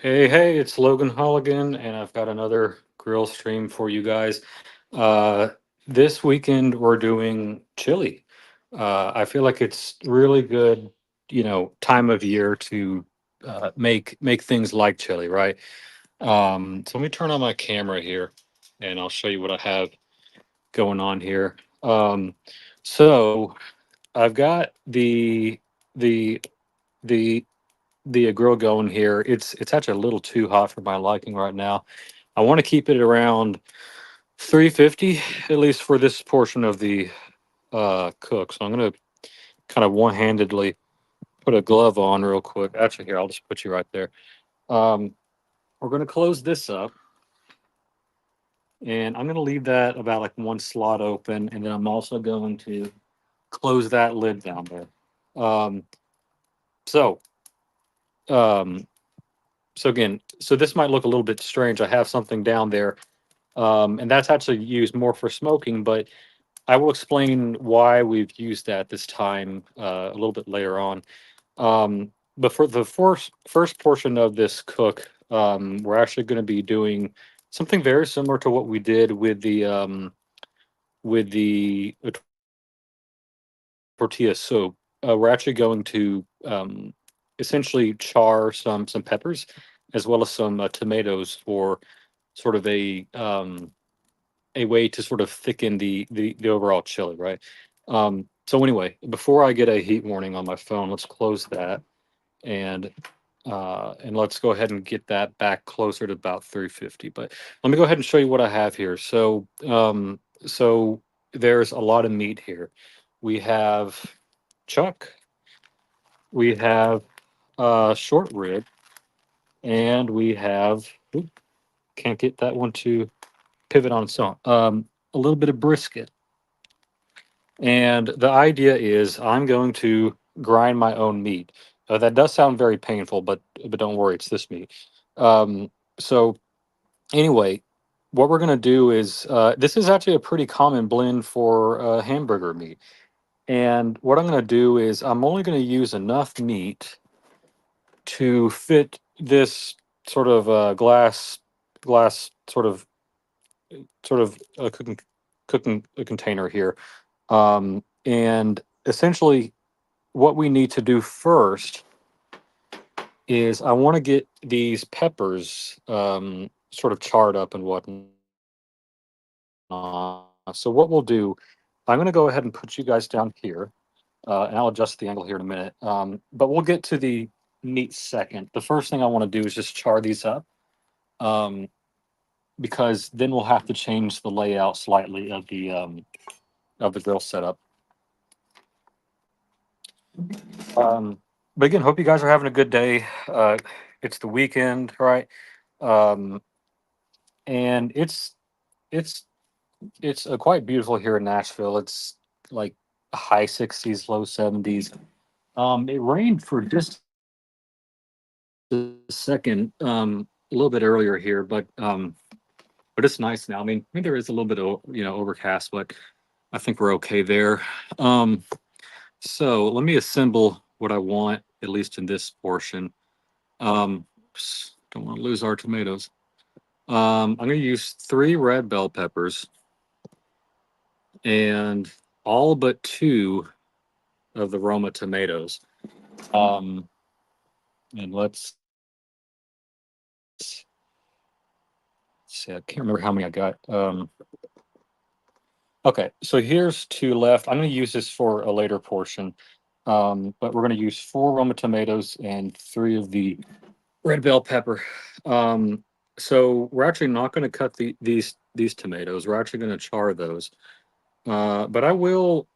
Hey, it's Logan Holligan, and I've got another grill stream for you guys. Uh, this weekend we're doing chili. I feel like it's really good, time of year to make things like chili, right? So let me turn on my camera here, and I'll show you what I have going on here. So I've got the the the grill going here. It's actually a little too hot for my liking right now. I want to keep it around 350 at least for this portion of the cook. So I'm gonna kind of one-handedly put a glove on real quick. Actually, here I'll just put you right there. Um, we're gonna close this up, and I'm gonna leave that about like one slot open, and then I'm also going to close that lid down there. Um, so um, so again, so this might look a little bit strange. I have something down there, and that's actually used more for smoking, but I will explain why we've used that this time a little bit later on. But for the first portion of this cook, we're actually going to be doing something very similar to what we did with the tortilla soup. We're actually going to essentially char some peppers as well as some tomatoes for sort of a way to sort of thicken the overall chili, right? So anyway, before I get a heat warning on my phone, let's close that and and let's go ahead and get that back closer to about 350. But let me go ahead and show you what I have here. So there's a lot of meat here. We have chuck, we have short rib, and we have oop, can't get that one to pivot on its own. A little bit of brisket. And the idea is I'm going to grind my own meat. That does sound very painful, but don't worry, it's this meat. So anyway, what we're going to do is this is actually a pretty common blend for hamburger meat. And what I'm going to do is I'm only going to use enough meat to fit this sort of glass sort of cooking container here. And essentially what we need to do first is I want to get these peppers sort of charred up and whatnot. So what we'll do, I'm going to go ahead and put you guys down here, and I'll adjust the angle here in a minute. But we'll get to the meat second. The first thing I want to do is just char these up, um, because then we'll have to change the layout slightly of the grill setup. Um, but again, hope you guys are having a good day. It's the weekend, right? Um, and it's it's quite beautiful here in Nashville. It's like high 60s, low 70s. It rained for just a second, a little bit earlier here, but it's nice now. I mean, there is a little bit of overcast, but I think we're okay there. Um, so let me assemble what I want, at least in this portion. Don't want to lose our tomatoes. I'm going to use 3 red bell peppers and all but 2 of the Roma tomatoes. Um, and let's see, I can't remember how many I got. Okay, so here's 2 left. I'm going to use this for a later portion. But we're going to use 4 Roma tomatoes and 3 of the red bell pepper. Um, so we're actually not going to cut these tomatoes. We're actually going to char those. But I will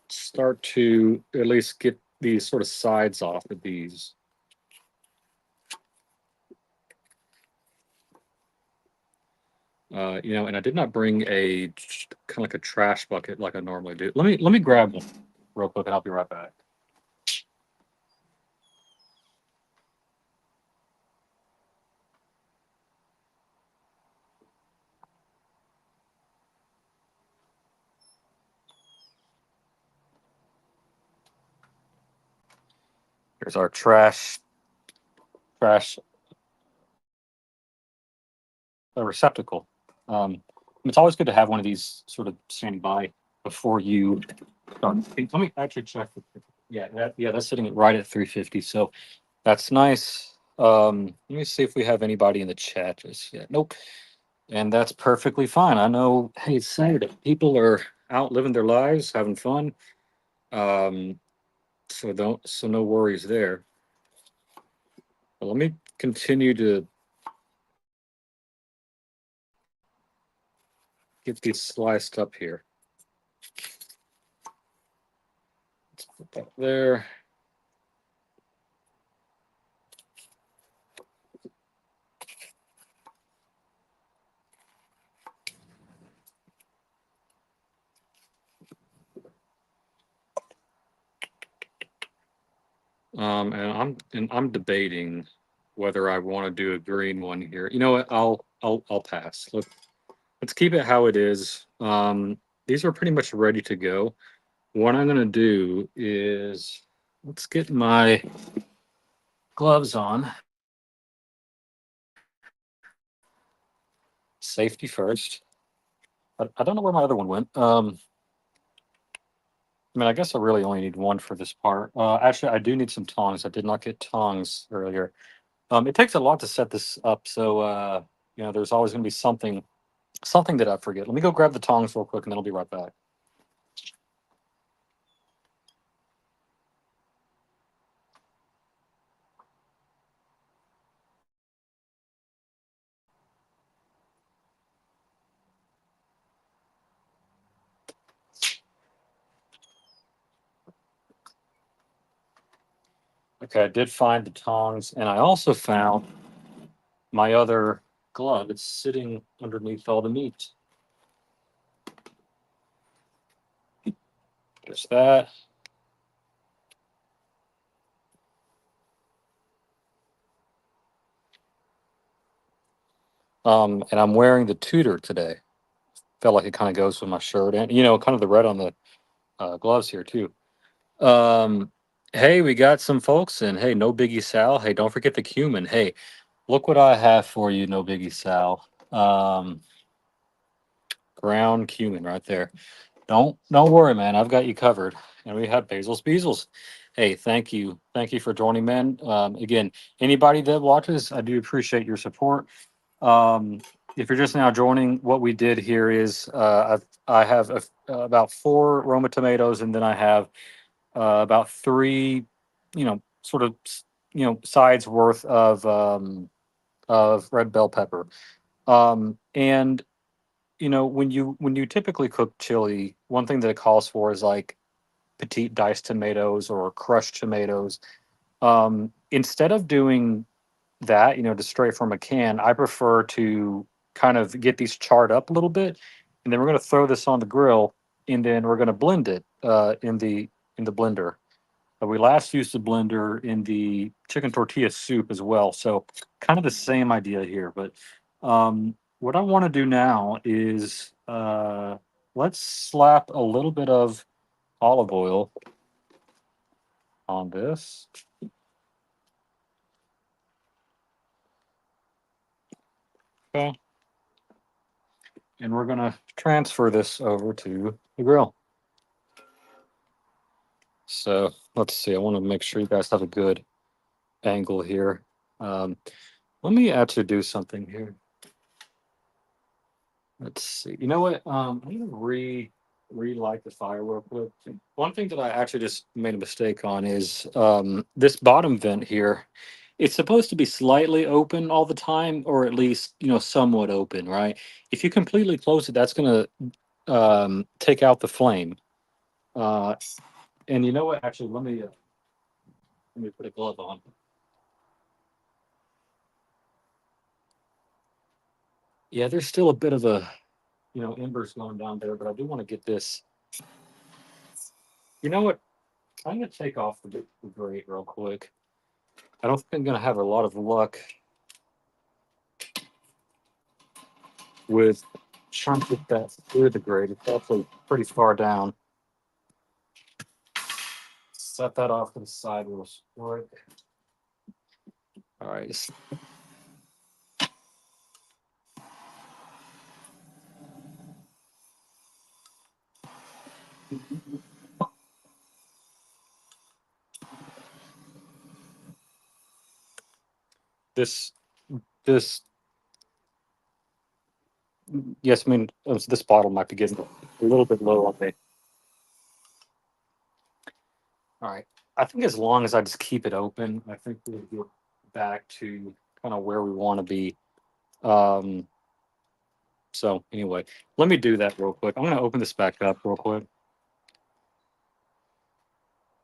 start to at least get these sort of sides off of these. And I did not bring a kind of like a trash bucket like I normally do. Let me grab one real quick, and I'll be right back. Here's our trash trash receptacle. It's always good to have one of these sort of standing by before you start. Let me actually check. Yeah, that's sitting right at 350. So that's nice. Let me see if we have anybody in the chat just yet. Nope. And that's perfectly fine. I know, hey, it's Saturday. People are out living their lives, having fun. Um, so no worries there. But let me continue to get these sliced up here. Let's put that there. And I'm debating whether I want to do a green one here. You know what? I'll pass. Let's keep it how it is. These are pretty much ready to go. What I'm gonna do is let's get my gloves on. Safety first. I don't know where my other one went. I mean, I guess I really only need one for this part. Actually, I do need some tongs. I did not get tongs earlier. It takes a lot to set this up, so there's always going to be something that I forget. Let me go grab the tongs real quick, and then I'll be right back. Okay, I did find the tongs, and I also found my other glove. It's sitting underneath all the meat. There's that. And I'm wearing the Tudor today. Felt like it kind of goes with my shirt, and kind of the red on the gloves here too. Um, hey, we got some folks in. Hey, no biggie Sal. Hey, don't forget the cumin. Hey, look what I have for you, no biggie Sal. Ground cumin right there. Don't worry, man. I've got you covered. And we have Basil's Beezels. Hey, thank you for joining, man. Again, anybody that watches, I do appreciate your support. If you're just now joining, what we did here is I have about 4 Roma tomatoes, and then I have about 3, sort of, sides worth of red bell pepper. And when you typically cook chili, one thing that it calls for is like petite diced tomatoes or crushed tomatoes. Instead of doing that, just straight from a can, I prefer to kind of get these charred up a little bit, and then we're going to throw this on the grill, and then we're going to blend it in the blender. We last used the blender in the chicken tortilla soup as well, so kind of the same idea here. But what I want to do now is let's slap a little bit of olive oil on this. Okay. And we're going to transfer this over to the grill. So let's see. I want to make sure you guys have a good angle here. Um, Let me actually do something here. Let's see. You know what? I'm gonna relight the fire real quick. One thing that I actually just made a mistake on is this bottom vent here. It's supposed to be slightly open all the time, or at least somewhat open, right? If you completely close it, that's gonna take out the flame. Uh, and you know what? Actually, let me put a glove on. Yeah, there's still a bit of embers going down there, but I do want to get this. You know what? I'm gonna take off the grate real quick. I don't think I'm gonna have a lot of luck with trying to get that through the grate. It's actually pretty far down. Set that off to the side real quick. All right. This this yes, I mean this bottle might be getting a little bit low on me. All right. I think as long as I just keep it open, I think we'll get back to kind of where we want to be. Um, so anyway, let me do that real quick. I'm going to open this back up real quick.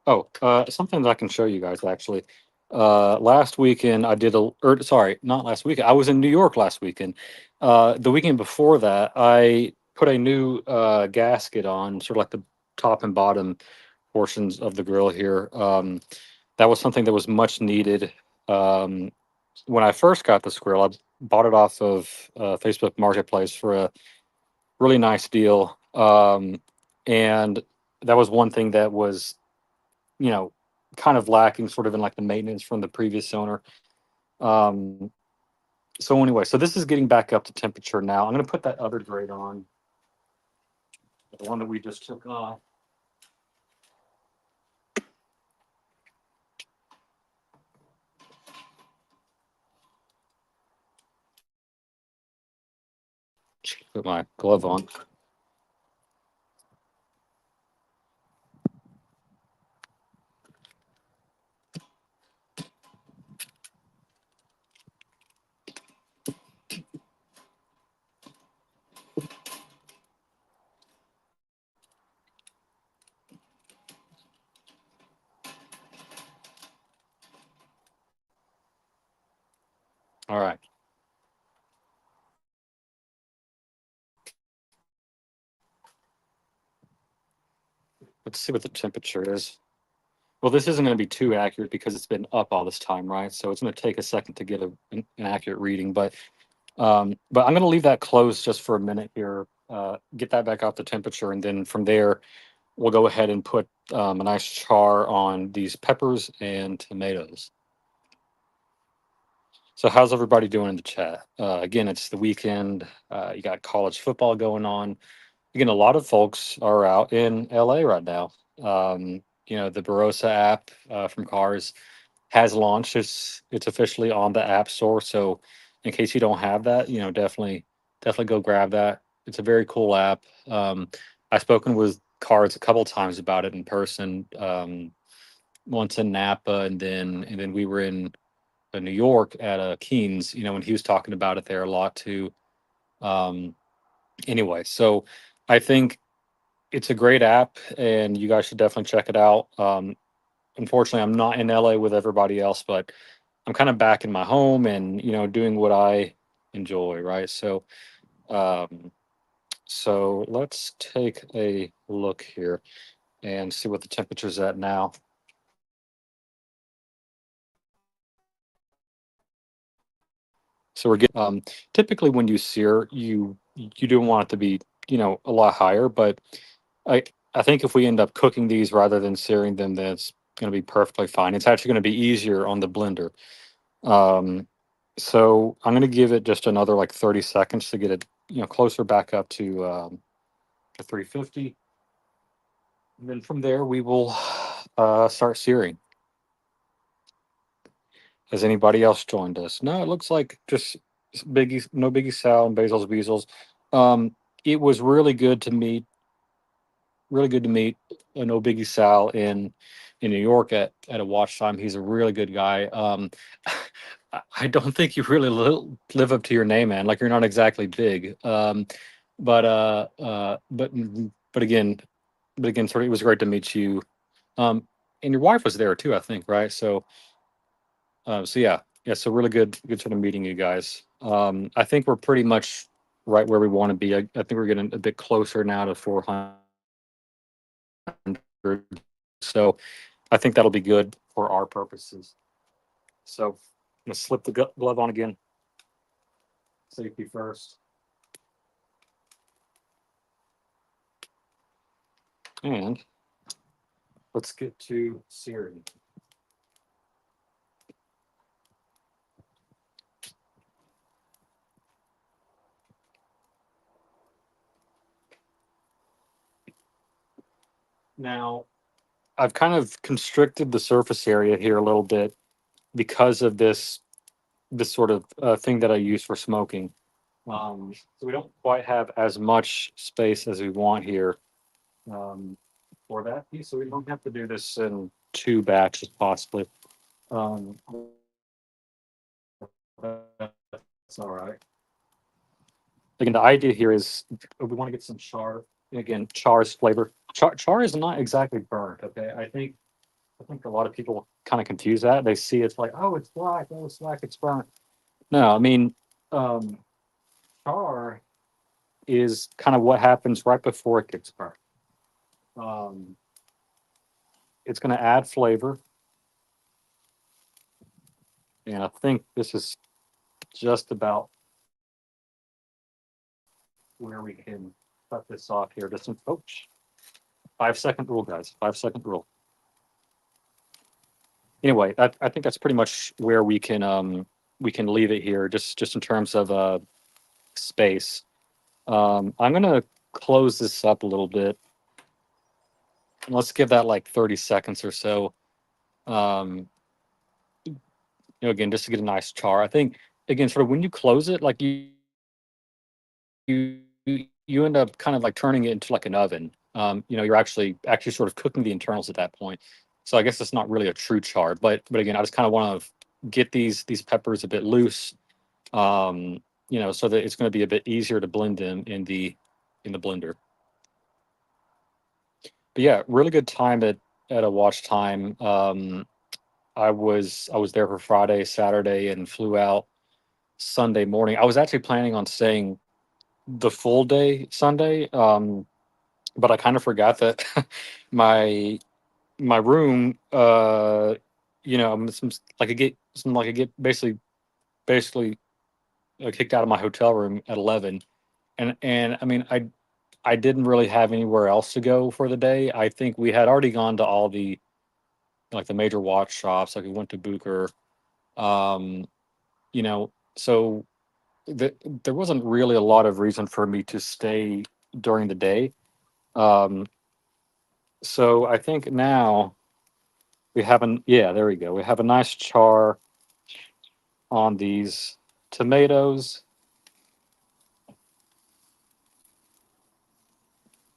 Oh, something that I can show you guys actually. Last weekend I did or sorry, not last weekend. I was in New York last weekend. The weekend before that, I put a new gasket on, sort of like the top and bottom portions of the grill here. That was something that was much needed. Um, when I first got this grill, I bought it off of Facebook Marketplace for a really nice deal. And that was one thing that was, you know, kind of lacking sort of in like the maintenance from the previous owner. Um, so anyway, so this is getting back up to temperature now. I'm going to put that other grate on, the one that we just took off. Put my glove on. All right. Let's see what the temperature is. Well, this isn't going to be too accurate because it's been up all this time, right? So it's going to take a second to get an accurate reading. But I'm going to leave that closed just for a minute here. Get that back off the temperature, and then from there, we'll go ahead and put a nice char on these peppers and tomatoes. So how's everybody doing in the chat? Again, it's the weekend. You got college football going on. Again, a lot of folks are out in LA right now. The Barossa app from Cars has launched. It's officially on the App Store. So in case you don't have that, definitely go grab that. It's a very cool app. I've spoken with Cars a couple times about it in person. Once in Napa, and then we were in New York at Keen's. When he was talking about it there a lot too. Um, anyway, so I think it's a great app, and you guys should definitely check it out. Unfortunately, I'm not in LA with everybody else, but I'm kind of back in my home and doing what I enjoy, right? Um, so let's take a look here and see what the temperature's at now. So we're getting typically when you sear, you do want it to be a lot higher, but I I think if we end up cooking these rather than searing them, that's going to be perfectly fine. It's actually going to be easier on the blender. Um, so I'm going to give it just another like 30 seconds to get it closer back up to 350. And then from there we will start searing. Has anybody else joined us? No, it looks like just Biggie, no Biggie Sal and Basil's Beezels. Um, it was really good to meet No Biggie Sal in New York at a watch time. He's a really good guy. I don't think you really live up to your name, man. Like you're not exactly big. But but again, sort of, it was great to meet you. And your wife was there too, I think, right? So yeah, yeah. So really good sort of meeting you guys. I think we're pretty much right where we want to be. I think we're getting a bit closer now to 400. So I think that'll be good for our purposes. So I'm gonna slip the glove on again. Safety first. And let's get to searing. Now, I've kind of constricted the surface area here a little bit because of this sort of thing that I use for smoking. So we don't quite have as much space as we want here um, for that piece. So we don't have to do this in two batches possibly. Um, that's all right. Again, the idea here is we want to get some char. Again, char's flavor. Char is not exactly burnt. Okay, I think a lot of people kind of confuse that. They see it's like, oh, it's black. Oh, it's black. It's burnt. No, I mean, um, char is kind of what happens right before it gets burnt. Um, it's going to add flavor, and I think this is just about where we can cut this off here. Just some, oh, 5 second rule, guys. 5 second rule. Anyway, I think that's pretty much where we can leave it here, just in terms of space. I'm gonna close this up a little bit. Let's give that like 30 seconds or so. Um, again, just to get a nice char. I think again, sort of when you close it, like you you end up kind of like turning it into like an oven. You're actually sort of cooking the internals at that point. So I guess it's not really a true char, but again, I just kind of want to get these peppers a bit loose, so that it's going to be a bit easier to blend them in the blender. But yeah, really good time at a watch time. I was there for Friday, Saturday, and flew out Sunday morning. I was actually planning on staying the full day Sunday, but I kind of forgot that my my room, like I get basically kicked out of my hotel room at 11, and I mean I didn't really have anywhere else to go for the day. I think we had already gone to all the like the major watch shops. Like we went to Booker, um, so there wasn't really a lot of reason for me to stay during the day. Um, so I think now yeah, there we go. We have a nice char on these tomatoes.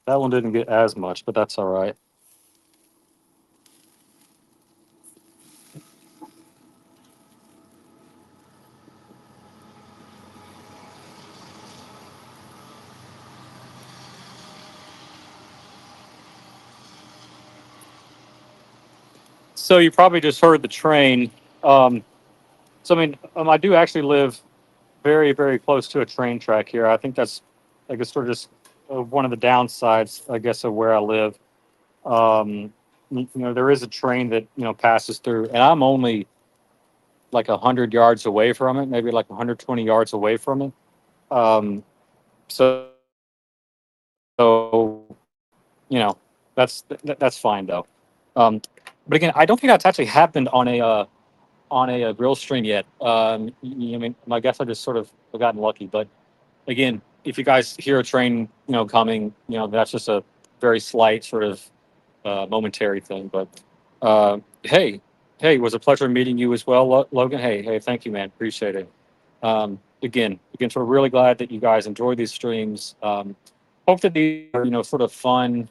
That one didn't get as much, but that's all right. So you probably just heard the train. Um, so I mean, I do actually live very, very close to a train track here. I think that's, I guess, sort of just one of the downsides, I guess, of where I live. There is a train that passes through, and I'm only like 100 yards away from it, maybe like 120 yards away from it. Um, so that's fine though. Um, but again, I don't think that's actually happened on a grill stream yet. I mean, I guess I just sort of gotten lucky. But again, if you guys hear a train, coming, that's just a very slight sort of momentary thing. But hey, hey, it was a pleasure meeting you as well, Logan. Hey, thank you, man. Appreciate it. Again, so we're really glad that you guys enjoy these streams. Hope that these are, sort of fun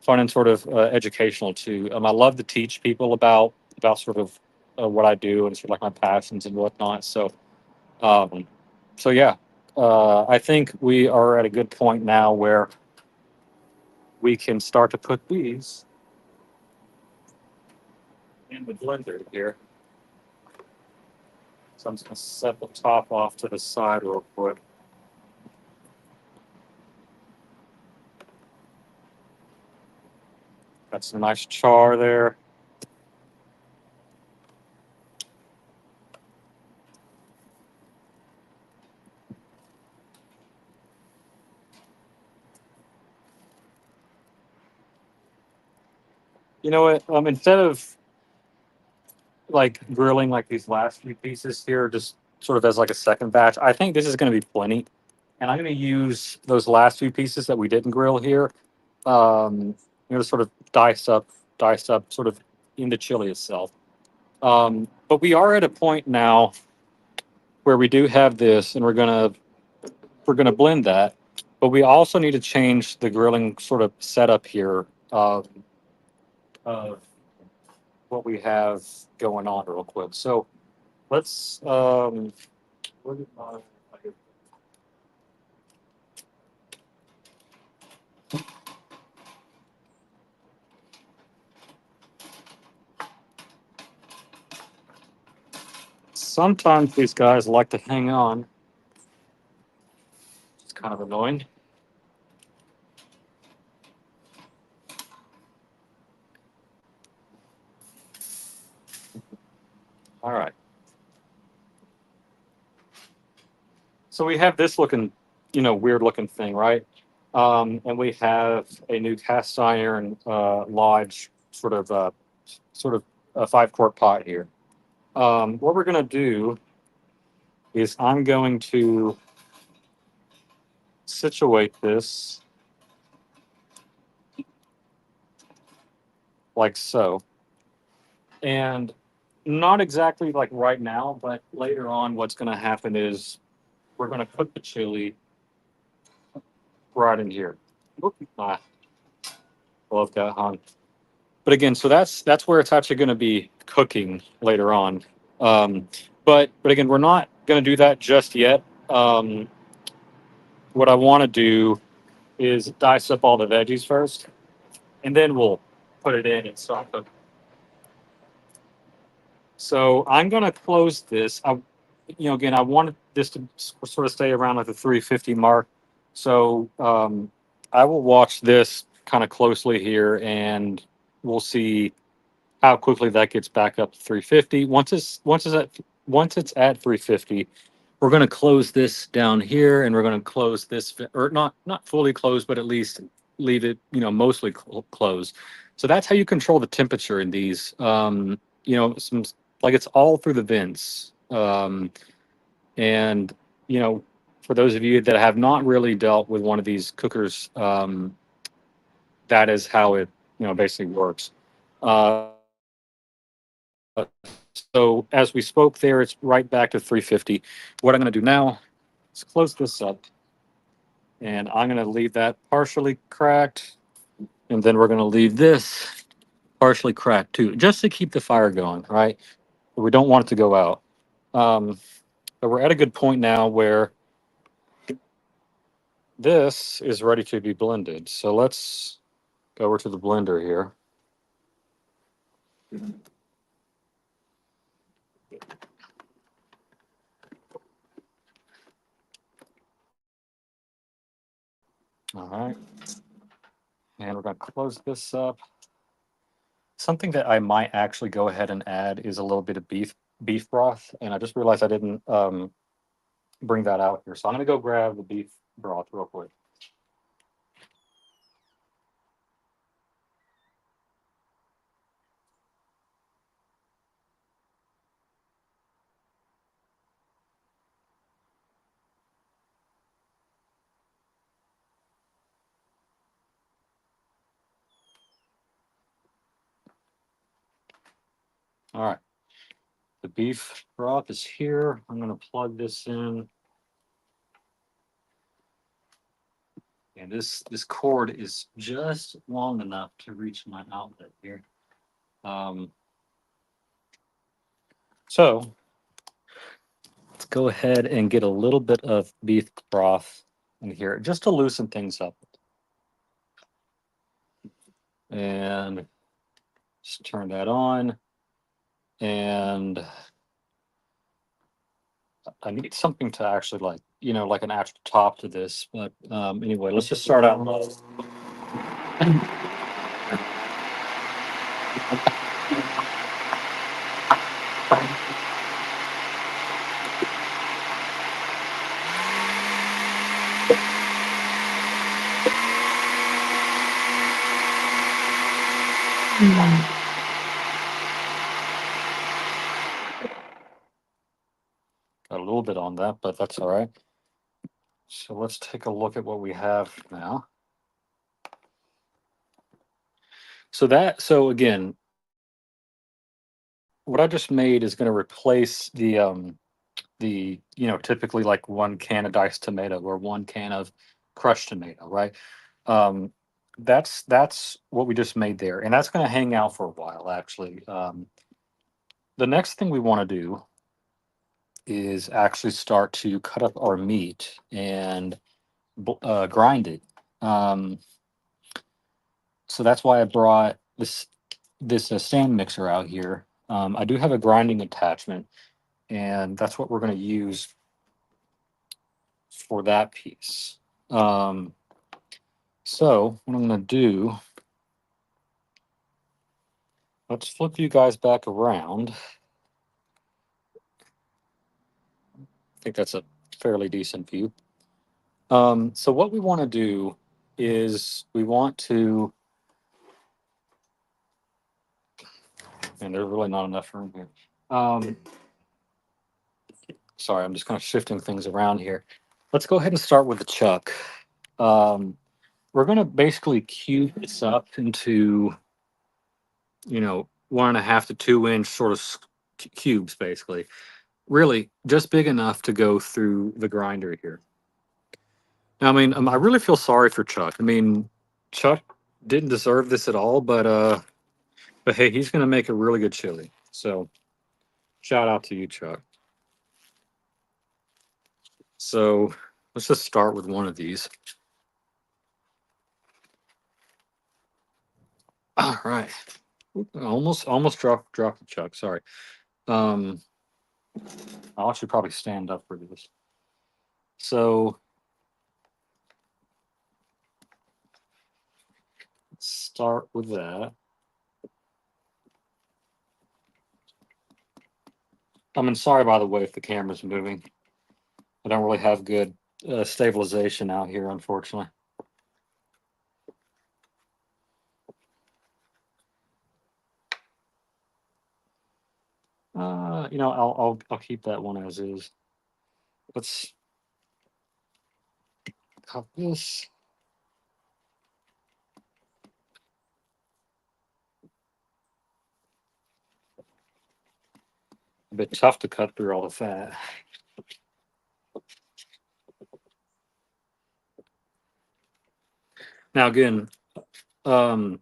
and sort of educational too. I love to teach people about sort of what I do and sort of like my passions and whatnot. Um, so yeah, I think we are at a good point now where we can start to put these in the blender here. So I'm just gonna set the top off to the side real quick. Got some nice char there. You know what? Instead of like grilling like these last few pieces here, just sort of as like a second batch, I think this is going to be plenty. And I'm going to use those last few pieces that we didn't grill here, sort of diced up sort of in the chili itself. But we are at a point now where we do have this, and we're gonna blend that. But we also need to change the grilling sort of setup here of what we have going on real quick. So let's where did my- sometimes these guys like to hang on. It's kind of annoying. All right. So we have this looking, weird looking thing, right? And we have a new cast iron lodge sort of a 5 quart pot here. What we're gonna do is I'm going to situate this like so, and not exactly like right now, but later on, what's gonna happen is we're gonna put the chili right in here. Oop, my glove got hung. But again, so that's where it's actually going to be cooking later on. Um, but again, we're not going to do that just yet. What I want to do is dice up all the veggies first, and then we'll put it in and start cooking. So I'm going to close this. Again, I wanted this to sort of stay around like the 350 mark. So I will watch this kind of closely here, and we'll see how quickly that gets back up to 350. Once it's at 350, we're going to close this down here, and we're going to close this, or not fully closed, but at least leave it, mostly closed. So that's how you control the temperature in these. Some like it's all through the vents. And for those of you that have not really dealt with one of these cookers, that is how it basically works. Uh, so as we spoke there, it's right back to 350. What I'm going to do now is close this up, and I'm going to leave that partially cracked, and then we're going to leave this partially cracked too, just to keep the fire going, right? We don't want it to go out. Um, but we're at a good point now where this is ready to be blended. So let's go over to the blender here. All right. And we're going to close this up. Something that I might actually go ahead and add is a little bit of beef broth, and I just realized I didn't bring that out here. So I'm going to go grab the beef broth real quick. All right. The beef broth is here. I'm going to plug this in. And this cord is just long enough to reach my outlet here. Um, so let's go ahead and get a little bit of beef broth in here just to loosen things up. And just turn that on. And I need something to actually like an actual top to this. But anyway, let's just start out. Got a little bit on that, but that's all right. So let's take a look at what we have now. So again, what I just made is going to replace the typically like 1 can of diced tomato or 1 can of crushed tomato, right? Um, that's what we just made there, and that's going to hang out for a while. Actually, the next thing we want to do is actually start to cut up our meat and grind it. Um, so that's why I brought this stand mixer out here. I do have a grinding attachment, and that's what we're going to use for that piece. Um, so what I'm going to do, let's flip you guys back around. I think that's a fairly decent view. So what we want to do is we want to, and there's really not enough room here. Um, sorry, I'm just kind of shifting things around here. Let's go ahead and start with the chuck. Um, we're going to basically cube this up into, 1.5 to 2 inch sort of cubes, basically. Really, just big enough to go through the grinder here. Now, I mean, I really feel sorry for Chuck. I mean, Chuck didn't deserve this at all, but hey, he's going to make a really good chili. So, shout out to you, Chuck. So, let's just start with one of these. All right. Almost dropped the Chuck. Sorry. Um, I'll actually probably stand up for this. So, let's start with that. I mean, sorry by the way if the camera's moving. I don't really have good stabilization out here, unfortunately. I'll keep that one as is. Let's cut this. A bit tough to cut through all the fat. Now again, um,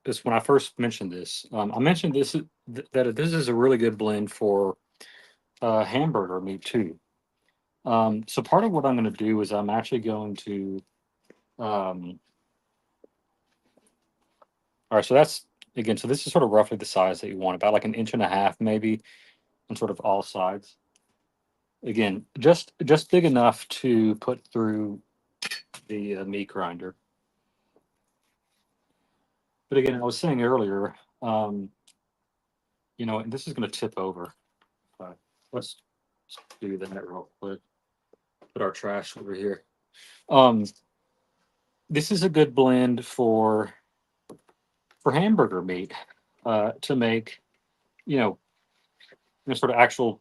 this when I first mentioned this, I mentioned that this is a really good blend for hamburger meat too. So part of what I'm going to do is I'm actually going to. All right, so that's again. So this is sort of roughly the size that you want, about like 1.5 inches maybe, on sort of all sides. Again, just big enough to put through the meat grinder. But again, I was saying earlier, um, and this is going to tip over. But let's do that real quick. Put our trash over here. Um, this is a good blend for hamburger meat to make, you know, sort of actual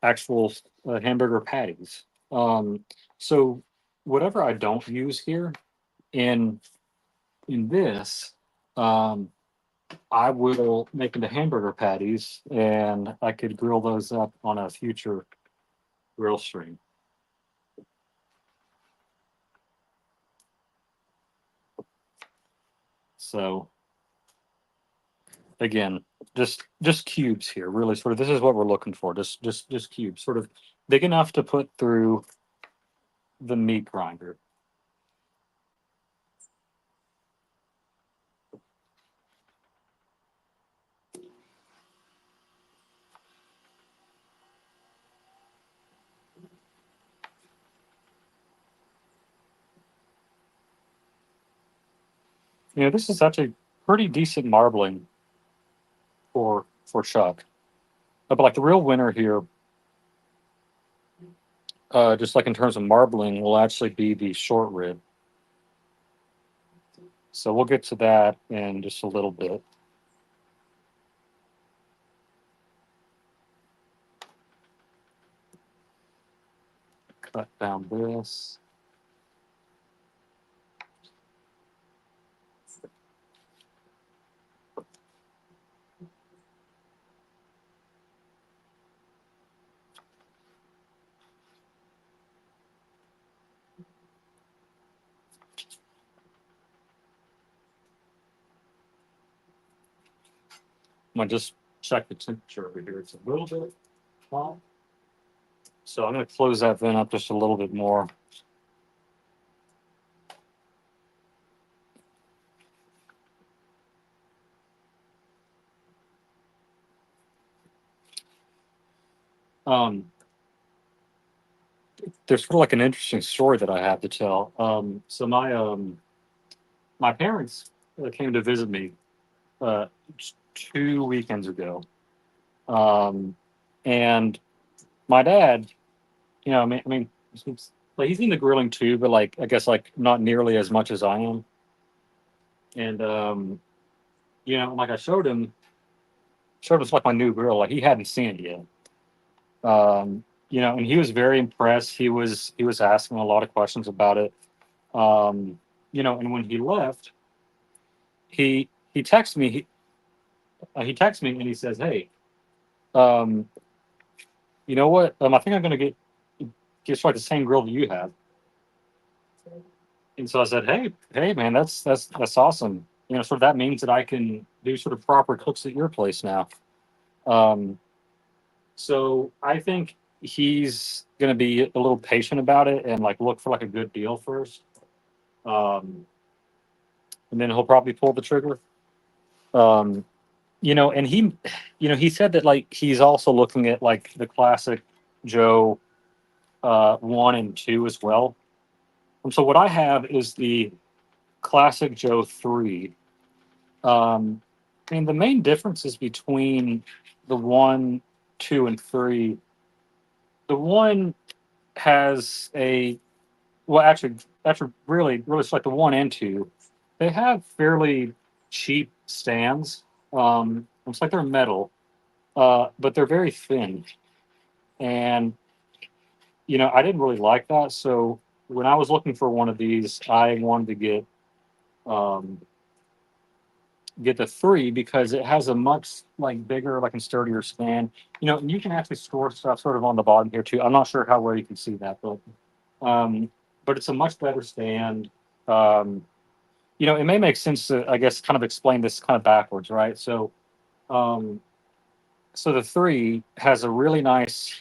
hamburger patties. So whatever I don't use here in this, um, I will make into hamburger patties, and I could grill those up on a future grill stream. So again, just cubes here, really sort of this is what we're looking for. Just cubes, sort of big enough to put through the meat grinder. This is actually pretty decent marbling for Chuck. But like the real winner here, just like in terms of marbling, will actually be the short rib. So we'll get to that in just a little bit. Cut down this. I'm gonna just check the temperature over here. It's a little bit hot. So I'm gonna close that vent up just a little bit more. Um, there's sort of like an interesting story that I have to tell. So my parents came to visit me uh, 2 weekends ago, um, and my dad, I mean, like he's into grilling too, but like I guess like not nearly as much as I am. And like I showed him like my new grill, like he hadn't seen it yet. And he was very impressed. He was asking a lot of questions about it. And when he left, he texted me. He texted me and he says, "Hey, um, you know what? I think I'm gonna get like the same grill that you have." And so I said, "Hey, man, that's awesome. Sort of that means that I can do sort of proper cooks at your place now." Um, so I think he's gonna be a little patient about it and like look for like a good deal first, um, and then he'll probably pull the trigger. Um, and he said that like he's also looking at like the classic Joe 1 and 2 as well. And so what I have is the classic Joe 3. Um, and the main differences between the 1, 2, and 3. The one has a well, actually, really, it's like the 1 and 2. They have fairly cheap stands. It's like they're metal, but they're very thin. And I didn't really like that. So when I was looking for one of these, I wanted to um, get the 3 because it has a much like bigger, like and sturdier stand. And you can actually store stuff sort of on the bottom here too. I'm not sure how well you can see that, um, but it's a much better stand. Um, it may make sense to, I guess, kind of explain this kind of backwards, right? Um, so the 3 has a really nice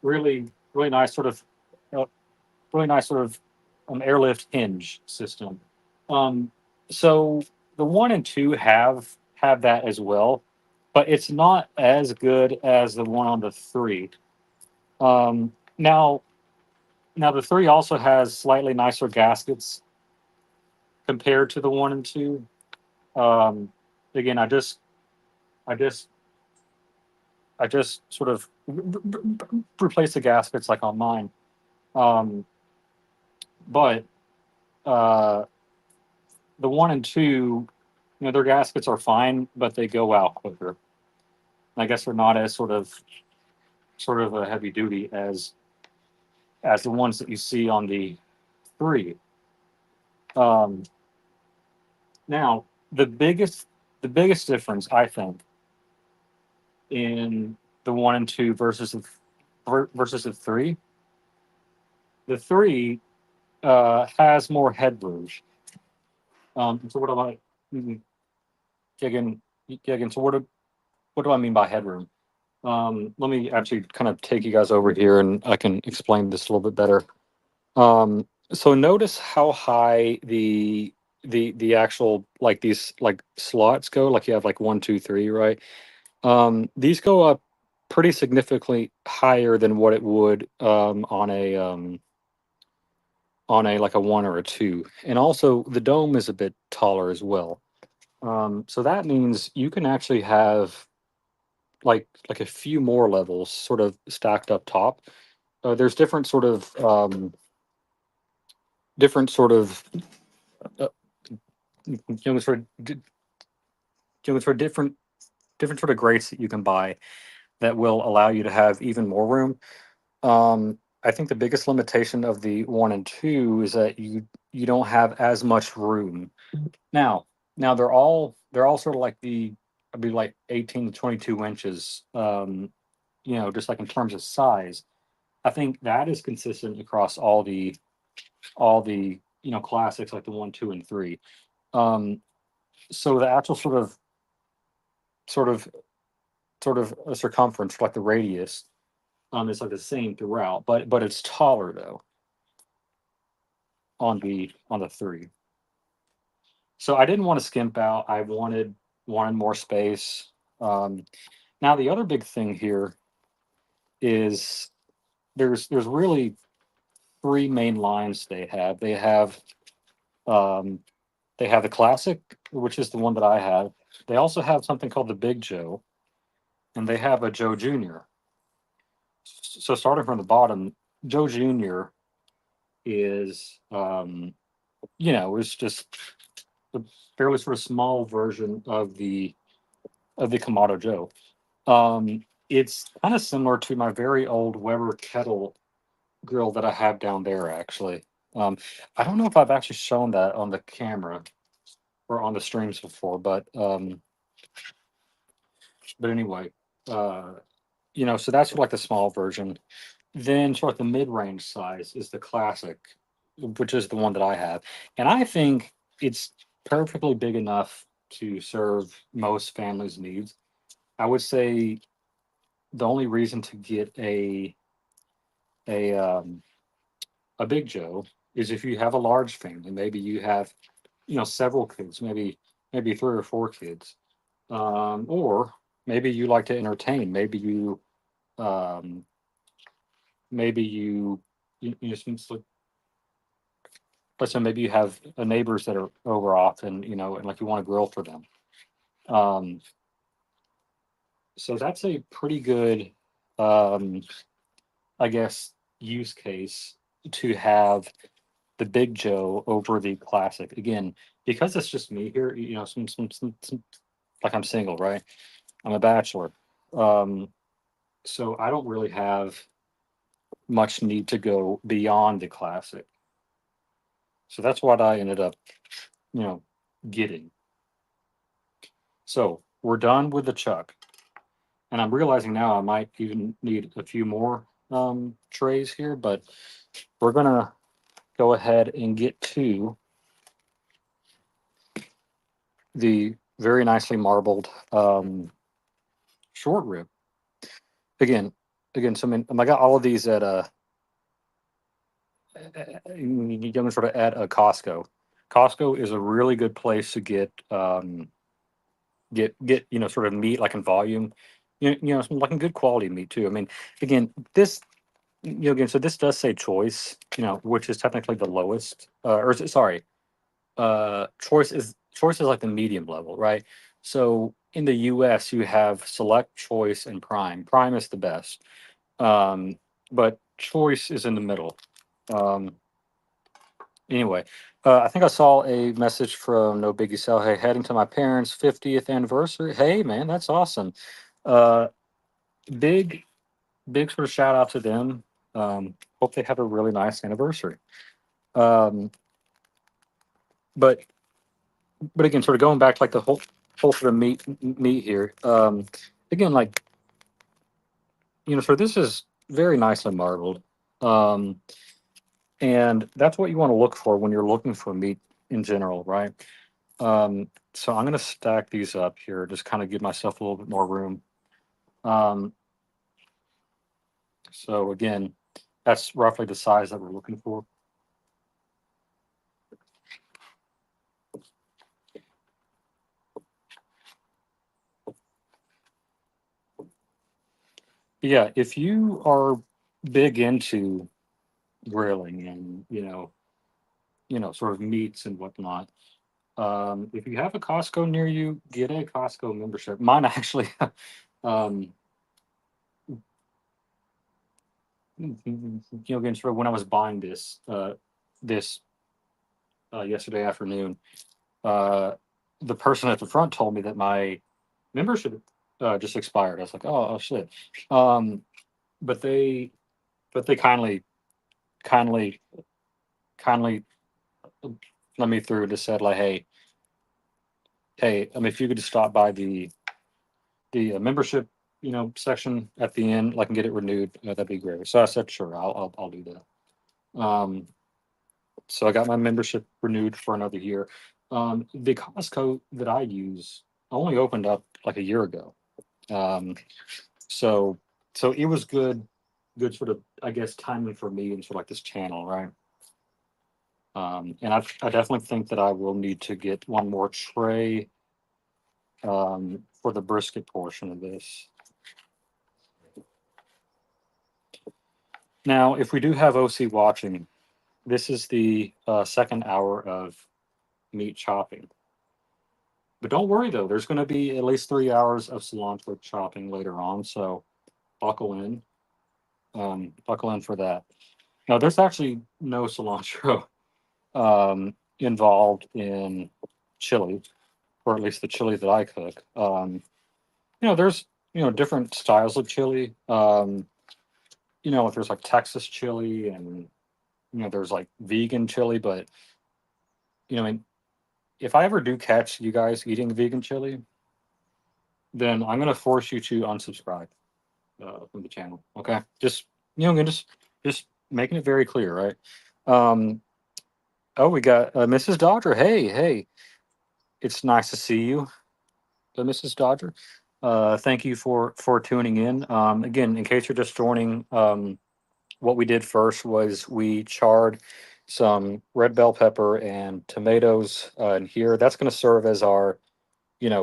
sort of, uh, really nice sort of airlift hinge system. Um, so the 1 and 2 have that as well, but it's not as good as the one on the 3. Now the 3 also has slightly nicer gaskets compared to the 1 and 2. Um, Again, I just I just sort of replace the gaskets like on mine. Um, but uh, the 1 and 2, their gaskets are fine, but they go out quicker. I guess they're not as sort of a heavy duty as the ones that you see on the 3. Um, Now, the biggest difference I think in the 1 and 2 versus the 3, the 3 has more headroom. So what do I mm, again? Again, so what do I mean by headroom? Let me actually kind of take you guys over here, and I can explain this a little bit better. So notice how high the actual like these like slots go. Like you have like 1, 2, 3, right? These go up pretty significantly higher than what it would on a like a 1 or a 2, and also the dome is a bit taller as well. So that means you can actually have like a few more levels sort of stacked up top. There's different sort of uh, sort of different sort of grates that you can buy that will allow you to have even more room. I think the biggest limitation of the 1 and 2 is that you don't have as much room. Now, now they're all sort of like I'd be like 18 to 22 inches. Just like in terms of size. I think that is consistent across all the classics like the 1, 2, and 3. Um, so the actual sort of sort of sort of a circumference, like the radius. It's like the same throughout, but it's taller though on the three. So I didn't want to skimp out. I wanted more space. Um, Now the other big thing here is there's really three main lines they have. Um, they have the classic, which is the one that I have. They also have something called the Big Joe, and they have a Joe Junior. So starting from the bottom, Joe Junior is is just a fairly sort of small version of the Kamado Joe. It's kind of similar to my very old Weber kettle grill that I have down there, actually. Um, I don't know if I've actually shown that on the camera or on the streams before, but anyway, uh, so that's sort of like the small version. Then sort of the mid-range size is the classic, which is the one that I have, and I think it's perfectly big enough to serve most families' needs. I would say the only reason to get a a Big Joe is if you have a large family. Maybe you have several kids, maybe three or four kids, or maybe you like to entertain. Um, maybe you just let's say maybe you have neighbors that are over often, and like you want to grill for them. Um, so that's a pretty good, um, I guess, use case to have the Big Joe over the classic. Again, because it's just me here, like I'm single, right? I'm a bachelor. Um, so I don't really have much need to go beyond the classic. So that's what I ended up, you know, getting. So we're done with the chuck. And I'm realizing now I might even need a few more trays here, but we're gonna go ahead and get to the very nicely marbled short rib. Again, so I got all of these at you can sort of at a Costco. Costco is a really good place to get sort of meat like in volume, some like a good quality meat too. I mean, again, this again, so this does say choice, which is technically the lowest, or is it, sorry, choice is like the medium level, right? So in the U.S. you have select, choice, and prime. Prime is the best, um, but choice is in the middle. Um, Anyway, I think I saw a message from No Biggie Cell. Hey, heading to my parents' 50th anniversary. Hey, man, that's awesome. Uh, big, big sort of shout out to them. Hope they have a really nice anniversary. Um, but but again, sort of going back to like the whole sort of meat here. Again, like so this is very nicely marbled. Um, and that's what you want to look for when you're looking for meat in general, right? So I'm going to stack these up here, just kind of give myself a little bit more room. Um, so again, that's roughly the size that we're looking for. Yeah, if you are big into grilling and sort of meats and whatnot, if you have a Costco near you, get a Costco membership. Mine actually, um, again, sort of when I was buying this yesterday afternoon, uh, the person at the front told me that my membership just expired. I was like, oh shit. Um, but they kindly, kindly let me through. Just said like, hey, I mean, if you could just stop by the membership, section at the end, like and get it renewed, that'd be great. So I said, sure, I'll do that. So I got my membership renewed for another year. The Costco that I use, only opened up like a year ago. Um, so so it was good sort of, I guess, timing for me and sort of like this channel, right? And I definitely think that I will need to get one more tray for the brisket portion of this. Now, if we do have OC watching, this is the second hour of meat chopping. But don't worry though, there's going to be at least 3 hours of cilantro chopping later on, so buckle in. Buckle in for that. Now, there's actually no cilantro involved in chili, or at least the chili that I cook. There's different styles of chili. There's like Texas chili, and there's like vegan chili. But I mean, if I ever do catch you guys eating vegan chili, then I'm gonna force you to unsubscribe from the channel. Okay, just just making it very clear, right? Um, oh, we got Mrs. Dodger. Hey, hey, it's nice to see you, Mrs. Dodger. Thank you for tuning in. Again, in case you're just joining, what we did first was we charred some red bell pepper and tomatoes in here. That's going to serve as our,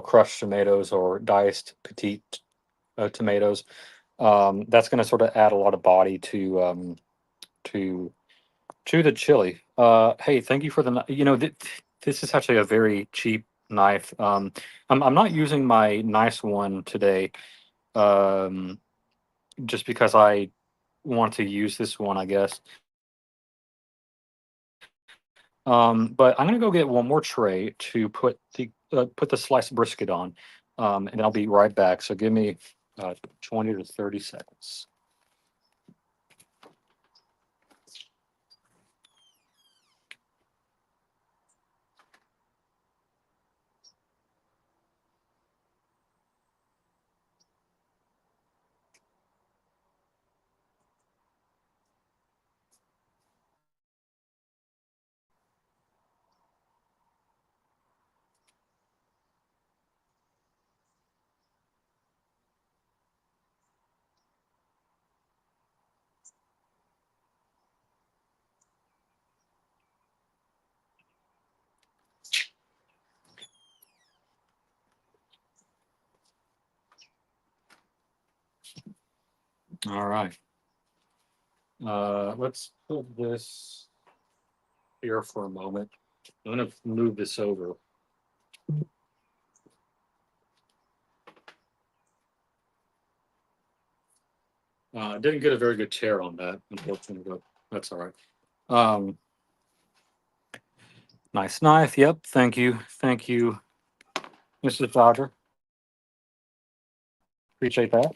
crushed tomatoes or diced petite tomatoes. That's going to sort of add a lot of body to the chili. Hey, thank you for the. This is actually a very cheap knife. I'm not using my nice one today, um, just because I want to use this one, I guess. But I'm gonna go get one more tray to put the sliced brisket on, and then I'll be right back. So give me 20 to 30 seconds. All right. Let's put this here for a moment. I'm gonna move this over. Didn't get a very good tear on that, unfortunately, but that's all right. Um, nice knife. Yep. Thank you, Mrs. Dodger. Appreciate that.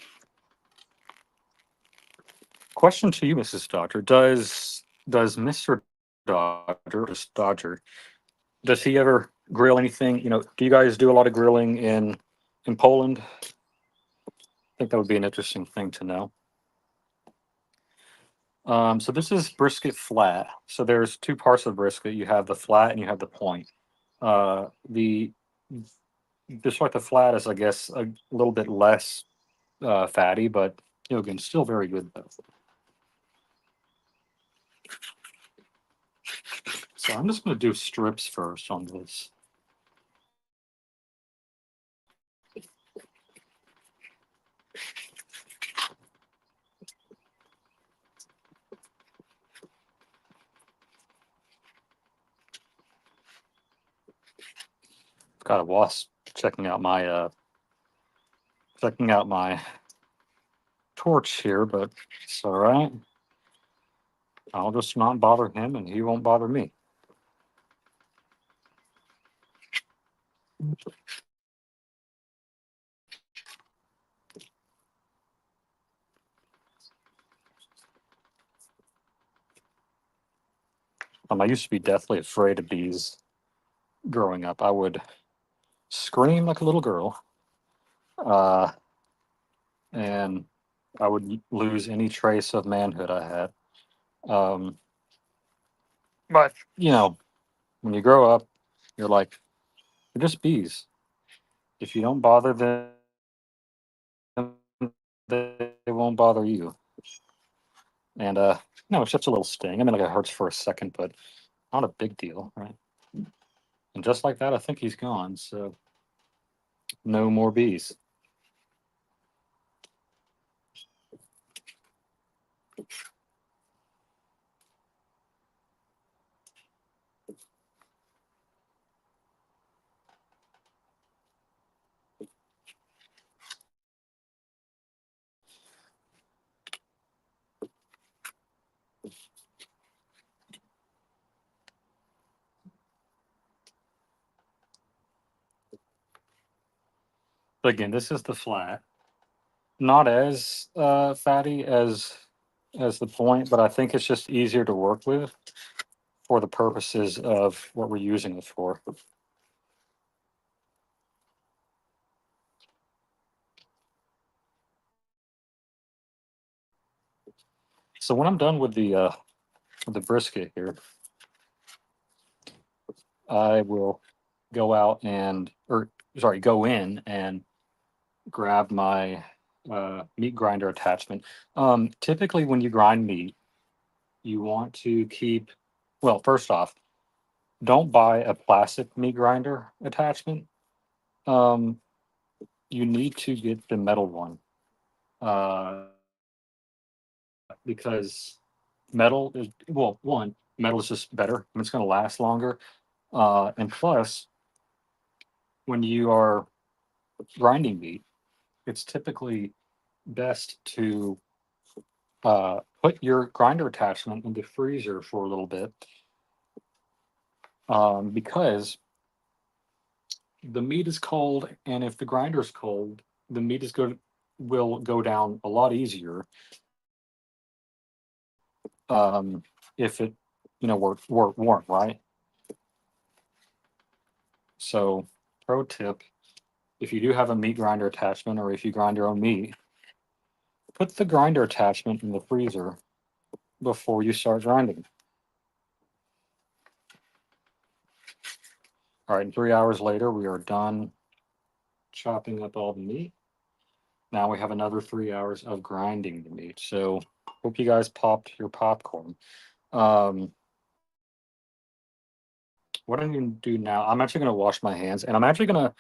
Question to you, Mrs. Dodger. Does Mr. Dodger, does he ever grill anything? Do you guys do a lot of grilling in Poland? I think that would be an interesting thing to know. So this is brisket flat. So there's two parts of brisket. You have the flat and you have the point. The Just like the flat is, I guess, a little bit less fatty, but again, still very good though. So I'm just going to do strips first on this. Got a wasp checking out my torch here, but it's all right. I'll just not bother him, and he won't bother me. I used to be deathly afraid of bees growing up. I would scream like a little girl, uh, and I would lose any trace of manhood I had. Um, but when you grow up, you're like, they're just bees. If you don't bother them, they won't bother you. And no, it's just a little sting. I mean, like it hurts for a second, but not a big deal, right? And just like that, I think he's gone. So no more bees. But again, this is the flat. Not as fatty as the point, but I think it's just easier to work with for the purposes of what we're using it for. So when I'm done with the brisket here, I will go out and, or sorry, go in and grab my meat grinder attachment. Typically, when you grind meat, you want to keep, well, first off, don't buy a plastic meat grinder attachment. Um, you need to get the metal one uh, because metal is, well, one, metal is just better and it's going to last longer. And plus, when you are grinding meat, it's typically best to put your grinder attachment in the freezer for a little bit because the meat is cold, and if the grinder is cold, the meat is good will go down a lot easier if it were warm, right? So, pro tip: if you do have a meat grinder attachment, or if you grind your own meat, put the grinder attachment in the freezer before you start grinding. All right, 3 hours later, we are done chopping up all the meat. Now we have another 3 hours of grinding the meat. So hope you guys popped your popcorn. Um, what I'm going to do now, I'm actually going to wash my hands, and I'm actually going to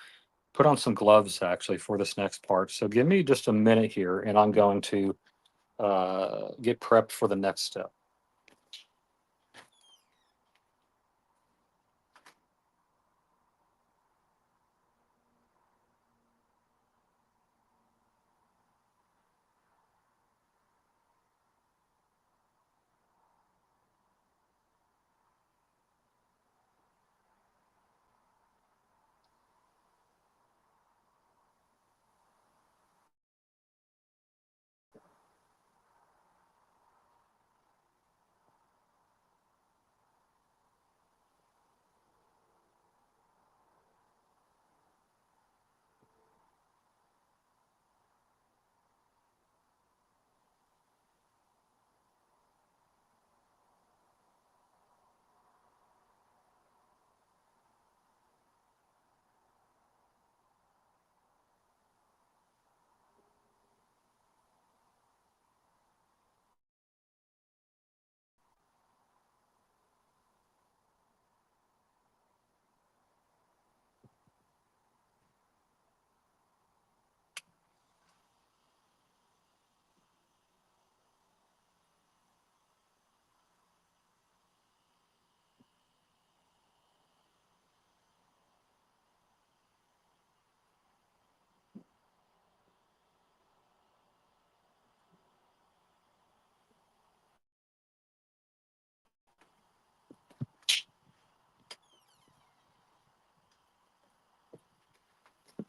put on some gloves actually for this next part. So give me just a minute here, and I'm going to get prepped for the next step.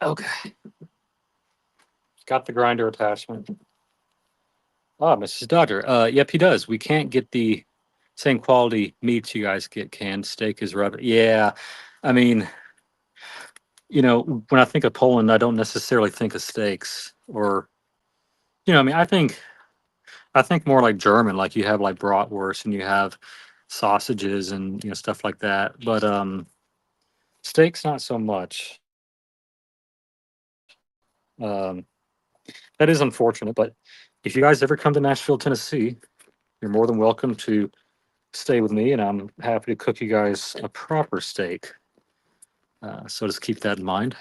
Okay, got the grinder attachment. Ah, Mrs. Dodger. Yep, he does. We can't get the same quality meats you guys get canned. Steak is rubber. Yeah, I mean, when I think of Poland, I don't necessarily think of steaks or, I mean, I think more like German, like you have like bratwurst and you have sausages and stuff like that. But steaks not so much. Um, that is unfortunate, but if you guys ever come to Nashville, Tennessee, you're more than welcome to stay with me, and I'm happy to cook you guys a proper steak. So just keep that in mind.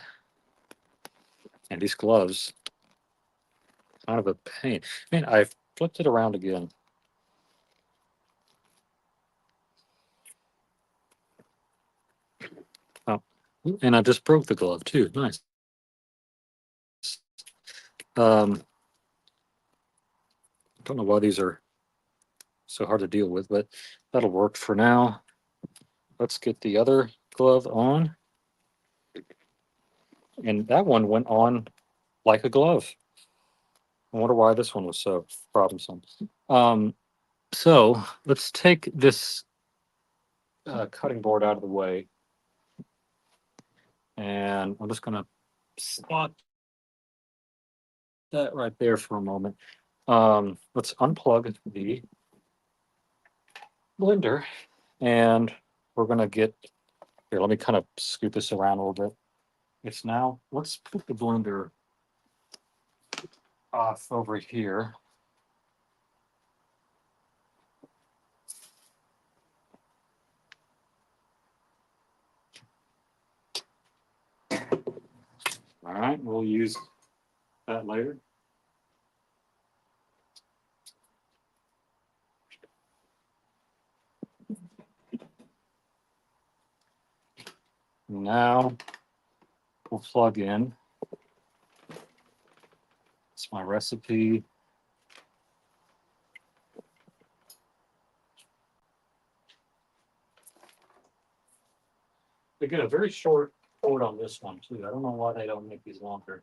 And these gloves, kind of a pain. Man, I flipped it around again. Oh, and I just broke the glove too. Nice. Don't know why these are so hard to deal with, but that'll work for now. Let's get the other glove on. And that one went on like a glove. I wonder why this one was so problemsome. Um, so let's take this cutting board out of the way. And I'm just going to spot that right there for a moment. Let's unplug the blender, and we're going to get here. Let me kind of scoot this around a little bit. It's now, let's put the blender off over here. All right, we'll use that later. Now we'll plug in. It's my recipe. They get a very short cord on this one too. I don't know why they don't make these longer,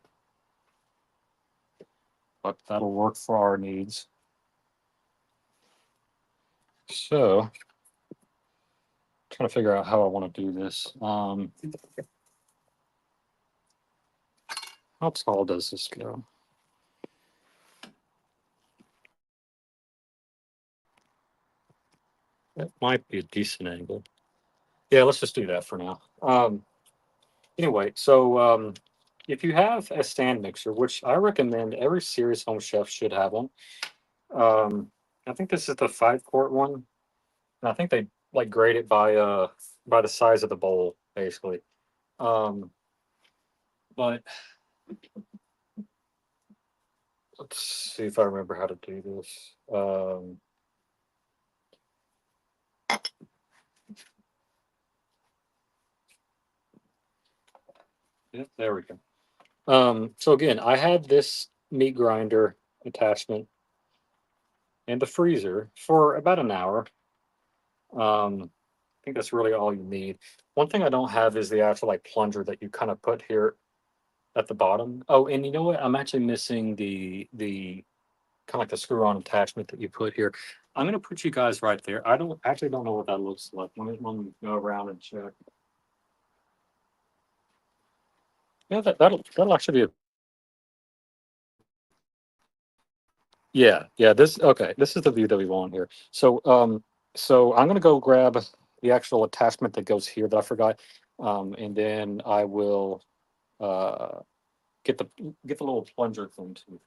but that'll work for our needs. So, trying to figure out how I want to do this. How tall does this go? That might be a decent angle. Yeah, let's just do that for now. Anyway, so if you have a stand mixer, which I recommend every serious home chef should have one. I think this is the 5 quart one. And I think they like grade it by the size of the bowl, basically. Um, but let's see if I remember how to do this. Yeah, there we go. So again, I had this meat grinder attachment in the freezer for about an hour. I think that's really all you need. One thing I don't have is the actual like plunger that you kind of put here at the bottom. Oh, and you know what? I'm actually missing the kind of like the screw on attachment that you put here. I'm gonna put you guys right there. I don't know what that looks like. Let me go around and check. Yeah, that'll actually be a yeah, yeah. This okay. This is the view that we want here. So I'm gonna go grab the actual attachment that goes here that I forgot, and then I will uh get the little plunger thing too.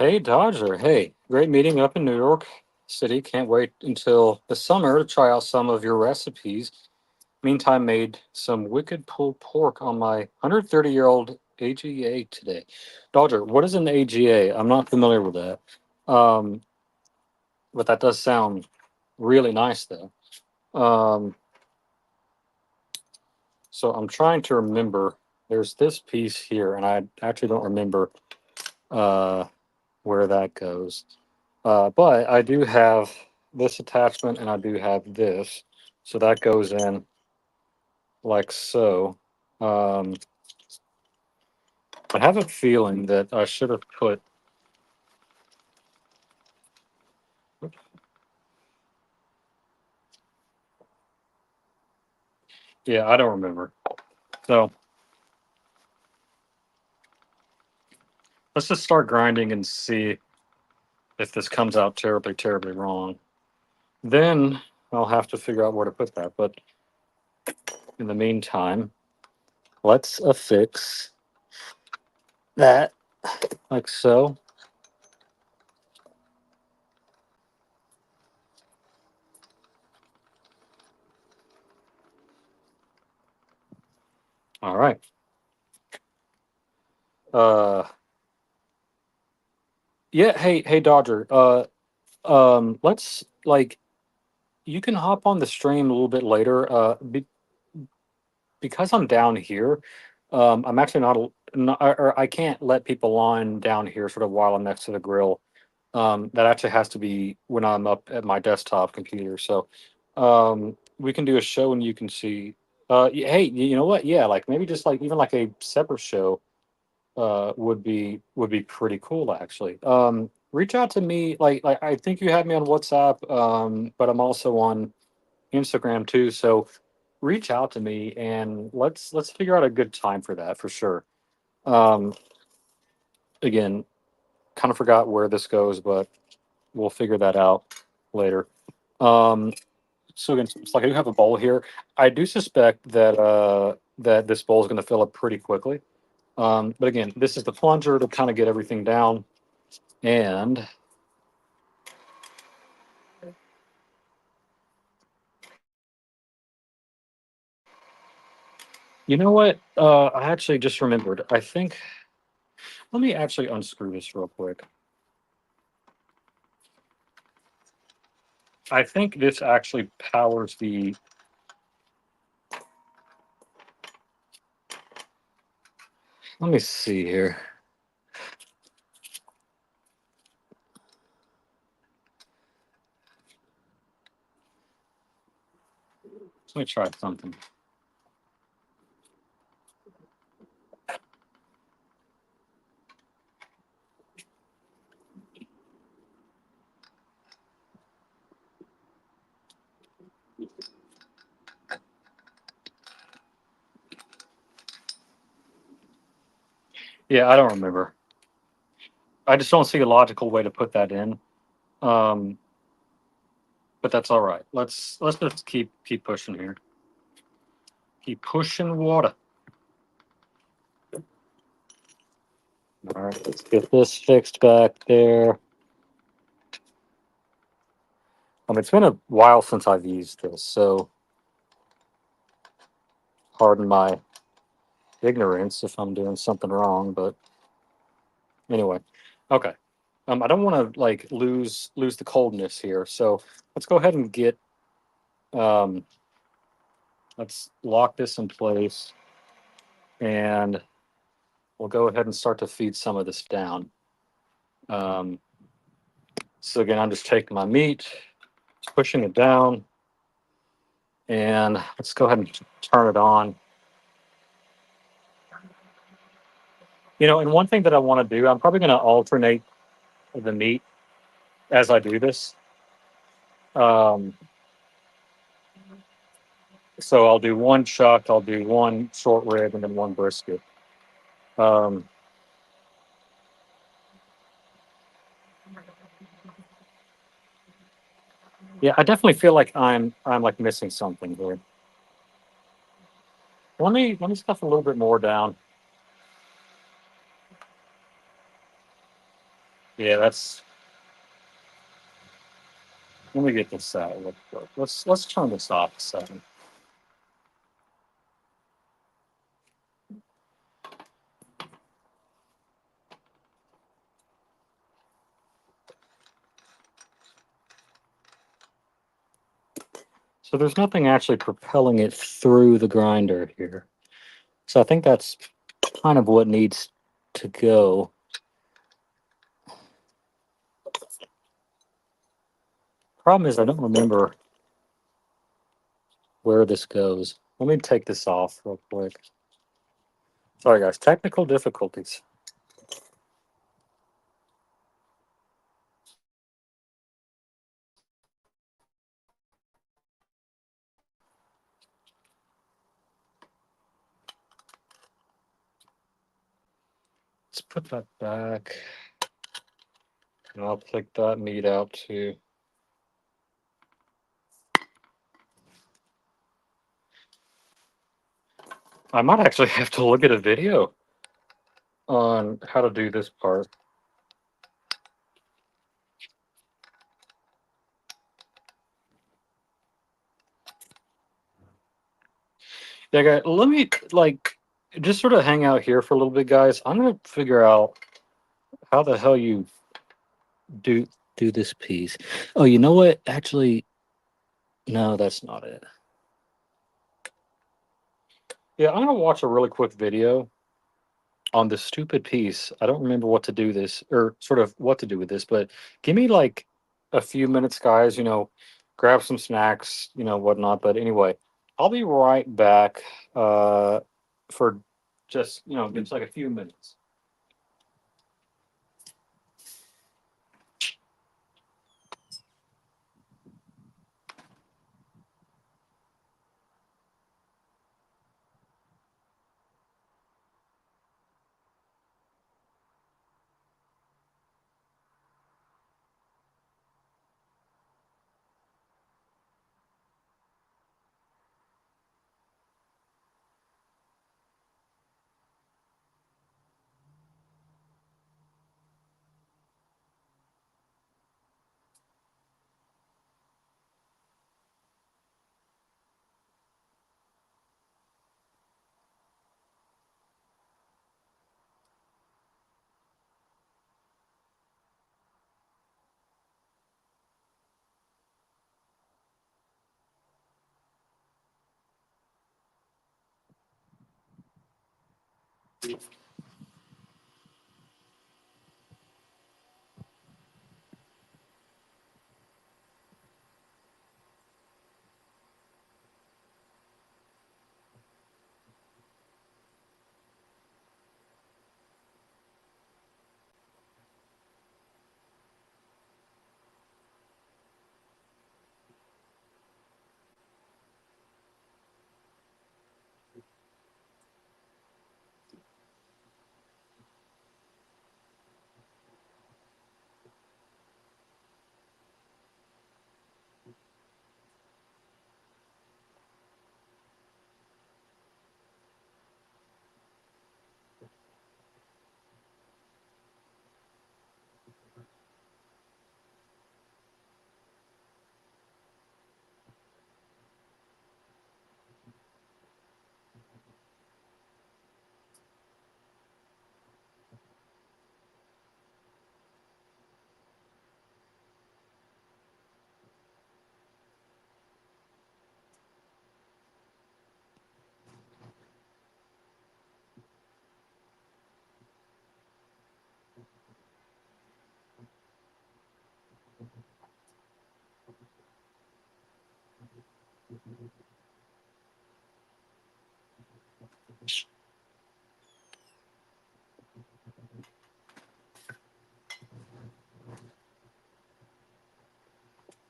Hey Dodger, hey, great meeting up in New York City. Can't wait until the summer to try out some of your recipes. Meantime, made some wicked pulled pork on my 130-year-old AGA today. Dodger, what is an AGA? I'm not familiar with that. Um, but that does sound really nice though. Um, so I'm trying to remember. There's this piece here, and I actually don't remember uh, where that goes. But I do have this attachment, and I do have this. So that goes in like so. Um, I have a feeling that I should have put. Yeah, I don't remember. So let's just start grinding and see if this comes out terribly, terribly wrong. Then I'll have to figure out where to put that. But in the meantime, let's affix that like so. All right. Uh, yeah. Hey, Dodger. Let's like you can hop on the stream a little bit later. Because I'm down here, I'm actually not, or I can't let people on down here sort of while I'm next to the grill. That actually has to be when I'm up at my desktop computer. So we can do a show and you can see. Hey, you know what? Yeah, like maybe just like even like a separate show would be pretty cool actually. Reach out to me. Like I think you have me on WhatsApp, but I'm also on Instagram too. So reach out to me and let's figure out a good time for that for sure. Um, again, kind of forgot where this goes, but we'll figure that out later. Um, so again, it's like I do have a bowl here. I do suspect that this bowl is going to fill up pretty quickly. But again, this is the plunger to kind of get everything down. And you know what? I actually just remembered. I think let me actually unscrew this real quick. I think this actually powers the. Let me see here. Let me try something. Yeah, I don't remember. I just don't see a logical way to put that in. Um, but that's all right. Let's just keep pushing here. Keep pushing water. All right, let's get this fixed back there. It's been a while since I've used this, so pardon my ignorance if I'm doing something wrong. But anyway, okay. I don't want to like lose the coldness here, so let's go ahead and get um, let's lock this in place, and we'll go ahead and start to feed some of this down. Um, so again, I'm just taking my meat, pushing it down, and let's go ahead and turn it on. And one thing that I want to do, I'm probably going to alternate the meat as I do this. Um, so I'll do one chuck, I'll do one short rib, and then one brisket. Um, yeah, I definitely feel like I'm like missing something here. Let me stuff a little bit more down. Yeah, that's. Let me get this out. Let's turn this off a second. So there's nothing actually propelling it through the grinder here. So I think that's kind of what needs to go. Problem is, I don't remember where this goes. Let me take this off real quick. Sorry, guys, technical difficulties. Let's put that back. And I'll take that meat out too. I might actually have to look at a video on how to do this part. Yeah, guys, let me just sort of hang out here for a little bit, guys. I'm gonna figure out how the hell you do do this piece. Oh, you know what? Actually, no, that's not it. Yeah, I'm gonna watch a really quick video on this stupid piece. I don't remember what to do this or sort of what to do with this, but give me like a few minutes, guys. Grab some snacks, whatnot. But anyway, I'll be right back for just just like a few minutes.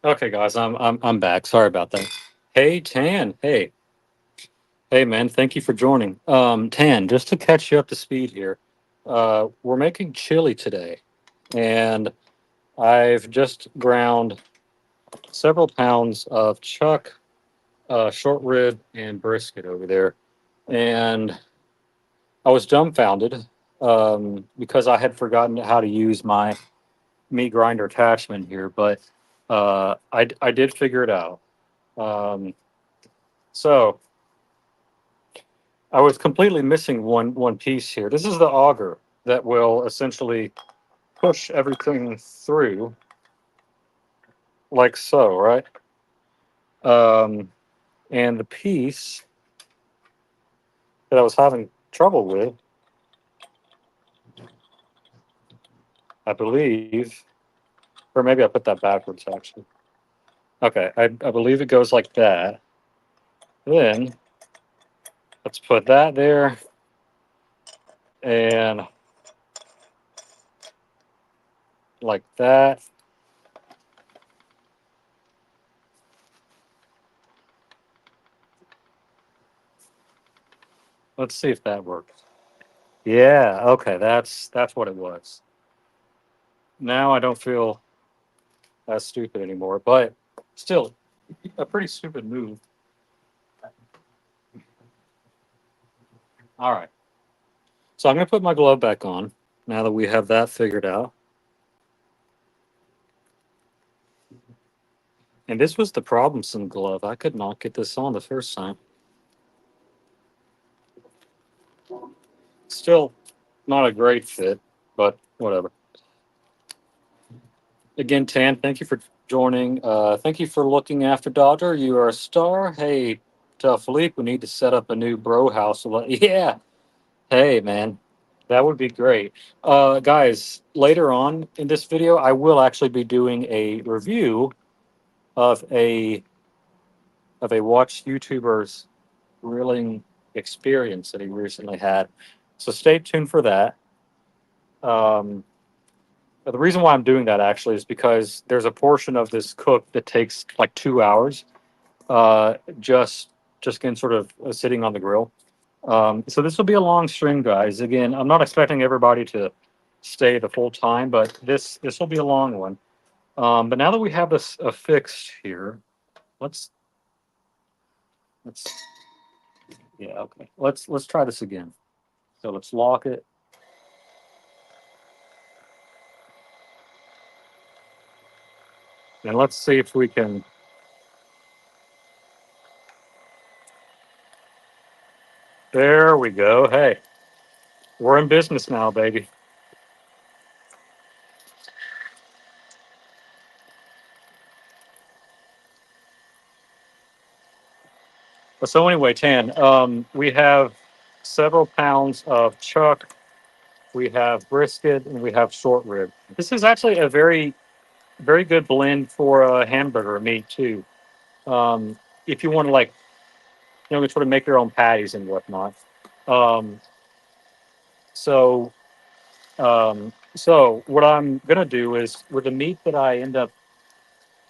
Okay, guys, I'm back. Sorry about that. Hey, Tan. Hey, man. Thank you for joining. Tan, just to catch you up to speed here, we're making chili today, and I've just ground several pounds of chuck, short rib, and brisket over there, and I was dumbfounded because I had forgotten how to use my meat grinder attachment here, but I did figure it out. Um, so I was completely missing one piece here. This is the auger that will essentially push everything through like so, right? Um, and the piece that I was having trouble with, I believe, or maybe I put that backwards actually. Okay, I believe it goes like that. Then let's put that there and like that. Let's see if that works. Yeah, okay, that's what it was. Now I don't feel as stupid anymore, but still a pretty stupid move. All right. So I'm going to put my glove back on now that we have that figured out. And this was the problemsome glove. I could not get this on the first time. Still not a great fit, but whatever. Again, Tan, thank you for joining. Thank you for looking after Dodger. You are a star. Hey, tell Philippe we need to set up a new bro house. Yeah. Hey, man. That would be great. Guys, later on in this video, I will actually be doing a review of a watch YouTuber's grilling experience that he recently had. So stay tuned for that. Um, the reason why I'm doing that actually is because there's a portion of this cook that takes like 2 hours, just getting sort of sitting on the grill. So this will be a long stream, guys. Again, I'm not expecting everybody to stay the full time, but this will be a long one. But now that we have this fixed here, let's let's yeah, okay. Let's try this again. So let's lock it. And let's see if we can. There we go. Hey, we're in business now, baby. So anyway, Tan, we have several pounds of chuck, we have brisket, and we have short rib. This is actually a very good blend for hamburger meat too. If you want to like, sort of make your own patties and whatnot. Um, so so what I'm gonna do is with the meat that I end up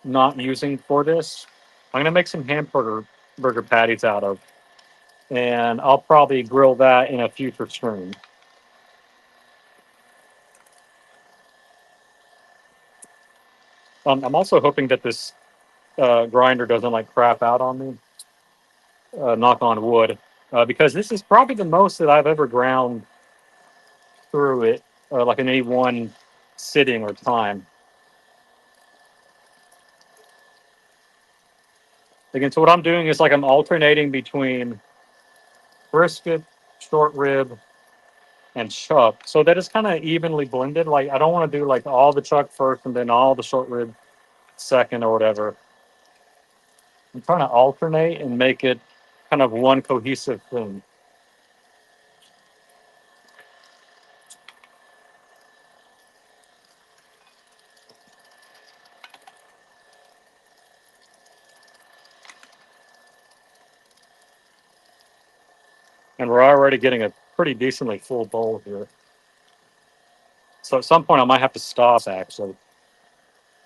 not using for this, I'm gonna make some hamburger burger patties out of, and I'll probably grill that in a future stream. I'm also hoping that this grinder doesn't like crap out on me. Knock on wood, because this is probably the most that I've ever ground through it, like in any one sitting or time. Again, so what I'm doing is like I'm alternating between brisket, short rib, and chuck, so that it's kind of evenly blended. Like I don't want to do like all the chuck first and then all the short rib second or whatever. I'm trying to alternate and make it kind of one cohesive thing. And we're already getting a pretty decently full bowl here. So at some point I might have to stop actually,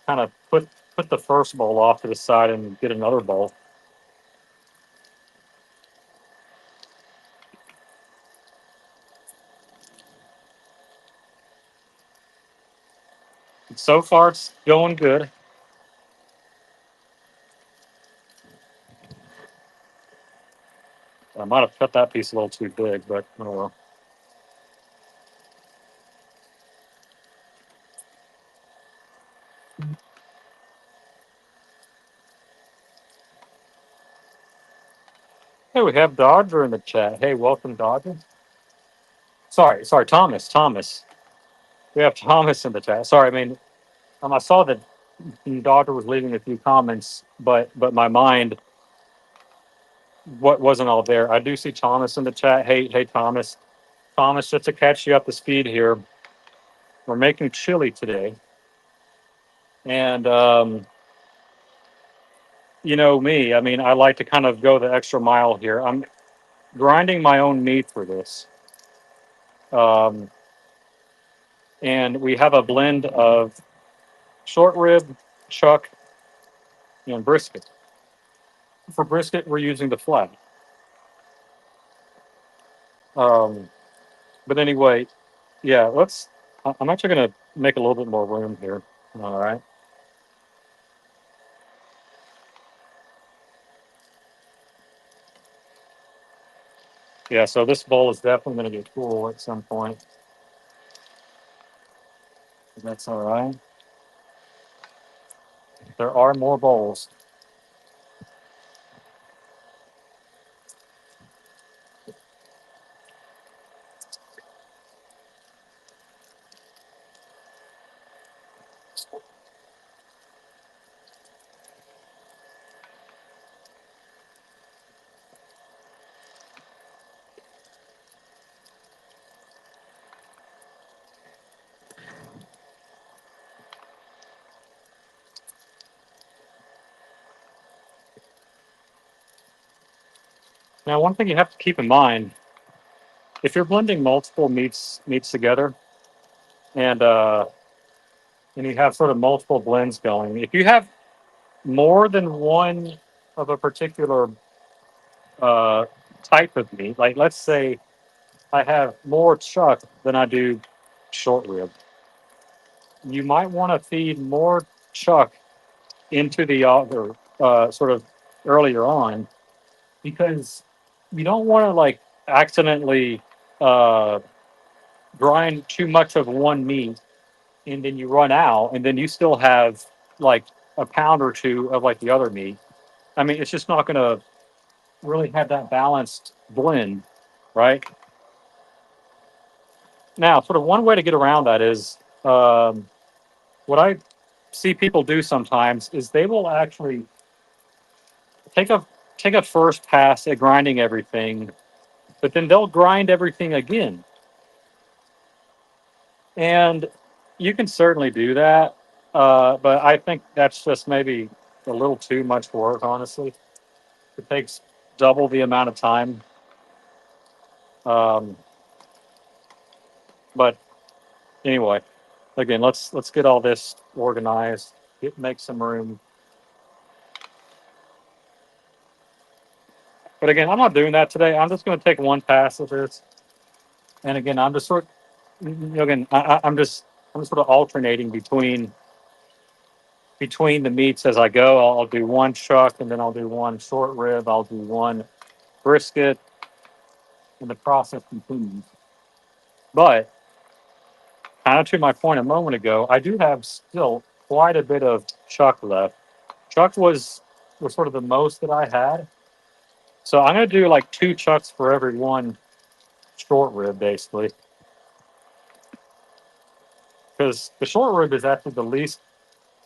kind of put the first bowl off to the side and get another bowl. So far it's going good. I might have cut that piece a little too big, but oh well. Hey, we have Dodger in the chat. Hey, welcome, Dodger. Sorry, Thomas. We have Thomas in the chat. Sorry, I mean, I saw that Doctor was leaving a few comments, but my mind what wasn't all there. I do see Thomas in the chat. Hey Thomas. Thomas, just to catch you up to speed here, we're making chili today. And you know me, I mean, I like to kind of go the extra mile here. I'm grinding my own meat for this. Um, and we have a blend of short rib, chuck, and brisket. For brisket, we're using the flat. Um, but anyway, yeah, I'm actually going to make a little bit more room here. All right. Yeah, so this bowl is definitely going to get full at some point. That's all right. There are more bowls. Now, one thing you have to keep in mind, if you're blending multiple meats together, and and you have sort of multiple blends going, if you have more than one of a particular uh, type of meat, like let's say I have more chuck than I do short rib, you might want to feed more chuck into the other sort of earlier on, because you don't want to like accidentally uh, grind too much of one meat and then you run out and then you still have like a pound or two of like the other meat. I mean, it's just not going to really have that balanced blend, right? Now, sort of one way to get around that is what I see people do sometimes is they will actually take a take a first pass at grinding everything, but then they'll grind everything again. And you can certainly do that, but I think that's just maybe a little too much work, honestly. It takes double the amount of time. Um, but anyway, again, let's get all this organized. Make some room. But again, I'm not doing that today. I'm just going to take one pass of this, and again, I'm just sort. Again, I'm just sort of alternating between the meats as I go. I'll do one chuck, and then I'll do one short rib. I'll do one brisket, and the process continues. But kind of to my point a moment ago, I do have still quite a bit of chuck left. Chuck was sort of the most that I had, so I'm gonna do like two chucks for every one short rib, basically, because the short rib is actually the least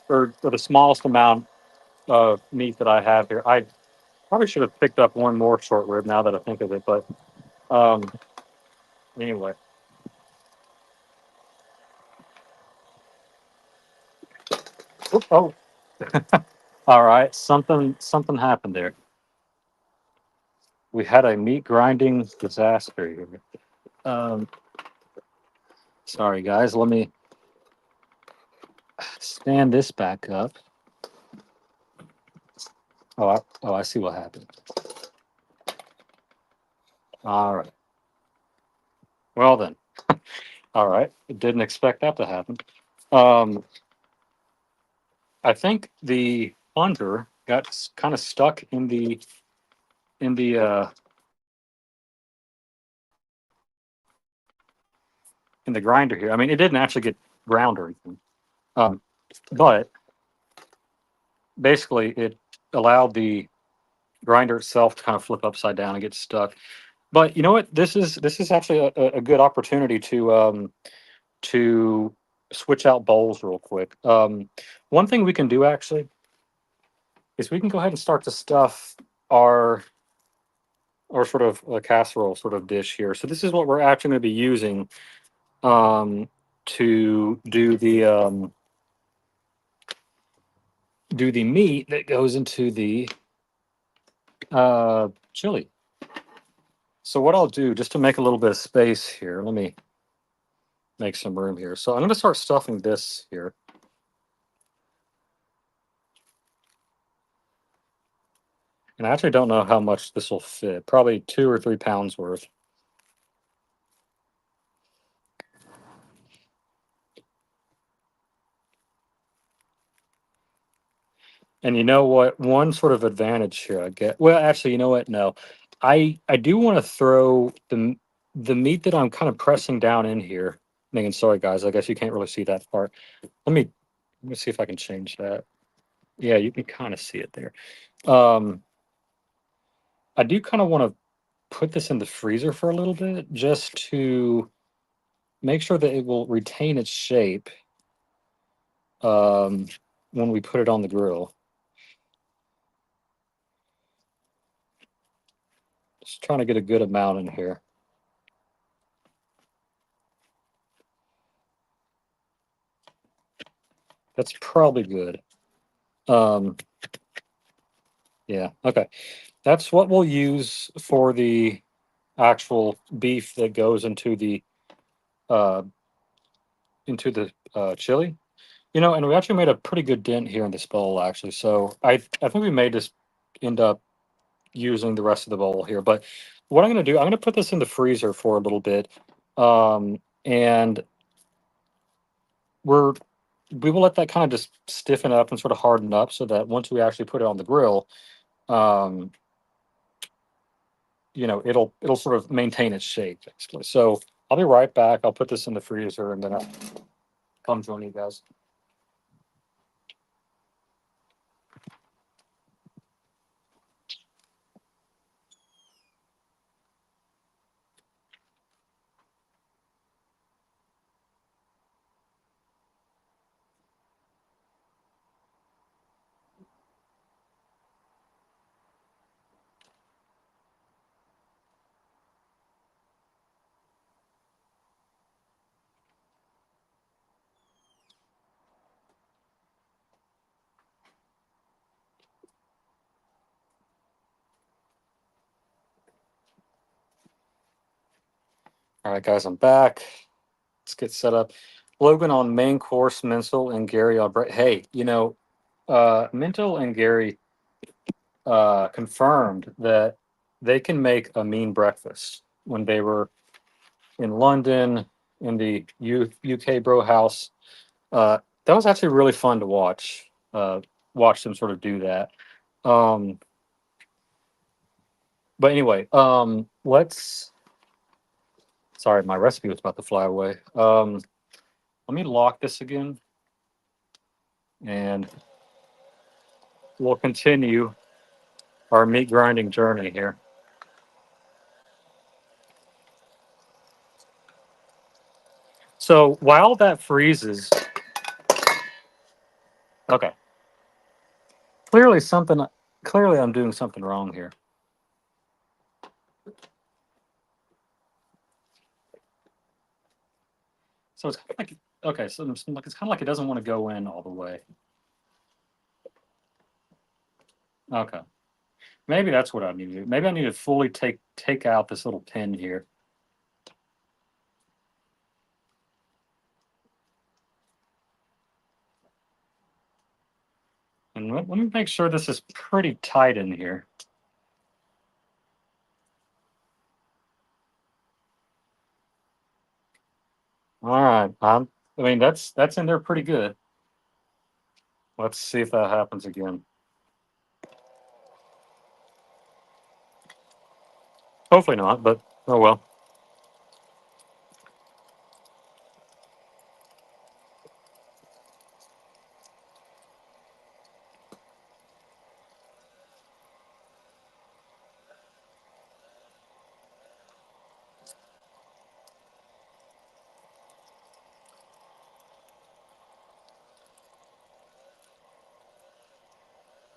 or the smallest amount of meat that I have here. I probably should have picked up one more short rib now that I think of it, but um, anyway. Oop, oh, all right. Something happened there. We had a meat grinding disaster here. Um, sorry, guys. Let me stand this back up. I see what happened. All right. Well then. All right. Didn't expect that to happen. Um, I think the plunger got kind of stuck in the grinder here. I mean, it didn't actually get ground or anything, um, but basically it allowed the grinder itself to kind of flip upside down and get stuck. But you know what? This is actually a good opportunity to switch out bowls real quick. One thing we can do actually is we can go ahead and start to stuff our sort of a casserole sort of dish here. So this is what we're actually going to be using to do the meat that goes into the chili. So what I'll do, just to make a little bit of space here, let me make some room here. So I'm going to start stuffing this here. And I actually don't know how much this will fit. Probably 2 or 3 pounds worth. And you know what? One sort of advantage here I get. Well, actually, you know what? No, I do want to throw the meat that I'm kind of pressing down in here. Megan, sorry guys, I guess you can't really see that part. Let me see if I can change that. Yeah, you can kind of see it there. Um, I do kind of want to put this in the freezer for a little bit just to make sure that it will retain its shape um, when we put it on the grill. Just trying to get a good amount in here. That's probably good. Um, yeah, okay. That's what we'll use for the actual beef that goes uh, into the chili. You know, and we actually made a pretty good dent here in this bowl, actually. So I think we may just end up using the rest of the bowl here. But what I'm going to do, I'm going to put this in the freezer for a little bit, and we're we will let that kind of just stiffen up and sort of harden up, so that once we actually put it on the grill, um, you know, it'll sort of maintain its shape basically. So I'll be right back. I'll put this in the freezer and then I'll come join you guys. All right, guys, I'm back. Let's get set up. Logan on main course, Mental, and Gary on break. Hey, you know, Mental and Gary confirmed that they can make a mean breakfast when they were in London in the UK Bro House. That was actually really fun to watch. Watch them sort of do that. Um, but anyway, let's. Sorry, my recipe was about to fly away. Let me lock this again, and we'll continue our meat grinding journey here. So while that freezes, okay, clearly something. Clearly, I'm doing something wrong here. So it's kind of like okay, so it's kind of like it doesn't want to go in all the way. Okay, maybe that's what I need to do. Maybe I need to fully take out this little pin here. And let me make sure this is pretty tight in here. All right, I mean that's in there pretty good. Let's see if that happens again. Hopefully not, but oh well.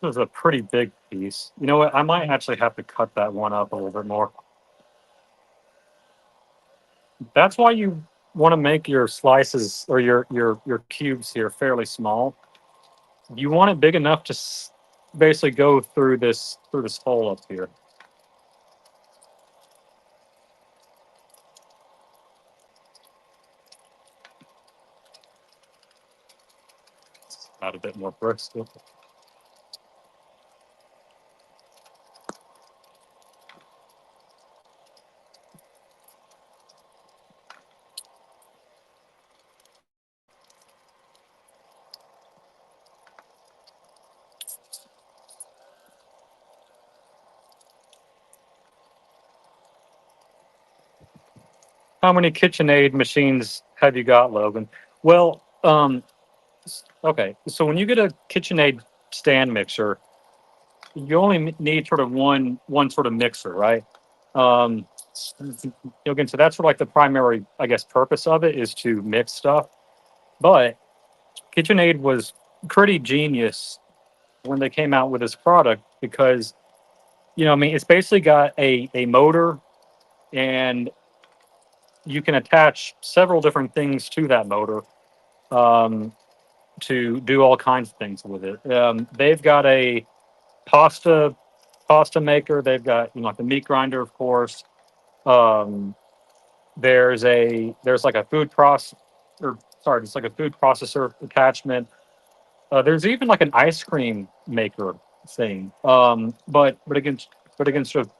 This is a pretty big piece. You know what? I might actually have to cut that one up a little bit more. That's why you want to make your slices or your cubes here fairly small. You want it big enough to basically go through this hole up here. Add a bit more brisket. How many KitchenAid machines have you got, Logan? Well, okay. So when you get a KitchenAid stand mixer, you only need sort of one sort of mixer, right? Um, Again, so that's sort of like the primary, I guess, purpose of it is to mix stuff. But KitchenAid was pretty genius when they came out with this product because I mean, it's basically got a motor, and you can attach several different things to that motor um, to do all kinds of things with it. They've got a pasta pasta maker. They've got like the meat grinder, of course. Um, there's like a food process, or sorry, it's like a food processor attachment. There's even like an ice cream maker thing. But again, sort of to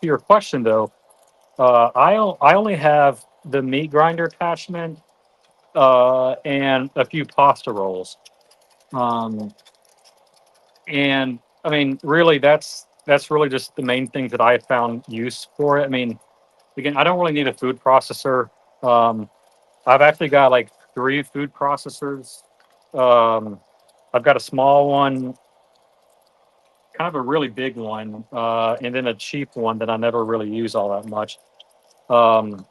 your question though, I only have the meat grinder attachment and a few pasta rolls. Um, and I mean, really, that's really just the main things that I have found use for it. I mean, again, I don't really need a food processor. Um, I've actually got like three food processors. Um, I've got a small one, kind of a really big one, and then a cheap one that I never really use all that much. Um,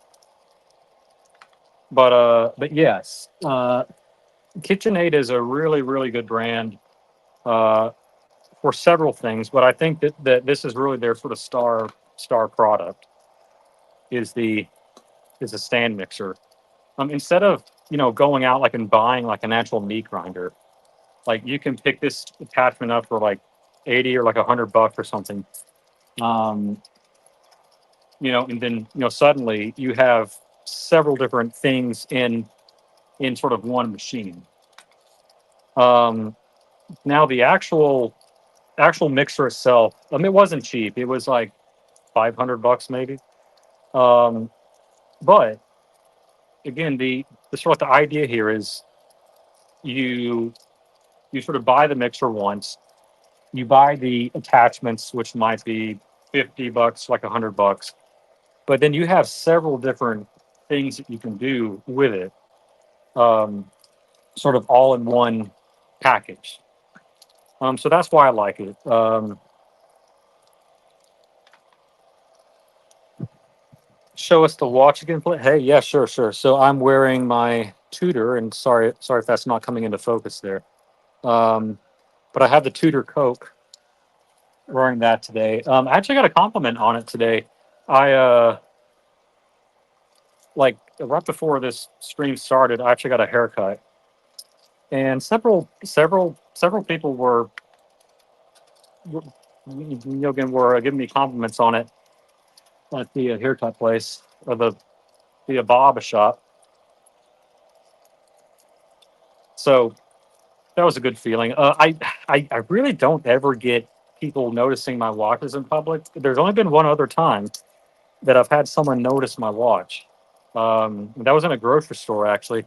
but yes, KitchenAid is a really really good brand uh, for several things. But I think that this is really their sort of star product is the stand mixer. Instead of going out like and buying like an actual meat grinder, like you can pick this attachment up for like 80 or like $100 or something. Um, and then suddenly you have several different things in sort of one machine. Um, Now the actual mixer itself, it wasn't cheap. It was like $500 maybe. Um, but again, the sort of the idea here is you you sort of buy the mixer once, you buy the attachments, which might be $50, like $100, but then you have several different things that you can do with it, um, sort of all in one package. So that's why I like it. Show us the watch again, please. Hey, yeah, sure, sure. So I'm wearing my Tudor, and sorry if that's not coming into focus there. Um, but I have the Tudor Coke, wearing that today. I actually got a compliment on it today. I like right before this stream started, I actually got a haircut, and several people were giving me compliments on it at the haircut place or the barber shop. So that was a good feeling. I really don't ever get people noticing my watches in public. There's only been one other time that I've had someone notice my watch. That was in a grocery store actually.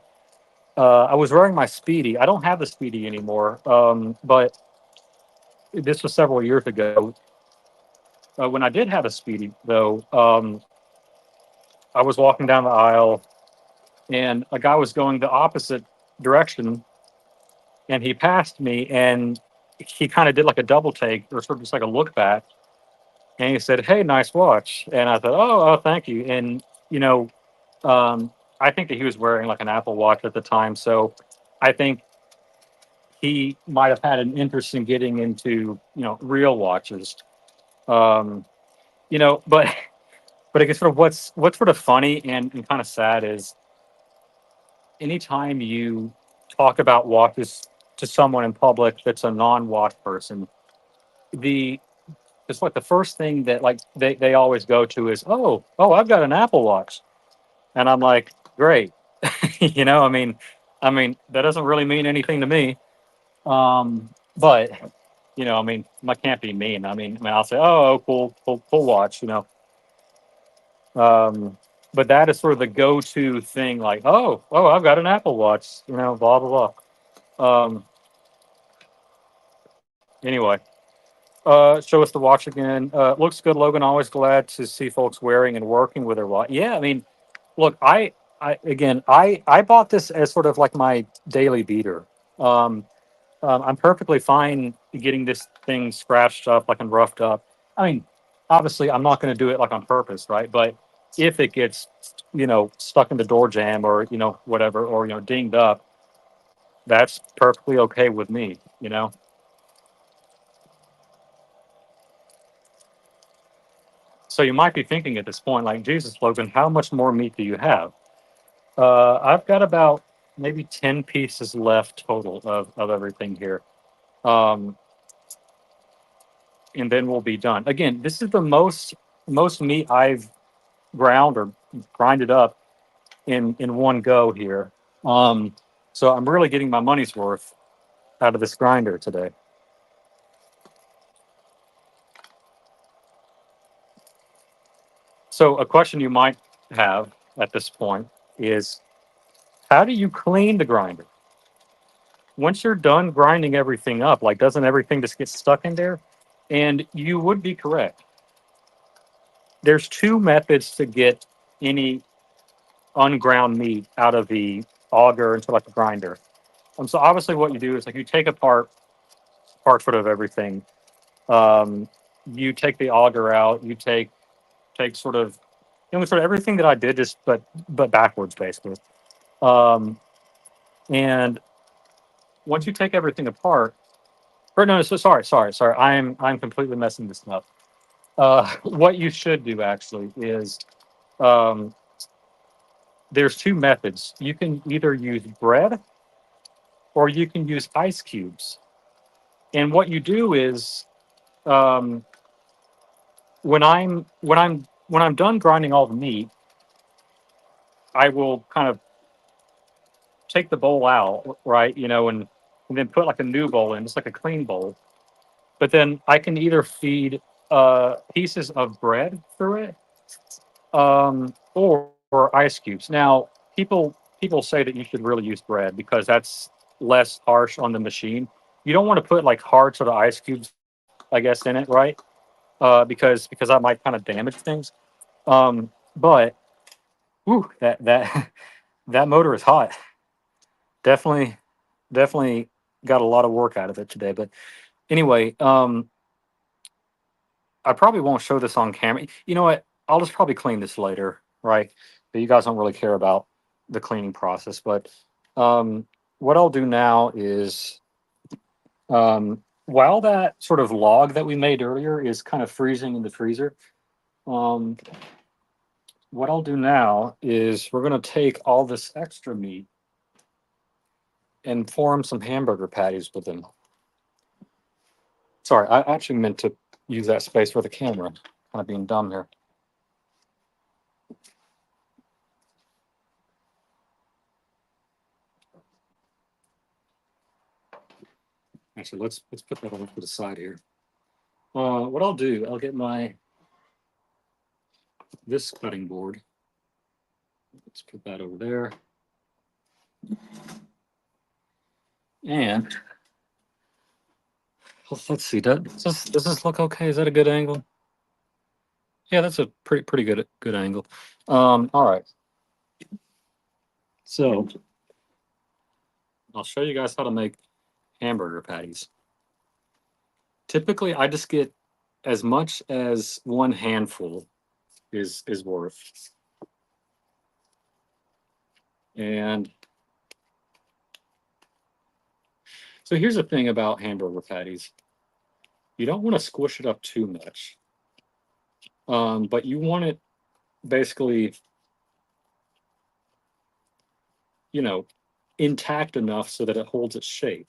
I was wearing my Speedy. I don't have the Speedy anymore, but this was several years ago. When I did have a Speedy, though, I was walking down the aisle, and a guy was going the opposite direction, and he passed me, and he kind of did like a double take, or sort of just like a look back, and he said, "Hey, nice watch," and I thought, "Oh, thank you," and you know, um, I think that he was wearing like an Apple Watch at the time, so I think he might have had an interest in getting into, real watches. Um, but I guess sort of what's sort of funny and kind of sad is anytime you talk about watches to someone in public that's a non-watch person, the it's like the first thing that like they always go to is, oh, I've got an Apple Watch. And I'm like, great. That doesn't really mean anything to me. But I can't be mean. I'll say, oh, cool watch. Um, but that is sort of the go-to thing. Like, oh, I've got an Apple Watch. Blah blah blah. Anyway, show us the watch again. Looks good, Logan. Always glad to see folks wearing and working with their watch. Yeah, look, I bought this as sort of like my daily beater. Um, I'm perfectly fine getting this thing scratched up, like and roughed up. I mean, obviously, I'm not going to do it like on purpose, right? But if it gets, stuck in the door jam or whatever, or dinged up, that's perfectly okay with me. So you might be thinking at this point, like, Jesus, Logan, how much more meat do you have? I've got about maybe 10 pieces left total of everything here. Um, and then we'll be done. Again, this is the most meat I've ground or grinded up in one go here. Um, so I'm really getting my money's worth out of this grinder today. So a question you might have at this point is, how do you clean the grinder? Once you're done grinding everything up, like, doesn't everything just get stuck in there? And you would be correct. There's two methods to get any unground meat out of the auger into like a grinder. So obviously what you do is like you take apart part foot of everything. Um, you take the auger out, you take sort of everything that I did, just but backwards basically. Um, and once you take everything apart, or no, so sorry, I'm completely messing this up. What you should do actually is, um, there's two methods. You can either use bread or you can use ice cubes. And what you do is, um, when I'm done grinding all the meat, I will kind of take the bowl out, right? And then put like a new bowl in, just like a clean bowl. But then I can either feed pieces of bread through it, or ice cubes. Now, people say that you should really use bread because that's less harsh on the machine. You don't want to put like hard sort of ice cubes, I guess, in it, right? Because that might kind of damage things. But that that motor is hot. Definitely, definitely got a lot of work out of it today. But anyway, I probably won't show this on camera. You know what? I'll just probably clean this later, right? But you guys don't really care about the cleaning process. But um, what I'll do now is, while that sort of log that we made earlier is kind of freezing in the freezer, um, what I'll do now is we're going to take all this extra meat and form some hamburger patties with them. Sorry, I actually meant to use that space for the camera. Kind of being dumb here. Actually, let's put that over to the side here. What I'll do, I'll get this cutting board. Let's put that over there. And let's see. Does this look okay? Is that a good angle? Yeah, that's a pretty good angle. All right. So I'll show you guys how to make hamburger patties. Typically, I just get as much as one handful is worth. And So here's the thing about hamburger patties. You don't want to squish it up too much, but you want it basically, you know, intact enough so that it holds its shape.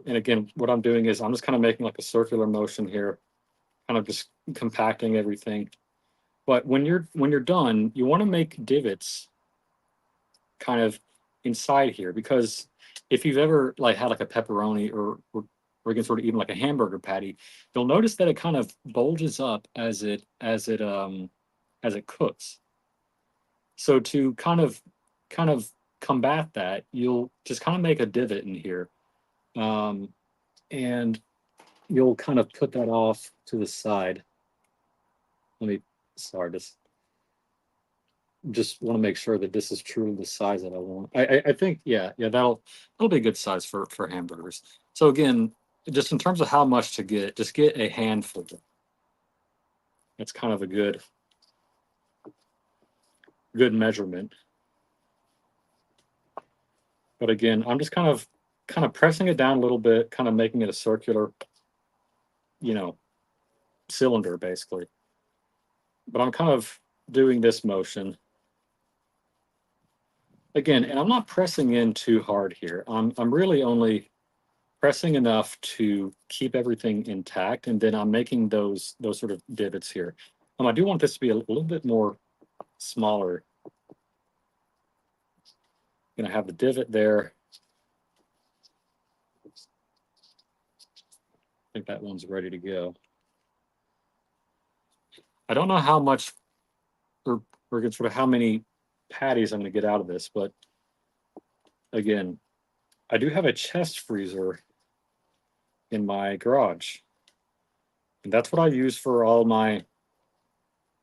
And again, what I'm doing is I'm just kind of making like a circular motion here, kind of just compacting everything. But when you're done, you want to make divots kind of inside here, because if you've ever like had like a pepperoni or again sort of even like a hamburger patty, you'll notice that it kind of bulges up as it cooks. So to kind of combat that, you'll just kind of make a divot in here, um, and you'll kind of put that off to the side. Let me, sorry, just want to make sure that this is truly the size that I want. I think yeah that'll be a good size for hamburgers. So again, just in terms of how much to get, just get a handful. That's kind of a good measurement. But again, I'm just kind of pressing it down a little bit, kind of making it a circular, you know, cylinder basically. But I'm kind of doing this motion again, and I'm not pressing in too hard here. I'm really only pressing enough to keep everything intact, and then I'm making those sort of divots here. I do want this to be a little bit more smaller. Gonna have the divot there. I think that one's ready to go. I don't know how much or sort of how many patties I'm gonna get out of this, but again, I do have a chest freezer in my garage. And that's what I use for all my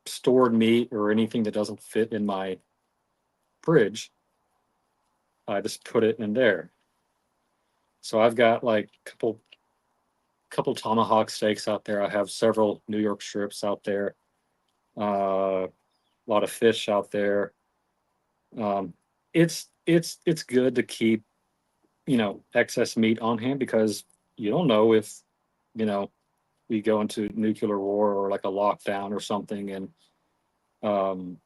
stored meat or anything that doesn't fit in my fridge. I just put it in there. So I've got like a couple tomahawk steaks out there. I have several New York strips out there. A lot of fish out there. Um, it's good to keep, excess meat on hand, because you don't know if, you know we go into nuclear war or like a lockdown or something, and um,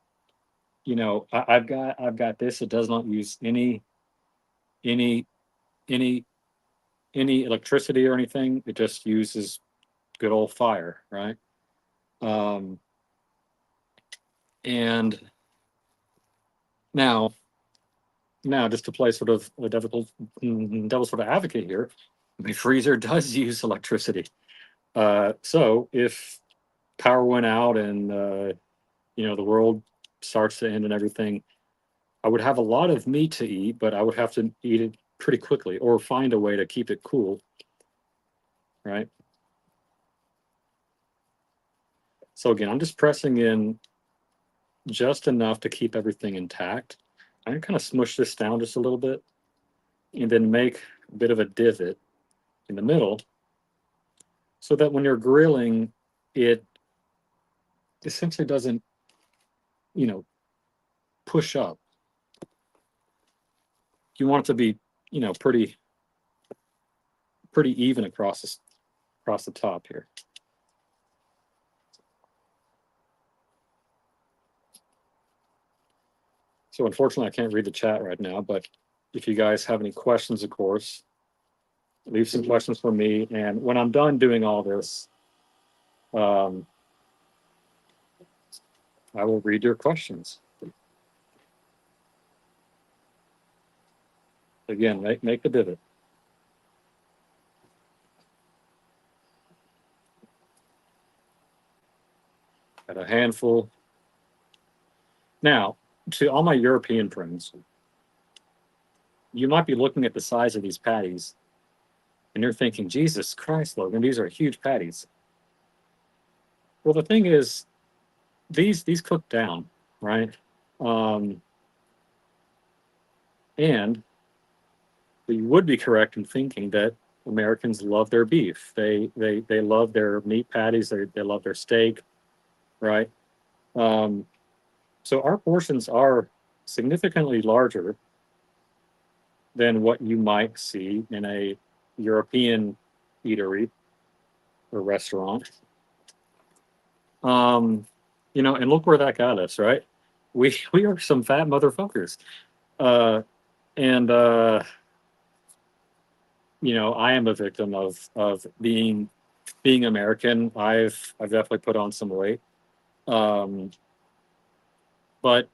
I've got this. It does not use any any any electricity or anything. It just uses good old fire, right? Um, and now, just to play sort of a devil sort of advocate here, my freezer does use electricity. So if power went out and the world starts to end and everything, I would have a lot of meat to eat, but I would have to eat it pretty quickly or find a way to keep it cool, right? So again, I'm just pressing in just enough to keep everything intact. I'm gonna kind of smush this down just a little bit and then make a bit of a divot in the middle so that when you're grilling, it essentially doesn't, you know, push up. You want it to be, pretty even across the top here. So unfortunately, I can't read the chat right now, but if you guys have any questions, of course, leave some questions for me. And when I'm done doing all this, um, I will read your questions. Again, make the divot. Got a handful. Now, to all my European friends, you might be looking at the size of these patties and you're thinking, Jesus Christ, Logan, these are huge patties. Well, the thing is, these cook down, right? Um, and you would be correct in thinking that Americans love their beef. They love their meat patties. They love their steak, right? Um, so our portions are significantly larger than what you might see in a European eatery or restaurant. Um, and look where that got us, right? We are some fat motherfuckers. Uh, and I am a victim of being American. I've definitely put on some weight. Um, but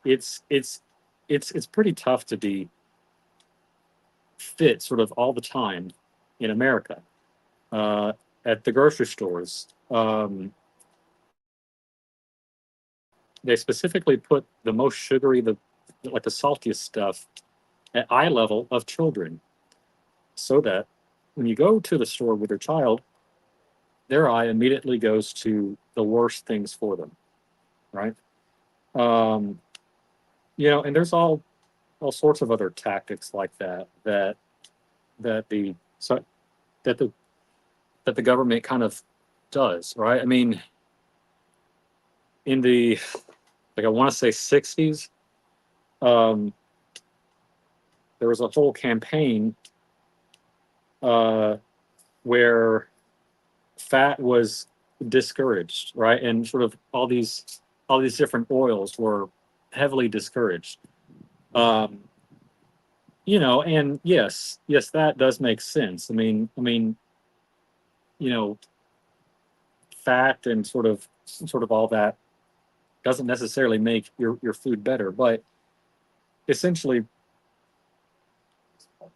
it's pretty tough to be fit sort of all the time in America. Uh, at the grocery stores, they specifically put the most sugary, the saltiest stuff at eye level of children, so that when you go to the store with your child, their eye immediately goes to the worst things for them, right? Um, and there's all sorts of other tactics like that the so that the government kind of does, right? I mean, in the like I want to say 60s, um, there was a whole campaign uh, where fat was discouraged, right? And sort of all these different oils were heavily discouraged. Um, and yes, that does make sense. I mean, you know, fat and sort of all that doesn't necessarily make your food better, but essentially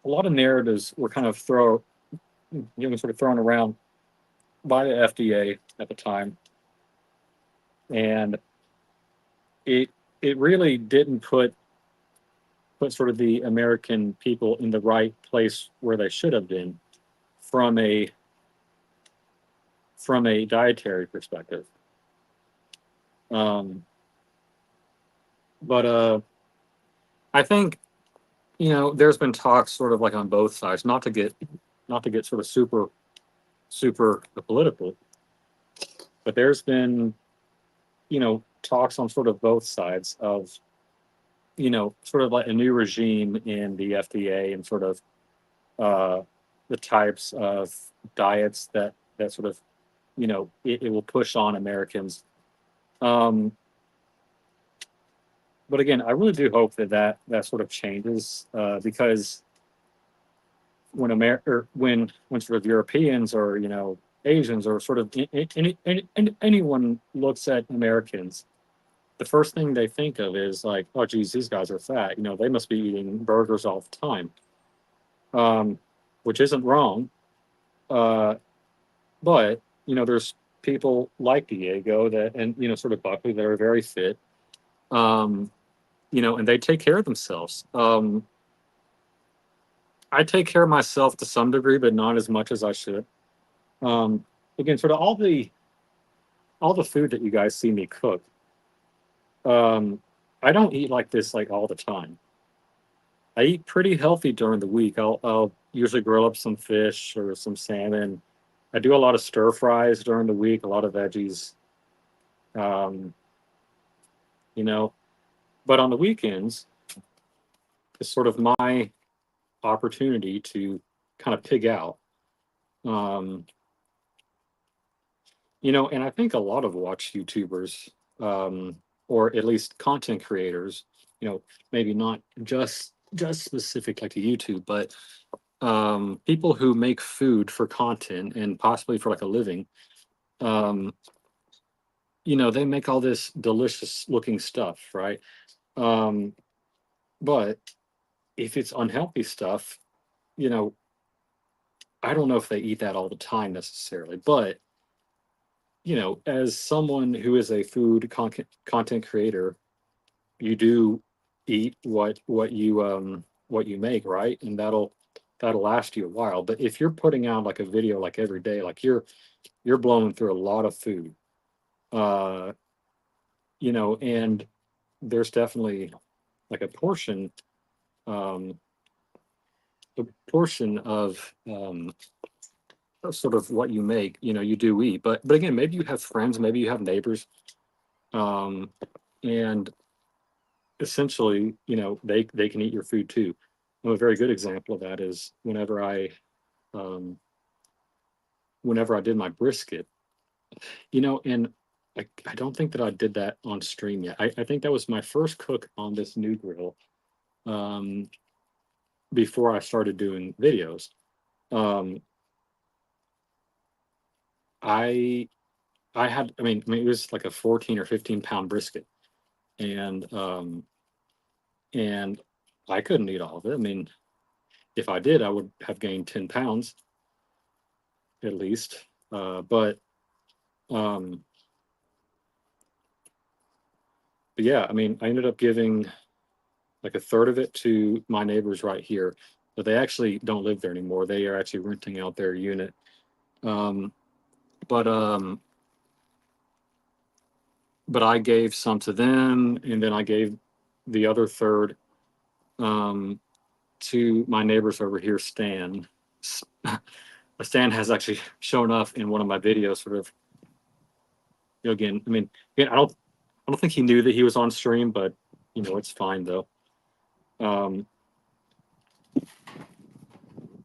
a lot of narratives were kind of sort of thrown around by the FDA at the time, and it it really didn't put sort of the American people in the right place where they should have been from a dietary perspective. Um, but I think there's been talks sort of like on both sides, not to get sort of super political, but there's been talks on sort of both sides of sort of like a new regime in the FDA and sort of uh, the types of diets that sort of it will push on Americans. Um, but again, I really do hope that sort of changes because when sort of Europeans or Asians or sort of anyone looks at Americans, the first thing they think of is like, oh, geez, these guys are fat. They must be eating burgers all the time, which isn't wrong. Uh, but there's people like Diego that, and sort of Buckley, that are very fit, um, and they take care of themselves. I take care of myself to some degree, but not as much as I should. Um, Again, sort of all the food that you guys see me cook. Um, I don't eat like this like all the time. I eat pretty healthy during the week. I'll usually grill up some fish or some salmon. I do a lot of stir fries during the week, a lot of veggies. Um, you know, but on the weekends, it's sort of my opportunity to kind of pig out. Um, and I think a lot of watch YouTubers, um, or at least content creators, maybe not just specific like to YouTube, but people who make food for content and possibly for like a living. um, they make all this delicious looking stuff, right? um, but if it's unhealthy stuff, you know I don't know if they eat that all the time necessarily, but as someone who is a food content creator, you do eat what you make, right? And that'll last you a while. But if you're putting out like a video like every day, like you're blowing through a lot of food, uh, and there's definitely like um, a portion of sort of what you make, you do eat. But again, maybe you have friends, maybe you have neighbors, um, and essentially, they can eat your food too. A very good example of that is um, whenever I did my brisket, and I don't think that I did that on stream yet. I think that was my first cook on this new grill, um, before I started doing videos. Um, I I mean it was like a 14 or 15 pound brisket, and and I couldn't eat all of it. I mean, if I did, I would have gained 10 pounds at least. Um, but yeah, I mean, I ended up giving like a third of it to my neighbors right here, but they actually don't live there anymore. They are actually renting out their unit. Um, but um, but I gave some to them, and then I gave the other third, um, to my neighbors over here, Stan. Stan has actually shown up in one of my videos, sort of, again. I mean, again, I don't think he knew that he was on stream, but it's fine though. Um,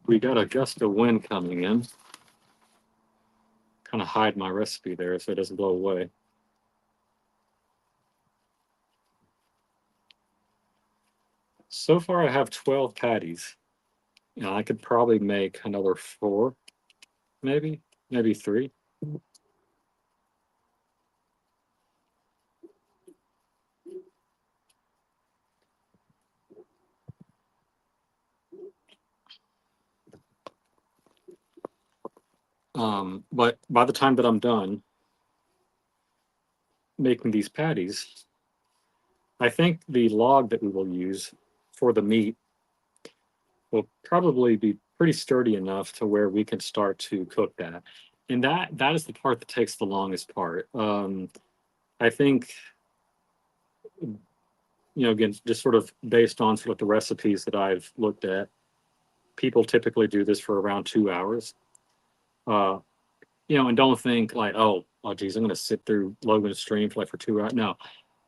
we got a gust of wind coming in. Kind of hide my recipe there so it doesn't blow away. So far, I have 12 patties, and I could probably make another four, maybe three. But by the time that I'm done making these patties, I think the log that we will use for the meat will probably be pretty sturdy enough to where we can start to cook that. And that is the part that takes the longest part. I think, again, just sort of based on sort of the recipes that I've looked at, people typically do this for around 2 hours. Uh, and don't think like, oh, geez, I'm going to sit through Logan's stream for 2 hours. No,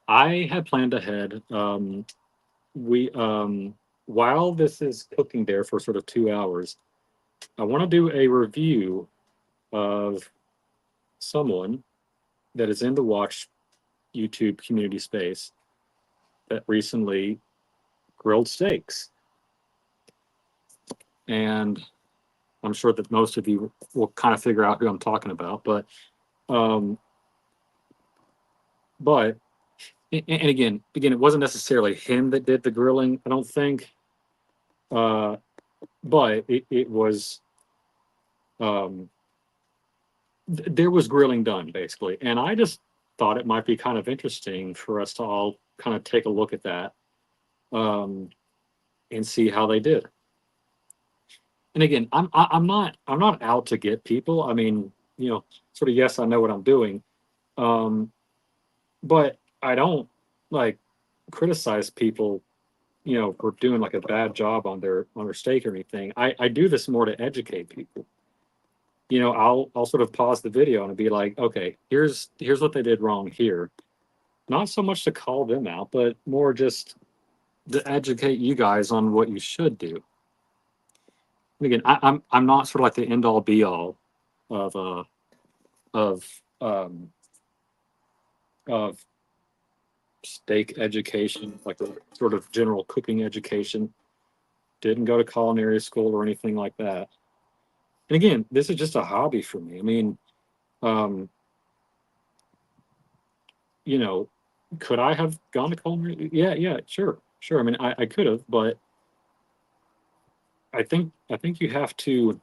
I had planned ahead. We While this is cooking there for sort of 2 hours, I want to do a review of someone that is in the watch YouTube community space that recently grilled steaks. And I'm sure that most of you will kind of figure out who I'm talking about. Um, but and again, it wasn't necessarily him that did the grilling, I don't think. Uh, but it was, um, there was grilling done basically, and I just thought it might be kind of interesting for us to all kind of take a look at that, um, and see how they did. And again, I'm not out to get people. I mean, sort of, yes, I know what I'm doing, um, but I don't like criticize people, for doing like a bad job on their steak or anything. I do this more to educate people. I'll sort of pause the video and be like, okay, here's what they did wrong here. Not so much to call them out, but more just to educate you guys on what you should do. And again, I'm not sort of like the end all be all of of um of steak education, like the sort of general cooking education. Didn't go to culinary school or anything like that. And again, this is just a hobby for me. I mean, um, you know, could I have gone to culinary? Yeah, yeah, sure. I mean, I could have, but I think you have to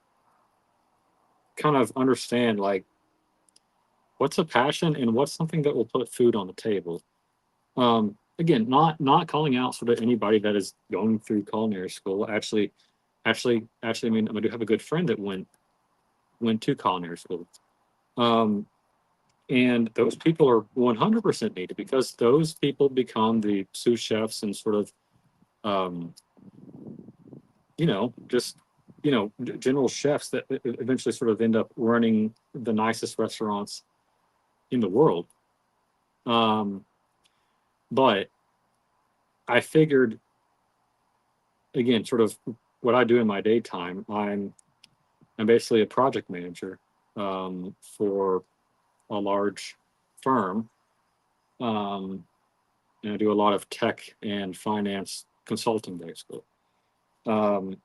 kind of understand like what's a passion and what's something that will put food on the table. Again, not calling out sort of anybody that is going through culinary school. Actually, I mean, I do have a good friend that went to culinary school. Um, and those people are 100% needed because those people become the sous chefs and sort of, um, just general chefs that eventually sort of end up running the nicest restaurants in the world. Um, but I figured, again, sort of what I do in my daytime. I'm basically a project manager for a large firm, um, and I do a lot of tech and finance consulting, basically. Um,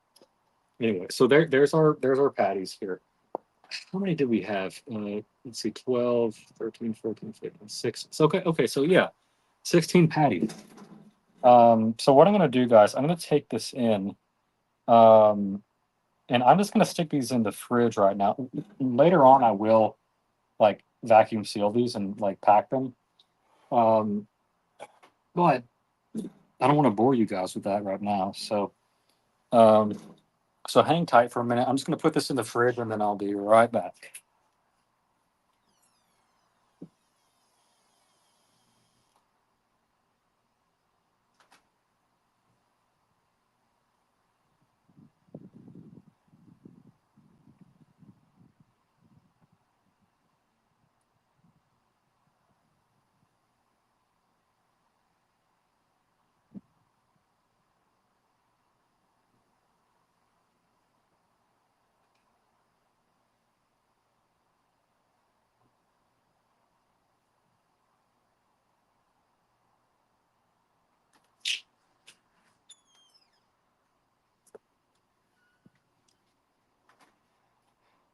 anyway, so there's our patties here. How many did we have? Let's see, 12, 13, 14, 15, 6. So, okay, so yeah, 16 patties. So what I'm gonna do, guys, I'm gonna take this in. Um, and I'm just gonna stick these in the fridge right now. Later on, I will like vacuum seal these and like pack them. Um, but I don't want to bore you guys with that right now. Um, so hang tight for a minute. I'm just gonna put this in the fridge and then I'll be right back.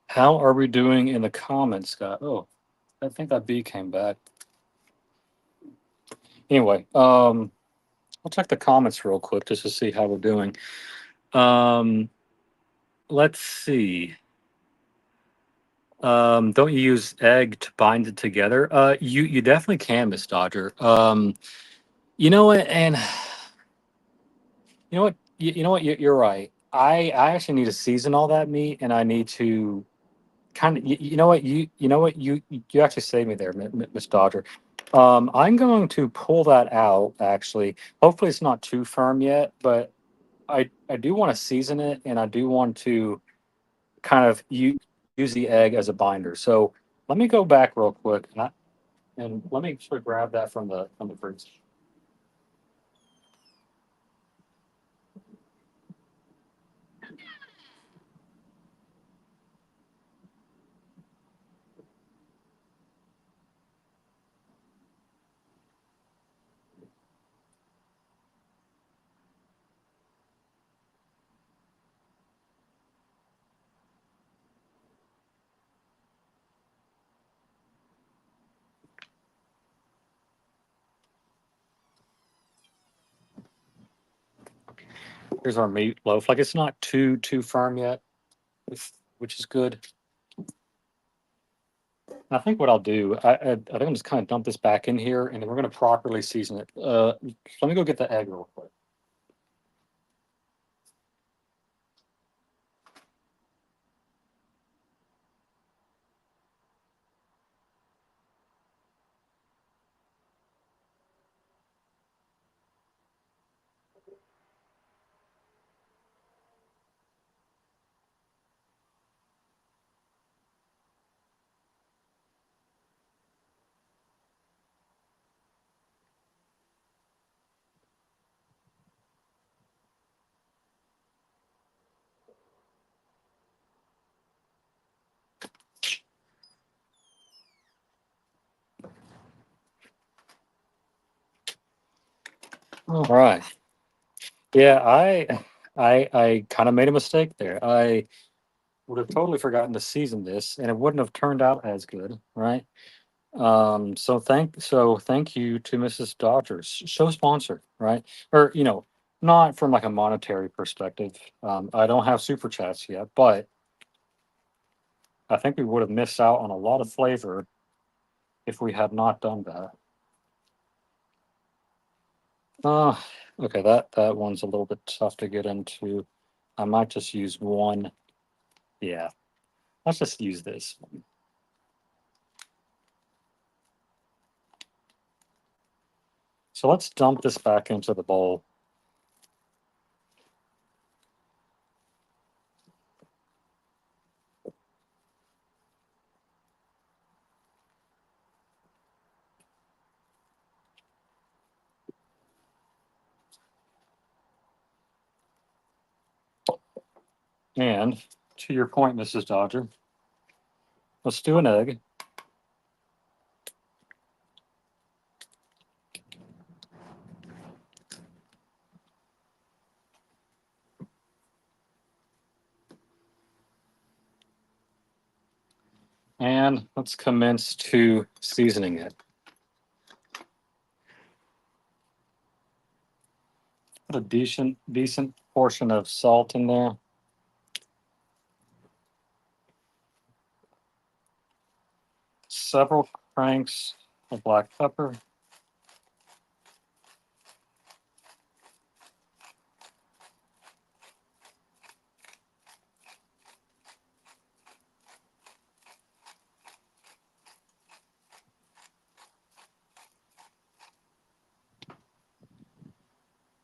How are we doing in the comments, Scott? Oh, I think that bee came back. Anyway, I'll check the comments real quick just to see how we're doing. Um, let's see. Don't you use egg to bind it together? You definitely can, Miss Dodger. You know what, and you know what, you're right. I actually need to season all that meat, and I need to kind of you know what you actually saved me there, Miss Dodger. I'm going to pull that out. Actually, hopefully it's not too firm yet, but I do want to season it, and I do want to kind of use the egg as a binder. So let me go back real quick, and let me sort of grab that from the fridge. Here's our meat loaf. Like it's not too firm yet, which is good. I think what I'll do, I think I'm just kind of dump this back in here, and then we're going to properly season it. Let me go get the egg real quick. All right. Yeah, I kind of made a mistake there. I would have totally forgotten to season this, and it wouldn't have turned out as good, right? So thank you to Mrs. Dodgers. Show sponsor, right? Or not from like a monetary perspective. I don't have super chats yet, but I think we would have missed out on a lot of flavor if we had not done that. Uh, okay, that one's a little bit tough to get into. I might just use one. Yeah, let's just use this. So let's dump this back into the bowl. And to your point, Mrs. Dodger, let's do an egg. And let's commence to seasoning it. Put a decent portion of salt in there. Several cranks of black pepper.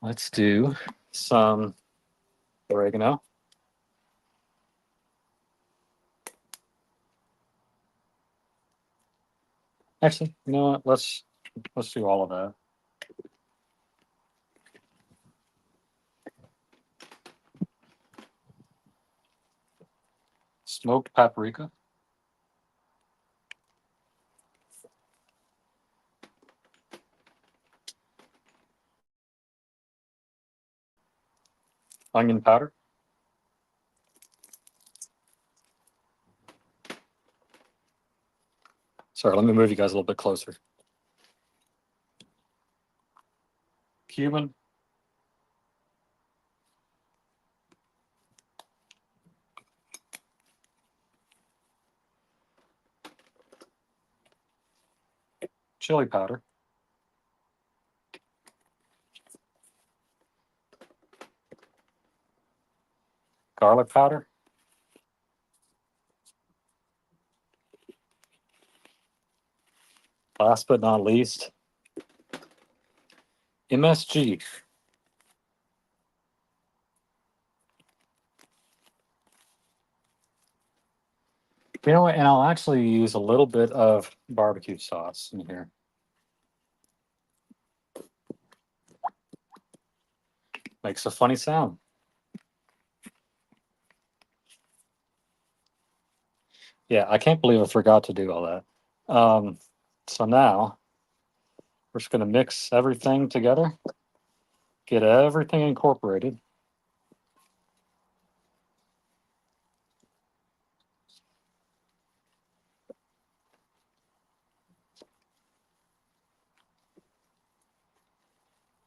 Let's do some oregano. Actually, you know what? Let's do all of that. Smoked paprika. Onion powder. Sorry, let me move you guys a little bit closer. Cumin. Chili powder. Garlic powder. Last but not least, MSG. You know what? And I'll actually use a little bit of barbecue sauce in here. Makes a funny sound. Yeah, I can't believe I forgot to do all that. So now we're just going to mix everything together, get everything incorporated.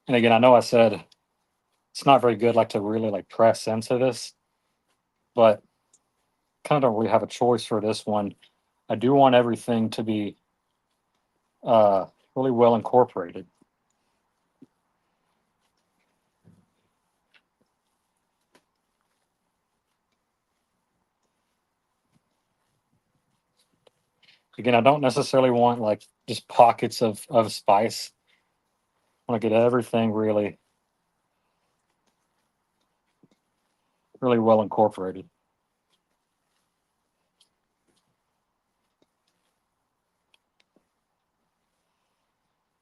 And again, I know I said it's not very good, like to really like press into this, but kind of don't really have a choice for this one. I do want everything to be uh, really well incorporated. Again, I don't necessarily want like just pockets of spice. I want to get everything really well incorporated.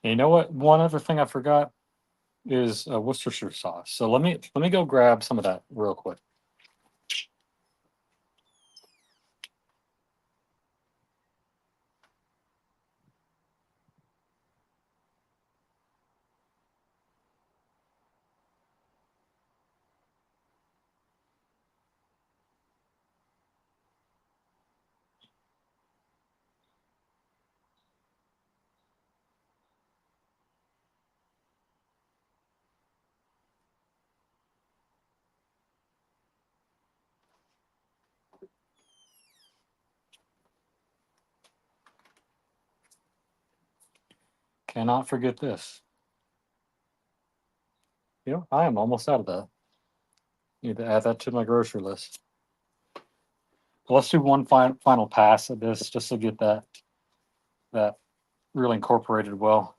And you know what? One other thing I forgot is Worcestershire sauce. So let me go grab some of that real quick. Cannot forget this. You know, I am almost out of that. Need to add that to my grocery list. Well, let's do one final pass at this just to get that really incorporated well.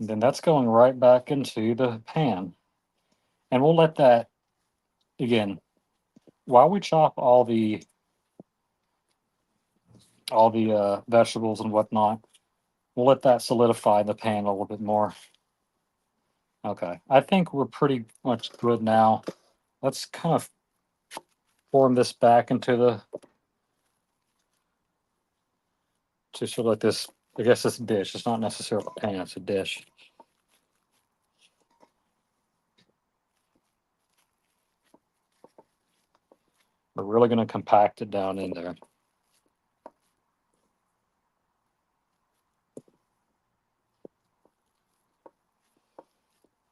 And then that's going right back into the pan. And we'll let that again while we chop all the vegetables and whatnot. We'll let that solidify in the pan a little bit more. Okay, I think we're pretty much good now. Let's kind of form this back into the, just sort of like this, I guess this dish. It's not necessarily a pan, it's a dish. We're really going to compact it down in there.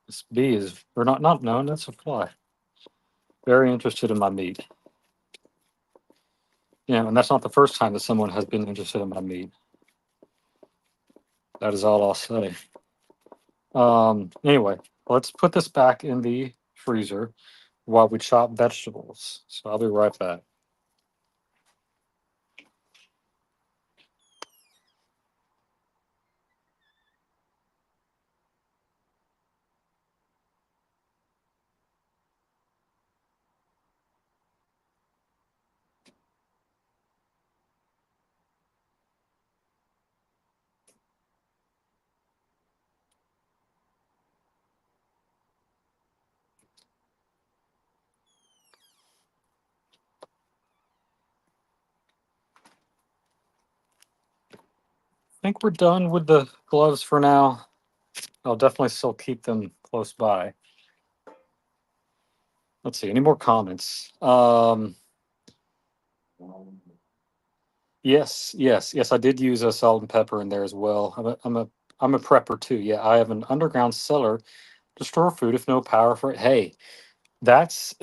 This bee is, or not known, that's a fly. Very interested in my meat. Yeah, and that's not the first time that someone has been interested in my meat. That is all I'll say. Anyway, let's put this back in the freezer while we chop vegetables. So I'll be right back. I think we're done with the gloves for now. I'll definitely still keep them close by. Let's see, any more comments? Yes, I did use a salt and pepper in there as well. I'm a prepper too. Yeah, I have an underground cellar to store food if no power for it. Hey, that's,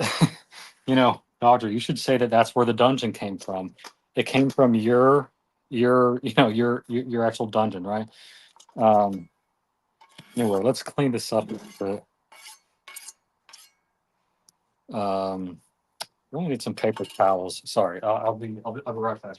Dodger, you should say that that's where the dungeon came from. It came from your actual dungeon, right? Um, anyway, let's clean this up a bit. Um, we only need some paper towels. Sorry, I'll be right back.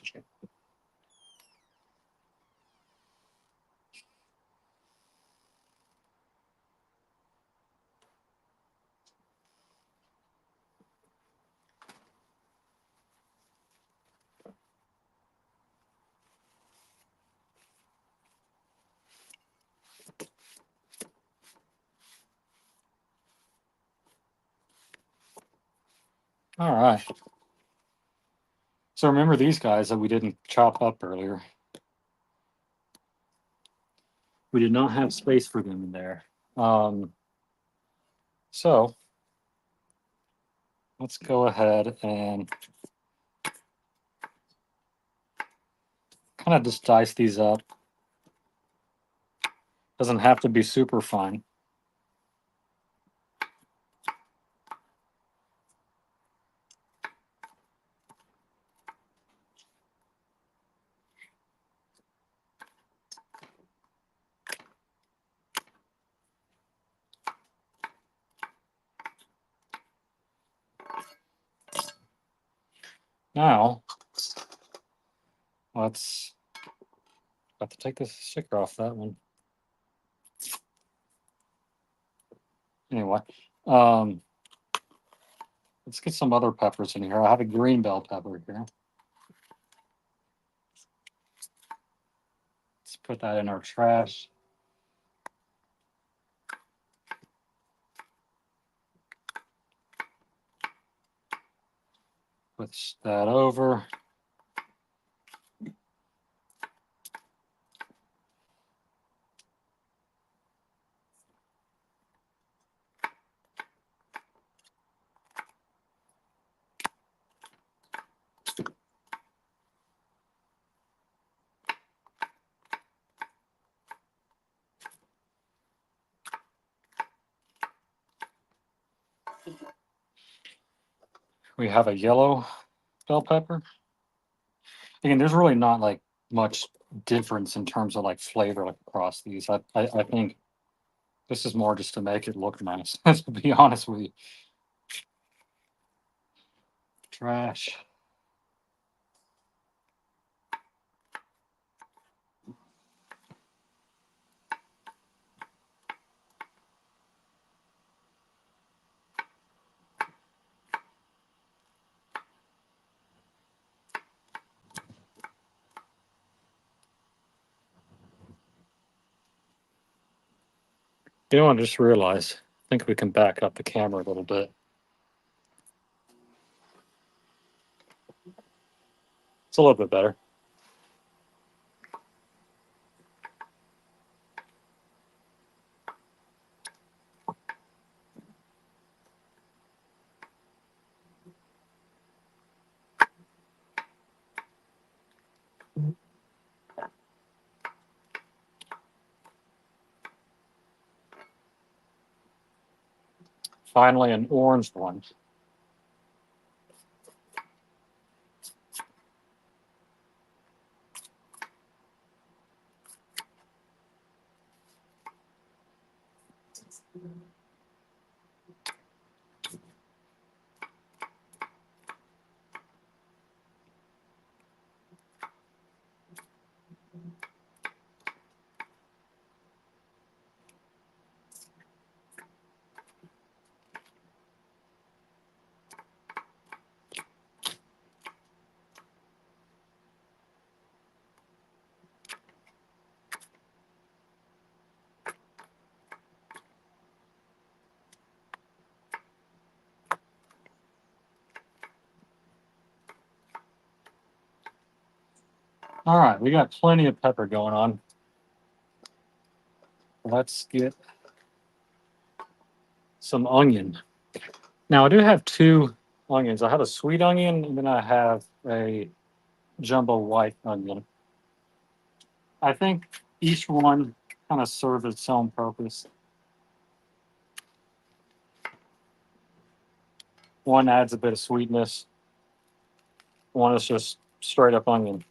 All right. So remember these guys that we didn't chop up earlier. We did not have space for them in there. Um, so let's go ahead and kind of just dice these up. Doesn't have to be super fine. Now, let's have to take this sticker off that one. Anyway, um, let's get some other peppers in here. I have a green bell pepper here. Let's put that in our trash. Switch that over. We have a yellow bell pepper. Again, there's really not like much difference in terms of like flavor like across these. I think this is more just to make it look nice. To be honest with you, trash. You know, I just realized. I think we can back up the camera a little bit. It's a little bit better. Finally, an orange one. All right, we got plenty of pepper going on. Let's get some onion. Now, I do have two onions. I have a sweet onion, and then I have a jumbo white onion. I think each one kind of serves its own purpose. One adds a bit of sweetness. One is just straight up onion.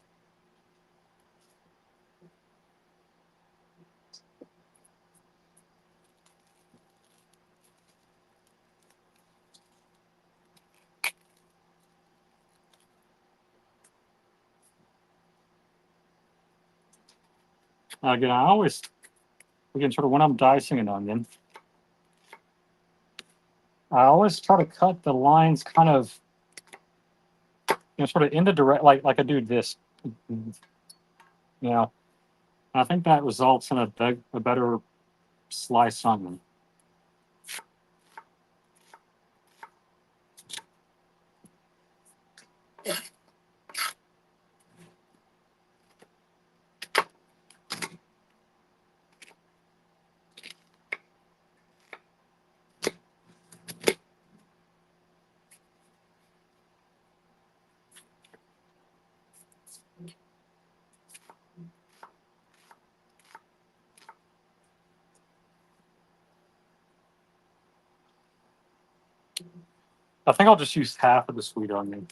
Again, sort of when I'm dicing an onion, I always try to cut the lines kind of, sort of in the direct, like I do this, you know. And I think that results in a better sliced onion. I think I'll just use half of the sweet onion.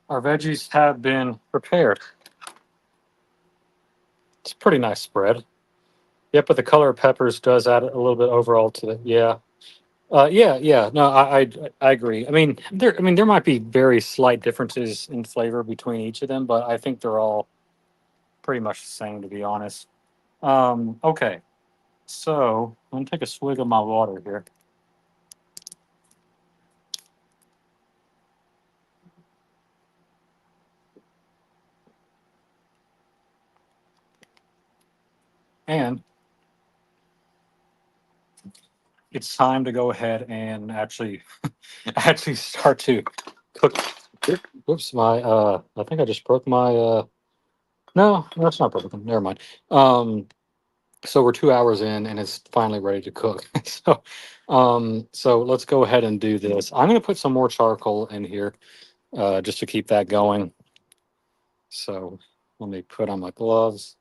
Our veggies have been prepared. It's a pretty nice spread. Yep, but the color of peppers does add a little bit overall to it. Yeah. Yeah. No, I agree. I mean, there might be very slight differences in flavor between each of them, but I think they're all pretty much the same, to be honest. Okay, so I'm gonna take a swig of my water here. And it's time to go ahead and actually start to cook. Whoops, I think I just broke my no, that's not broken. Never mind. Um so we're 2 hours in and it's finally ready to cook. So let's go ahead and do this. I'm gonna put some more charcoal in here, just to keep that going. So Let me put on my gloves.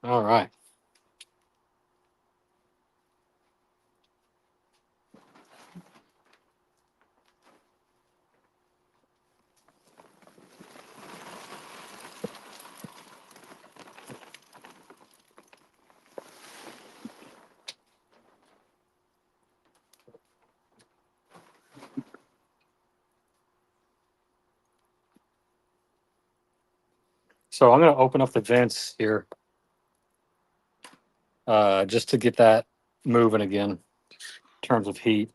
All right. So I'm going to open up the vents here just to get that moving again in terms of heat.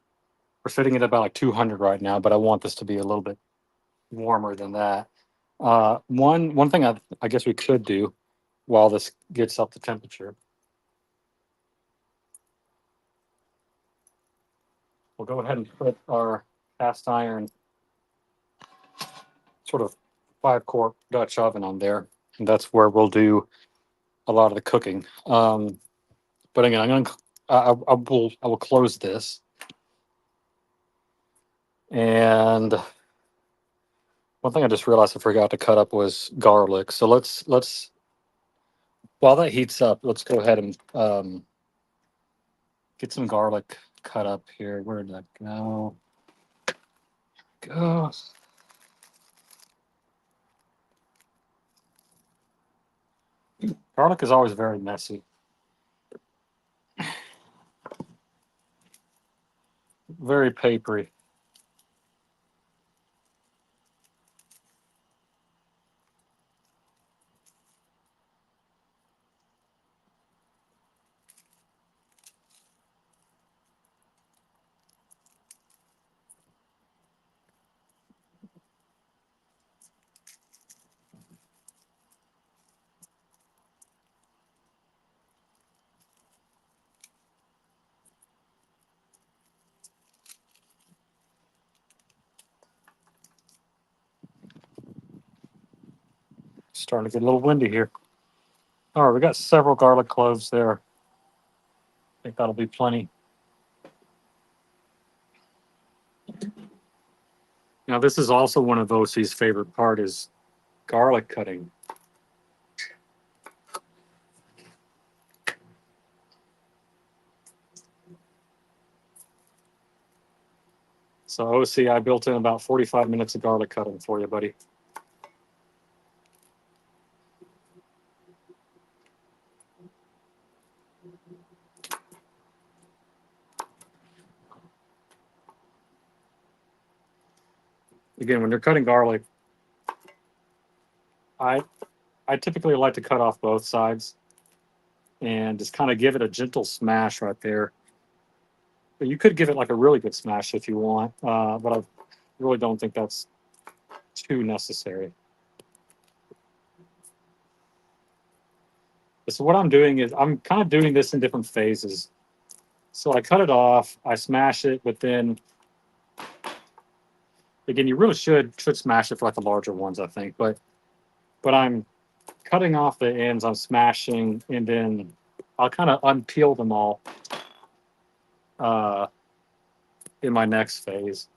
We're sitting at about like 200 right now, but I want this to be a little bit warmer than that. One thing I guess we could do while this gets up to temperature, we'll go ahead and put our cast iron sort of 5-quart Dutch oven on there, and that's where we'll do a lot of the cooking. But again, I will close this, and one thing I just realized I forgot to cut up was garlic. So let's while that heats up, let's go ahead and get some garlic cut up here. Where did that go? Go. Garlic is always very messy. Very papery. Starting to get a little windy here. All right, we got several garlic cloves there. I think that'll be plenty. Now, this is also one of OC's favorite part is garlic cutting. So OC, I built in about 45 minutes of garlic cutting for you, buddy. Again, when you're cutting garlic, I I typically like to cut off both sides and just kind of give it a gentle smash right there. But you could give it like a really good smash if you want, but I really don't think that's too necessary. So what I'm doing is I'm kind of doing this in different phases. So I cut it off, I smash it, but then again, you really should smash it for like the larger ones, I think. But I'm cutting off the ends, I'm smashing, and then I'll kind of unpeel them all uh, in my next phase.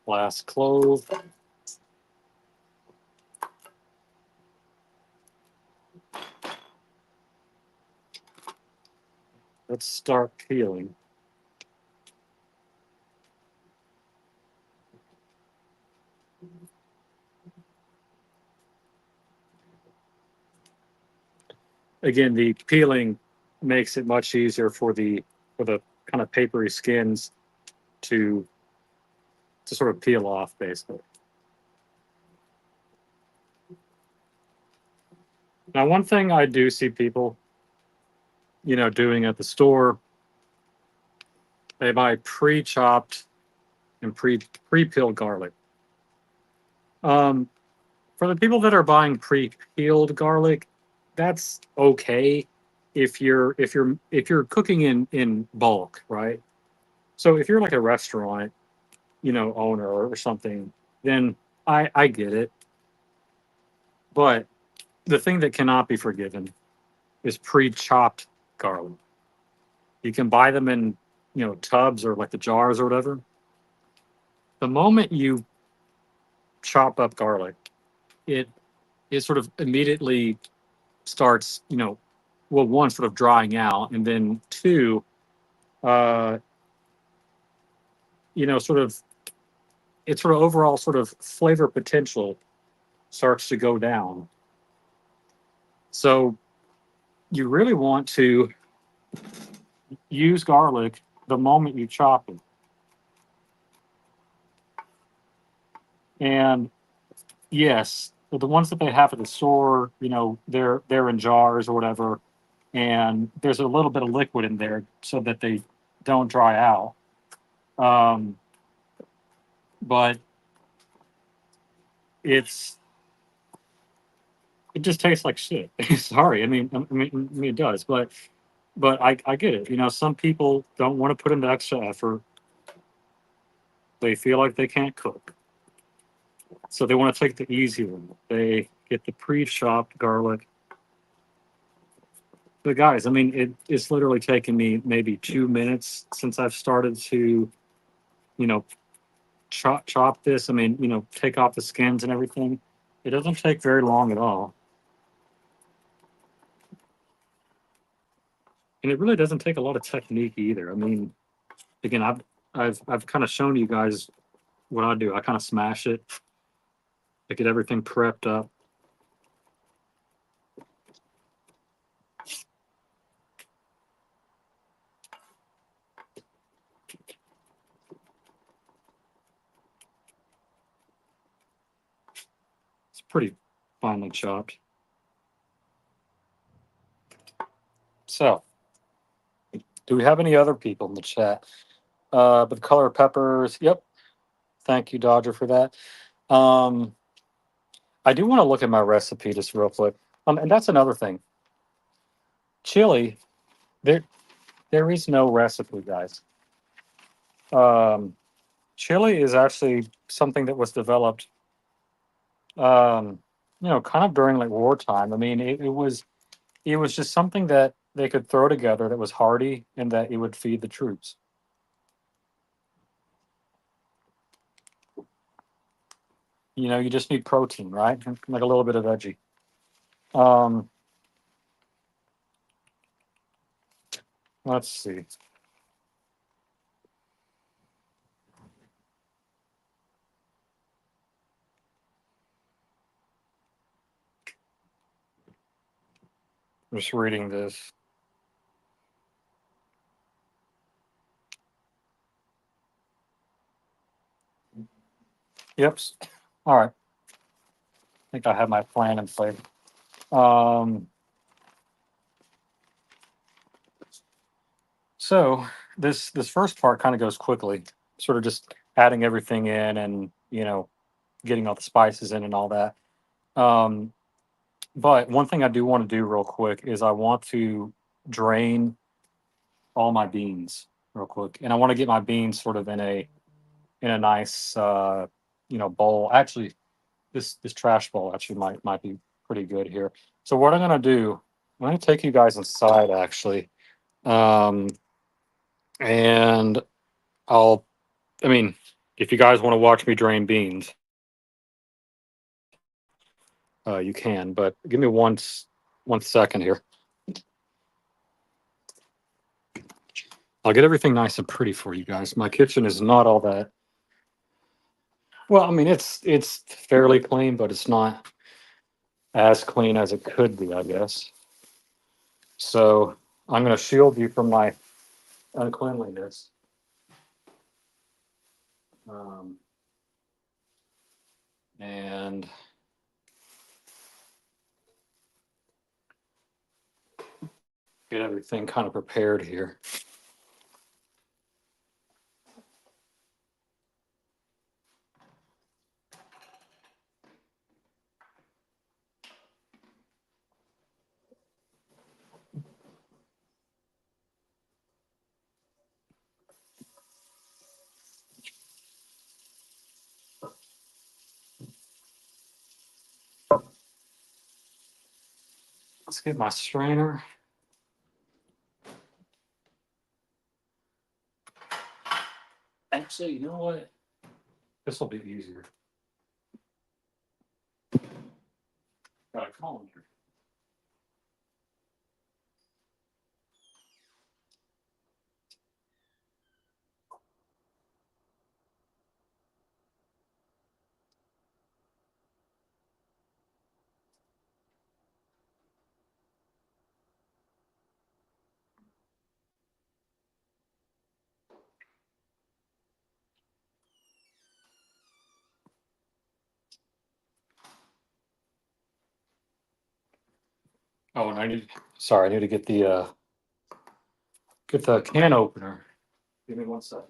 Last clove. Let's start peeling. Again, the peeling makes it much easier for the kind of papery skins to sort of peel off, basically. Now, one thing I do see people, doing at the store, they buy pre-chopped and pre-peeled garlic. Um, for the people that are buying pre-peeled garlic, that's okay if you're cooking in bulk, right? So if you're like a restaurant, owner or something, then I get it. But the thing that cannot be forgiven is pre-chopped garlic. You can buy them in, tubs or like the jars or whatever. The moment you chop up garlic, it it sort of immediately starts, well, one, sort of drying out, and then two, uh, sort of its sort of overall sort of flavor potential starts to go down. So you really want to use garlic the moment you chop it. And yes, the ones that they have at the store, they're in jars or whatever, and there's a little bit of liquid in there so that they don't dry out. Um, but it's it just tastes like shit. Sorry, I mean it does, but I get it. Some people don't want to put in the extra effort. They feel like they can't cook, so they want to take the easy one. They get the pre-chopped garlic. But guys, I mean, it's literally taken me maybe 2 minutes since I've started to, you know, chop this. I mean, take off the skins and everything. It doesn't take very long at all, and it really doesn't take a lot of technique either. I mean, again, I've kind of shown you guys what I do. I kind of smash it. I get everything prepped up. It's pretty finely chopped. So, do we have any other people in the chat? But the color of peppers. Yep. Thank you, Dodger, for that. Um, I do want to look at my recipe just real quick. And that's another thing. Chili, there there is no recipe, guys. Um, chili is actually something that was developed, um, kind of during like wartime. I mean, it was just something that they could throw together that was hearty and that it would feed the troops. You just need protein, right? And like a little bit of veggie. Um, let's see. I'm just reading this. Yep. All right. I think I have my plan in place. Um, so this first part kind of goes quickly, sort of just adding everything in and getting all the spices in and all that. Um, but one thing I do want to do real quick is I want to drain all my beans real quick, and I want to get my beans sort of in a nice bowl. Actually, this trash bowl actually might be pretty good here. So what I'm gonna do, I'm gonna take you guys inside actually, um, and I'll. I mean, if you guys want to watch me drain beans, you can. But give me one second here. I'll get everything nice and pretty for you guys. My kitchen is not all that. Well, I mean, it's fairly clean, but it's not as clean as it could be, I guess. So I'm going to shield you from my uncleanliness. Um, and get everything kind of prepared here. Let's get my strainer. Actually, you know what? This will be easier. Got a colander. Oh, and I need. Sorry, I need to get the can opener. Give me 1 second.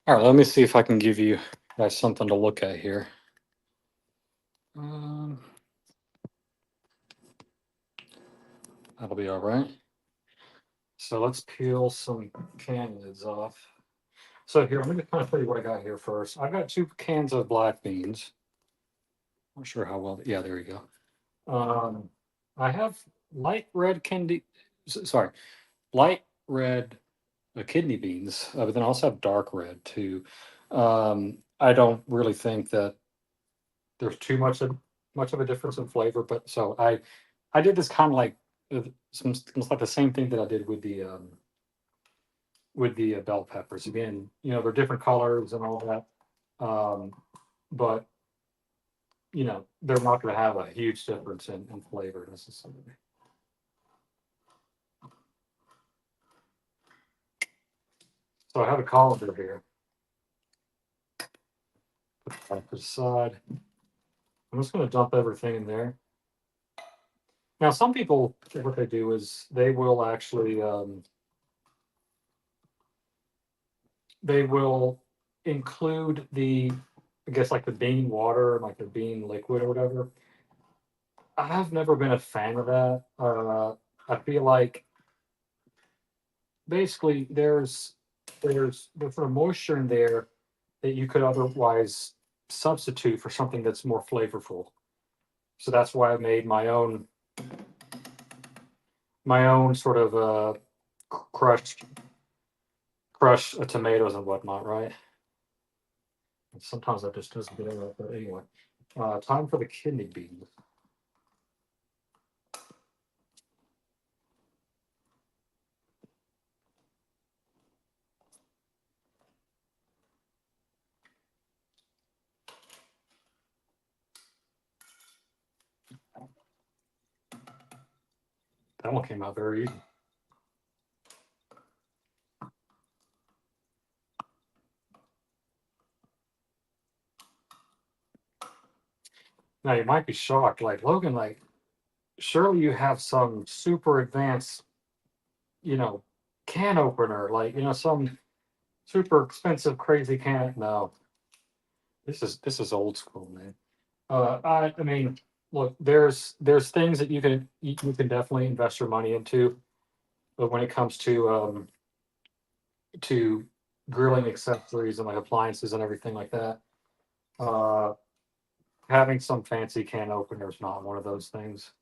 All right, let me see if I can give you guys something to look at here. That'll be all right. So let's peel some can lids off. So here, let me kind of tell you what I got here first. I've got 2 cans of black beans. Not sure how well. Yeah, there you go. I have light red candy. Sorry, light red kidney beans, but then I also have dark red too. I don't really think that there's too much of a difference in flavor, but so I did this kind of like almost like the same thing that I did with the bell peppers. Again, you know, they're different colors and all that, but you know, they're not going to have a huge difference in flavor necessarily. So I have a colander here. Put that aside. I'm just going to dump everything in there. Now, some people, what they do is they will actually they will include the, I guess, like the bean water, like the bean liquid or whatever. I've never been a fan of that. I feel like basically there's sort of moisture in there that you could otherwise substitute for something that's more flavorful. So that's why I made my own sort of crushed tomatoes and whatnot, right? And sometimes that just doesn't get out. But anyway, time for the kidney beans. That one came out very easy. Now you might be shocked, like Logan, like surely you have some super advanced, you know, can opener, like you know, some super expensive, crazy can. No, this is old school, man. I mean, look, there's things that you can definitely invest your money into, but when it comes to grilling accessories and like appliances and everything like that, uh, having some fancy can opener is not one of those things.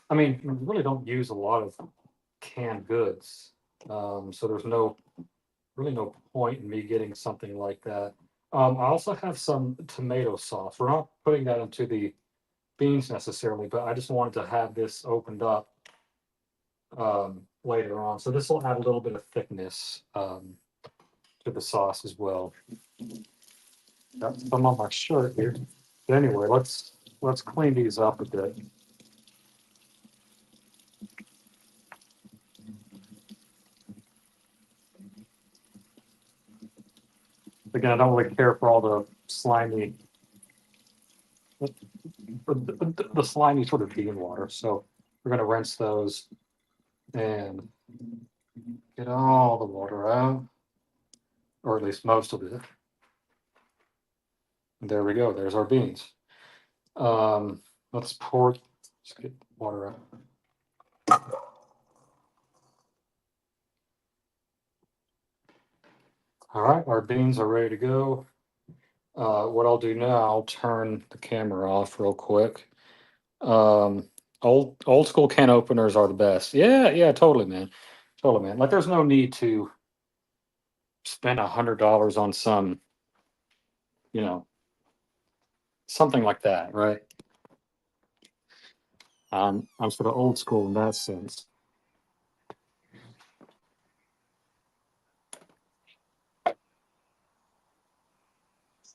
I mean, we really don't use a lot of canned goods, so there's no really no point in me getting something like that. I also have some tomato sauce. We're not putting that into the beans necessarily, but I just wanted to have this opened up later on. So this will add a little bit of thickness to the sauce as well. Got some on my shirt here. But anyway, let's clean these up a bit. Again, I don't really care for all the slimy, the slimy sort of bean water. So we're gonna rinse those and get all the water out, or at least most of it. There we go. There's our beans. Let's pour. Let's get water out. All right, our beans are ready to go. What I'll do now, I'll turn the camera off real quick. Um, old school can openers are the best. Yeah, yeah, totally, man. Totally, man. Like, there's no need to spend $100 on some, you know, something like that, right? I'm sort of old school in that sense.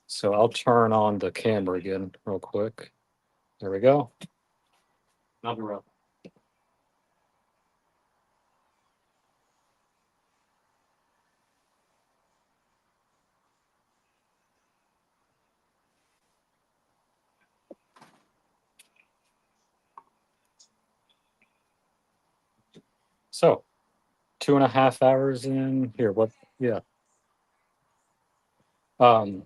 So I'll turn on the camera again real quick. There we go. I'll be right. So 2.5 hours in here. What? Yeah. Um.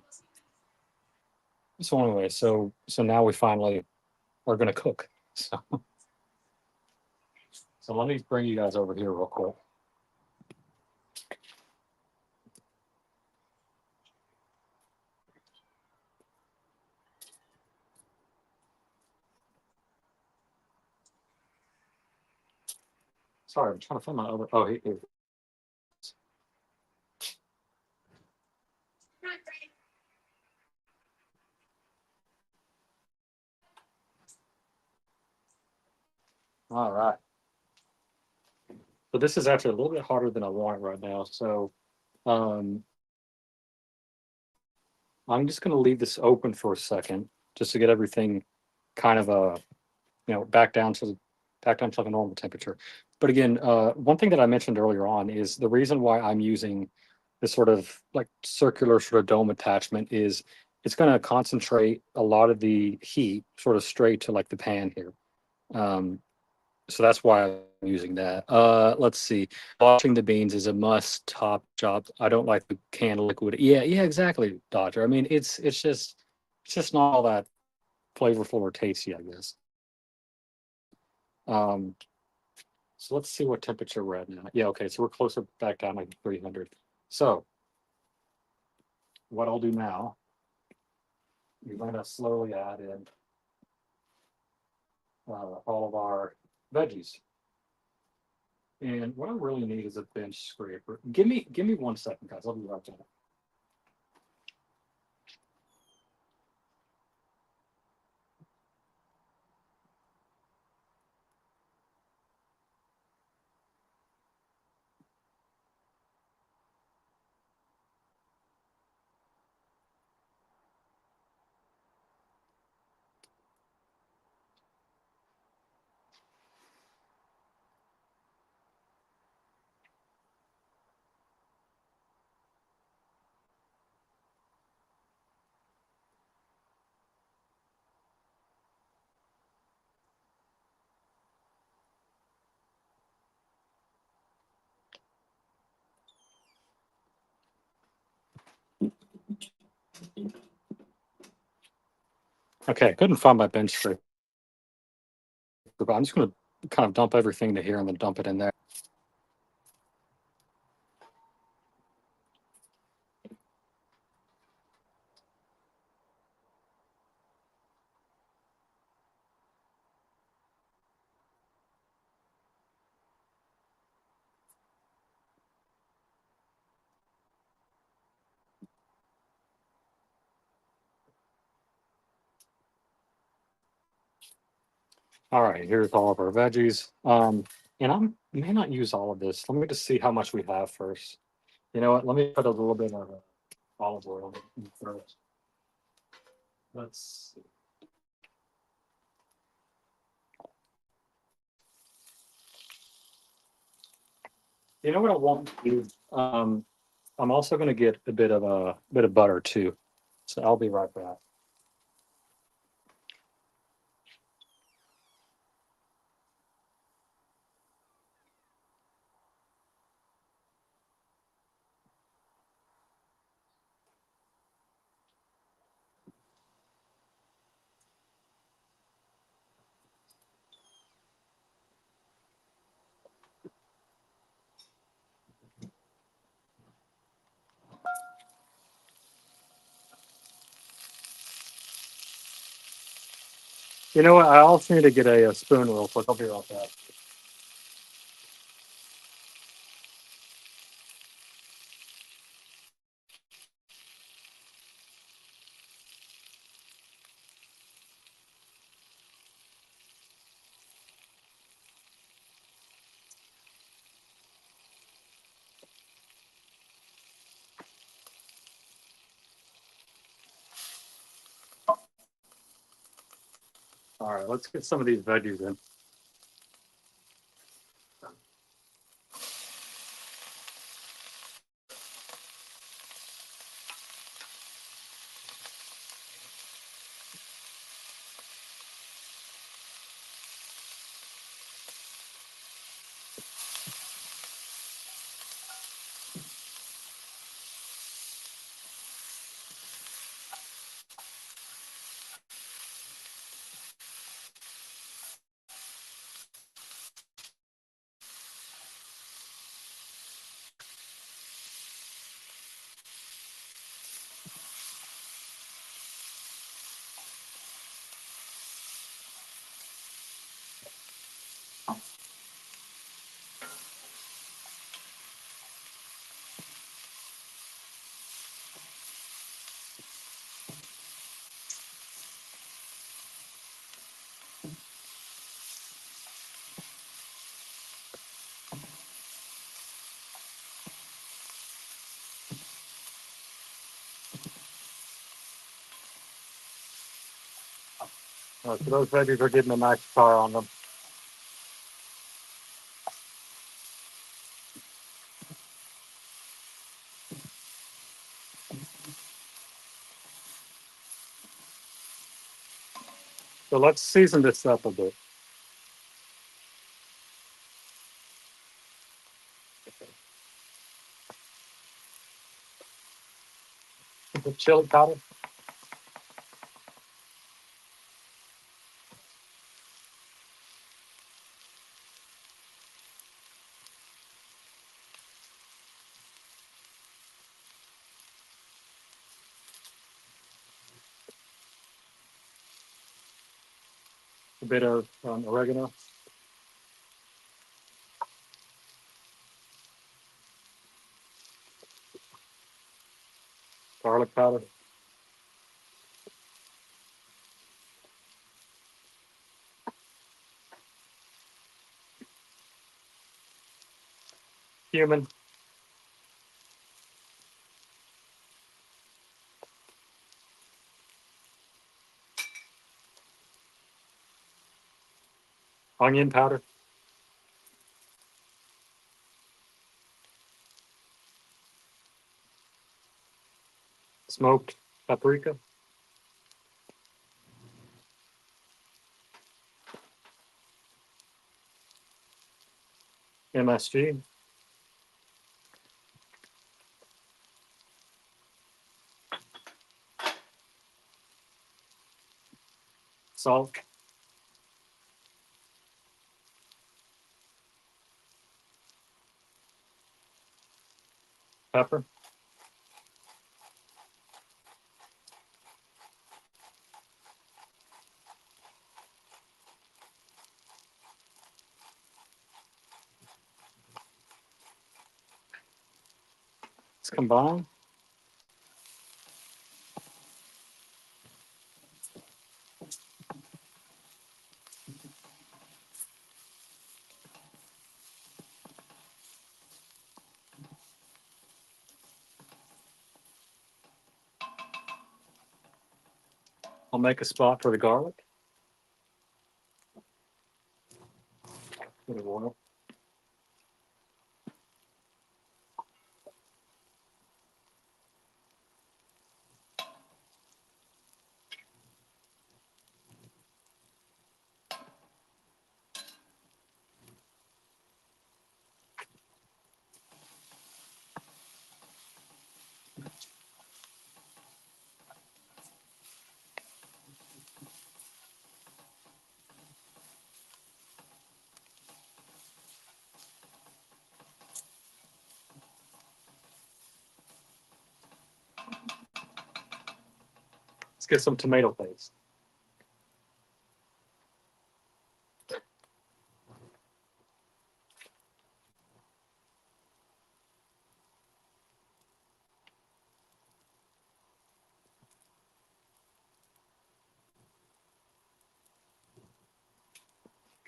So anyway, so now we finally are gonna cook. So let me bring you guys over here real quick. Sorry, I'm trying to find my other. Oh, here. All right. So this is actually a little bit harder than I want right now. So um, I'm just going to leave this open for a second, just to get everything kind of back down to like a normal temperature. But again, one thing that I mentioned earlier on is the reason why I'm using this sort of like circular sort of dome attachment is it's going to concentrate a lot of the heat sort of straight to like the pan here. Um, so that's why I'm using that. Let's see. Washing the beans is a must top job. I don't like the canned liquid. Yeah, yeah, exactly, Dodger. I mean, it's just not all that flavorful or tasty, I guess. Um, so let's see what temperature we're at now. Yeah, okay, so we're closer back down like 300. So what I'll do now, we're going to slowly add in all of our veggies. And what I really need is a bench scraper. Give me 1 second, guys. I'll be right back. Okay, couldn't find my bench scraper, but I'm just going to kind of dump everything to here and then dump it in there. All right, here's all of our veggies. And I may not use all of this. Let me just see how much we have first. You know what? Let me put a little bit of olive oil in first. Let's see. You know what I want to do? I'm also going to get a bit of butter too. So I'll be right back. You know what? I also need to get a spoon real quick. I'll be right back. All right, let's get some of these veggies in. So those veggies are getting a nice char on them. So let's season this up a bit. The chili powder, a bit of oregano, garlic powder, cumin, onion powder, smoked paprika, MSG, salt, pepper. Let's combine. I'll make a spot for the garlic. Bit of oil. Let's get some tomato paste.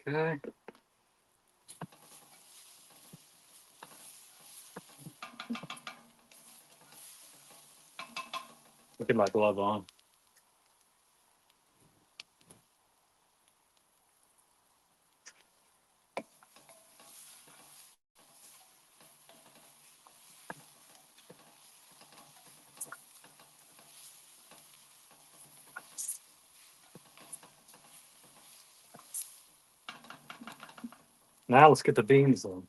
Okay. Get my glove on. Now let's get the beans in.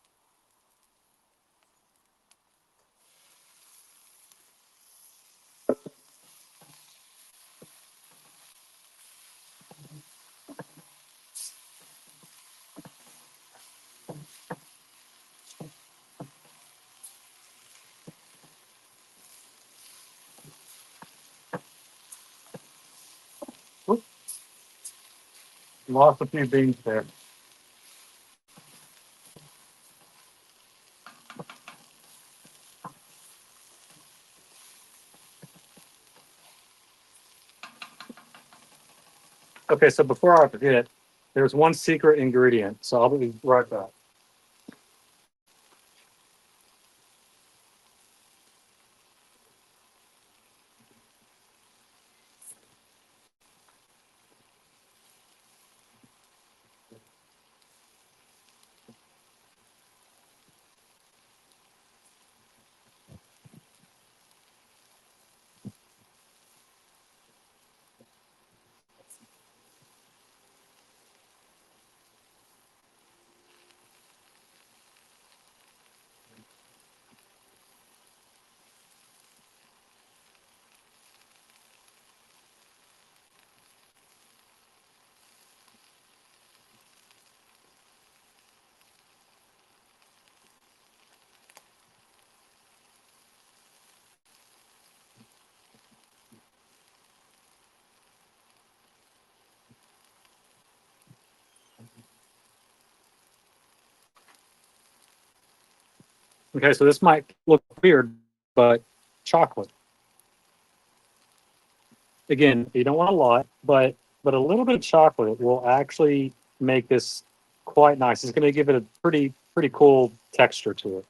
Whoop. Lost a few beans there. Okay, so before I forget, there's one secret ingredient, so I'll be right back. Okay, so this might look weird, but chocolate. Again, you don't want a lot, but a little bit of chocolate will actually make this quite nice. It's going to give it a pretty cool texture to it.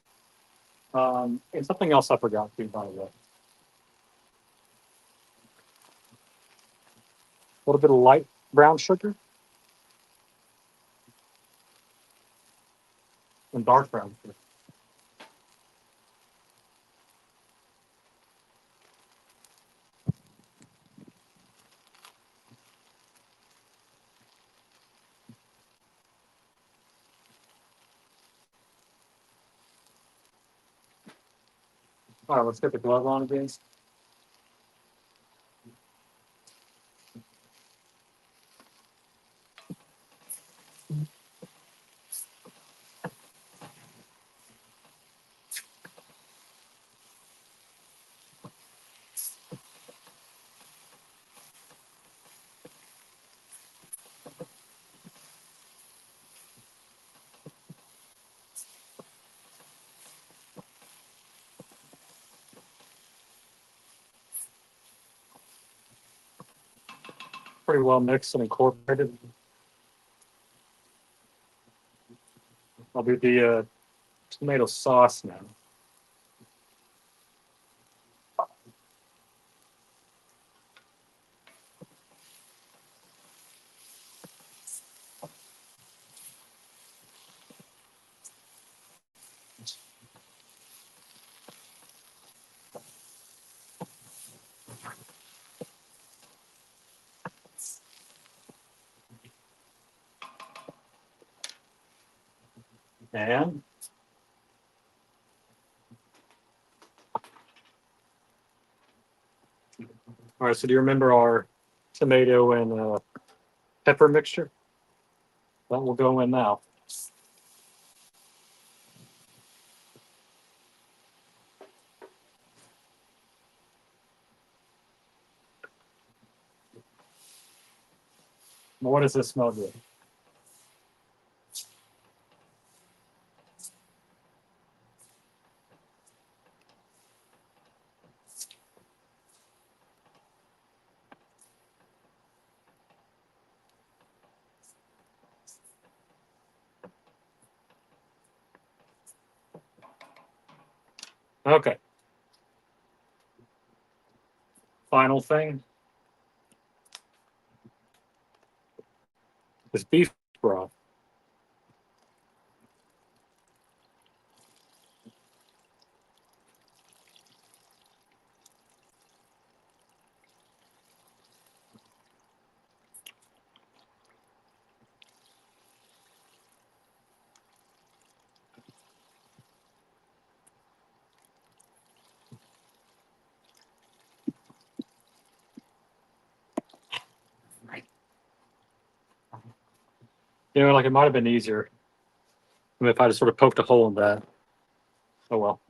And something else I forgot to, by the way. A little bit of light brown sugar and dark brown sugar. All right, let's get the glove on again. Pretty well mixed and incorporated. I'll do the tomato sauce now. And all right, so do you remember our tomato and pepper mixture? That will go in now. What does this smell good? Okay. Final thing is beef broth. You know, like it might have been easier if I just sort of poked a hole in that. Oh well.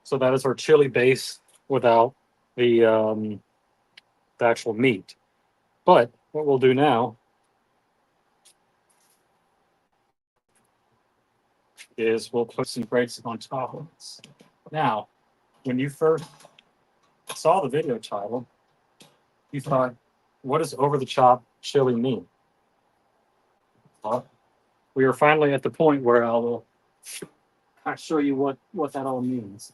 So that is our chili base without the actual meat. But what we'll do now is we'll put some grapes on top of this. Now, when you first saw the video title, you thought, what does over the top chili mean? Well, we are finally at the point where I will show you what that all means.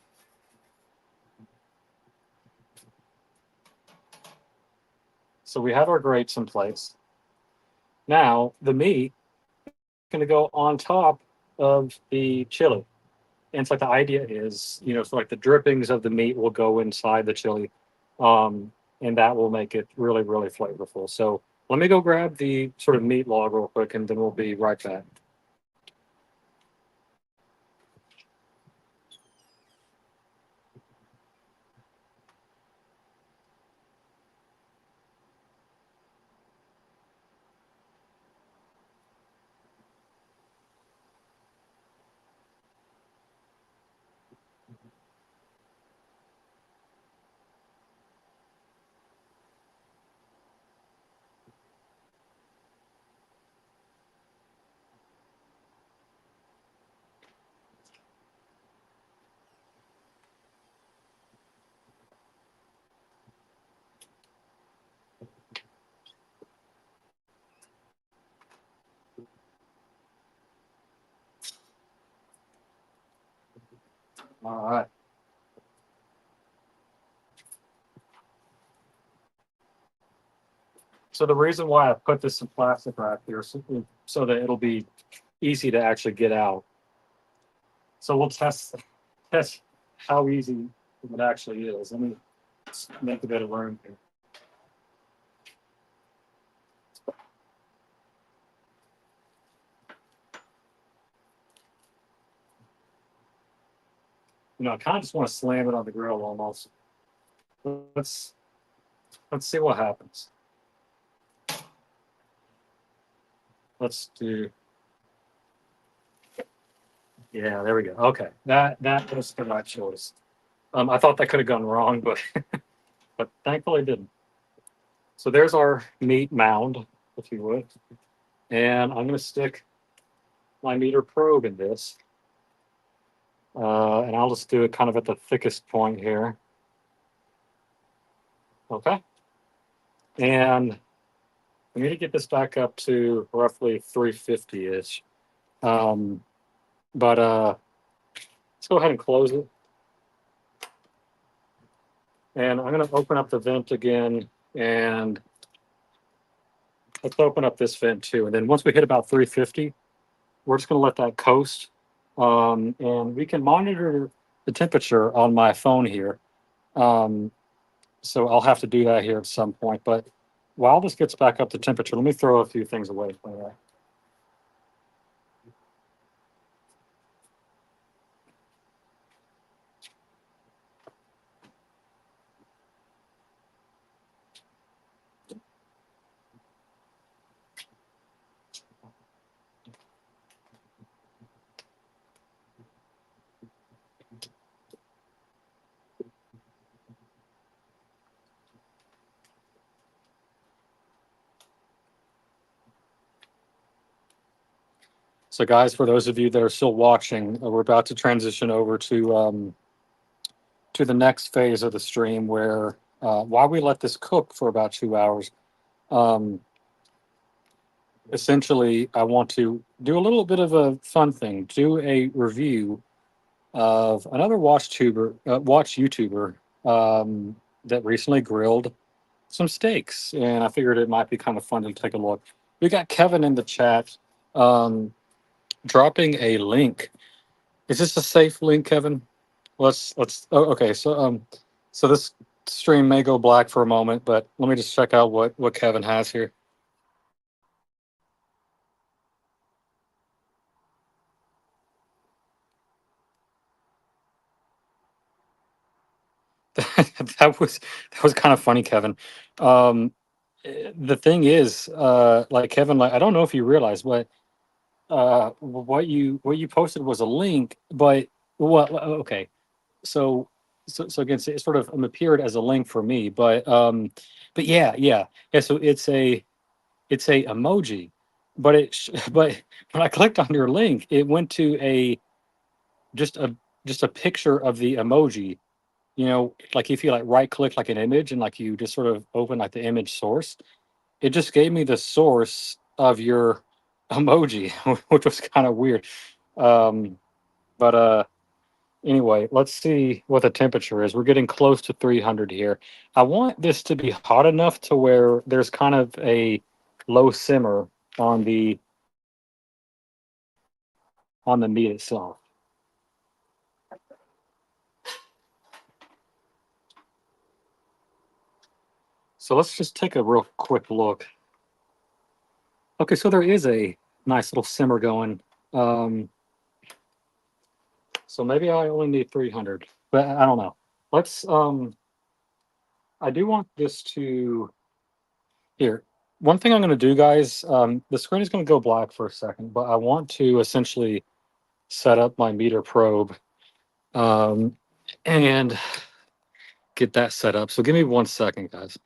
So we have our grapes in place. Now the meat is going to go on top of the chili. And it's like the idea is, you know, so like the drippings of the meat will go inside the chili. And that will make it really, really flavorful. So let me go grab the sort of meat log real quick and then we'll be right back. All right. So the reason why I put this in plastic wrap here is so that it'll be easy to actually get out. So we'll test how easy it actually is. Let me make a bit of room here. You know, I kind of just want to slam it on the grill almost. Let's let's see what happens. Let's do. Yeah, there we go. Okay, that was the right choice. I thought that could have gone wrong, but but thankfully it didn't. So there's our meat mound, if you would, and I'm going to stick my meter probe in this, and I'll just do it kind of at the thickest point here. Okay, and I need to get this back up to roughly 350 ish. But let's go ahead and close it. And I'm going to open up the vent again and let's open up this vent too. And then once we hit about 350, we're just going to let that coast. And we can monitor the temperature on my phone here. Um, so I'll have to do that here at some point. But while this gets back up to temperature, let me throw a few things away for you. So, guys, for those of you that are still watching, we're about to transition over to the next phase of the stream where while we let this cook for about 2 hours, um, essentially, I want to do a little bit of a fun thing, do a review of another watch YouTuber that recently grilled some steaks, and I figured it might be kind of fun to take a look. We got Kevin in the chat um, dropping a link. Is this a safe link, Kevin? Let's. Oh, okay, so this stream may go black for a moment, but let me just check out what Kevin has here. That was kind of funny, Kevin. Um, the thing is, like Kevin, like I don't know if you realize, but what you posted was a link, but what? Okay, so so again, it sort of appeared as a link for me, but yeah. So it's a emoji, but but when I clicked on your link, it went to a just a just a picture of the emoji. Like if you like right click like an image and like you just sort of open like the image source, it just gave me the source of your emoji, which was kind of weird. Um, but anyway, let's see what the temperature is. We're getting close to 300 here. I want this to be hot enough to where there's kind of a low simmer on the meat itself. So let's just take a real quick look. Okay, so there is a nice little simmer going. Um, so maybe I only need 300, but I don't know. Let's I do want this to here. One thing I'm going to do, guys, the screen is going to go black for a second, but I want to essentially set up my meter probe um, and get that set up. So give me 1 second, guys.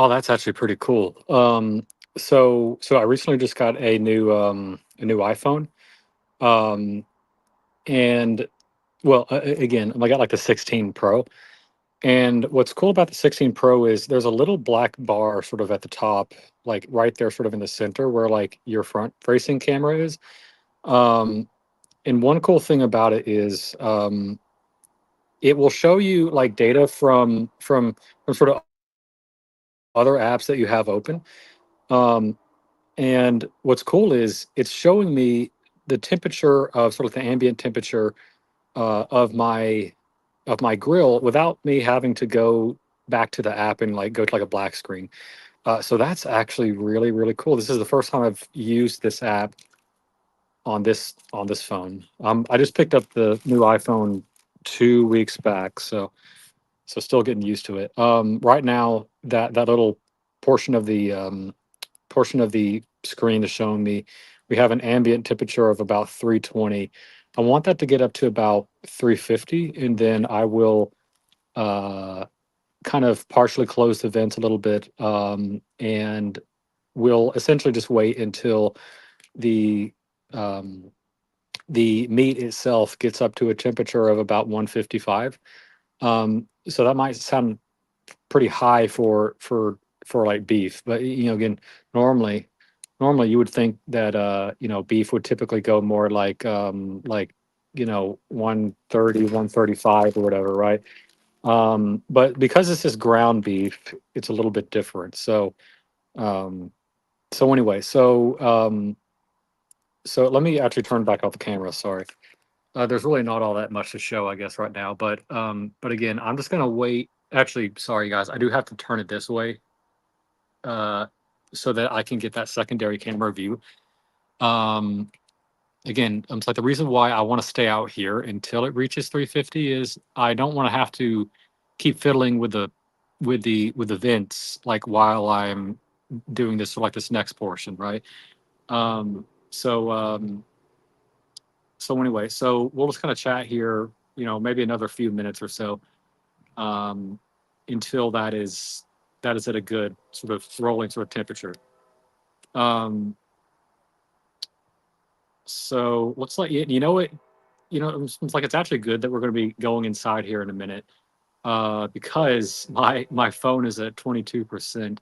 Oh, that's actually pretty cool. So I recently just got a new iPhone. Um, and well, again, I got like the 16 Pro. And what's cool about the 16 Pro is there's a little black bar sort of at the top, like right there, sort of in the center where like your front facing camera is. Um, and one cool thing about it is it will show you like data from sort of other apps that you have open. Um, and what's cool is it's showing me the temperature of sort of the ambient temperature of my grill without me having to go back to the app and like go to like a black screen. So that's actually really really cool. This is the first time I've used this app on this phone. I just picked up the new iPhone 2 weeks back, so still getting used to it. Right now, that little portion of the portion of the screen is showing me we have an ambient temperature of about 320. I want that to get up to about 350, and then I will uh, kind of partially close the vents a little bit, and we'll essentially just wait until the um, the meat itself gets up to a temperature of about 155. So that might sound pretty high for like beef, but again, normally normally you would think that beef would typically go more like 130, 135 or whatever, right? But because this is ground beef, it's a little bit different. Um so anyway, so let me actually turn back off the camera, sorry. There's really not all that much to show, I guess, right now. But again, I'm just gonna wait. Actually, sorry guys, I do have to turn it this way uh, so that I can get that secondary camera view. Um, Again, it's like the reason why I want to stay out here until it reaches 350 is I don't want to have to keep fiddling with the vents like while I'm doing this like this next portion, right? Um, so um, so anyway, so we'll just kind of chat here, maybe another few minutes or so, um, until that is at a good sort of rolling sort of temperature. Um, so looks like you know it. It's like it's actually good that we're going to be going inside here in a minute, because my phone is at 22%.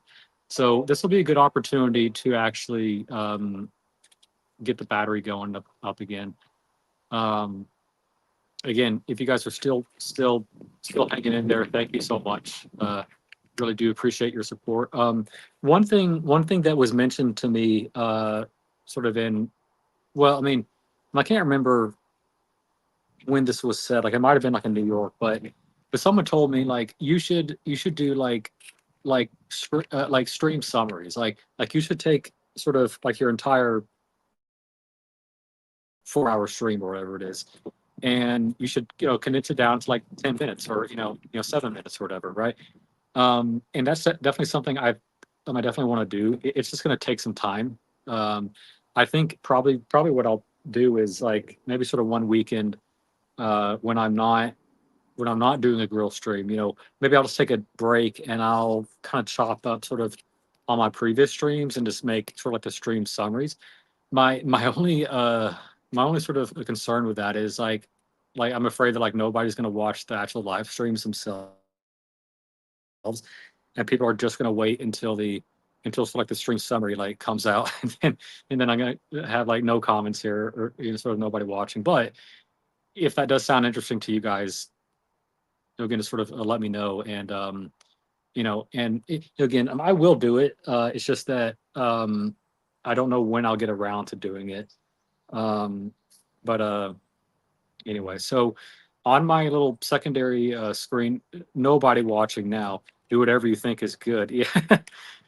So this will be a good opportunity to actually get the battery going up again. Um, Again, if you guys are still hanging in there, thank you so much. Really do appreciate your support. One thing that was mentioned to me, sort of in, well, I mean, I can't remember when this was said. Like it might have been like in New York, but someone told me like you should do like stream summaries. Like you should take sort of like your entire 4 hour stream or whatever it is, and you should condense it down to like 10 minutes or 7 minutes or whatever, right? And that's definitely something I definitely want to do. It's just going to take some time. I think probably what I'll do is like maybe sort of one weekend, when I'm not doing a grill stream, maybe I'll just take a break and I'll kind of chop up sort of on my previous streams and just make sort of like the stream summaries. My only sort of concern with that is like I'm afraid that like nobody's going to watch the actual live streams themselves, and people are just going to wait until sort of like the stream summary like comes out, and then I'm going to have like no comments here or sort of nobody watching. But if that does sound interesting to you guys, again, just sort of let me know. Again, I will do it. It's just that I don't know when I'll get around to doing it. Um, but anyway, so on my little secondary screen, nobody watching now. Do whatever you think is good. Yeah.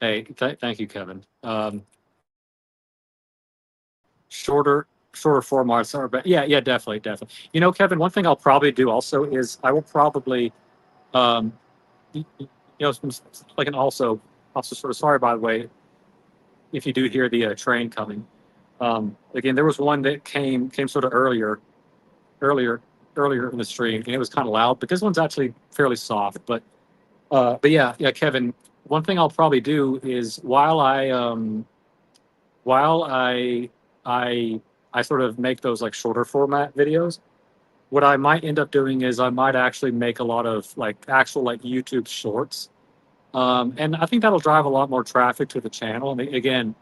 Hey, thank you, Kevin. Shorter formats are, but yeah, definitely, definitely. Kevin, one thing I'll probably do also is I will probably, um, like, and also sort of sorry, by the way, if you do hear the train coming. Again, there was one that came sort of earlier, earlier in the stream, and it was kind of loud. But this one's actually fairly soft. But yeah, Kevin. One thing I'll probably do is while I sort of make those like shorter format videos, what I might end up doing is I might actually make a lot of like actual like YouTube shorts. And I think that'll drive a lot more traffic to the channel. And again,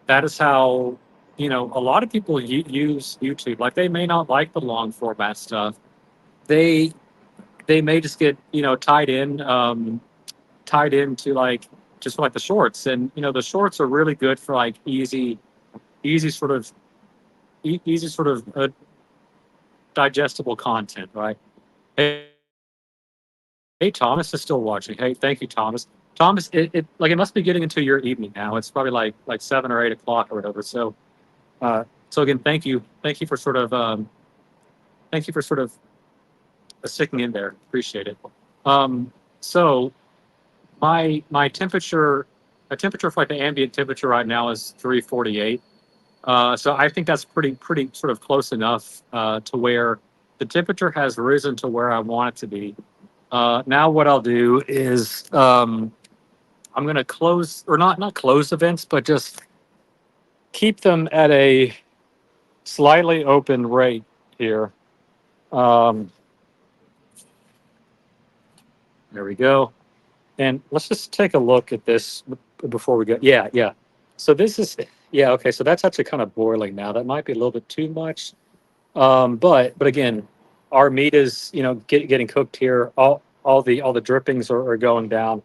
that is how a lot of people use YouTube. Like they may not like the long format stuff. They they may just get tied into like just for like the shorts, and the shorts are really good for like easy sort of easy sort of digestible content, right? Hey, hey, Thomas is still watching. Hey, thank you, Thomas. Thomas, it must be getting into your evening now. It's probably like 7 or 8 o'clock or whatever. So again, thank you for sort of sticking in there. Appreciate it. So my temperature, a temperature for like the ambient temperature right now is 348. So I think that's pretty sort of close enough to where the temperature has risen to where I want it to be. Now what I'll do is I'm going to close, or not close the vents, but just keep them at a slightly open rate here. Um, there we go. And let's just take a look at this before we go. Yeah, yeah. So this is, yeah, okay. So that's actually kind of boiling now. That might be a little bit too much. But again, our meat is getting cooked here. All the drippings are going down.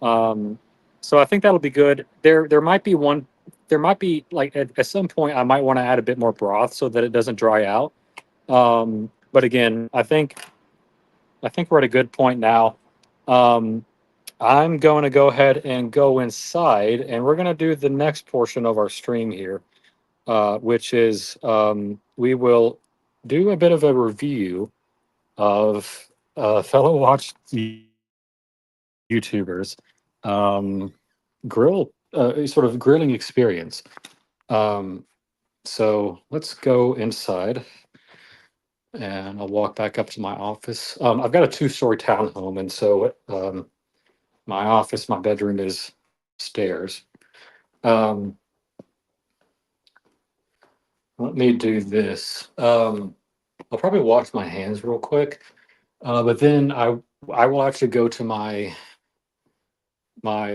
Um, so I think that'll be good. There might be one. There might be like at some point I might want to add a bit more broth so that it doesn't dry out. But again, I think we're at a good point now. Um, I'm going to go ahead and go inside, and we're going to do the next portion of our stream here, which is we will do a bit of a review of fellow watch YouTubers grill sort of grilling experience. Um, so let's go inside, and I'll walk back up to my office. I've got a two-story townhome, and so my office, my bedroom is upstairs. Um, Let me do this. I'll probably wash my hands real quick, but then I will actually go to my my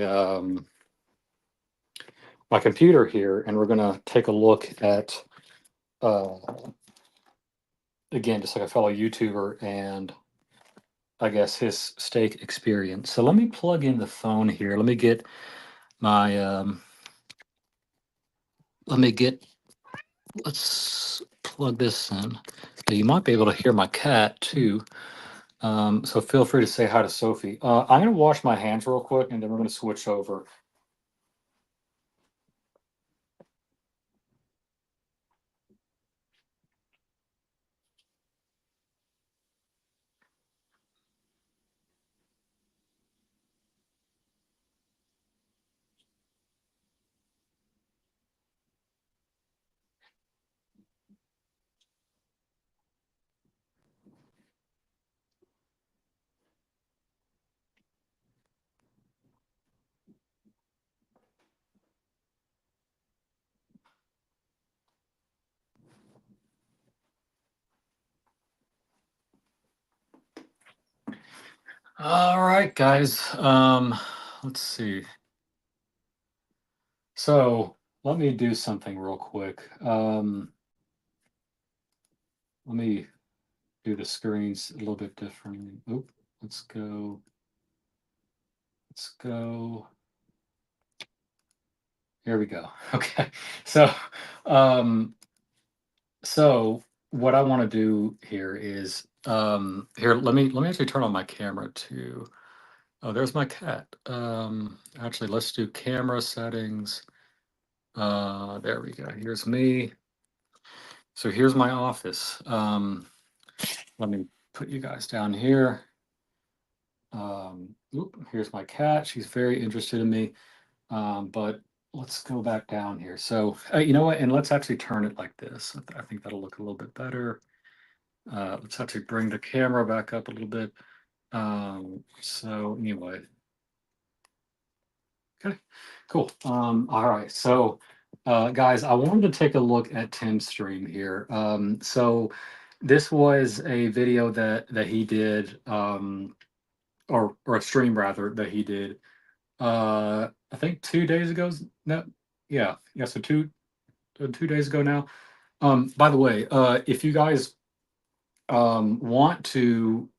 computer here, and we're gonna take a look at uh, again, just like a fellow YouTuber and I guess his steak experience. So let me plug in the phone here. My let me get let's plug this in. Now, you might be able to hear my cat too. So feel free to say hi to Sophie. I'm gonna wash my hands real quick, and then we're gonna switch over. All right, guys. Let's see. So let me do something real quick. Let me do the screens a little bit differently. Oop, let's go. Let's go. Here we go. Okay. So, um, so what I want to do here is here. Let me actually turn on my camera too. Oh, there's my cat. Actually, let's do camera settings. There we go. Here's me. So here's my office. Let me put you guys down here. Here's my cat. She's very interested in me. But let's go back down here. So you know what? And let's actually turn it like this. I think that'll look a little bit better. Let's actually bring the camera back up a little bit. So anyway, okay, cool. All right. So, guys, I wanted to take a look at Tim's stream here. So this was a video that he did, or a stream rather that he did. I think 2 days ago. No, yeah. So 2 days ago now. By the way, if you guys want to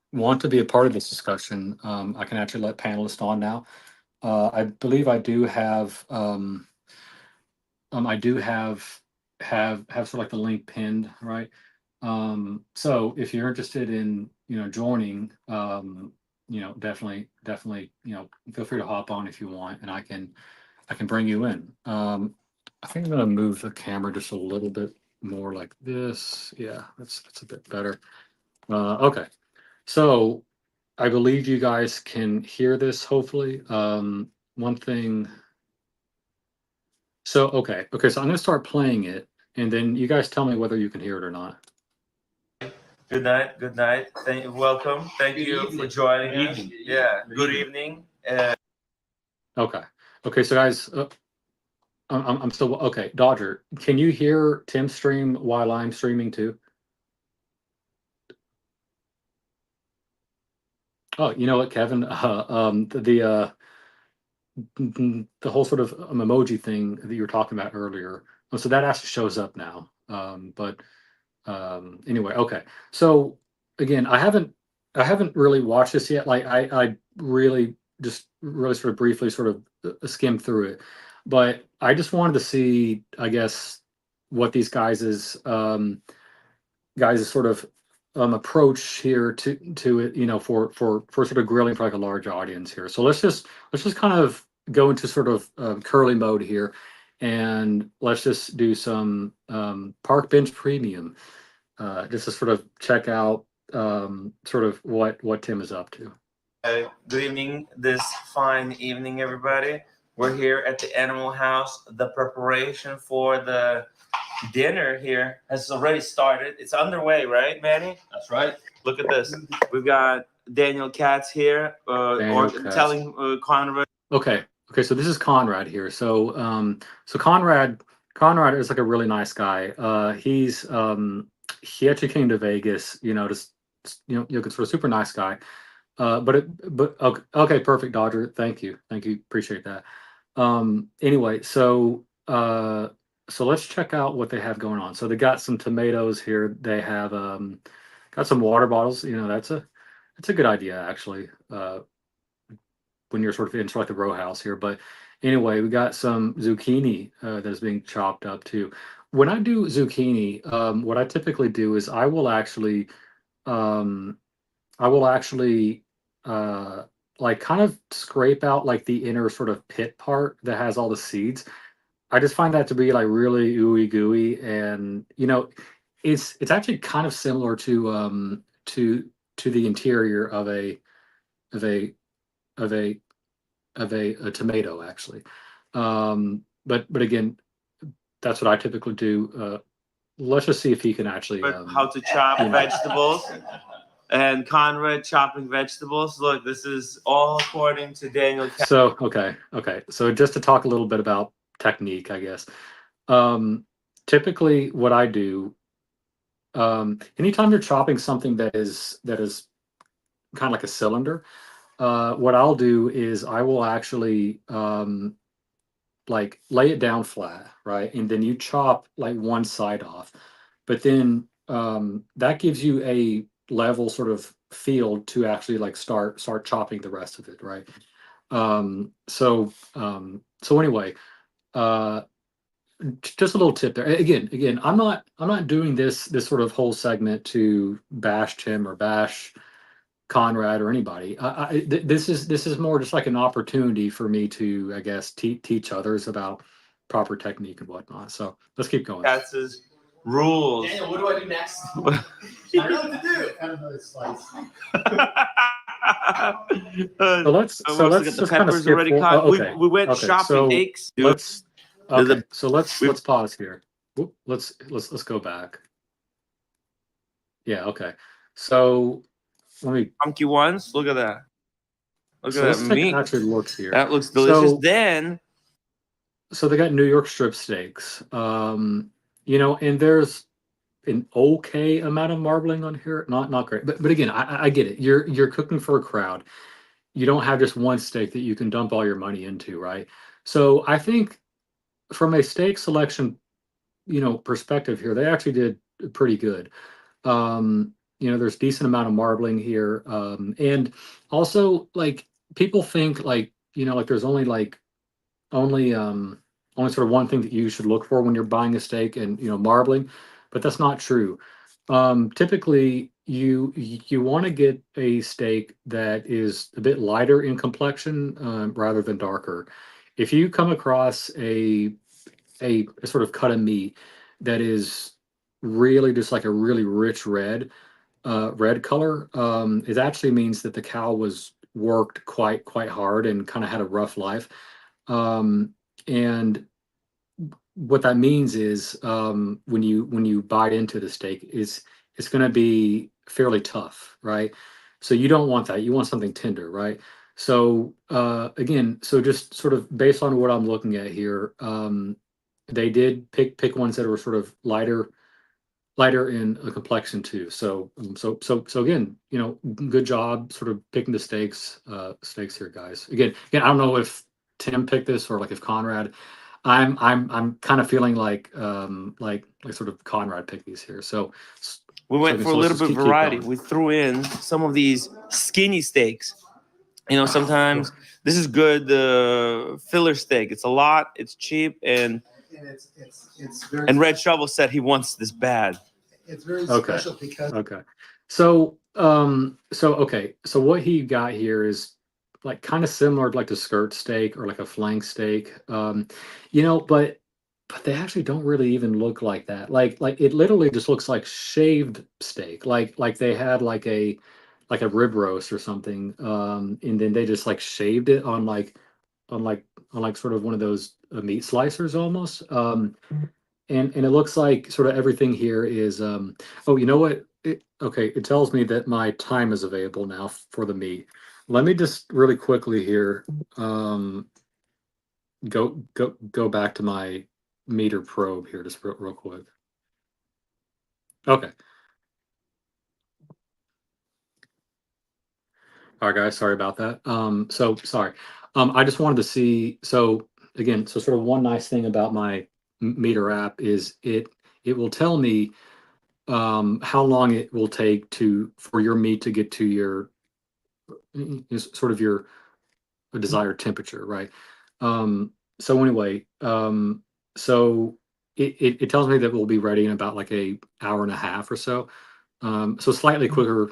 be a part of this discussion, I can actually let panelists on now. I believe I do have I do have sort of like the link pinned, right? So if you're interested in, joining, definitely, feel free to hop on if you want, and I can bring you in. I think I'm gonna move the camera just a little bit more like this. Yeah, that's a bit better. Okay, so I believe you guys can hear this, hopefully. One thing. So okay, so I'm gonna start playing it, and then you guys tell me whether you can hear it or not. Good night. Good night. Welcome. Thank Good you evening. for joining Good us. evening. Yeah. Good Good evening. evening. Okay, okay, so guys, I'm still okay. Dodger, can you hear Tim stream while I'm streaming too? Oh, you know what, Kevin? The whole sort of emoji thing that you were talking about earlier. So that actually shows up now. But anyway, okay. So again, I haven't really watched this yet. Like I really just really sort of briefly sort of skimmed through it, but I just wanted to see, I guess, what these guys' sort of approach here to it, for sort of grilling for like a large audience here. So let's just kind of go into sort of curly mode here, and let's just do some park bench premium, just to sort of check out sort of what Tim is up to. Good evening. This fine evening, everybody. We're here at the Animal House. The preparation for the dinner here has already started. It's underway, right, Manny? That's right. Look at this. We've got Daniel Katz here, Daniel or Katz. telling Conrad. Okay, so this is Conrad here. So Conrad is like a really nice guy. He actually came to Vegas, just sort of super nice guy. But okay, perfect, Dodger. Thank you, appreciate that. Anyway, so let's check out what they have going on. So they got some tomatoes here. They have got some water bottles. That's a good idea, actually. When you're sort of into like the row house here. But anyway, we got some zucchini that is being chopped up too. When I do zucchini, what I typically do is um, I will actually like kind of scrape out like the inner sort of pit part that has all the seeds. I just find that to be like really ooey gooey, and it's actually kind of similar to the interior of a of a of a tomato, actually. But again, that's what I typically do. Let's just see if he can actually How to chop you know. vegetables. And Conrad chopping vegetables. Look, this is all according to Daniel Katz. So okay. So just to talk a little bit about technique, I guess. Typically, what I do, anytime you're chopping something that is kind of like a cylinder, what I'll do is I will actually like lay it down flat, right? And then you chop like one side off. But then that gives you a level sort of field to actually like start chopping the rest of it, right? So anyway, uh just a little tip there. Again, I'm not doing this sort of whole segment to bash Tim or bash Conrad or anybody. This is more just like an opportunity for me to, I guess, teach others about proper technique and whatnot. So let's keep going. Katz's rules. Daniel, what do I do next? I don't know what to do. I don't know this slice. So let's get the just kind of peppers skip. already cut. Okay, We went okay. shopping. So Steaks. let's There's okay. So let's we- pause here. Whoop, let's go back. Yeah. Okay. So let me. funky ones. Look at that. Look So at let's that take meat. actually look here. That looks delicious. So Then so they got New York strip steaks. And there's an okay amount of marbling on here. Not great, but again, I get it. You're cooking for a crowd. You don't have just one steak that you can dump all your money into, right? So I think from a steak selection, perspective here, they actually did pretty good. There's decent amount of marbling here, and also like people think like like there's only sort of one thing that you should look for when you're buying a steak and marbling, but that's not true. Typically, you want to get a steak that is a bit lighter in complexion rather than darker. If you come across a sort of cut of meat that is really just like a really rich red color, it actually means that the cow was worked quite hard and kind of had a rough life. And what that means is when you bite into the steak, it's going to be fairly tough, right? So you don't want that. You want something tender, right? So again, so just sort of based on what I'm looking at here, they did pick ones that were sort of lighter in a complexion too. So again, good job sort of picking the steaks here, guys. Again, I don't know if Tim picked this or like if Conrad. I'm kind of feeling like sort of Conrad picked these here. So We went for a let's little just bit of keep variety. going. We threw in some of these skinny steaks. Sometimes this is good filler steak. It's a lot. It's cheap, and it's very Red Shovel said he wants this bad. it's very Okay. special because Okay. So what he got here is like kind of similar to like the skirt steak or like a flank steak. But they actually don't really even look like that. Like it literally just looks like shaved steak. Like they had like a rib roast or something. And then they just like shaved it on like on like sort of one of those meat slicers almost. And it looks like sort of everything here is oh, you know what? Okay, it tells me that my time is available now for the meat. Let me just really quickly here go back to my meter probe here just real quick. Okay. All right, guys, sorry about that. So sorry. I just wanted to see. So again, so sort of one nice thing about my meter app is it will tell me how long it will take for your meat to get to your sort of your desired temperature, right? So anyway, so it tells me that we'll be ready in about like a hour and a half or so. So slightly quicker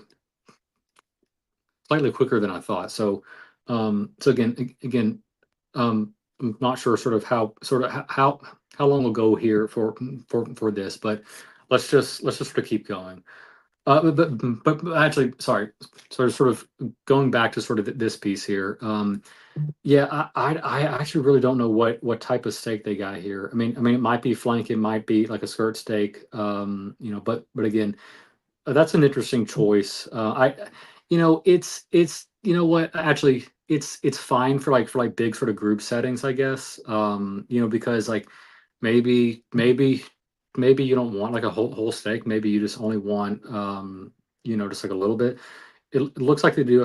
than I thought. So again, I'm not sure sort of how long we'll go here for this, but let's just sort of keep going. But actually, sorry. So sort of going back to sort of this piece here. Yeah, I actually really don't know what type of steak they got here. I mean, it might be flank, it might be like a skirt steak. But again, that's an interesting choice. It's what actually it's fine for like big sort of group settings, I guess. Because like maybe maybe you don't want like a whole steak. Maybe you just only want just like a little bit. It looks like they do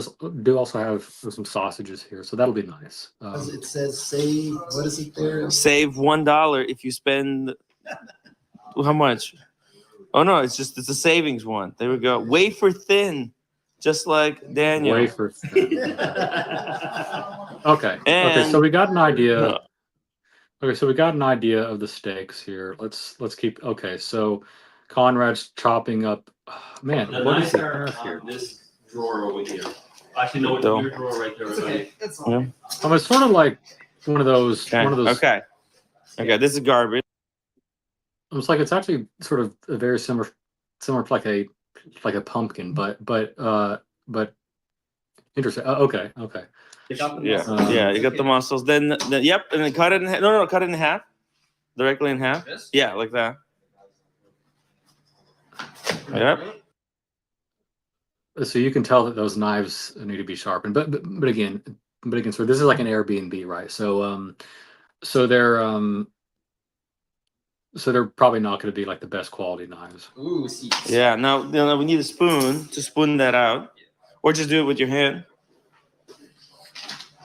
also have some sausages here, so that'll be nice. it says save. What is it there? Save $1 if you spend how much? Oh no, it's a savings one. There we go. Wafer thin, just like Daniel. Wafer thin. Okay. And So we got an idea. Okay, so we got an idea of the steaks here. Let's keep. Okay, so Conrad's chopping up. Man, The what is knives he are have here? this drawer over here. Actually, no, it's So- your drawer right there. It's already. okay. It's all right. It's sort of like one of those. Okay. One of those. Okay. This is garbage. It's like it's actually sort of a very similar to like a pumpkin, but interesting. Okay. They got the Yeah. muscles. Yeah. You got the muscles. Then yep. And then cut it in half. No. Cut it in half. Directly in half. This? Yeah, like that. Yep. So you can tell that those knives need to be sharpened, but again, so this is like an Airbnb, right? So they're probably not going to be like the best quality knives. Ooh, see. Yeah. Now we need a spoon to spoon that out, or just do it with your hand.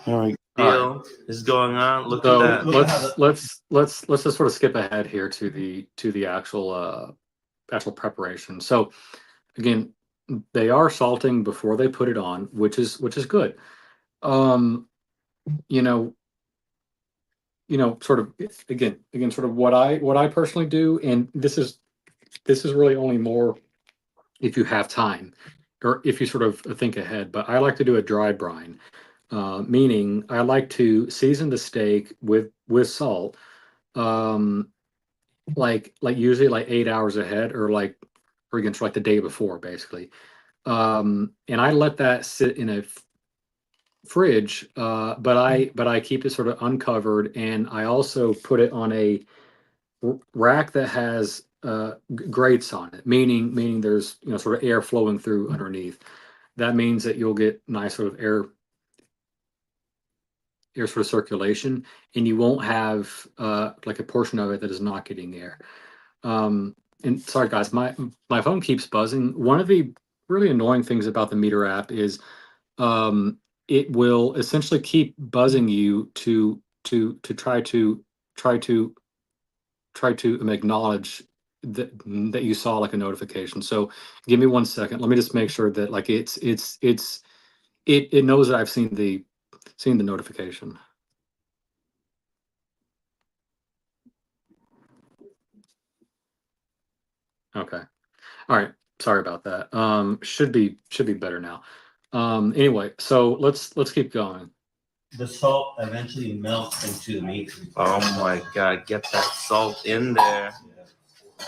All right. All Deal is going on. Look So at that. let's just sort of skip ahead here to the actual preparation. So again, they are salting before they put it on, which is good. you know, sort of again, sort of what I personally do, and this is really only more if you have time or if you sort of think ahead. But I like to do a dry brine, meaning I like to season the steak with salt, um, like usually like 8 hours ahead, or again, for like the day before, basically. And I let that sit in a fridge, but I keep it sort of uncovered, and I also put it on a rack that has grates on it, meaning there's sort of air flowing through underneath. That means that you'll get nice sort of air sort of circulation, and you won't have like a portion of it that is not getting air. And sorry guys, my phone keeps buzzing. One of the really annoying things about the meter app is um, it will essentially keep buzzing you to try to acknowledge that you saw like a notification. So give me 1 second. Let me just make sure that like it knows that I've seen the notification. Okay. All right. Sorry about that. Should be better now. Anyway, so let's keep going. The salt eventually melts into the meat. Oh my God, get that salt in there.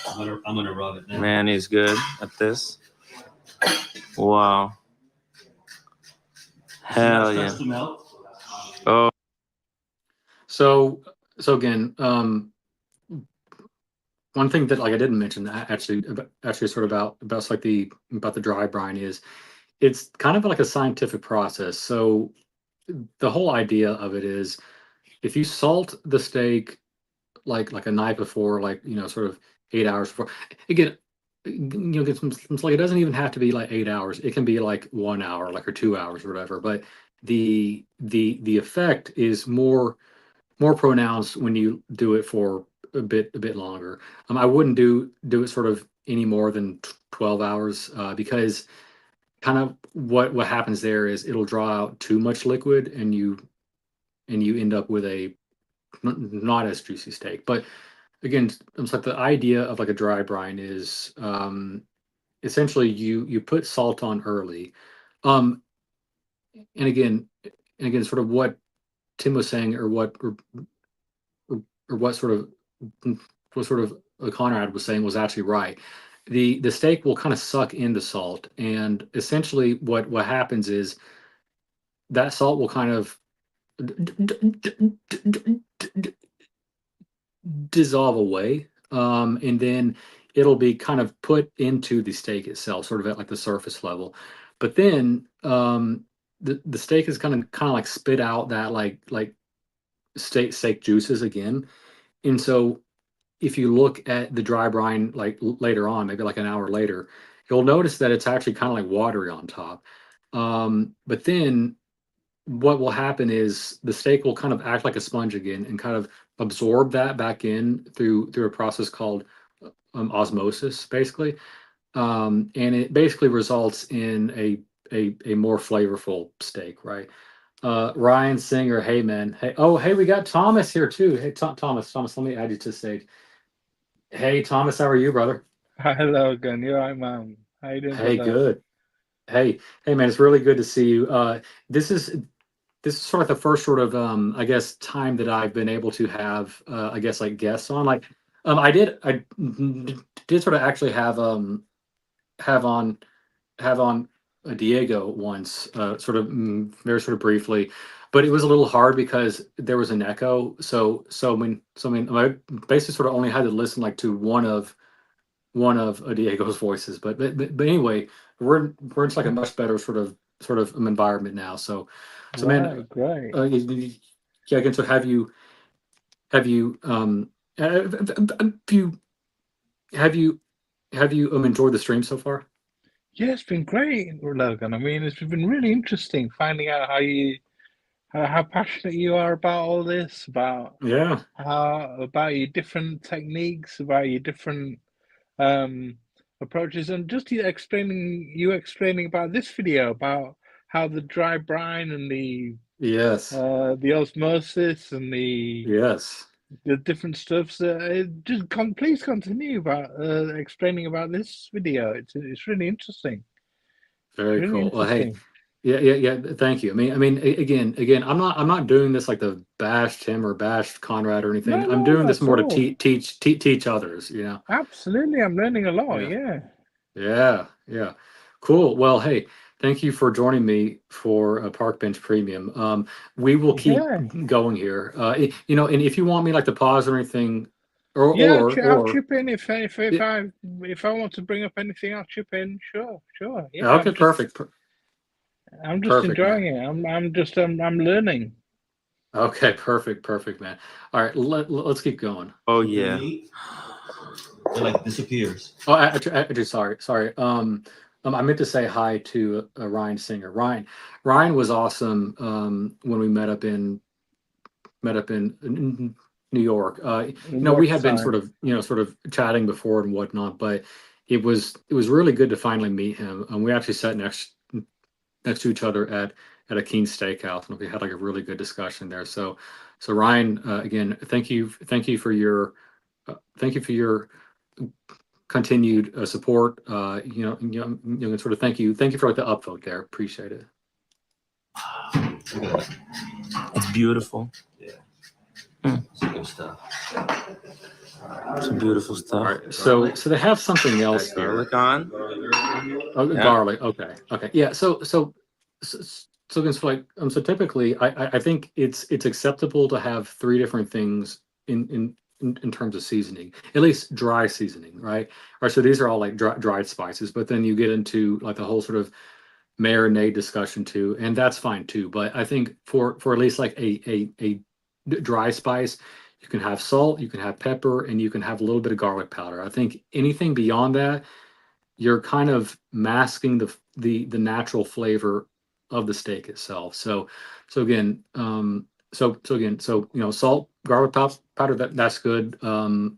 I'm gonna rub it now. Man, he's good at this. Wow. Hell It yeah. starts to melt. Oh, So again, one thing that like I didn't mention actually sort of about like about the dry brine is it's kind of like a scientific process. So the whole idea of it is if you salt the steak like a night before, like sort of 8 hours before. Again, get some like it doesn't even have to be like 8 hours. It can be like 1 hour, like or 2 hours or whatever. But the effect is more pronounced when you do it for a bit longer. I wouldn't do it sort of any more than 12 hours because kind of what happens there is it'll draw out too much liquid, and you end up with a not as juicy steak. But again, it's like the idea of like a dry brine is essentially you put salt on early. Um, and again, sort of what Tim was saying, or what sort of Conrad was saying was actually right. The steak will kind of suck in the salt, and essentially what happens is that salt will kind of dissolve away, and then it'll be kind of put into the steak itself, sort of at like the surface level. But then the steak is kind of like spit out that like steak juices again. And so if you look at the dry brine like later on, maybe like an hour later, you'll notice that it's actually kind of like watery on top. But then what will happen is the steak will kind of act like a sponge again and kind of absorb that back in through a process called osmosis, basically. And it basically results in a more flavorful steak, right? Ryan Singer, hey man, hey, oh hey, we got Thomas here too. Hey Thomas, let me add you to the stage. Hey Thomas, how are you, brother? Hi Logan, you alright, man? How you doing, Hey, brother? good. Hey man, it's really good to see you. This is this is sort of the first sort of I guess time that I've been able to have I guess like guests on. Like I did sort of actually have on have on Diego once, sort of very sort of briefly, but it was a little hard because there was an echo. So I mean I basically sort of only had to listen like to one of Diego's voices. But anyway, we're in like a much better sort of environment now. So man, Right, great. yeah. Again, so have you have you have you enjoyed the stream so far? Yeah, it's been great, Logan. I mean, it's been really interesting finding out how passionate you are about all this, Yeah. about your different techniques, about your different um approaches, and just you explaining about this video about how the dry brine and the Yes. the osmosis and Yes. the different stuffs. Please continue about explaining about this video. It's really interesting. Very Really cool. Well, hey, interesting. yeah. Thank you. Again, I'm not doing this like to bash Tim or bash Conrad or anything. No, I'm no, doing not this at more to all. teach others. Absolutely, I'm learning a lot. Yeah. Yeah, Yeah. Cool. Well, hey, thank you for joining me for a Park Bench Premium. We will keep yeah, going here. And if you want me like to pause or anything, or yeah. I'll or chip in yeah, if I want to bring up anything. I'll chip in. Sure, sure. Yeah, okay, perfect, I'm just perfect, man. enjoying it. I'm learning. Okay, perfect, man. All right, let's keep going. Oh With the yeah. meat, it like disappears. Oh, actually, sorry. I meant to say hi to Ryan Singer. Ryan was awesome. When we met up in New York. We What had been time? sort of chatting before and whatnot, but it was really good to finally meet him. And we actually sat next to each other at a Keen Steakhouse, and we had like a really good discussion there. So Ryan, again, thank you for your continued support. And sort of thank you for like the upvote there. Appreciate it. Look at that. It's beautiful. It's good stuff. It's beautiful All stuff. right, so they have something else Got here. garlic on. Oh, Yeah. garlic. Okay. Yeah. So again, so like so typically, I think it's acceptable to have three different things in terms of seasoning, at least dry seasoning, right? Or so these are all like dried spices, but then you get into like the whole sort of marinade discussion too, and that's fine too. But I think for at least like a dry spice, you can have salt, you can have pepper, and you can have a little bit of garlic powder. I think anything beyond that, you're kind of masking the natural flavor of the steak itself. So again, salt, garlic powder, that's good. I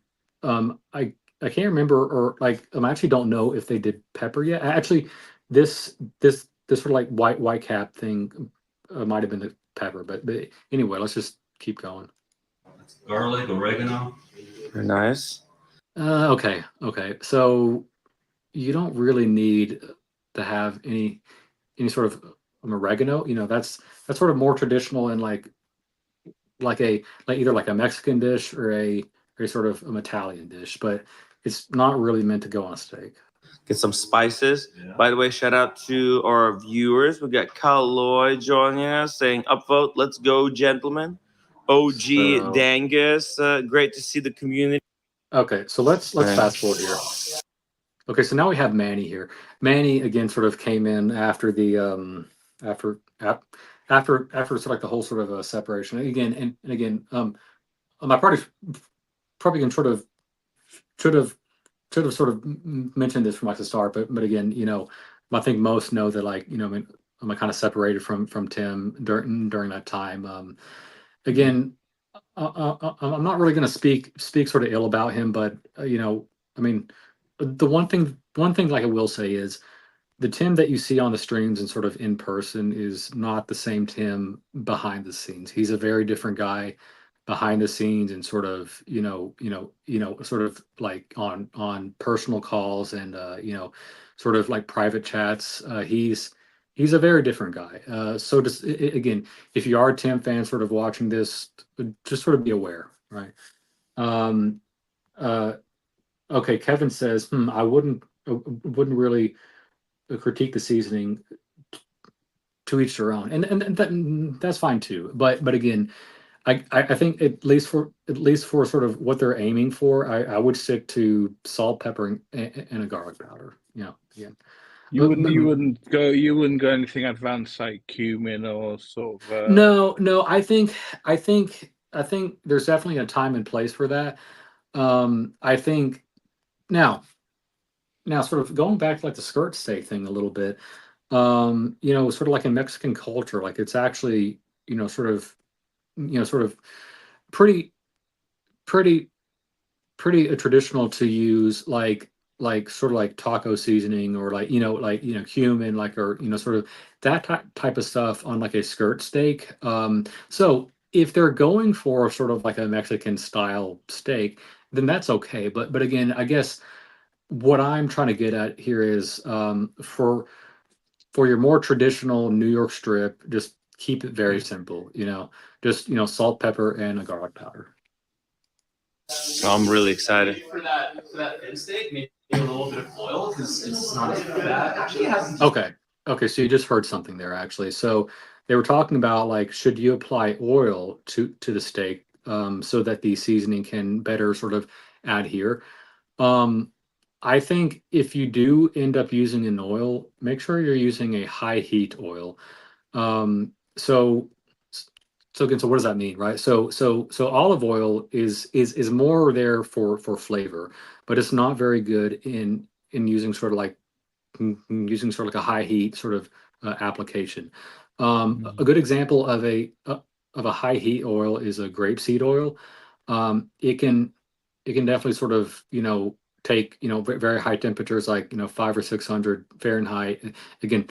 can't remember, or like I actually don't know if they did pepper yet. Actually, this sort of like white cap thing might have been the pepper, but anyway, let's just keep going. Garlic, oregano. Very nice. Okay. So you don't really need to have any sort of oregano. That's sort of more traditional in like either like a Mexican dish or a sort of an Italian dish, but it's not really meant to go on a steak. Get some spices. Yeah. By the way, shout out to our viewers. We got Cal Lloyd joining us saying upvote. Let's go, gentlemen. OG So Dangus. Great to see the community. okay, so let's Right. fast forward here. Okay, so now we have Manny here. Manny again sort of came in after the after ap- after sort of like the whole sort of separation again and again my party probably can should have sort of mentioned this from like the start, but again, I think most know that like I'm kind of separated from Tim during that time. Again, I'm not really going to speak sort of ill about him, but I mean, the one thing like I will say is the Tim that you see on the streams and sort of in person is not the same Tim behind the scenes. He's a very different guy behind the scenes and sort of, sort of like on personal calls and sort of like private chats. He's a very different guy. So just again, if you are a Tim fan sort of watching this, just sort of be aware, right? Um uh okay, Kevin says, I wouldn't really critique the seasoning, to each their own, and that's fine too. But again, I think at least for sort of what they're aiming for, I would stick to salt, pepper, and a garlic powder. Again, You wouldn't go anything advanced like cumin or sort of. no, I think there's definitely a time and place for that. I think now sort of going back to like the skirt steak thing a little bit. Sort of like in Mexican culture, like it's actually sort of pretty pretty pretty traditional to use like like sort of like taco seasoning or like cumin, like, or sort of that type of stuff on like a skirt steak. So if they're going for sort of like a Mexican style steak, then that's okay. But again, I guess what I'm trying to get at here is, for your more traditional New York strip, just keep it very simple. Just salt, pepper, and a garlic powder. I'm really excited. For that thin steak, maybe a little bit of oil because it's not as fat. Actually, it has. Okay. Okay. So you just heard something there, actually. So they were talking about, like, should you apply oil to the steak, so that the seasoning can better sort of adhere. Um, I think if you do end up using an oil, make sure you're using a high heat oil. Um, so so again, so what does that mean, right? So olive oil is more there for flavor, but it's not very good in using sort of like using sort of like a high heat sort of application. A good example of a high heat oil is a grapeseed oil. It can definitely sort of take very high temperatures, like 500 or 600 Fahrenheit. Again,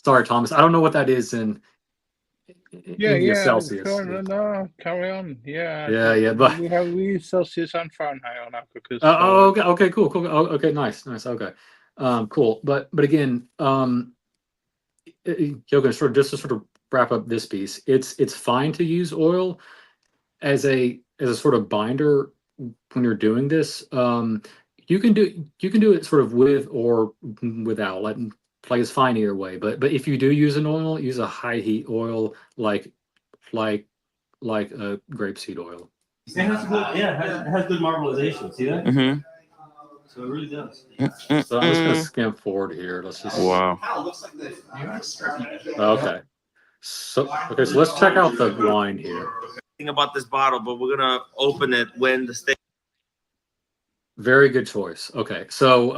sorry, Thomas, I don't know what that is in Yeah, India yeah, Celsius. sure. No, carry on. Yeah, Yeah, but we use Celsius and Fahrenheit on our cookers. oh, So okay, cool, cool. Oh, okay, nice, okay, cool. But again, Yoga, sort of just to sort of wrap up this piece, it's fine to use oil as a sort of binder when you're doing this. You can do it sort of with or without, like it's fine either way. But if you do use an oil, use a high heat oil, like like a grapeseed oil. It has good, yeah, it has good marbleization. See that? Mm-hmm. So it really does. So I'm just gonna skim forward here. Let's just Wow. Kind of looks like the New York strip. okay. So let's check out the wine here. Thing about this bottle, but we're gonna open it when the steak. Very good choice. Okay, so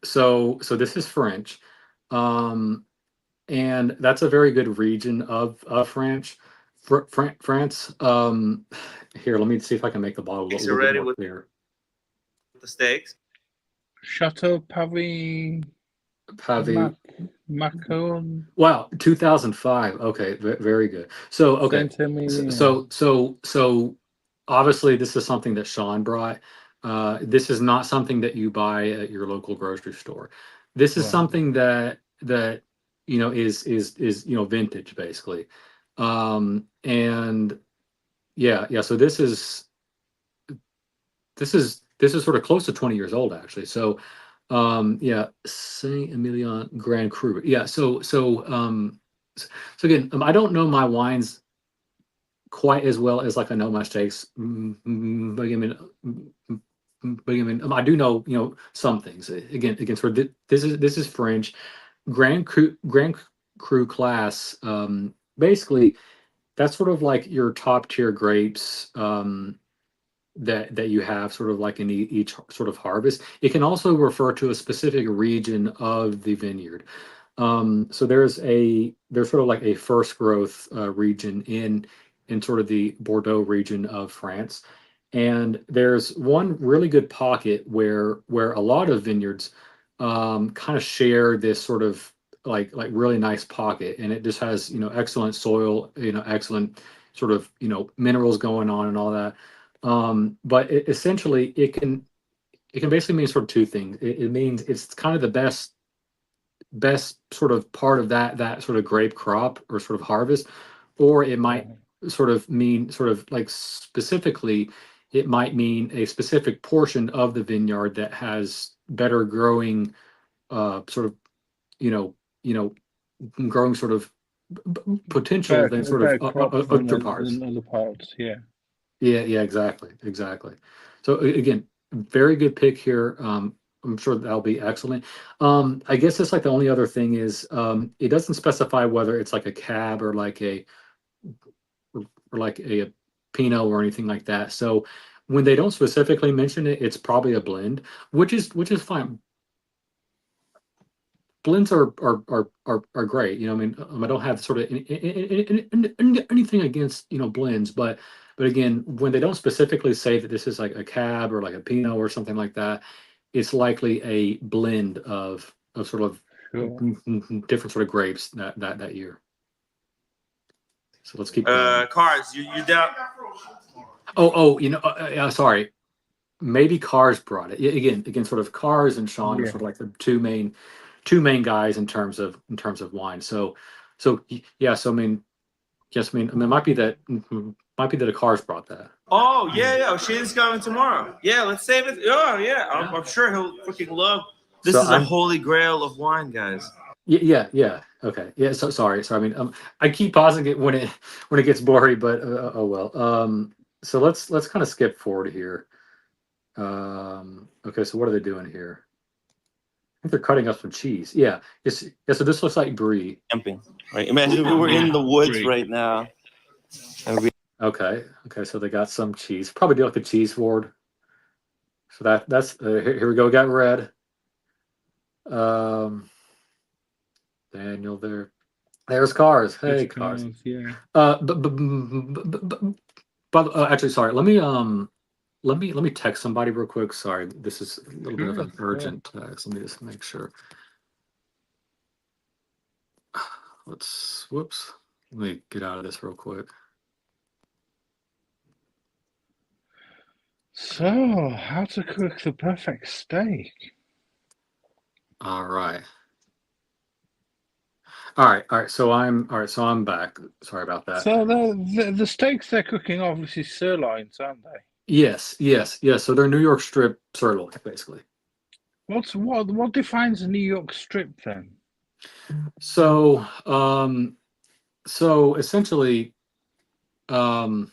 this is French, um, and that's a very good region of France. Here, let me see if I can make the bottle a Steaks little are bit ready more with clear. the steaks. Chateau Paris Pavie. Macon Wow, 2005. Okay, very good. So okay, Saint Emilion. so obviously this is something that Sean brought. This is not something that you buy at your local grocery store. This is Right. something that is vintage, basically. And yeah. So this is sort of close to 20 years old, actually. So yeah, Saint Emilion Grand Cru. Yeah, so again, I don't know my wines quite as well as like I know my steaks. But I do know some things. Again, sort of this is French Grand Cru class. Basically, that's sort of like your top tier grapes. That you have sort of like in each sort of harvest. It can also refer to a specific region of the vineyard. So there's sort of like a first growth region in sort of the Bordeaux region of France, and there's one really good pocket where a lot of vineyards kind of share this sort of like really nice pocket, and it just has excellent soil, excellent sort of minerals going on and all that. But essentially, it can basically mean sort of two things. It means it's kind of the best sort of part of that sort of grape crop or sort of harvest, or it might sort of mean sort of like specifically, it might mean a specific portion of the vineyard that has better growing, sort of you know you know growing sort of potential than sort of Better crops other parts. than other parts. Yeah. Yeah, exactly. So again, very good pick here. I'm sure that'll be excellent. I guess it's like the only other thing is, it doesn't specify whether it's like a cab or like a Pinot or anything like that. So when they don't specifically mention it, it's probably a blend, which is fine. Blends are great. I mean, I don't have sort of anything against blends, but again, when they don't specifically say that this is like a cab or like a Pinot or something like that, it's likely a blend of sort of Sure. different sort of grapes that year. So let's keep going. Cars, you down? Oh, sorry. Maybe Cars brought it. Yeah, again, sort of Cars and Sean are Yeah. sort of like the two main guys in terms of wine. Yeah. So I mean, yes, it might be that a Cars brought that. Oh yeah. Shane's coming tomorrow. Yeah, let's save it. Oh yeah, I'm sure he'll freaking love. This So is a holy grail of wine, guys. Yeah. Okay. Yeah. So sorry. I mean, I keep pausing it when it gets blurry, but oh well. So let's kind of skip forward here. Okay. So what are they doing here? I think they're cutting up some cheese. Yeah. So this looks like brie. Camping, right? Imagine we were in the woods Great. right now. Okay. So they got some cheese. Probably do like the cheese board. So that's here we go. We got red. Daniel there. There's Cars. Hey, Cars. Yeah. But actually, sorry. Let me text somebody real quick. Sorry, this is a little bit of an urgent text. Let me just make sure. Whoops. Let me get out of this real quick. So, how to cook the perfect steak? All right. So I'm back. Sorry about that. So the steaks they're cooking obviously sirloins, aren't they? Yes. So they're New York strip sirloin, basically. What defines a New York strip then? So essentially, you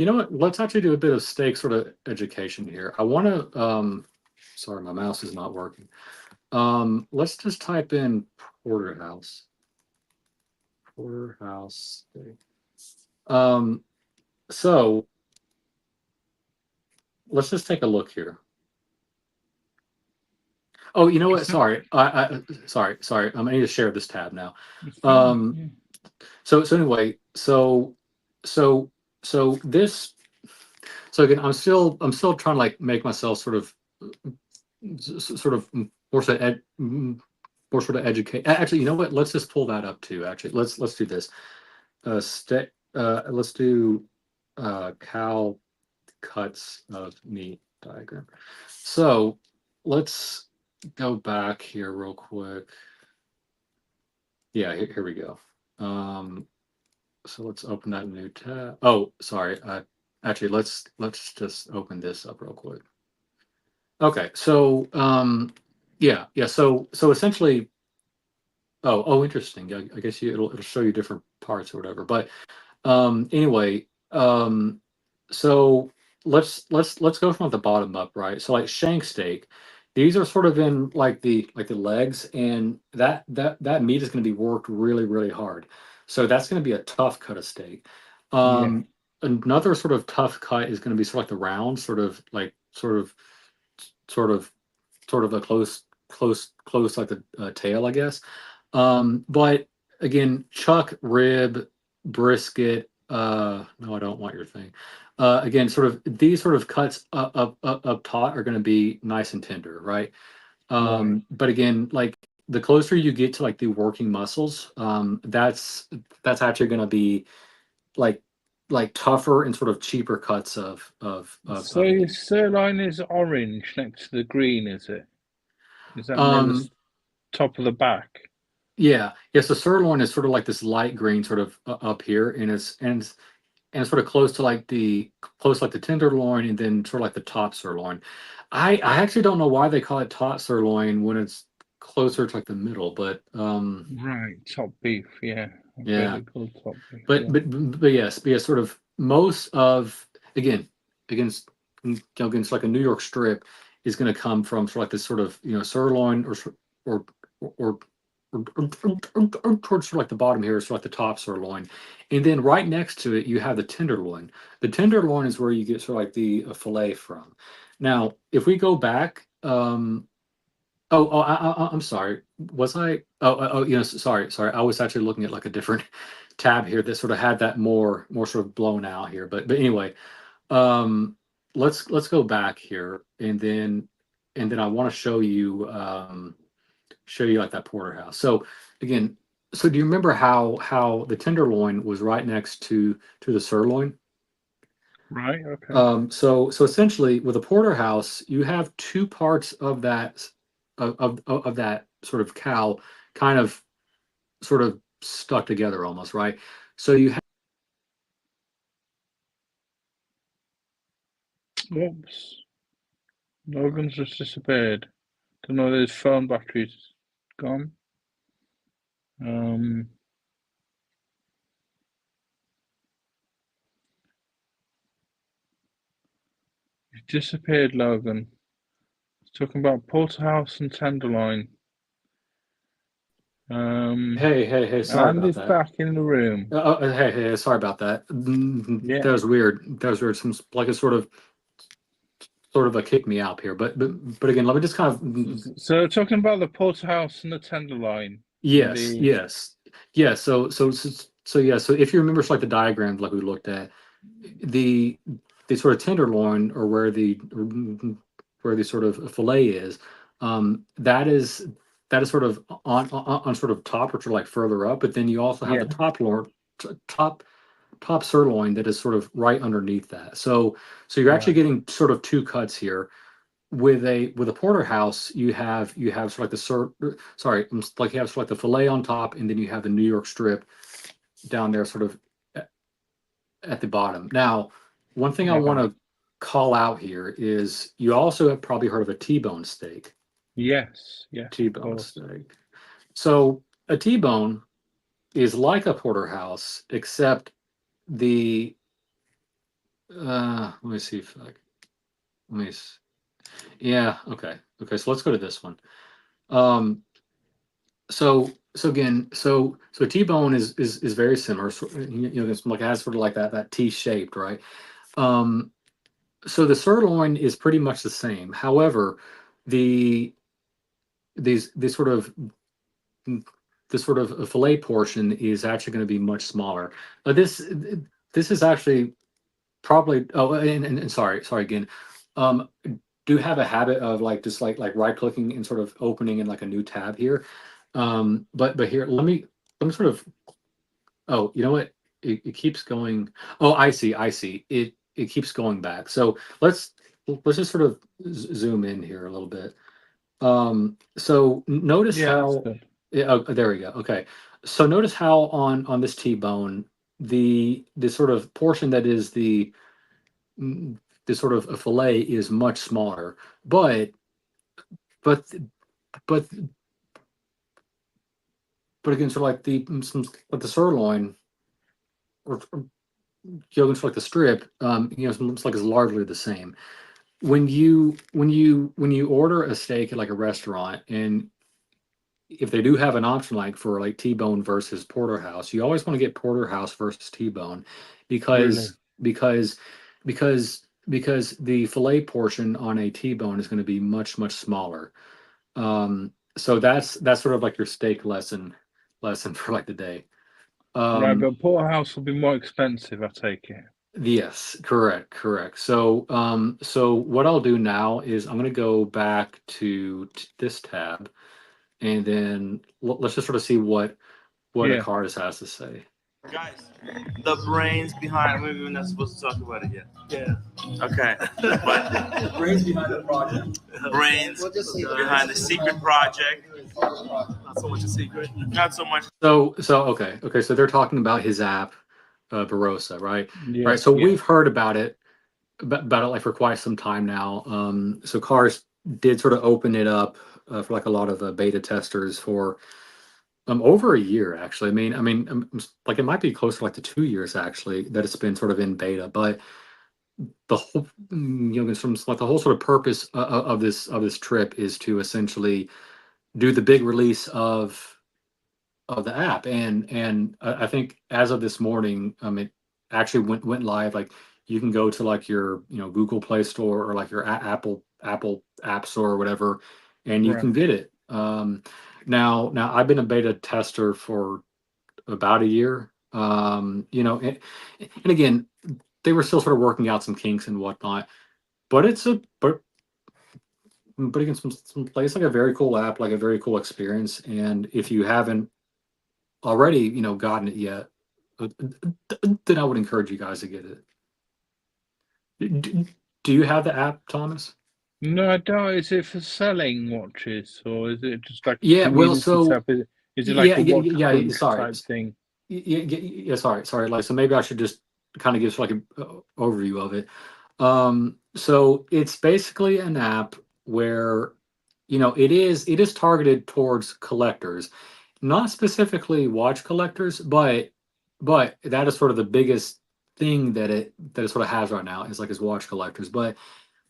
know what? Let's actually do a bit of steak sort of education here. I want to. Sorry, my mouse is not working. Let's just type in porterhouse. Porterhouse steak. So let's just take a look here. Oh, you know what? Sorry. Sorry. I need to share this tab now. So anyway, so this. So again, I'm still trying to like make myself sort of more sort of educate. Actually, you know what? Let's just pull that up too. Actually, let's do this. Let's do cow cuts of meat diagram. So let's go back here real quick. Yeah, here we go. So let's open that new tab. Oh, sorry. Actually, let's just open this up real quick. Okay, so yeah. So essentially, interesting. Yeah, I guess it'll show you different parts or whatever. But anyway, so let's go from the bottom up, right? So like shank steak, these are sort of in like the legs, and that meat is going to be worked really really hard. So that's going to be a tough cut of steak. Another sort of tough cut is going to be sort of like the round, sort of a close like the tail, I guess. But again, chuck, rib, brisket. No, I don't want your thing. Again, sort of these sort of cuts up top are going to be nice and tender, right? But again, like the closer you get to like the working muscles, that's actually going to be like tougher and sort of cheaper cuts So your sirloin is orange next to the green, is it? Is that near the top of the back? Yeah. So sirloin is sort of like this light green sort of up here, and it's sort of close to like the tenderloin, and then sort of like the top sirloin. I actually don't know why they call it top sirloin when it's closer to like the middle, but Right, top beef, yeah. Yeah. They're called top beef. but yeah. but yes, sort of most of against against like a New York strip is going to come from sort of like this sort of sirloin or or towards sort of like the bottom here, so like the top sirloin, and then right next to it you have the tenderloin. The tenderloin is where you get sort of like the fillet from. Now, if we go back, I'm sorry. Was I? Sorry. I was actually looking at like a different tab here that sort of had that more sort of blown out here. But anyway, let's go back here, and then and then I want to show you like that porterhouse. So again, so do you remember how the tenderloin was right next to the sirloin? Right. Okay. So essentially, with a porterhouse, you have two parts of that of that sort of cow, kind of sort of stuck together almost, right? So you have Whoops. Logan's just disappeared. Don't know whether his phone battery's gone. He's disappeared, Logan. He's talking about porterhouse and tenderloin. hey, sorry And about he's that. back in the room. Hey, sorry about that. Yeah. That was weird. That was weird. Some like a sort of a kick me out here. But again, let me just kind of So talking about the porterhouse and the tenderloin in yes, the yes, yeah. So yeah. So if you remember, like the diagrams like we looked at, the the sort of tenderloin or where the sort of fillet is, that is sort of on sort of top or sort of like further up. But then you also have yeah, the top top sirloin that is sort of right underneath that. So you're actually right. getting sort of two cuts here. With a porterhouse, you have sort of like sorry, like you have sort of like the fillet on top, and then you have the New York strip down there, sort of at the bottom. Now, one thing I want Right. to call out here is you also have probably heard of a T-bone steak. Yes, yes, of T-bone course. steak. So a T-bone is like a porterhouse, except the let me see if I let me yeah, okay, so let's go to this one. um so again, so T-bone is very similar. So, it's like it has sort of like that T shaped, right? um so the sirloin is pretty much the same. However, the these sort of the sort of fillet portion is actually going to be much smaller. This is actually probably, oh, and sorry again. um do have a habit of like just like right clicking and sort of opening in like a new tab here. But here, let me sort of, oh, you know what, it keeps going. Oh, I see it keeps going back. So let's just sort of zoom in here a little bit. So notice Yeah, that's how, good. yeah, oh, there we go. Okay. So notice how on this T-bone, the sort of portion that is mm, the sort of a fillet is much smaller. But but but again, sort of like like the sirloin, or sort of like the strip, it's like it's largely the same. When you order a steak at like a restaurant, and if they do have an option like for like T-bone versus porterhouse, you always want to get porterhouse versus T-bone, Really. because because the fillet portion on a T-bone is going to be much smaller. So that's sort of like your steak lesson for like the day. Right, Um, but porterhouse will be more expensive, I take it. yes, correct. So what I'll do now is I'm going to go back to this tab, and then let's just sort of see what a Yeah. cars has to say. Guys, the brains behind. Maybe we're not supposed to talk about it yet. Yeah. Okay. But Brains behind the project. brains behind the secret project. Not so much a secret. Not so much. So okay. So they're talking about his app, Barossa, right? Yeah. Right. So Yeah. we've heard about it like for quite some time now. So Cars did sort of open it up for like a lot of beta testers for over a year actually. Like it might be close to like to 2 years actually that it's been sort of in beta. But the whole from like the whole sort of purpose of this trip is to essentially do the big release of the app. And I think as of this morning, it actually went live. Like you can go to like your Google Play Store or like your Apple App Store or whatever, and you Right. can get it. Now I've been a beta tester for about a year. And again, they were still sort of working out some kinks and whatnot. But but again, some place like a very cool app, like a very cool experience. And if you haven't already, gotten it yet, then I would encourage you guys to get it. Do you have the app, Thomas? No, I don't. Is it for selling watches, or is it just like a Yeah, well, community so type? Is it like yeah, a yeah, watch yeah, crunch sorry. type thing? Yeah, sorry. Like, so maybe I should just kind of give like an overview of it. So it's basically an app where, it is targeted towards collectors, not specifically watch collectors, but that is sort of the biggest thing that it sort of has right now is like is watch collectors. But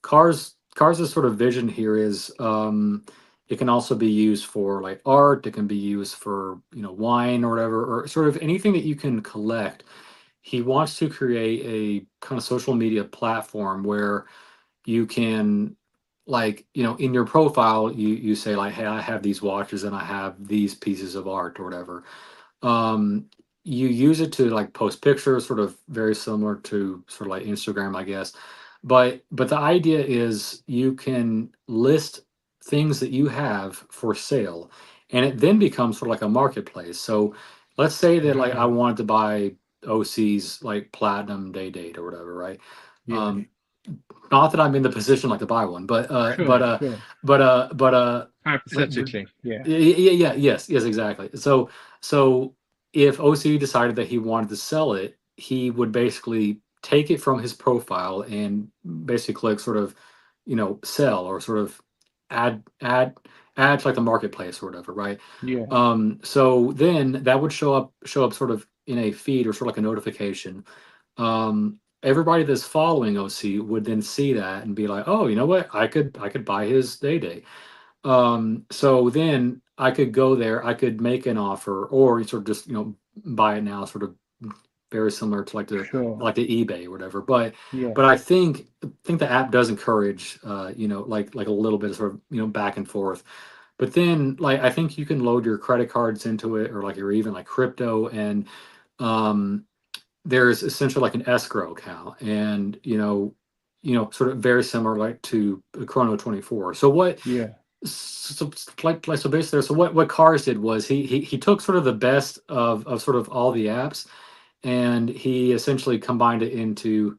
cars' sort of vision here is it can also be used for like art, it can be used for wine or whatever, or sort of anything that you can collect. He wants to create a kind of social media platform where you can, like, in your profile you say like, hey, I have these watches and I have these pieces of art or whatever. um you use it to like post pictures, sort of very similar to sort of like Instagram, I guess. But the idea is you can list things that you have for sale, and it then becomes sort of like a marketplace. So let's say that like I Right. wanted to buy OC's like platinum day date or whatever, right? Yeah. um Not that I'm in the position like to buy one, but Sure. Sure. like, Hypothetically. Yeah. yeah, yes, exactly. So if OC decided that he wanted to sell it, he would basically take it from his profile and basically click sort of, sell, or sort of add to like the marketplace or whatever, right? Yeah. So then that would show up sort of in a feed or sort of like a notification. Everybody that's following OC would then see that and be like, oh, you know what? I could buy his day. So then I could go there, I could make an offer, or sort of just, buy it now, sort of very similar to Sure. like the eBay or whatever. But Yeah. I think the app does encourage, like a little bit of sort of, back and forth. But then like I think you can load your credit cards into it, or like your even like crypto. And um there's essentially like an escrow account, and sort of very similar like to Chrono 24. So Yeah. so basically, so what Cars did was he took sort of the best of sort of all the apps, and he essentially combined it into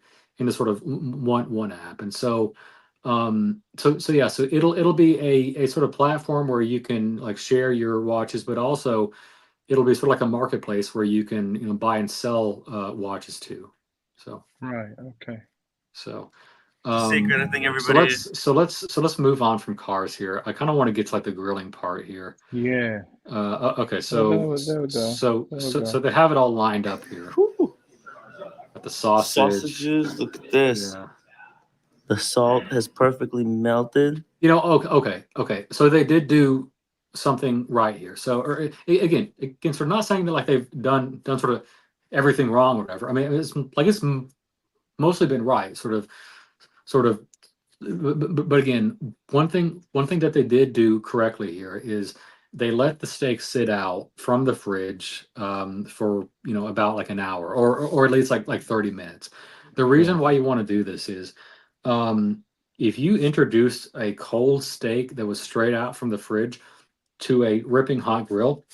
sort of one app. And so yeah, so it'll be a sort of platform where you can like share your watches, but also it'll be sort of like a marketplace where you can buy and sell watches too. So Right. Okay. so The secret, I um think so everybody. let's move on from cars here. I kind of want to get to like the grilling part here. Yeah. Okay, Oh, so there we go. so There we so go. so they have it all lined up here. Whew. Got the sausage. Sausages, look at this. Yeah. The salt has perfectly melted. Okay. So they did do something right here. So, or again, sort of not saying that like they've done sort of everything wrong or whatever. I mean, it's mostly been right, sort of. But again, one thing that they did do correctly here is they let the steak sit out from the fridge for about like an hour, or at least like 30 minutes. The reason Sure. why you want to do this is um, if you introduced a cold steak that was straight out from the fridge to a ripping hot grill,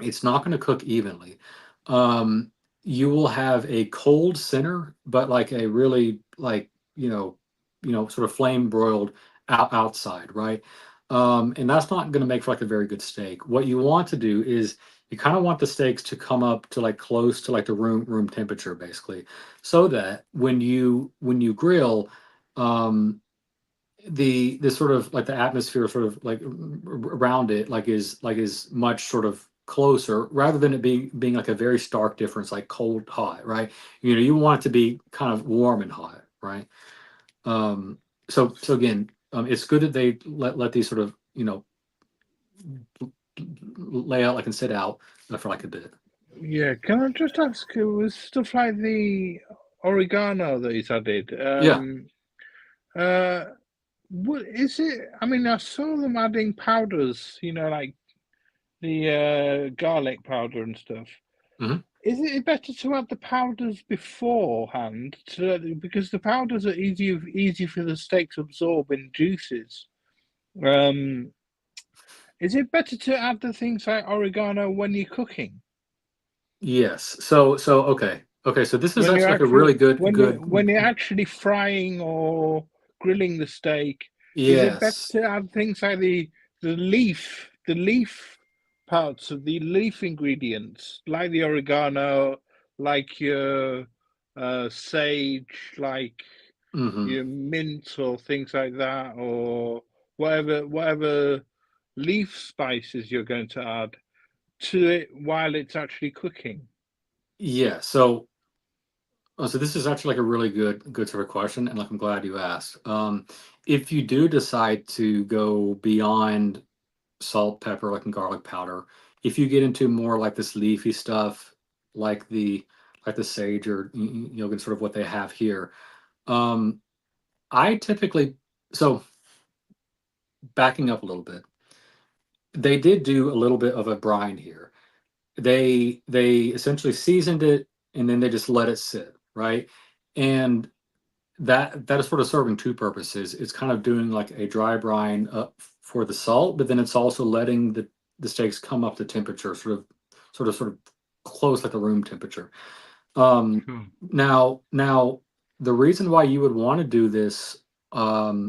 it's not going to cook evenly. Um, you will have a cold center, but like a really like sort of flame broiled outside, right? And that's not going to make for like a very good steak. What you want to do is you kind of want the steaks to come up to like close to like the room temperature, basically, so that when you grill, um, the sort of like the atmosphere sort of like around it like is much sort of closer, rather than it being like a very stark difference, like cold hot, right? You want it to be kind of warm and hot, right? um so again, it's good that they let these sort of lay out like and sit out for like a bit. Yeah. Can I just ask? Was stuff like the oregano that he's added? Yeah. Uh. What is it? I mean, I saw them adding powders. Like the garlic powder and stuff. Mhm. Is it better to add the powders beforehand, because the powders are easy for the steak to absorb in juices? Um, is it better to add the things like oregano when you're cooking? Yes. So okay. Okay, so this is When you're actually like a really actually good good when you're actually frying or grilling the steak, is it better yes. to add things like the leaf parts of the leaf ingredients, like the oregano, like your sage, like Hmm. your mint or things like that, or whatever leaf spices you're going to add to it while it's actually cooking? Yeah. So this is actually like a really good sort of question, and like I'm glad you asked. If you do decide to go beyond salt, pepper, like and garlic powder, if you get into more like this leafy stuff, like the sage or sort of what they have here, um, I typically so backing up a little bit, they did do a little bit of a brine here. They essentially seasoned it and then they just let it sit, right? And that is sort of serving two purposes. It's kind of doing like a dry brine for the salt, but then it's also letting the steaks come up to temperature, sort of close like a room temperature. Um, Sure. now the reason why you would want to do this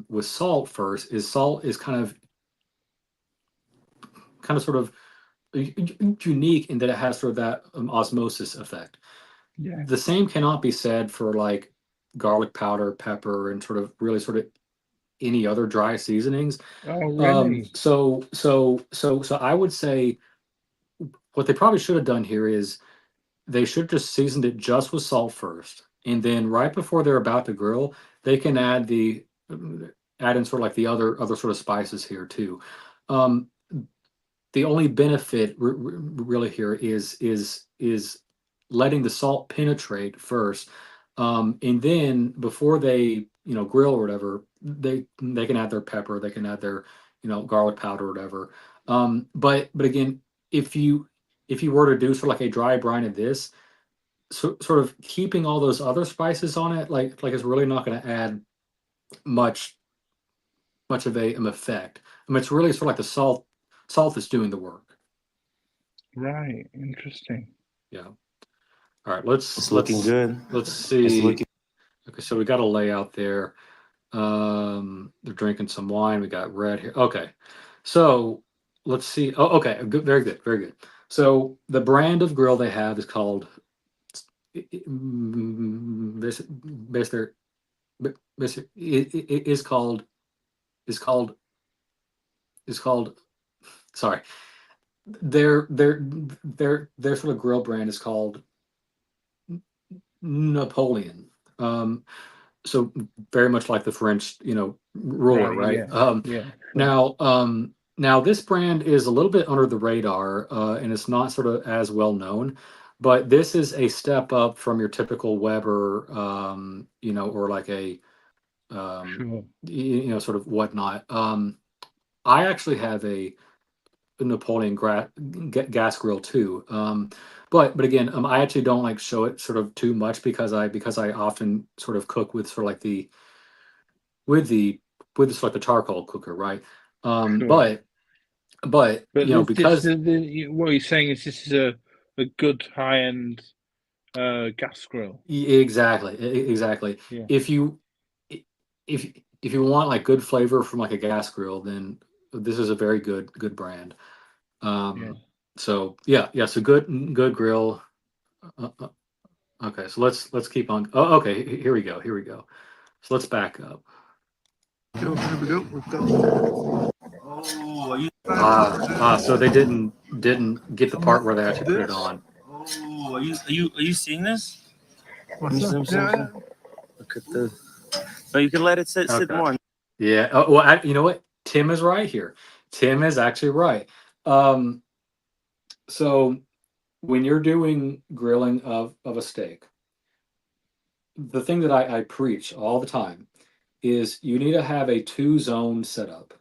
with salt first is salt is kind of sort of unique in that it has sort of that osmosis effect. Yeah. The same cannot be said for like garlic powder, pepper, and sort of any other dry seasonings. Oh, really? So I would say what they probably should have done here is they should just seasoned it just with salt first, and then right before they're about to grill, they can add in sort of like the other sort of spices here too. Um, the only benefit really here is letting the salt penetrate first, and then before they grill or whatever, they can add their pepper, they can add their garlic powder or whatever. But again, if you were to do sort of like a dry brine of this, sort of keeping all those other spices on it, like it's really not going to add much much of a an effect. I mean, it's really sort of like the salt that's doing the work. Right. Interesting. Yeah. All right. It's looking good. Let's It's see. looking. Okay, so we got a layout there. They're drinking some wine. We got red here. Okay. So let's see. Oh, okay. Good. Very good. Very good. So the brand of grill they have is called this Mister Mister is called is called is called sorry. Their sort of grill brand is called Napoleon. So very much like the French, ruler, Right. right? Yeah. Yeah. Sure. Now this brand is a little bit under the radar, and it's not sort of as well known, but this is a step up from your typical Weber, or like a, Sure. sort of whatnot. I actually have a Napoleon gas grill too. But again, I actually don't like show it sort of too much because I often sort of cook with sort of like with the sort of like the charcoal cooker, right? Um, Sure. but but But because what you're saying is this is a good high end gas grill. exactly exactly Yeah. if you I- if you want like good flavor from like a gas grill, then this is a very good brand. Yeah. So yeah, so good grill. Uh, uh, Okay, so let's keep on. Oh, okay, here we go. So let's back up. Here we go. We've got. Oh, are you? So they didn't get the part where they actually put it This. on. Oh, are you seeing this? What's Let me that? see, let me see. Look at the. No, you can let it sit Okay. more. Yeah. Oh, well, you know what? Tim is right here. Tim is actually right. Um, so when you're doing grilling of a steak, the thing that I preach all the time is you need to have a two zone setup,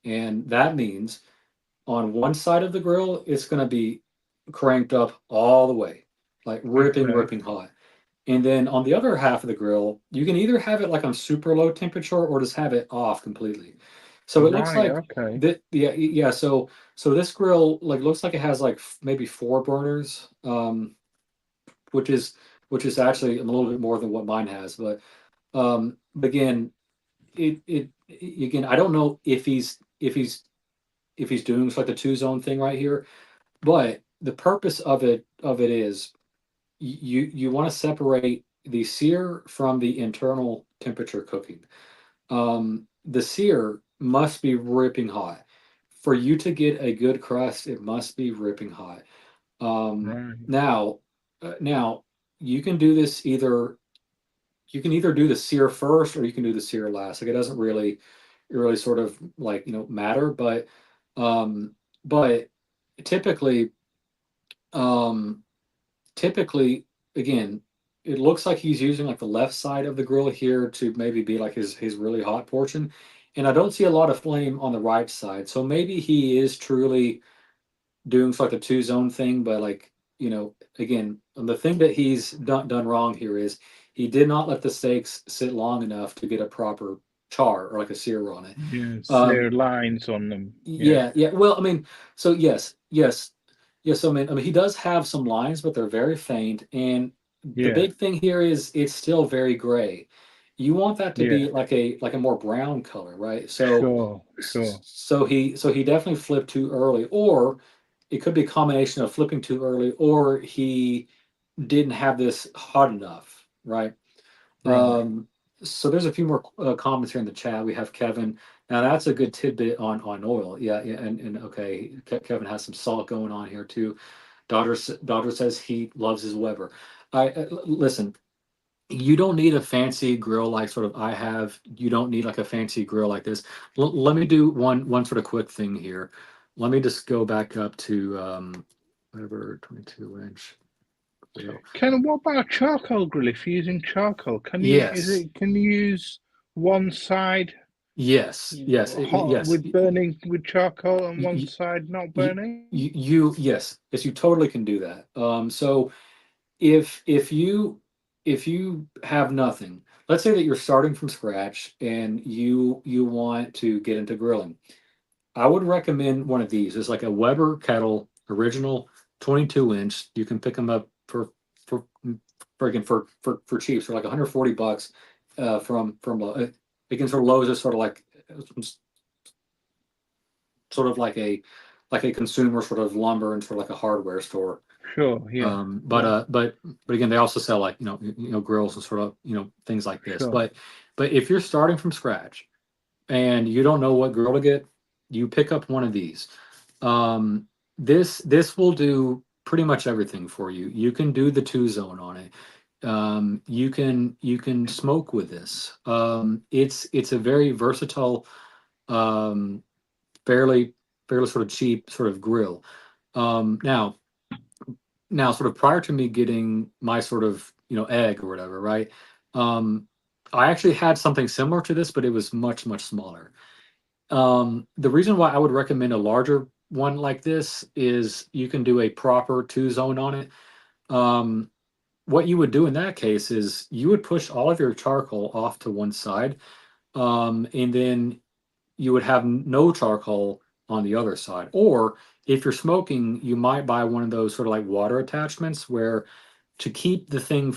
and that means on one side of the grill, it's going to be cranked up all the way, like Okay. ripping hot. And then on the other half of the grill, you can either have it like on super low temperature or just have it off completely. So it looks Right. like Okay. yeah. So this grill like looks like it has like maybe 4 burners, which is actually a little bit more than what mine has. But again, again, I don't know if he's doing like the 2 zone thing right here, but the purpose of it is you want to separate the sear from the internal temperature cooking. The sear must be ripping hot. For you to get a good crust, it must be ripping hot. Right. Now you can do this either. You can either do the sear first or you can do the sear last. Like it doesn't really sort of like matter, um, but typically um, typically again it looks like he's using like the left side of the grill here to maybe be like his really hot portion, and I don't see a lot of flame on the right side, so maybe he is truly doing like the 2 zone thing, but like again the thing that he's done wrong here is he did not let the steaks sit long enough to get a proper char or like a sear on it. Yes. um There are lines on them. Yeah. yeah. Well, I mean, so yes. So I mean, he does have some lines, but they're very faint. And the Yeah. big thing here is it's still very gray. You want that to Yeah. be like a more brown color, right? Sure. Sure. So he definitely flipped too early, or it could be a combination of flipping too early, or he didn't have this hot enough, right? Right. Um, so there's a few more comments here in the chat. We have Kevin. Now that's a good tidbit on oil. Yeah, and okay, Kevin has some salt going on here too. Daughter says he loves his Weber. Listen. You don't need a fancy grill like sort of I have. You don't need like a fancy grill like this. Let me do one sort of quick thing here. Let me just go back up to whatever 22 inch grill. What about a charcoal grill? If you're using charcoal, Yes. can you use one side Yes. hot with burning with charcoal and one You, side not you, burning? yes, you totally can do that. So if you have nothing, let's say that you're starting from scratch and you want to get into grilling, I would recommend one of these. It's like a Weber kettle, original 22 inch. You can pick them up for for cheap, for like 140 bucks. From again, sort of Lowe's is sort of like sort of like a consumer sort of lumber and sort of like a hardware store. Sure. Yeah. But but again, they also sell like grills and sort of things like this. Sure. But if you're starting from scratch and you don't know what grill to get, you pick up one of these. This will do pretty much everything for you. You can do the 2 zone on it. You can smoke with this. It's a very versatile, um, fairly sort of cheap sort of grill. Now sort of prior to me getting my sort of egg or whatever, right? um I actually had something similar to this, but it was much smaller. The reason why I would recommend a larger one like this is you can do a proper 2 zone on it. What you would do in that case is you would push all of your charcoal off to one side, and then you would have no charcoal on the other side. Or if you're smoking, you might buy one of those sort of like water attachments where, to keep the thing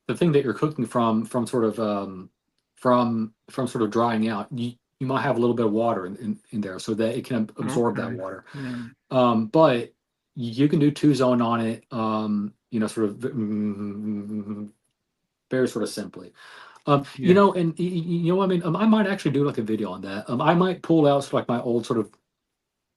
that you're cooking from sort of from sort of drying out, you might have a little bit of water in there so that it can absorb that Okay. water. Right. But you can do 2 zone on it, sort of very sort of simply. Yeah. And I mean, I might actually do like a video on that. I might pull out sort of like my old sort of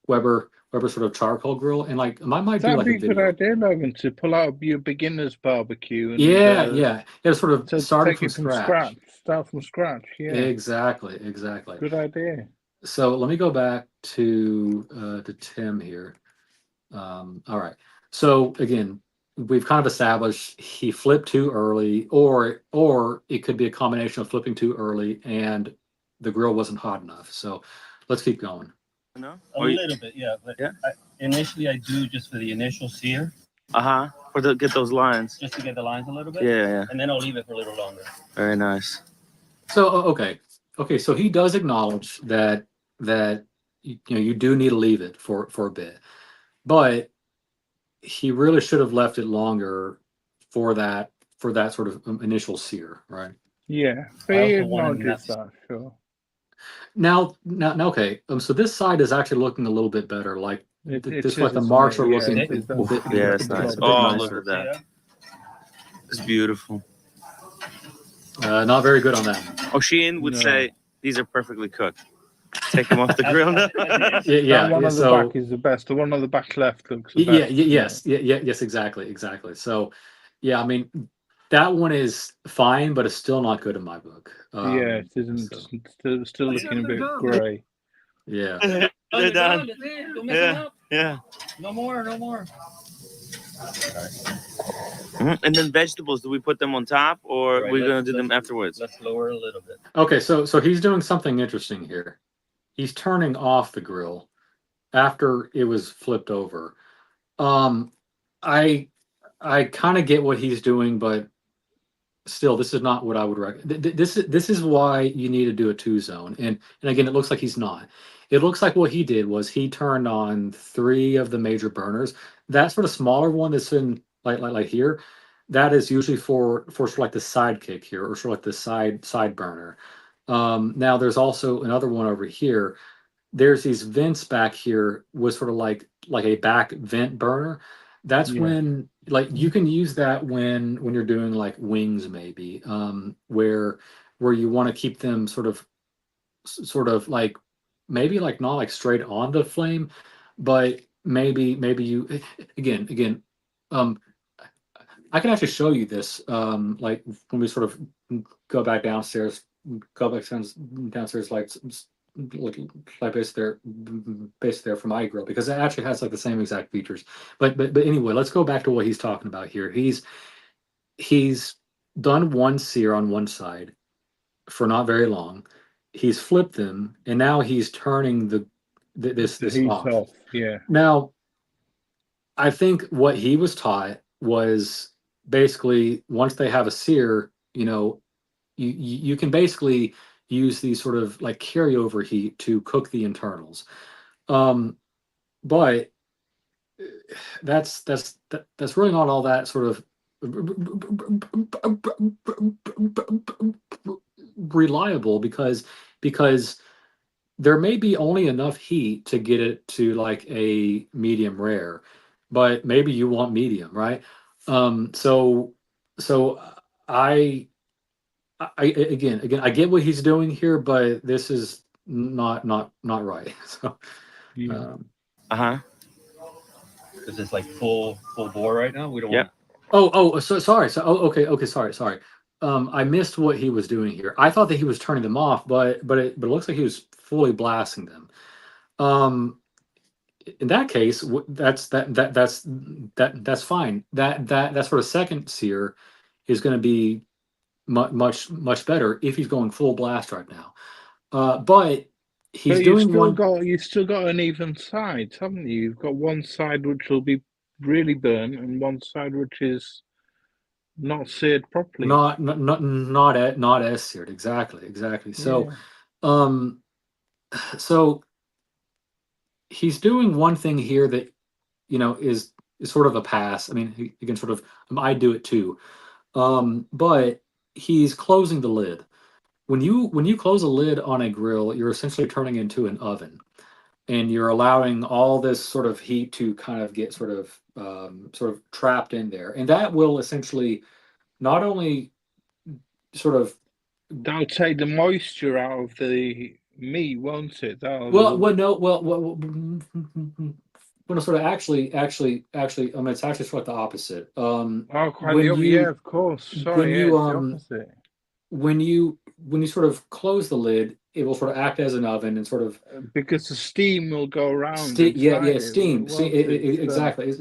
Weber sort of charcoal grill, and like I might do That'd like a be a good video. idea, Logan, to pull out your beginner's barbecue and Yeah, sort of to starting take from it from scratch. scratch. Start from scratch. Yeah. Exactly. Good idea. So let me go back to Tim here. All right. So again, we've kind of established he flipped too early, or it could be a combination of flipping too early and the grill wasn't hot enough. So let's keep going. No? A little bit, yeah. But Yeah. initially, I do just for the initial sear, Uh-huh. Get those lines. just to get the lines a little bit. Yeah. And then I'll leave it for a little longer. Very nice. So okay. okay, so he does acknowledge that you do need to leave it for a bit, but he really should have left it longer for that sort of initial sear, right? Yeah, but I he also want him acknowledges nuts. that, sure. Now, okay. So this side is actually looking a little bit better. Like It this, like is, the isn't marks it? are Yeah, looking it is. a bit, Yeah, That's it's the nice. a bit problem. Oh, look nicer. at that. It's beautiful. Not very good on that. Oh, Sheehan would No. say these are perfectly cooked. Take them off the grill now. Yeah, That yeah. one on the So back is the best. The one on the back left looks the yeah, best. yes, yes, exactly. So yeah, I mean that one is fine, but it's still not good in my book. Yeah, it isn't. So Still looking a bit grey. yeah. They're done. Don't mess Yeah, them up. yeah. No more, no more. And then vegetables, do we put them on top or Right, we're gonna do them afterwards? Let's lower a little bit. Okay, so he's doing something interesting here. He's turning off the grill after it was flipped over. Um, I I kind of get what he's doing, but still, this is not what I would recommend. This is why you need to do a two zone. And again, it looks like he's not. It looks like what he did was he turned on three of the major burners. That sort of smaller one that's in like here, that is usually for sort of like the sidekick here, or sort of like the side burner. Now there's also another one over here. There's these vents back here with sort of like a back vent burner. That's Yeah. when like you can use that when you're doing like wings maybe, where you want to keep them sort of like maybe like not like straight on the flame, but maybe you again um I can actually show you this like when we sort of go back downstairs, downstairs like like base there for my grill, because it actually has like the same exact features. But anyway, let's go back to what he's talking about here. He's done one sear on one side for not very long. He's flipped them, and now he's turning The this heat's off. off. Yeah. Now, I think what he was taught was basically once they have a sear, you can basically use these sort of like carryover heat to cook the internals. Um, but that's really not all that sort of reliable, because there may be only enough heat to get it to like a medium rare, but maybe you want medium, right? So I again, I get what he's doing here, but this is not right. So, Yeah. Uh-huh. Because it's like full bore right now. We don't Yep. so sorry. So, okay, sorry. I missed what he was doing here. I thought that he was turning them off, but it looks like he was fully blasting them. In that case, that's fine. That sort of second sear is going to be much better if he's going full blast right now. But he's But doing one. you've still got uneven sides, haven't you? You've got one side which will be really burnt and one side which is not seared properly. Not as seared, exactly. So Yeah. um so he's doing one thing here that is sort of a pass. I mean, he can sort of I do it too. But he's closing the lid. When you close a lid on a grill, you're essentially turning into an oven, and you're allowing all this sort of heat to kind of get sort of trapped in there, and that will essentially not only sort of That'll take the moisture out of the meat, won't it? no, sort of actually, I mean, it's actually sort of the opposite. Oh, quite When yeah, you of course. when Sorry, yeah, you it's the opposite. when you sort of close the lid, it will sort of act as an oven and sort of Because the steam will go around yeah, inside it, steam. won't it? So Exactly.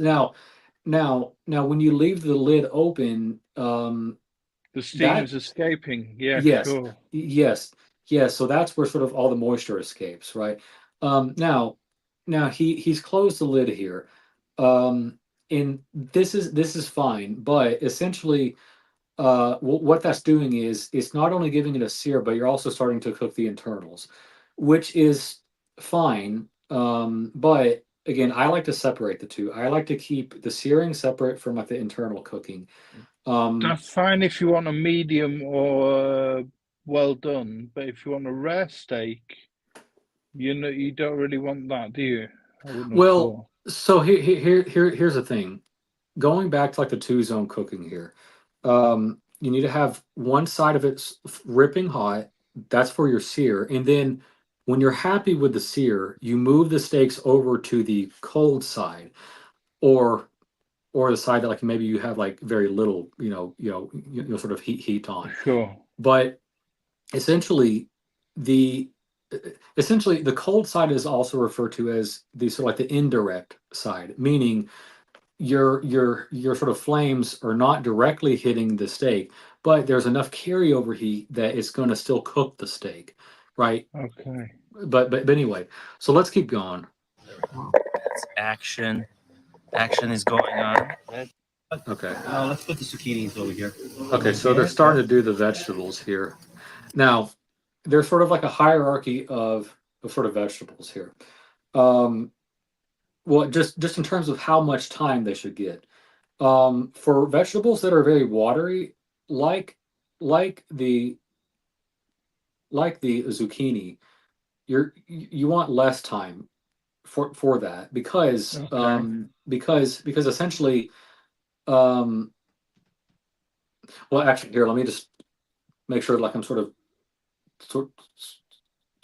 Now, when you leave the lid open, the steam that is escaping. Yeah, yes, sure. yes. So that's where sort of all the moisture escapes, right? Now he's closed the lid here, and this is fine, but essentially what that's doing is it's not only giving it a sear, but you're also starting to cook the internals, which is fine. But again, I like to separate the two. I like to keep the searing separate from like the internal cooking. That's fine if you want a medium or well done, but if you want a rare steak, you don't really want that, do you? I wouldn't have well, thought. so here's the thing. Going back to like the two zone cooking here, you need to have one side of it ripping hot. That's for your sear, and then when you're happy with the sear, you move the steaks over to the cold side, or the side that like maybe you have like very little, sort of heat on. Sure. But essentially, the essentially the cold side is also referred to as the sort of like the indirect side, meaning your sort of flames are not directly hitting the steak, but there's enough carryover heat that it's going to still cook the steak, right? Okay. But anyway, so let's keep going. That's action. Action is going on. Okay. Let's put the zucchinis over here. Okay, so they're starting to do the vegetables here. Now, there's sort of like a hierarchy of sort of vegetables here. Um, well, just in terms of how much time they should get. For vegetables that are very watery, like like the zucchini, you want less time for that because Okay. because essentially um well actually here let me just make sure like I'm sort sort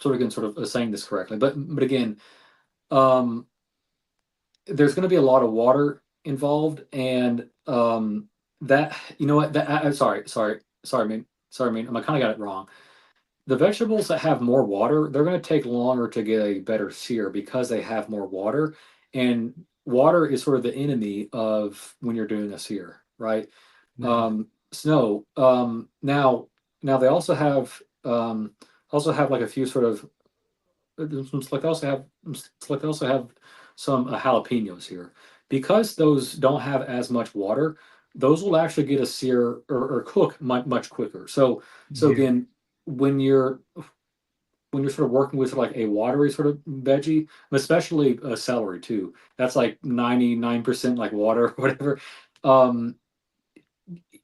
of again sort of saying this correctly, but again, um there's going to be a lot of water involved, and that you know what that I'm sorry, man, I kind of got it wrong. The vegetables that have more water, they're going to take longer to get a better sear because they have more water, and water is sort of the enemy of when you're doing a sear, right? Right. Snow. Now they also have like a few sort of like they also have some jalapenos here because those don't have as much water. Those will actually get a sear or cook much quicker. So Yeah. again, when you're sort of working with like a watery sort of veggie, especially celery too, that's like 99% like water or whatever. Um,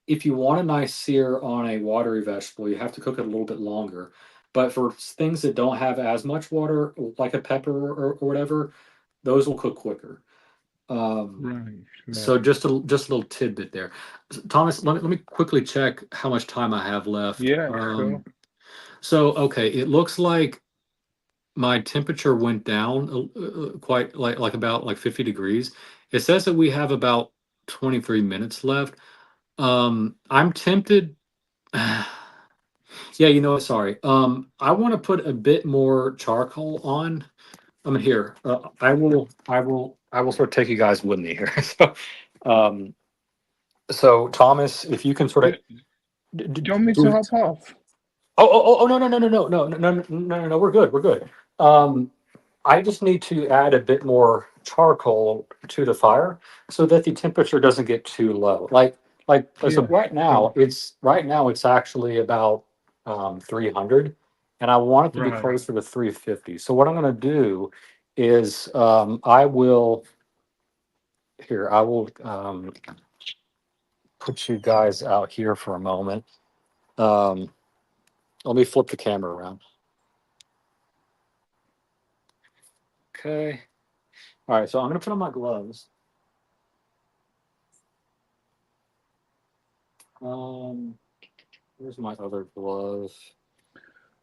if you want a nice sear on a watery vegetable, you have to cook it a little bit longer. But for things that don't have as much water, like a pepper or whatever, those will cook quicker. Um, Right. so Right. just a little tidbit there. Thomas, let me quickly check how much time I have left. Yeah. Sure. So okay, it looks like my temperature went down quite like about like 50 degrees. It says that we have about 23 minutes left. I'm tempted. Yeah, you know what? Sorry. I want to put a bit more charcoal on. I mean, here. I will sort of take you guys with me here. Um, so Thomas, if you can sort Do, of do you want me to hop off? no no, we're good, we're good. I just need to add a bit more charcoal to the fire so that the temperature doesn't get too low. So Yeah. Sure. right now it's actually about 300, and I want it to be Right. closer to 350. So what I'm going to do is I will put you guys out here for a moment. Um, Let me flip the camera around. Okay. All right. So I'm going to put on my gloves. Um, Where's my other glove?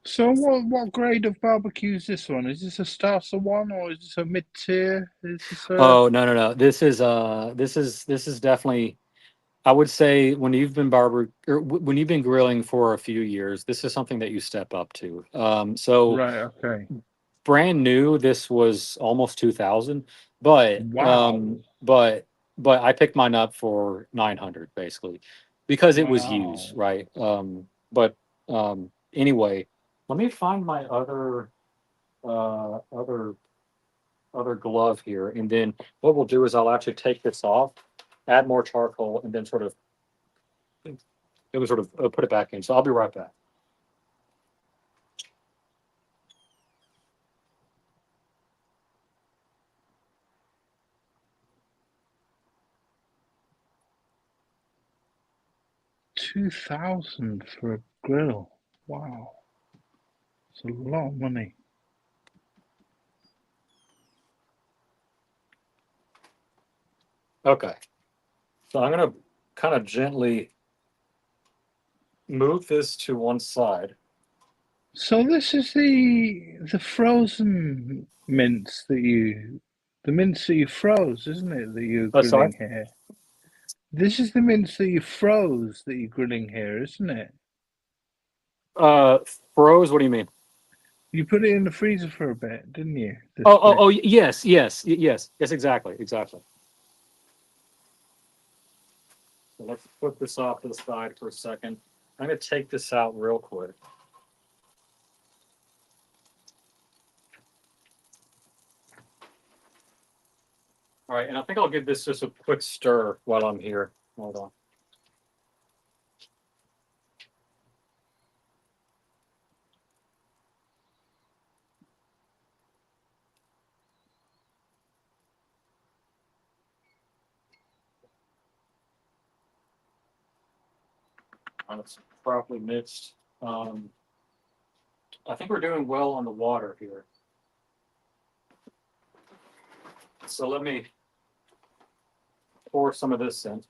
So what grade of barbecue is this one? Is this a starter one or is this a mid tier? Is this a Oh no. This is definitely, I would say when you've been when you've been grilling for a few years, this is something that you step up to. So right? Okay. brand new, this was almost 2000, but Wow. I picked mine up for 900 basically because it was used, Wow. right? But anyway, let me find my uh other other glove here, and then what we'll do is I'll actually take this off, add more charcoal, and then sort of it was sort of put it back in. So I'll be right back. $2,000 for a grill. Wow, it's a lot of money. Okay. So I'm gonna kind of gently move this to one side. So this is the frozen mince the mince that you froze, isn't it? That you're Oh, sorry. grilling here. This is the mince that you froze that you're grilling here, isn't it? Uh, Froze. What do you mean? You put it in the freezer for a bit, didn't you? This Oh, bit. yes, exactly. So let's put this off to the side for a second. I'm gonna take this out real quick. All right, and I think I'll give this just a quick stir while I'm here. Hold on. It's properly mixed. I think we're doing well on the water here. So let me pour some of this in.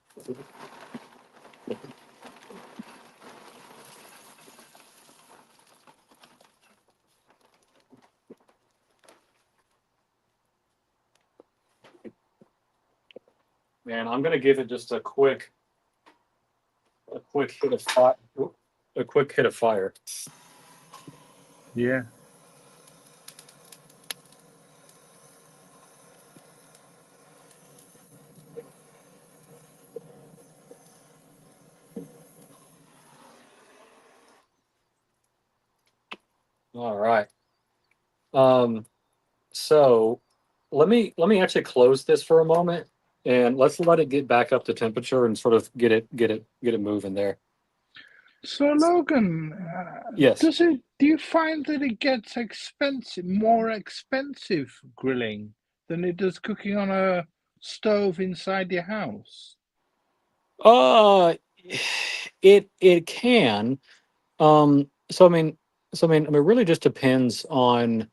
Man, I'm gonna give it just a quick hit of fire. A quick hit of fire. Yeah. All right. So let me actually close this for a moment and let's let it get back up to temperature and sort of get it moving there. So Logan, Yes. do you find that it gets more expensive grilling than it does cooking on a stove inside your house? Uh it can. So I mean, it really just depends on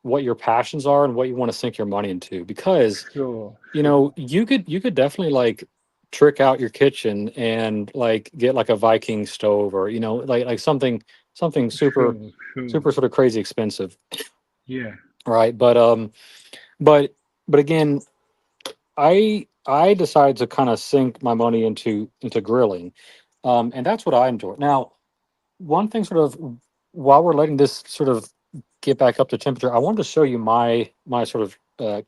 what your passions are and what you want to sink your money into because Sure, you sure. know you could definitely like trick out your kitchen and like get like a Viking stove or like something super Sure, sure. super sort of crazy expensive, Yeah. right? But again, I decided to kind of sink my money into grilling, and that's what I enjoy. Now, one thing sort of while we're letting this sort of get back up to temperature, I wanted to show you my sort of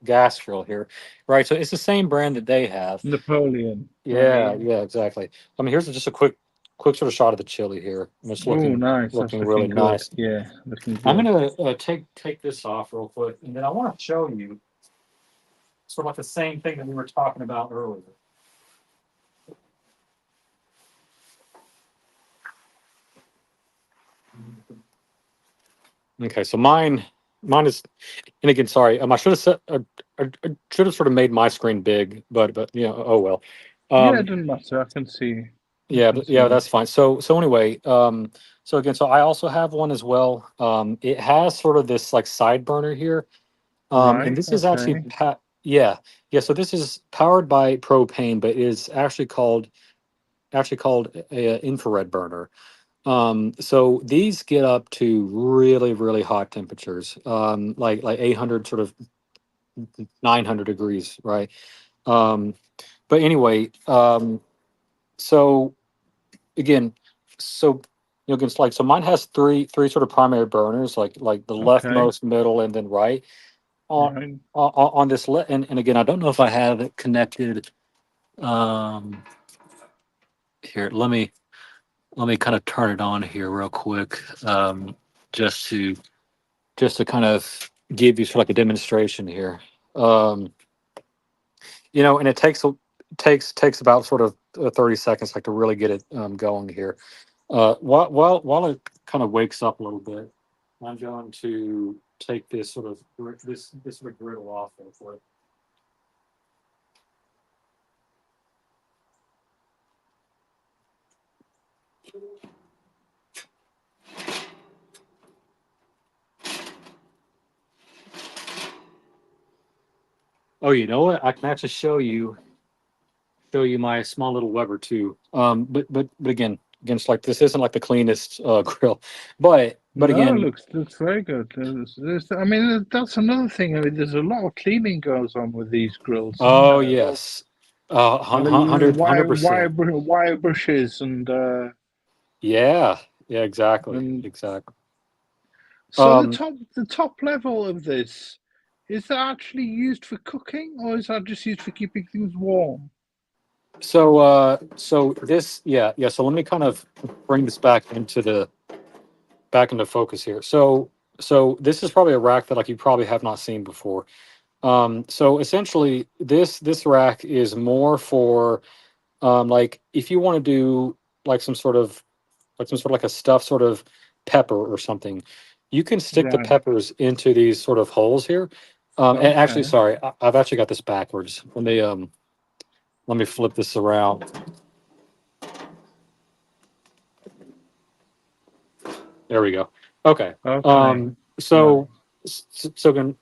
gas grill here, right? So it's the same brand that they have. Napoleon. Yeah, Right. yeah, exactly. I mean, here's just a quick sort of shot of the chili here. It's Oh, looking nice. That's looking really looking good. nice. Yeah, looking I'm good. gonna take this off real quick, and then I want to show you sort of like the same thing that we were talking about earlier. Okay, so mine is, and again, sorry, I should have said, I should have sort of made my screen big, but oh well. Yeah, it Um, doesn't matter. I can see. I yeah, can yeah, see. that's fine. So anyway, so again, so I also have one as well. It has sort of this like side burner here, and Right. this is actually Okay. yeah. So this is powered by propane, but it is actually called a infrared burner. So these get up to really, really hot temperatures, like 800, sort of 900 degrees, right? Um, but anyway, so again, so it's like so mine has three sort of primary burners, like the Okay. leftmost, middle, and then right on Right. on this and again, I don't know if I have it connected. Um, Here, let me kind of turn it on here real quick, just to kind of give you sort of like a demonstration here. Um, and it takes about sort of 30 seconds, like to really get it going here. While it kind of wakes up a little bit, I'm going to take this sort of this sort of griddle off of it. Oh, you know what? I can actually show you my small little Weber too. But again, it's like this isn't like the cleanest grill, but No, it again, looks very good. I mean, that's another thing. I mean, there's a lot of cleaning goes on with these grills, isn't oh there? yes, And then you 100%. wire brushes Yeah, yeah, exactly, and exactly. so Um, the top level of this, is that actually used for cooking, or is that just used for keeping things warm? so this, yeah. So let me kind of bring this back into focus here. So this is probably a rack that like you probably have not seen before. So essentially, this rack is more for like if you want to do like some sort of like a stuffed sort of pepper or something, you can stick the Right. peppers into these sort of holes here. And actually, Okay. sorry, I've actually got this backwards. Let me flip this around. There we go. Okay. Okay. Right. So again,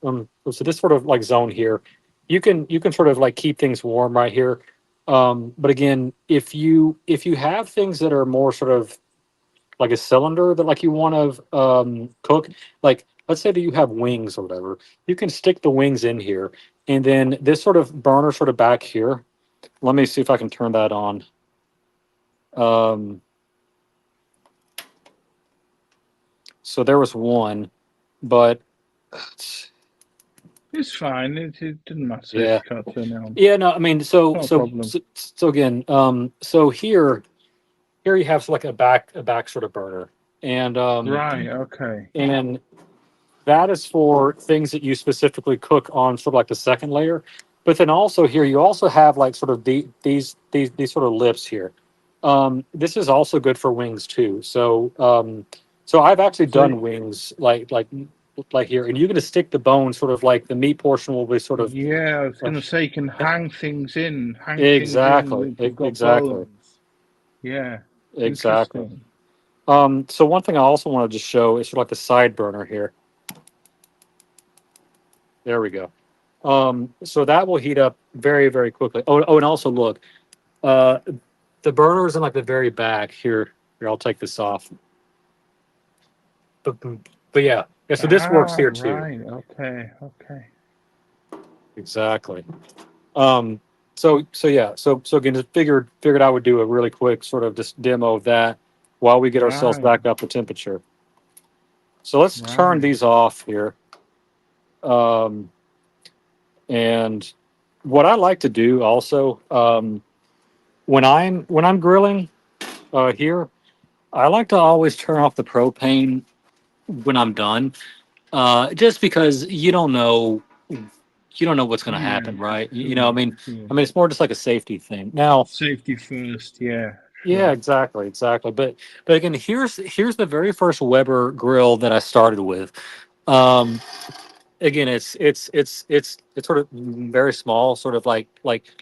so this sort of like zone here, you can sort of like keep things warm right here. But again, if you have things that are more sort of like a cylinder that like you want to cook, like let's say that you have wings or whatever, you can stick the wings in here, and then this sort of burner sort of back here. Let me see if I can turn that on. Um, so there was one, but It's fine. It didn't matter if yeah, you can't turn it on. yeah. No, I mean, Not a problem. so again, so here you have like a back sort of burner, and Right. Okay. and that is for things that you specifically cook on sort of like the second layer. But then also here you also have like sort of these sort of lips here. This is also good for wings too. So I've actually So done wings like here, and you're going to stick the bone sort of like the meat portion will be sort of yeah, I was uh, gonna say you can hang things in exactly, if you've got exactly, bones. Yeah. exactly. Interesting. So one thing I also wanted to show is sort of like the side burner here. There we go. So that will heat up very, very quickly. Oh, and also look, uh, the burner is in like the very back here. Here, I'll take this off. But, but yeah. So this works Ah, here too. right. Okay. Okay. Exactly. Um, so yeah. So again, just figured I would do a really quick sort of just demo of that while we get ourselves Right. back up to temperature. So let's turn Right. these off here. Um, and what I like to do also, when I'm grilling here, I like to always turn off the propane when I'm done, just because you don't know what's going to Yeah. happen, right? Sure. I Sure. mean, it's more just like a safety thing. Now, Safety first. Yeah. yeah, Sure. exactly. But again, here's the very first Weber grill that I started with. Um, Again, it's sort of very small, sort of like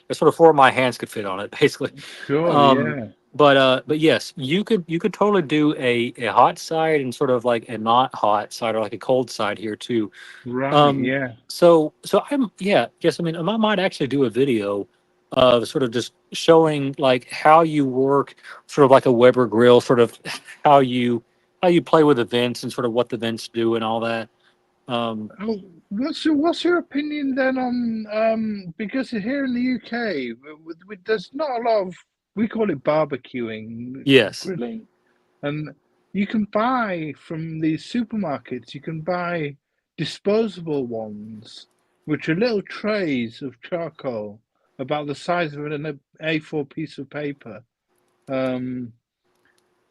it's sort of four of my hands could fit on it, basically. Sure. Um, Yeah. but yes, you could totally do a hot side and sort of like a not hot side or like a cold side here too. Right. Um, Yeah. so I'm yeah, yes, I mean I might actually do a video of sort of just showing like how you work sort of like a Weber grill, sort of how you play with the vents and sort of what the vents do and all that. Um, Oh, what's your opinion then on because here in the UK there's not a lot of, we call it barbecuing, yes. grilling, and you can buy from these supermarkets, you can buy disposable ones which are little trays of charcoal about the size of an A4 piece of paper. Um,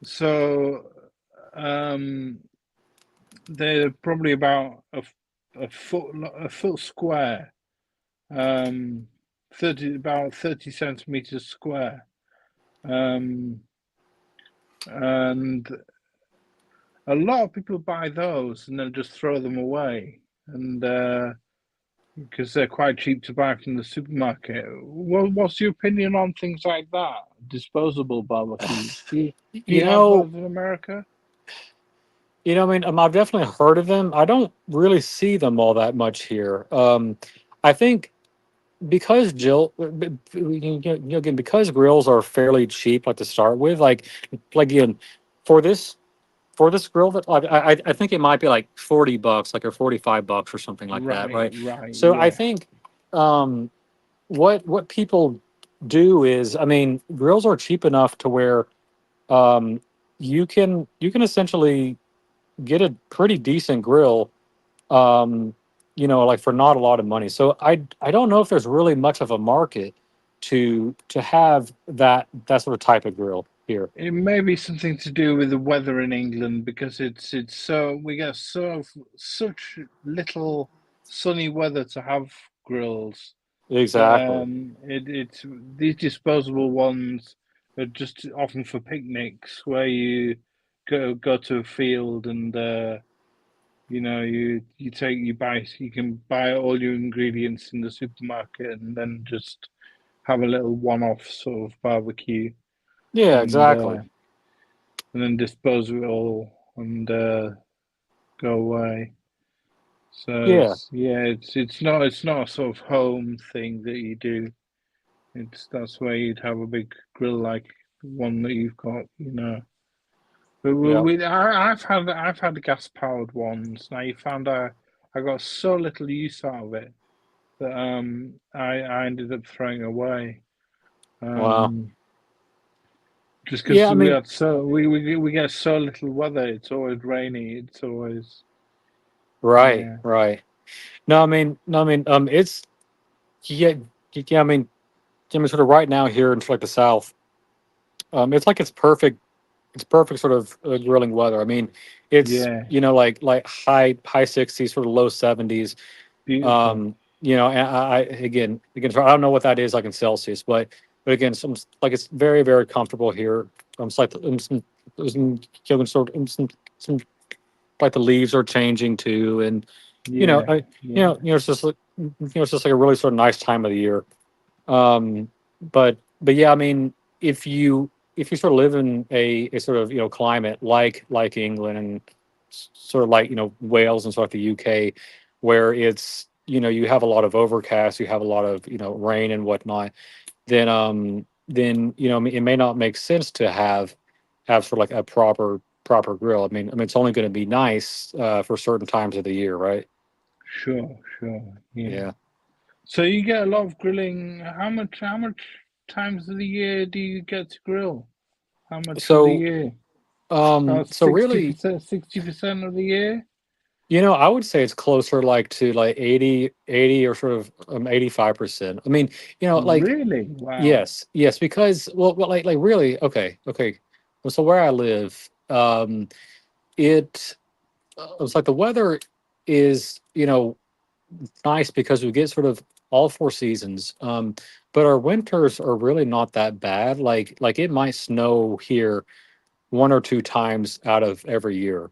so um, they're probably about a foot square, um, 30 centimeters square. Um, and a lot of people buy those and then just throw them away, and because they're quite cheap to buy from the supermarket. What's your opinion on things like that? Disposable barbecues. Do You you have know, those in America? I mean, I've definitely heard of them. I don't really see them all that much here. I think because again, because grills are fairly cheap, like to start with, like again, for this for this grill that I think it might be like $40, like or $45 or something like that, Right, right? right, So I yeah. think um, what people do is, I mean, grills are cheap enough to where um, you can essentially get a pretty decent grill, um, like for not a lot of money. So I don't know if there's really much of a market to have that sort of type of grill here. It may be something to do with the weather in England because it's so we get such little sunny weather to have grills that Exactly. it's these disposable ones are just often for picnics where you go to a field and you can buy all your ingredients in the supermarket and then just have a little one-off sort of barbecue Yeah, and exactly. dispose of it all and go away. So Yeah, it's not a sort of home thing that you do. It's that's where you'd have a big grill like the one that you've got. But yeah. I've had gas powered ones. Now you found I got so little use out of it that I ended up throwing away. Wow. Um, just because Yeah, I mean, we get so little weather. It's always rainy. It's always right, yeah. right. No, I mean, no, I mean, it's yeah, yeah. I mean, sort of right now here in like the South, it's like it's perfect sort of grilling weather. I mean, it's Yeah, like high 60s, sort of low 70s. beautiful. And again, so I don't know what that is like in Celsius, but again, like it's very very comfortable here. It's like some like the leaves are changing too, and Yeah, yeah, it's just like a really sort of nice time of the year. Um, but yeah, I mean, if you sort of live in a sort of climate like England and sort of like Wales and sort of like the UK, where it's you have a lot of overcast, you have a lot of rain and whatnot, then it may not make sense to have sort of like a proper grill. I mean, it's only going to be nice for certain times of the year, right? sure, yeah. Yeah. So you get a lot of grilling. How much times of the year do you get to grill? How much of the So year? About so really, 60% of the year? I would say it's closer like to like 80 or sort of 85%. I mean, like Really? Wow. yes, because well like really, okay. Well, so where I live, it it's like the weather is nice because we get sort of all four seasons. But our winters are really not that bad. Like it might snow here one or two times out of every year.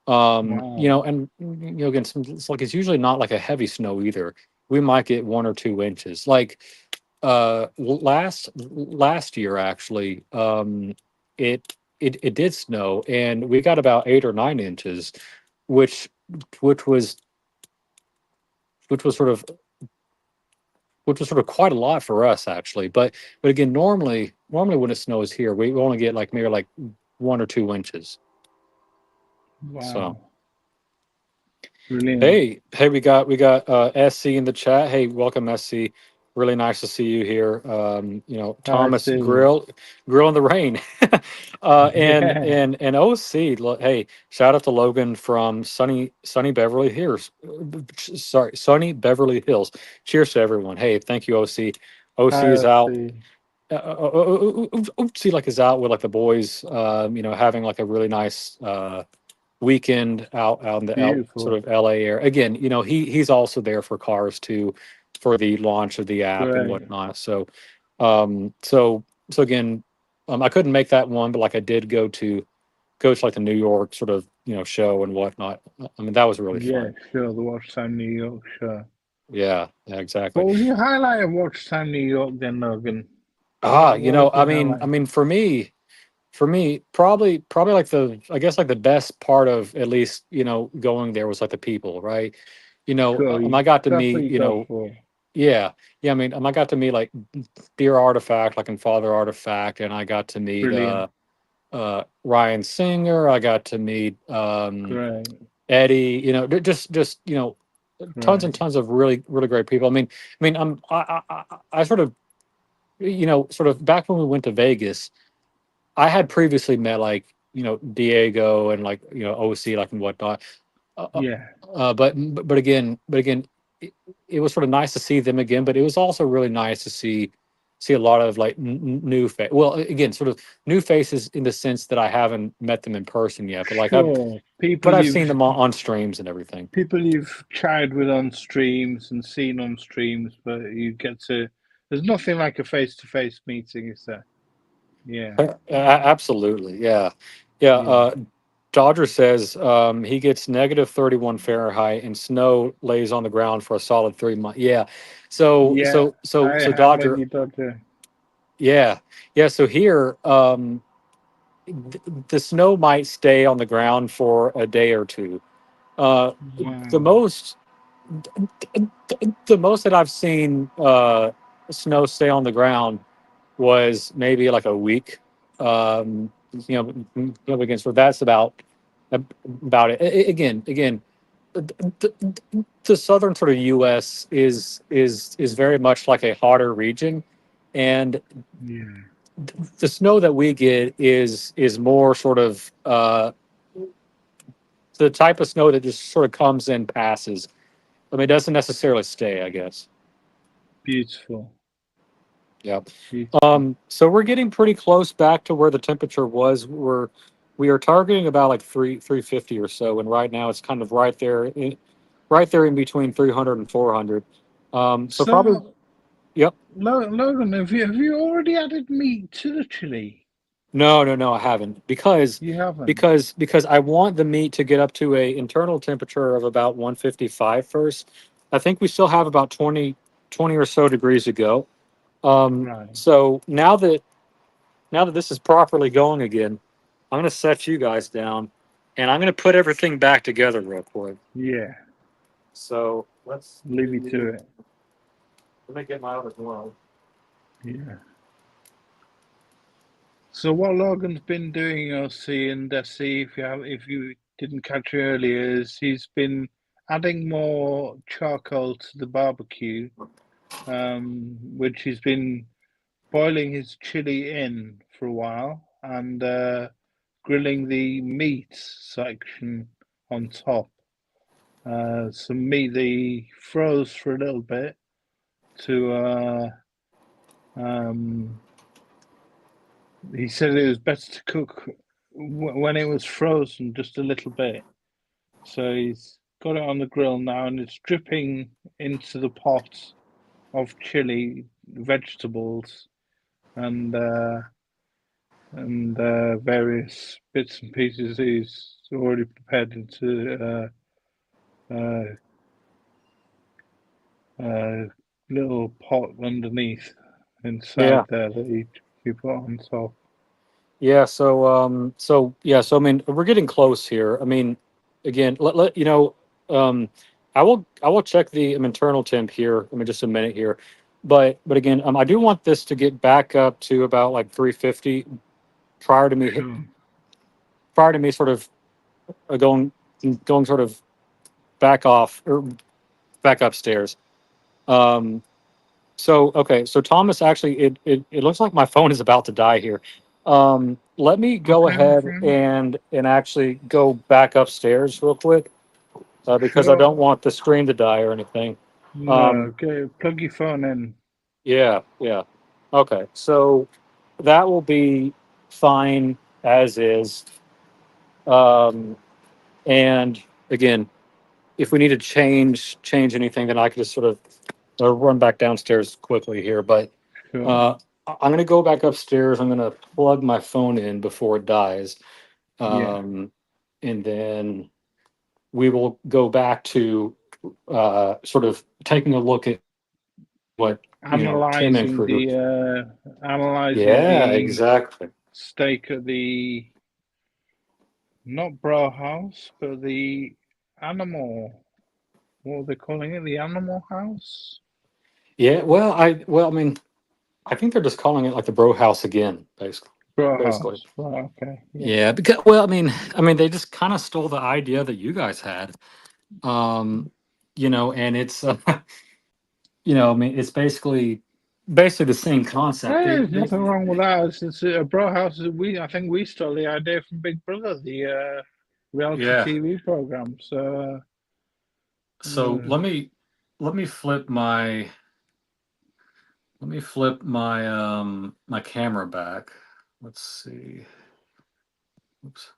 Wow. And again, it's like it's usually not like a heavy snow either. We might get 1 or 2 inches. Like last year actually, it did snow and we got about 8 or 9 inches, which which was which was sort of quite a lot for us actually. But again, normally when it snows here, we only get like maybe like 1 or 2 inches. So Wow. Brilliant. hey, we got SC in the chat. Hey, welcome SC. Really nice to see you here. I Thomas see. Grill in the rain. And Yeah. and OC. Hey, shout out to Logan from sunny Beverly Hills. Sorry, sunny Beverly Hills. Cheers to everyone. Hey, thank you, OC. OC is I out. see. OC like is out with like the boys. Having like a really nice weekend out in the sort Beautiful. of LA area. Again, he's also there for Cars too, for the launch of the app and Great. whatnot. So again, I couldn't make that one, but like I did go to like the New York sort of show and whatnot. I mean, that was really Yeah, fun. sure. The Watch Time New York show. Yeah, exactly. What was your highlight of Watch Time New York then, Logan? You What was know, your highlight? I mean, for me, probably like I guess like the best part of at least going there was like the people, right? Sure, I got to that's what meet, you go for. yeah, yeah. I mean, I got to meet like Dear Artifact, like and Father Artifact, and I got to meet Brilliant. Ryan Singer. I got to meet Great. Eddie. Just tons and Great. tons of really really great people. I sort of sort of back when we went to Vegas, I had previously met like Diego and like OC like and whatnot. Uh, uh, Yeah. but again, it was sort of nice to see them again. But it was also really nice to see a lot of like new face. Well, again, sort of new faces in the sense that I haven't met them in person yet. But like Sure. I've seen them on streams and everything. People you've chatted with on streams and seen on streams, but you get to. There's nothing like a face-to-face meeting, is there? Yeah. Absolutely, yeah, yeah. Yeah. Dodger says he gets negative 31 Fahrenheit and snow lays on the ground for a solid 3 months. Yeah, so Yeah. so so I so have on Dodger, your daughter. yeah, yeah. So here, the snow might stay on the ground for a day or two. Uh, the Wow. most the most that I've seen snow stay on the ground was maybe like a week. Again, so that's about it. Again, the southern sort of U.S. is very much like a hotter region, and Yeah. the snow that we get is more sort of the type of snow that just sort of comes and passes. I mean, it doesn't necessarily stay, I guess. Beautiful. Yeah. Beautiful. So we're getting pretty close back to where the temperature was. We are targeting about like 350 or so, and right now it's kind of right there in between 300 and 400. So probably, So, yep. Logan, have you already added meat to the chili? No, I haven't You haven't. because I want the meat to get up to a internal temperature of about 155 first. I think we still have about 20 or so degrees to go. Right. So now that this is properly going again, I'm going to set you guys down and I'm going to put everything back together real quick. Yeah. So let's Leave you do, to it. let me get my other glove. Yeah. So what Logan's been doing, you'll see, and see if you didn't catch it earlier, is he's been adding more charcoal to the barbecue, which he's been boiling his chili in for a while and grilling the meat section on top. Some meat that he froze for a little bit to um, he said it was better to cook when it was frozen just a little bit. So he's got it on the grill now and it's dripping into the pot of chili, vegetables, and various bits and pieces he's already prepared into little pot underneath Yeah. inside there that he put on top. Yeah. So I mean, we're getting close here. I mean, again, um, I will check the internal temp here. I mean, just a minute here. But again, I do want this to get back up to about like 350 prior to me Sure. prior to me sort of going sort of back off or back upstairs. Um, so okay, so Thomas, actually, it looks like my phone is about to die here. Let me go Okay, my ahead friend. and actually go back upstairs real quick because I don't Sure. want the screen to die or anything. No, Um, okay. Plug your phone in. yeah. Okay, so that will be fine as is. Um, and again, if we need to change anything, then I could just sort of run back downstairs quickly here. But Sure. uh, I'm gonna go back upstairs. I'm gonna plug my phone in before it dies, Yeah. and then we will go back to sort of taking a look at what Tim and Analyzing crew. analyzing Yeah, the exactly. steak at the not bro house, but the animal. What are they calling it? The animal house? Yeah. I mean, I think they're just calling it like the Bro House again, basically. Bro Basically. house. Right, okay. Yeah. Yeah. Because I mean, they just kind of stole the idea that you guys had. Um, and it's I mean, it's basically the same concept. There's nothing wrong with that. It's a bro house. I think we stole the idea from Big Brother, the reality Yeah. TV program. So So let me flip my my camera back. Let's see. Oops.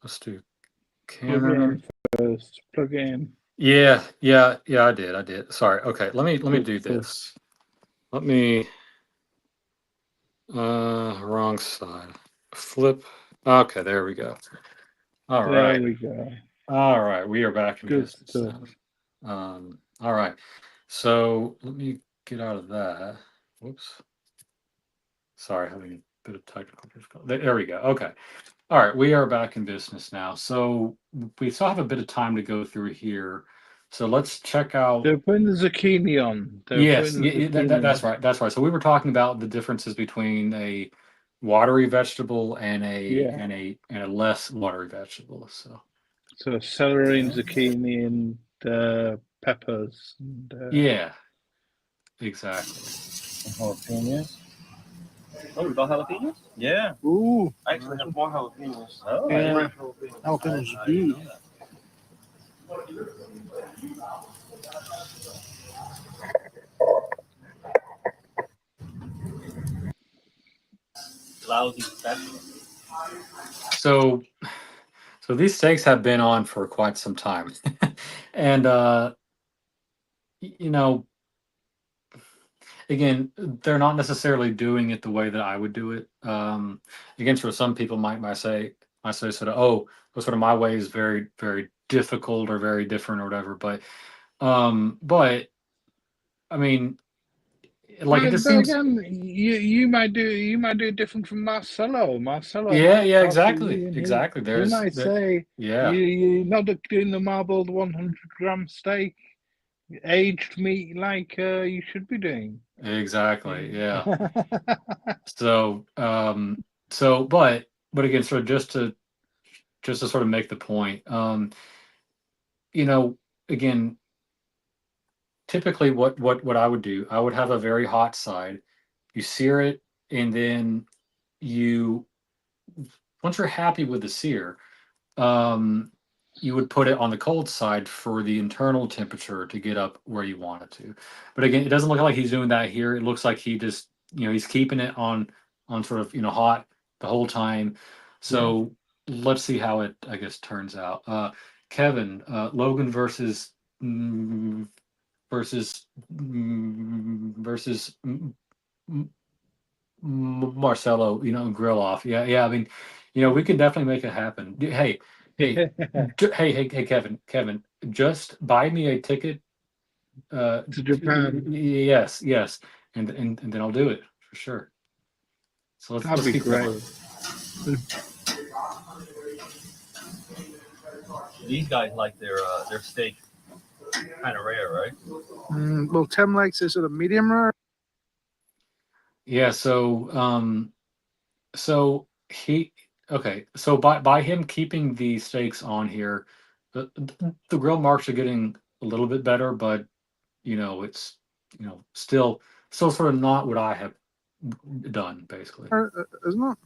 Let's do plug camera. in first. Plug in. Yeah, I did. Sorry. Okay, let me Good do stuff. this. Let me wrong side. Flip. Okay, there we go. All There right. we go. All right, we are back in Good business stuff. now. All right. So let me get out of that. Whoops. Sorry, having a bit of technical difficulty. There we go. Okay. All right, we are back in business now. So we still have a bit of time to go through here. So let's check out. They're putting the zucchini on. They're Yes, putting the zucchini that's on. right. That's right. So we were talking about the differences between a watery vegetable and a Yeah. and a and a less watery vegetable. So So celery and zucchini and peppers and yeah, exactly. Jalapenos. Oh, we got jalapenos? Yeah, Ooh. I actually have more jalapenos. Oh, I yeah. didn't have jalapenos. Jalapenos good. Lousy special. So these steaks have been on for quite some time, and you know, again, they're not necessarily doing it the way that I would do it. Again, for some people might say sort of, oh, well, sort of my way is very, very difficult or very different or whatever. But I mean, like it just but seems, again, you might do it different from Marcelo. Marcelo yeah, might yeah, talk to exactly, you, and exactly. he There's might that, say yeah, you're not doing the marbled 100-gram steak, aged meat like you should be doing. exactly, yeah. Yeah. So, but again, sort of just to sort of make the point, you know, again, typically what I would do, I would have a very hot side. You sear it, and then you once you're happy with the sear, um, you would put it on the cold side for the internal temperature to get up where you want it to. But again, it doesn't look like he's doing that here. It looks like he just, he's keeping it on sort of, hot the whole time. So let's see how it, I guess, turns out. Kevin, Logan mm, versus Marcelo, grill off. Yeah, yeah. I mean, we can definitely make it happen. Hey, hey, hey, Kevin, just buy me a ticket. To Japan. Yes, yes, and then I'll do it for sure. So let's That'd be keep going. great. These guys like their steak kind of rare, right? Well, Tim likes is it a medium rare? Yeah. So he okay. So by him keeping the steaks on here, the grill marks are getting a little bit better, but it's still sort of not what I have done basically. Isn't it?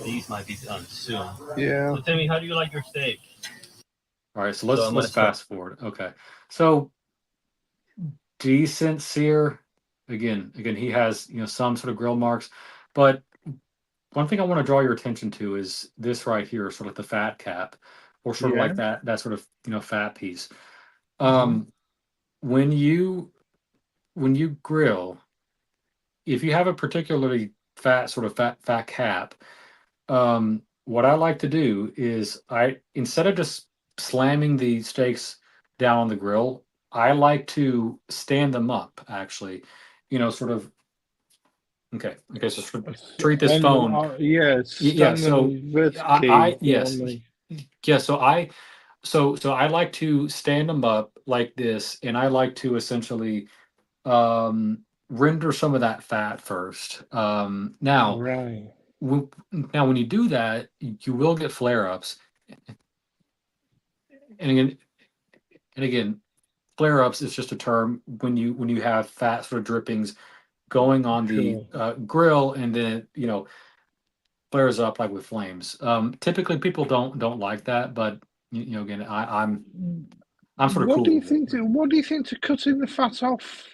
These might be done soon. Yeah. So Timmy, how do you like your steak? All right, so So I'm let's gonna let's start. fast forward. Okay, so decent sear. Again, he has some sort of grill marks, but one thing I want to draw your attention to is this right here, sort of the fat cap, or sort of Yeah. like that sort of fat piece. Mhm. When you grill, if you have a particularly fat cap, what I like to do is I instead of just slamming the steaks down on the grill, I like to stand them up actually. Sort of okay, so sort of treat this On the phone. yeah, Yeah, stand so them I vertically on yes. the Yeah, so I like to stand them up like this, and I like to essentially um render some of that fat first. right. Now when you do that, you will get flare-ups. And again, flare-ups is just a term when you have fat sort of drippings going on the Sure. grill, and then it, flares up like with flames. Typically people don't like that, but again, I'm sort of What do cool you with it. think? What do you think to cutting the fat off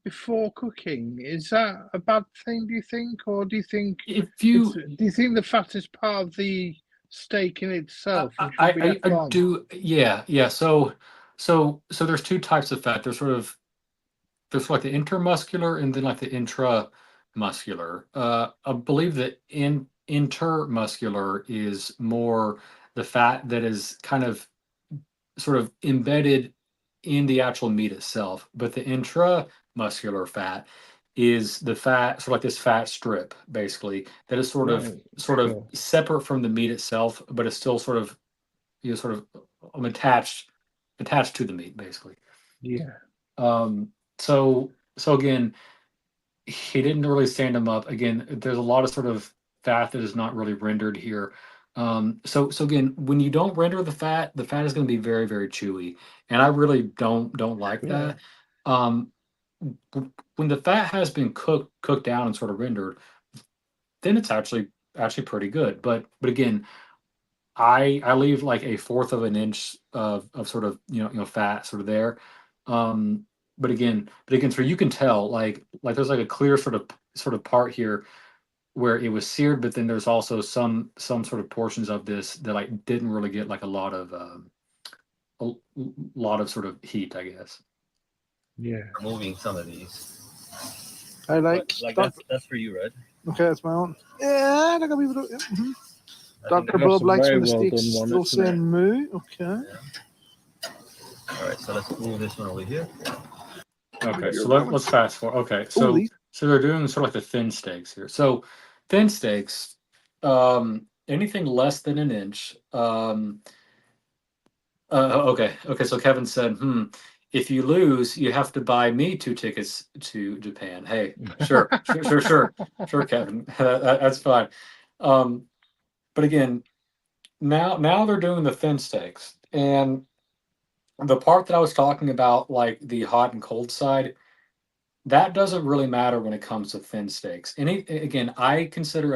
before cooking? Is that a bad thing? Do you think, or do you think If it's? you Do you think the fat is part of the steak in I, itself and should I, be I left I on? do, yeah. So there's two types of fat. There's like the intermuscular and then like the intramuscular. I believe that intermuscular is more the fat that is kind of sort of embedded in the actual meat itself, but the intramuscular fat is the fat, sort of like this fat strip, basically, that is Right. sort of Sure. separate from the meat itself, but it's still sort of sort of attached to the meat, basically. Yeah. Um, so again, he didn't really stand him up. Again, there's a lot of sort of fat that is not really rendered here. So again, when you don't render the fat is going to be very, very chewy, and I really don't like Sure. that. Um, when the fat has been cooked down and sort of rendered, then it's actually pretty good. But again, I leave like a fourth of an inch of sort of fat sort of there. Um, but again, so you can tell like there's like a clear sort of part here where it was seared, but then there's also some sort of portions of this that like didn't really get like a lot of sort of heat, I guess. Yeah. Removing some of these. I like. Like Doc- that's for you, Red. okay, that's my own. Yeah, I got people do. Yeah. I think Dr. That's Bob a likes very when the well steak's done one, still isn't it? saying moo. Okay. All right, so let's move this one over here. Okay, Your so moment. let's fast forward. Okay, Oh, these. so they're doing sort of like the thin steaks here. So thin steaks, anything less than an inch. Okay. So Kevin said, if you lose, you have to buy me 2 tickets to Japan. Hey, sure, Kevin. That's fine. Um, but again, now they're doing the thin steaks, and the part that I was talking about, like the hot and cold side, that doesn't really matter when it comes to thin steaks. Again, I consider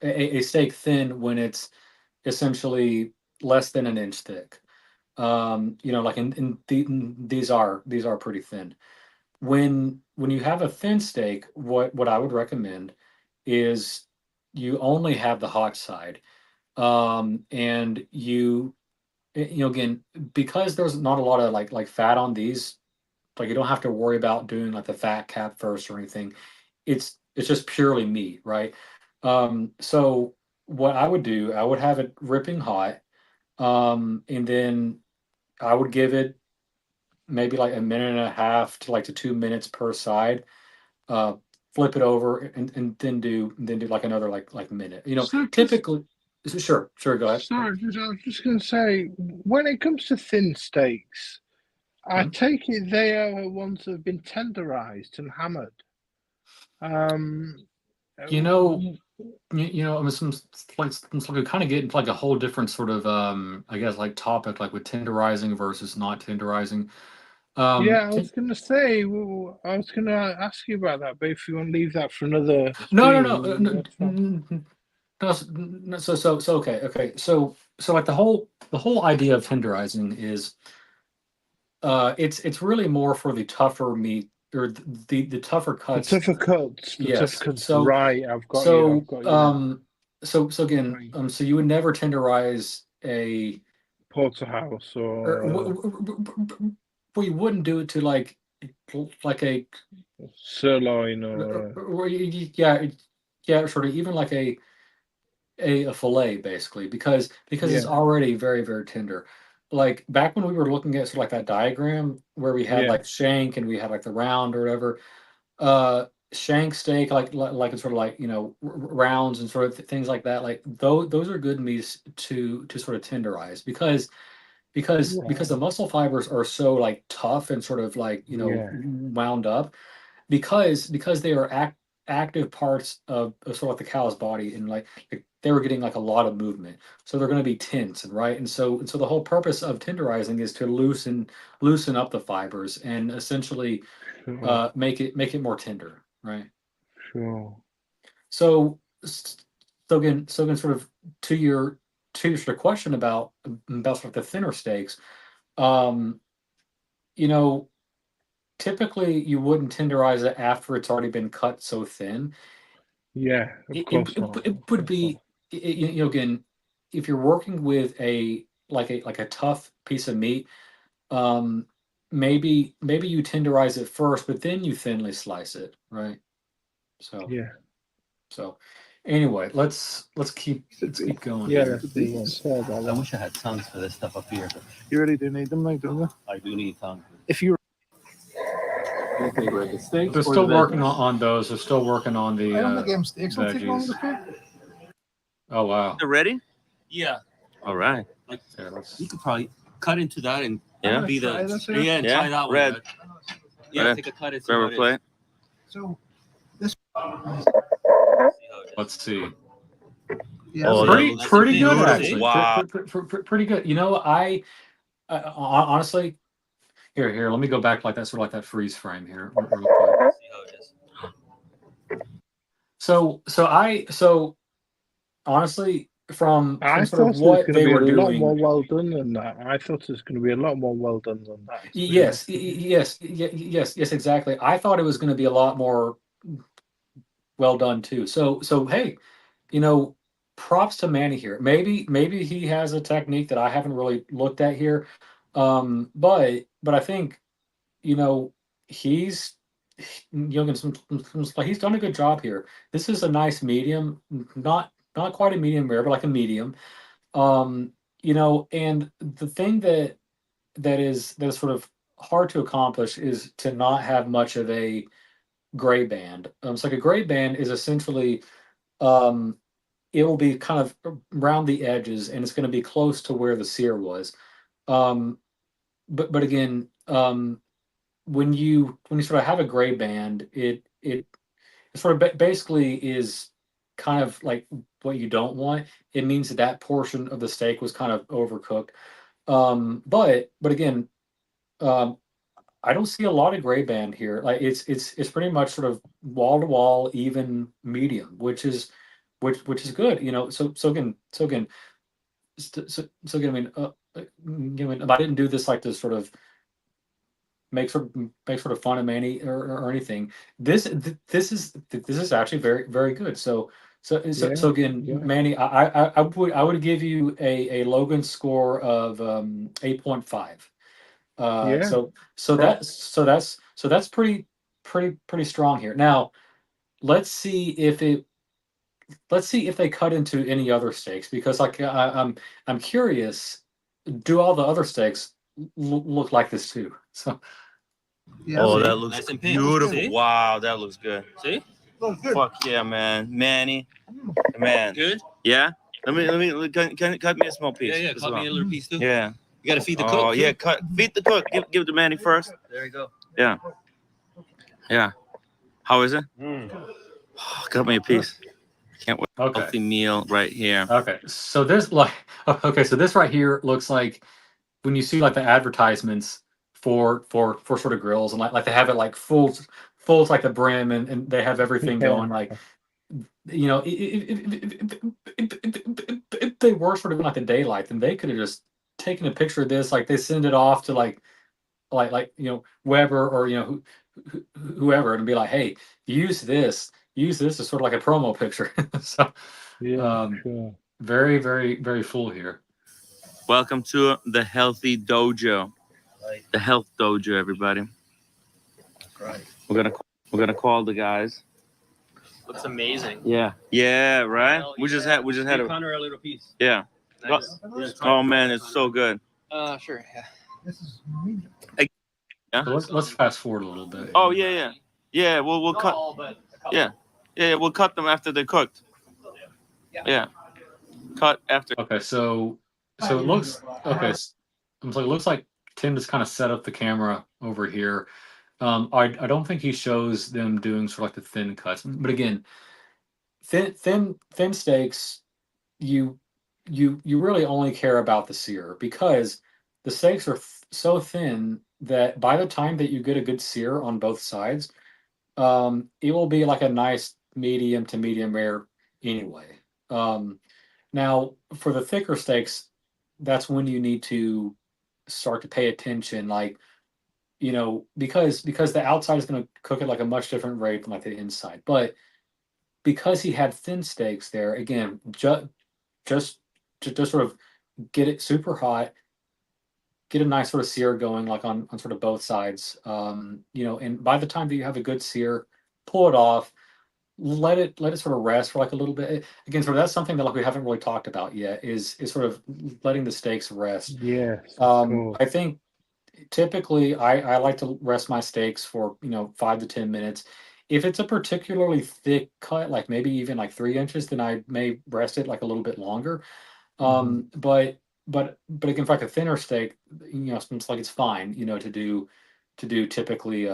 a steak thin when it's essentially less than an inch thick. Like these are pretty thin. When you have a thin steak, what I would recommend is you only have the hot side. And again, because there's not a lot of like fat on these, like you don't have to worry about doing like the fat cap first or anything. It's just purely meat, right? So what I would do, I would have it ripping hot, and then I would give it maybe like a minute and a half to like to 2 minutes per side. Uh, Flip it over and then do like another like minute. So just Typically, sure, go ahead. sorry, I was just going to say, when it comes to thin steaks, I Mhm. take it they are ones that have been tenderized and hammered. Um, You know, I mean, some kind of get into like a whole different sort of I guess like topic, like with tenderizing versus not tenderizing. yeah, I was Ten- going to say, I was going to ask you about that, but if you want to leave that for another no, stream, that's fine. no, so okay. So like the whole idea of tenderizing is it's really more for the tougher meat or the tougher The cuts. tougher cuts. The tougher Yes. cuts. So Right. I've got you. so I've got you. Now. so again, Right. so you would never tenderize a Porterhouse or or well, you wouldn't do it to like a sirloin or or yeah, yeah, sort of even like a fillet basically because it's yeah, already very very tender. Like back when we were looking at sort of like that diagram where we had yeah, like shank and we had like the round or whatever, uh shank steak like it's sort of like rounds and sort of things like that, like those are good meats to sort of tenderize because right, the muscle fibers are so like tough and sort of like yeah, wound up because they are active parts of sort of like the cow's body, and like they were getting like a lot of movement, so they're going to be tense and right, and so the whole purpose of tenderizing is to loosen up the fibers and essentially sure, make it more tender, right? sure, So so again sort of to your sort of question about sort of the thinner steaks, um you know typically you wouldn't tenderize it after it's already been cut so thin. yeah. Of course not. It Of would course not. be again, if you're working with a tough piece of meat, um maybe you tenderize it first but then you thinly slice it, right? so Yeah, so anyway, let's keep going yeah. here. Let's move on. Sorry about I that. wish I had tongues for this stuff up here. You really do need them, like, don't you? I do need tongues. If you, Okay, Greg, the steaks They're or still the working veggies? on those. They're still working on the I don't think them steaks will take long veggies. to cook. Oh wow. They're ready. Yeah, All right. like Yeah, let's you could probably cut into that and Yeah. be Try the this here. yeah, and Yeah, try that one. red. Red. Yeah, Red. take a cut and see Grab how a it is. plate. So, See how it is. let's see. yeah, Oh, so- that Pretty looks pretty good beautiful. actually. Wow. Pretty good. Honestly, here. Let me go back like that, sort of like that freeze frame here, real quick. See how it is. So honestly, from I sort of thought it was what going to they be a were lot more doing, well done than that. I thought it was going to be a lot more well done than that. To be yes, honest with you. yes, exactly. I thought it was going to be a lot more well done too. So hey, props to Manny here. Maybe he has a technique that I haven't really looked at here. But I think you know he's he's done a good job here. This is a nice medium, not quite a medium rare, but like a medium. Um, and the thing that is sort of hard to accomplish is to not have much of a gray band. So like a gray band is essentially um it will be kind of around the edges and it's going to be close to where the sear was. Um, but again, when you sort of have a gray band, it sort of basically is kind of like what you don't want. It means that that portion of the steak was kind of overcooked. But again, um, I don't see a lot of gray band here. Like it's pretty much sort of wall to wall, even medium, which is good. So again, I mean, if I didn't do this like to sort of make sort of fun of Manny or anything, this is actually very very good. So Yeah, again, yeah, Manny, I would give you a Logan score of 8.5. Uh, yeah. so so Prop. that's pretty strong here. Now let's see if it let's see if they cut into any other steaks because like I'm curious. Do all the other steaks look like this too? So yeah, Oh, see? that looks Nice and pink. beautiful. See? Wow, that looks good. See? Looks good. Fuck yeah, man. Manny. Man. Good? Yeah? Can cut me a small piece. Yeah, as cut me well. a little piece too. Yeah. You gotta feed the cook. Oh, too. yeah, feed the cook. Give it to Manny first. There you go. Yeah. Yeah. How is it? Mm. Cut me a piece. Can't wait. okay. Healthy meal right here. Okay, so this right here looks like when you see like the advertisements for sort of grills and like they have it like full to like the brim and they have everything Yeah, going like if they were sort of in like the daylight then they could have just taken a picture of this, like they send it off to like Weber or whoever and be like, hey, use this as sort of like a promo picture. So Yeah, um, sure. very, very, very full here. Welcome to the Healthy Dojo. Right. The Health Dojo, everybody. Right. We're gonna call the guys. Looks amazing. Yeah, right. Hell We just yeah. had Give a Connor a little piece. yeah. Nice. Yeah, try Oh it. man, it's so good. Sure. Yeah. This is medium. Yeah. So let's fast forward a little bit. Oh yeah. We'll Not cut. all, but a couple. Yeah. We'll cut them after they're cooked. Yeah. Cut after. Okay, so it looks okay. So it looks like Tim just kind of set up the camera over here. I don't think he shows them doing sort of like the thin cuts, but again, thin steaks, you you really only care about the sear because the steaks are so thin that by the time that you get a good sear on both sides, it will be like a nice medium to medium rare anyway. Um, Now, for the thicker steaks, that's when you need to start to pay attention, like because the outside is going to cook at like a much different rate than like the inside. But because he had thin steaks there, again, just just sort of get it super hot, get a nice sort of sear going, like on sort of both sides. And by the time that you have a good sear, pull it off, let it sort of rest for like a little bit. Again, sort of that's something that like we haven't really talked about yet is sort of letting the steaks rest. Yes, of course. I think typically I like to rest my steaks for 5 to 10 minutes. If it's a particularly thick cut, like maybe even like 3 inches, then I may rest it like a little bit longer. Mhm. But again, for like a thinner steak, it's like it's fine, to do typically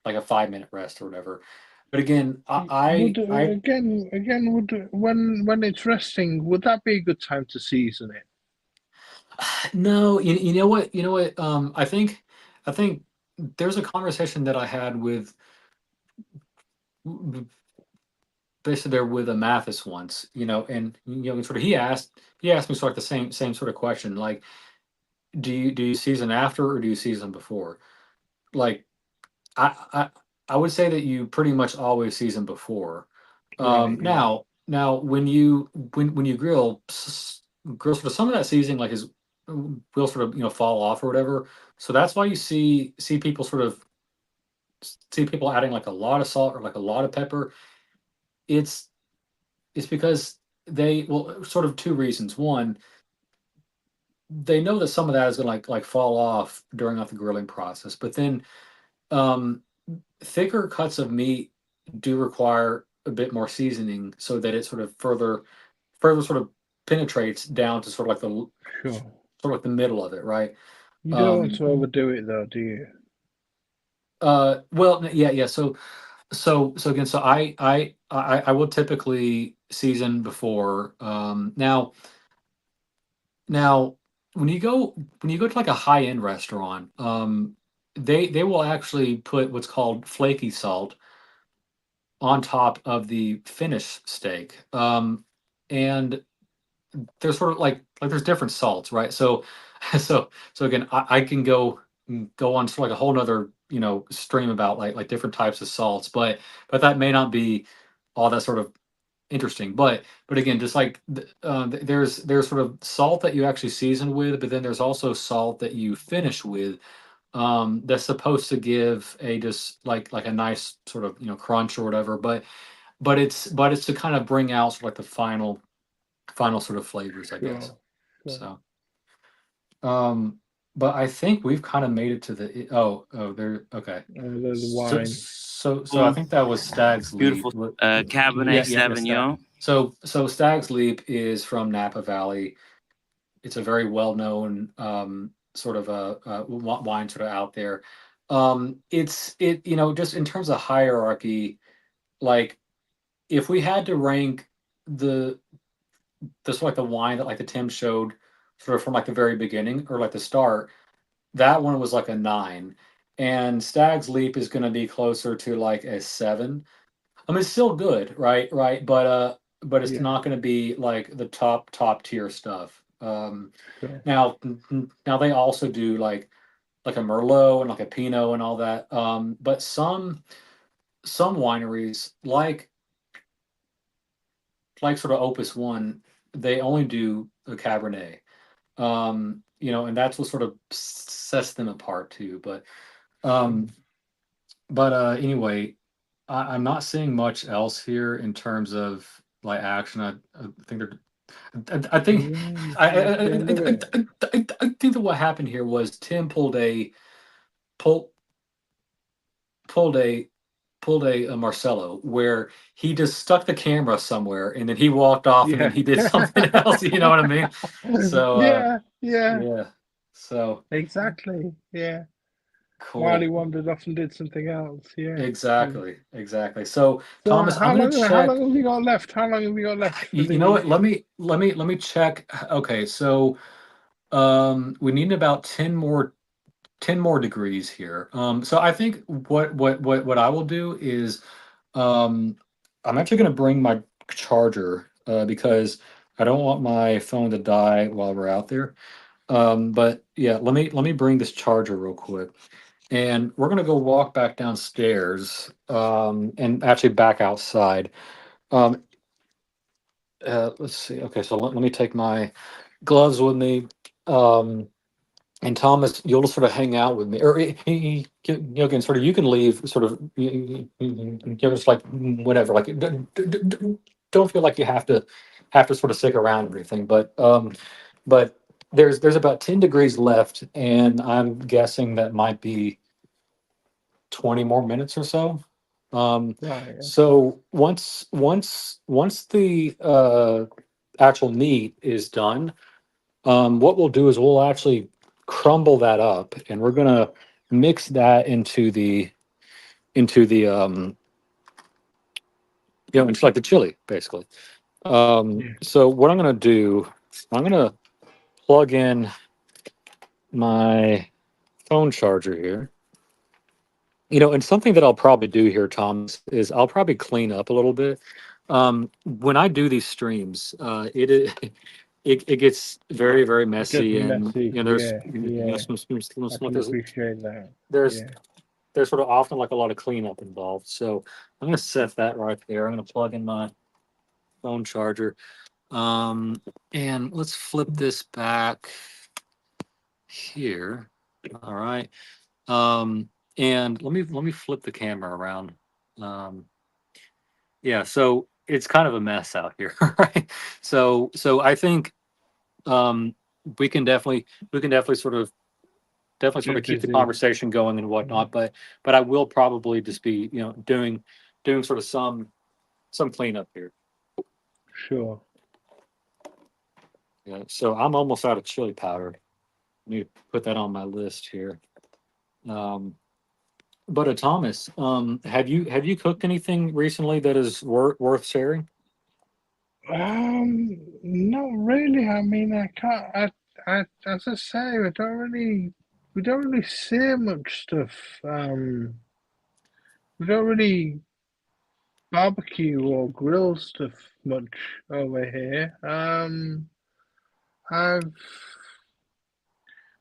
like a 5 minute rest or whatever. But again, Would I again would when it's resting, would that be a good time to season it? no, you know what, I think there's a conversation that I had with basically there with a Mathis once, and sort of he asked me sort of the same sort of question, like, do you season after or do you season before? Like, I I would say that you pretty much always season before. Right. Yeah. Now when you grill sort of some of that seasoning like is will sort of fall off or whatever. So that's why you see people adding like a lot of salt or like a lot of pepper. It's it's because sort of two reasons. One, they know that some of that is gonna like fall off during like the grilling process, but then um thicker cuts of meat do require a bit more seasoning so that it sort of further sort of penetrates down to sort of like Sure. sort of like the middle of it, right? You don't want Um, to overdo it though, do you? well, yeah. So again, so I will typically season before. Now when you go to like a high end restaurant, they will actually put what's called flaky salt on top of the finished steak. And there's sort of like there's different salts, right? So so again, I can go on to like a whole nother stream about like different types of salts, but that may not be all that sort of interesting. But again, just like there's sort of salt that you actually season with, but then there's also salt that you finish with. That's supposed to give a just like a nice sort of crunch or whatever, but it's to kind of bring out sort of like the final sort of flavors, I guess. Sure. Sure. So, um, but I think we've kind of made it to there. Okay. There's the So, wine. so I think that was Stag's Leap. Beautiful Cabernet Sauvignon. So Stag's Leap is from Napa Valley. It's a very well-known sort of a wine sort of out there. Just in terms of hierarchy, like if we had to rank the this like the wine that like the Tim showed sort of from like the very beginning or like the start, that one was like a 9. And Stag's Leap is gonna be closer to like a 7. I mean it's still good, right? Right. But it's Yeah. not gonna be like the top tier stuff. Sure. Now they also do like like a Merlot and like a Pinot and all that. But some wineries like sort of Opus One, they only do a Cabernet. And that's what sort of sets them apart too. But anyway, I'm not seeing much else here in terms of like action. I think they're. I think Yeah, I, I, yeah, I, I love it. I think that what happened here was Tim pulled pulled a pulled a Marcelo where he just stuck the camera somewhere and then he walked off and then Yeah. he did something else. You know what I mean? So Yeah, yeah, yeah. So exactly. Yeah. While he cool. wandered off and did something else. Yeah. Mm. Exactly. So So Thomas, I'm gonna how check. long have we got left? How long have we got left for You know the what? Let me check. Okay, so we need about 10 more degrees here. So I think what I will do is um I'm actually gonna bring my charger because I don't want my phone to die while we're out there. But yeah, let me bring this charger real quick. And we're gonna go walk back downstairs and actually back outside. Um let's see. Okay, so let me take my gloves with me. Um and Thomas, you'll just sort of hang out with me, or can sort of you can leave, sort of just like whatever, like don't feel like you have to sort of stick around or anything, but there's about 10 degrees left, and I'm guessing that might be 20 more minutes or so. right, okay. So once the actual meat is done, what we'll do is we'll actually crumble that up, and we're gonna mix that into into like the chili, basically. Yeah. So what I'm gonna do, I'm gonna plug in my phone charger here. And something that I'll probably do here, Thomas, is I'll probably clean up a little bit. When I do these streams, it gets very, very It gets messy, and messy. there's Yeah, yeah. I can there's appreciate that. there's Yeah. there's sort of often like a lot of cleanup involved. So I'm gonna set that right there. I'm gonna plug in my phone charger. Um, and let's flip this back here. All right. And let me flip the camera around. Um, yeah, so it's kind of a mess out here, right? So I think um we can definitely sort of Get keep the busy. conversation going and Mm, whatnot, but I will probably just be, doing sort of some cleanup here. sure. Yeah. So I'm almost out of chili powder. Let me put that on my list here. Um, but Thomas, have you cooked anything recently that is worth sharing? Not really. I mean, I can't. As I say, we don't really see much stuff. We don't really barbecue or grill stuff much over here. I've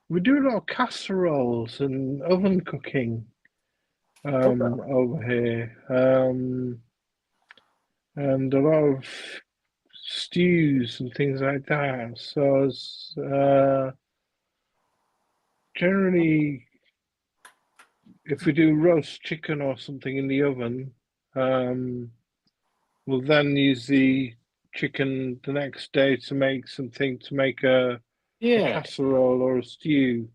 we do a lot of casseroles and oven cooking Okay. over here, and a lot of stews and things like that. So it's, generally, if we do roast chicken or something in the oven, um, we'll then use the chicken the next day to make a Yeah. casserole or a stew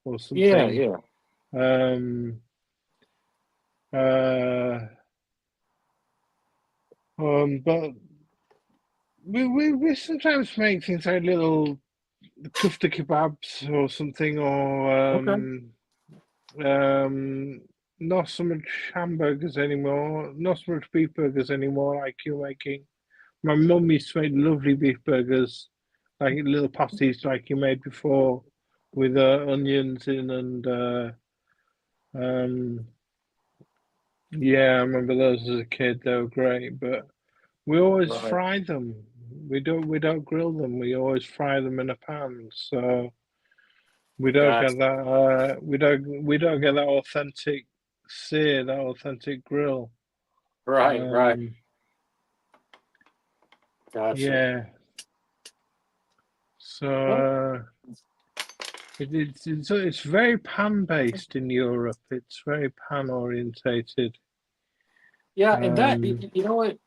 or Yeah. something. Yeah. Um, uh, but we sometimes make things like little kufta kebabs or something, or Okay. um, not so much hamburgers anymore, not so much beef burgers anymore, like you're making. My mum used to make lovely beef burgers, like little pasties like you made before, with onions in and um, yeah, I remember those as a kid. They were great, but we always Right. fry them. We don't grill them. We always fry them in a pan. So We don't Gotcha. get that. We don't get that authentic sear, that authentic grill. Right, right. Um, Gotcha. yeah. So Well, it's very pan based in Europe. It's very pan orientated. yeah, and Um, you know what.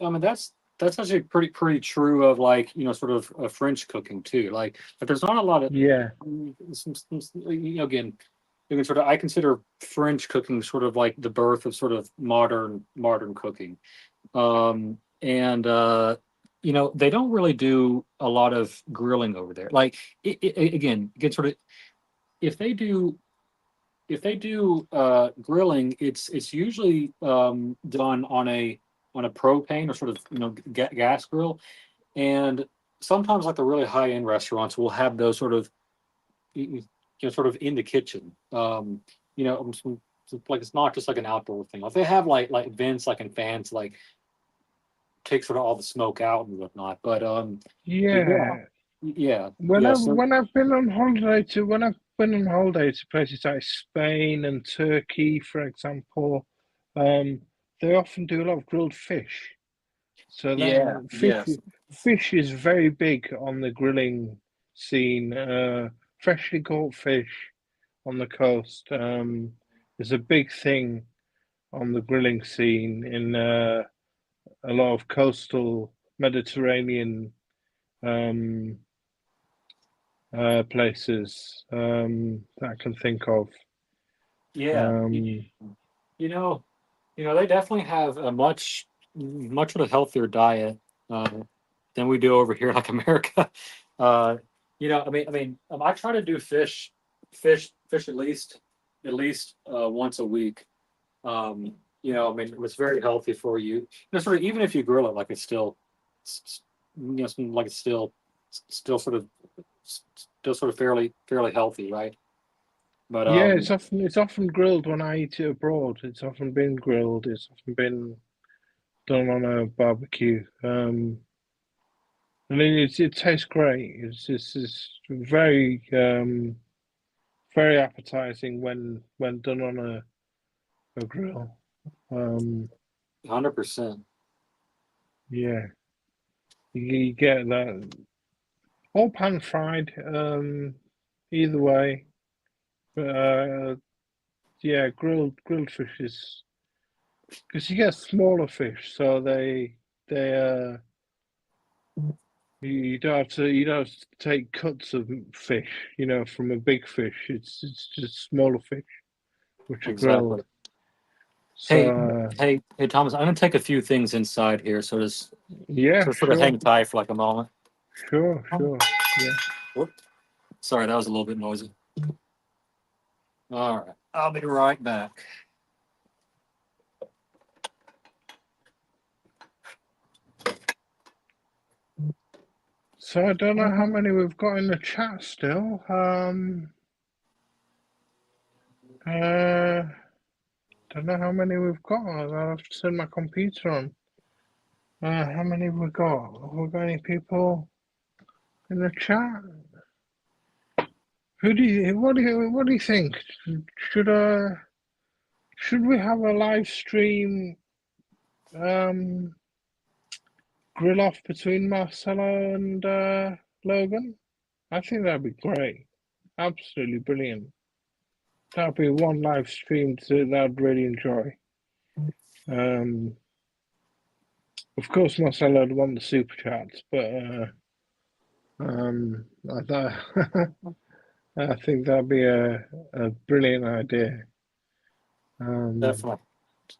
I mean, that's actually pretty true of like sort of French cooking too. Like there's not a lot of yeah, again, you can sort of I consider French cooking sort of like the birth of sort of modern cooking. And they don't really do a lot of grilling over there. Like again, get sort of if they do grilling, it's usually done on a propane or sort of gas grill, and sometimes like the really high end restaurants will have those sort of sort of in the kitchen. Like it's not just like an outdoor thing. Like they have like vents like and fans like take sort of all the smoke out and whatnot. But yeah, yeah. yeah, When yeah. I So when I've been on holiday to when I've been on holiday to places like Spain and Turkey, for example, um, they often do a lot of grilled fish. So yeah, that yes, fish is very big on the grilling scene. Freshly caught fish on the coast is a big thing on the grilling scene in a lot of coastal Mediterranean um, places that I can think of. yeah. Um, You know, they definitely have a much of a healthier diet uh, than we do over here, like America. Uh, I try to do fish at least once a week. It's very healthy for you. Sort of even if you grill it, like it's still, like it's still sort of fairly healthy, right? But yeah, it's often grilled when I eat it abroad. It's often been grilled. It's often been done on a barbecue. And it tastes great. It's very appetizing when done on a grill. Um, 100%. yeah, you get that all pan fried. Either way, but yeah, grilled fish is because you get smaller fish, so they you don't have to take cuts of fish, from a big fish. It's just smaller fish which are Exactly. grilled. So Hey, hey, Thomas, I'm gonna take a few things inside here, so just yeah, sort of hang sure, tight for like a moment. sure, yeah. Whoop. Sorry, that was a little bit noisy. All right, I'll be right back. So I don't know how many we've got in the chat still. Don't know how many we've got. I'll have to turn my computer on. How many have we got? Have we got any people in the chat? What do you think? Should uh should we have a live stream grill off between Marcelo and Logan? I think that'd be great. Absolutely brilliant. That'd be one live stream that I'd really enjoy. Um, of course, Marcelo would want the super chats, but I thought I think that'd be a brilliant idea. Definitely,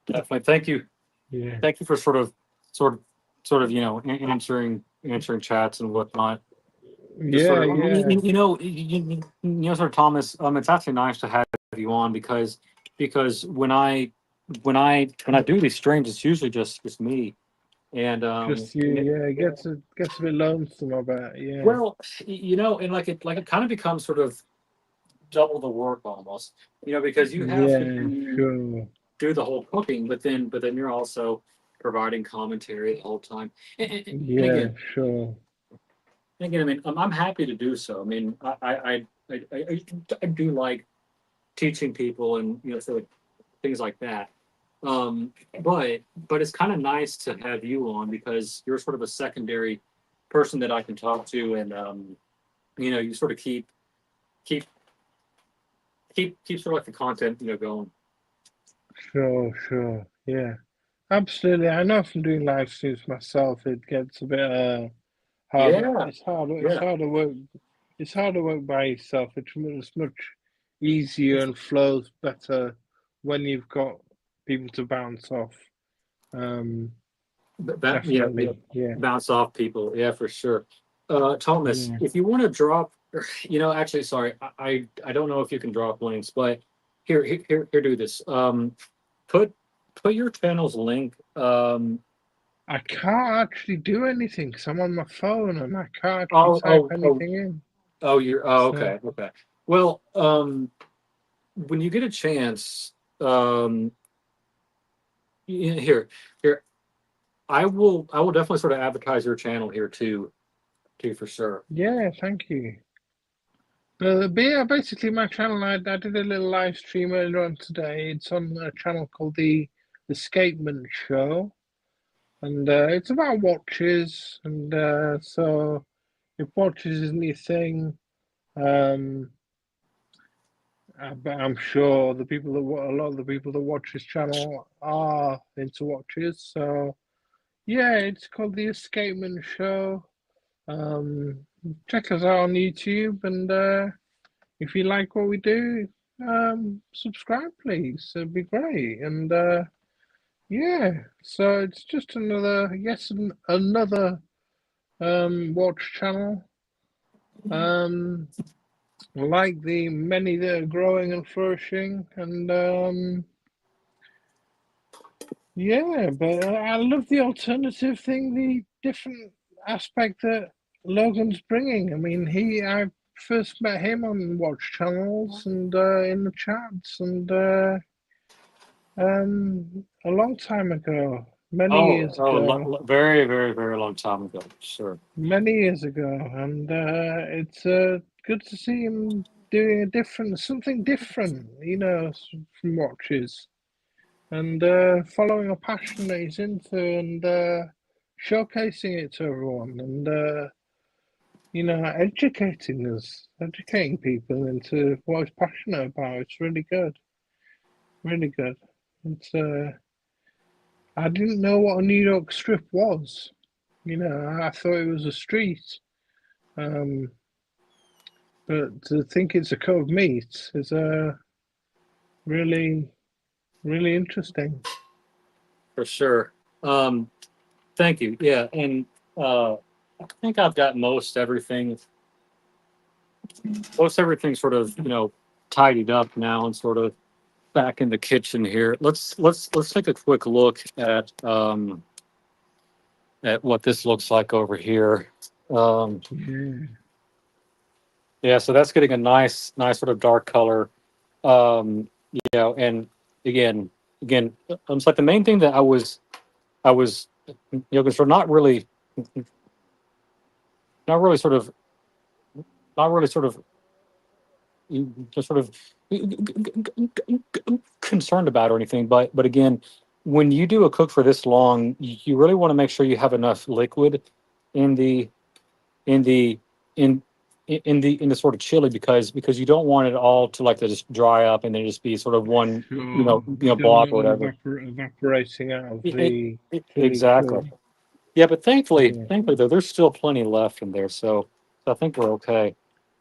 definitely. Thank you, Yeah, for sort of answering chats and whatnot. Just sort yeah, of, yeah. sort of Thomas. It's actually nice to have you on because when I do these streams, it's usually just me. And Just you, yeah. It gets a bit lonesome. I bet. Yeah, well, and like it kind of becomes sort of double the work almost, because you have to yeah, sure. do the whole cooking, but then you're also providing commentary the whole time. And Yeah, again, sure. I mean, I'm happy to do so. I mean, I I do like teaching people and sort of things like that. Um, but it's kind of nice to have you on because you're sort of a secondary person that I can talk to, and you sort of keep keep sort of like the content going. Sure. Yeah, absolutely. I know from doing live streams myself, it gets a bit hard. Yeah, It's hard. It's yeah. hard to work. It's hard to work by yourself. It's much easier and flows better when you've got people to bounce off. Um, Yeah, definitely. Yeah. bounce off people. Yeah, for sure. Thomas, Yeah. if you want to drop, actually, sorry, I don't know if you can drop links, but here, do this. Put put your channel's link. I can't actually do anything because I'm on my phone and I can't actually Oh, type oh, oh, anything in. So okay, okay. Well, when you get a chance, here, I will definitely sort of advertise your channel here too, for sure. yeah, thank you. But yeah, basically my channel, I did a little live stream earlier on today. It's on a channel called the Escapement Show, and it's about watches. And so if watches isn't your thing, um, but I'm sure a lot of the people that watch this channel are into watches. So yeah, it's called the Escapement Show. Um, check us out on YouTube, and if you like what we do, subscribe, please. It'd be great. And yeah, so it's just another watch channel. Um, like the many that are growing and flourishing, and yeah, but I love the alternative thing, the different aspect that Logan's bringing. I mean, I first met him on watch channels and in the chats and a long time ago, Very, very, very long time ago. Sure. many years ago, and it's good to see him doing something different, from watches. And following a passion that he's into and showcasing it to everyone and educating people into what he's passionate about. It's really good, really good. It's I didn't know what a New York strip was. I thought it was a street, um, but to think it's a cove meet is really, really interesting. For sure. Thank you. Yeah, and I think I've got most everything sort of tidied up now and sort of back in the kitchen here. Let's take a quick look at what this looks like over here. Um, Yeah. yeah, so that's getting a nice sort of dark color. And again, it's like the main thing that I was because we're not really sort of not really sort of just sort of concerned about or anything. But again, when you do a cook for this long, you really want to make sure you have enough liquid in the in the in in the sort of chili because you don't want it all to like to just dry up and then just be sort of one Sure. You don't block want or it whatever. evaporating out of It, the chili exactly. fluid. Yeah, but thankfully, Yeah. though, there's still plenty left in there, so I think we're okay.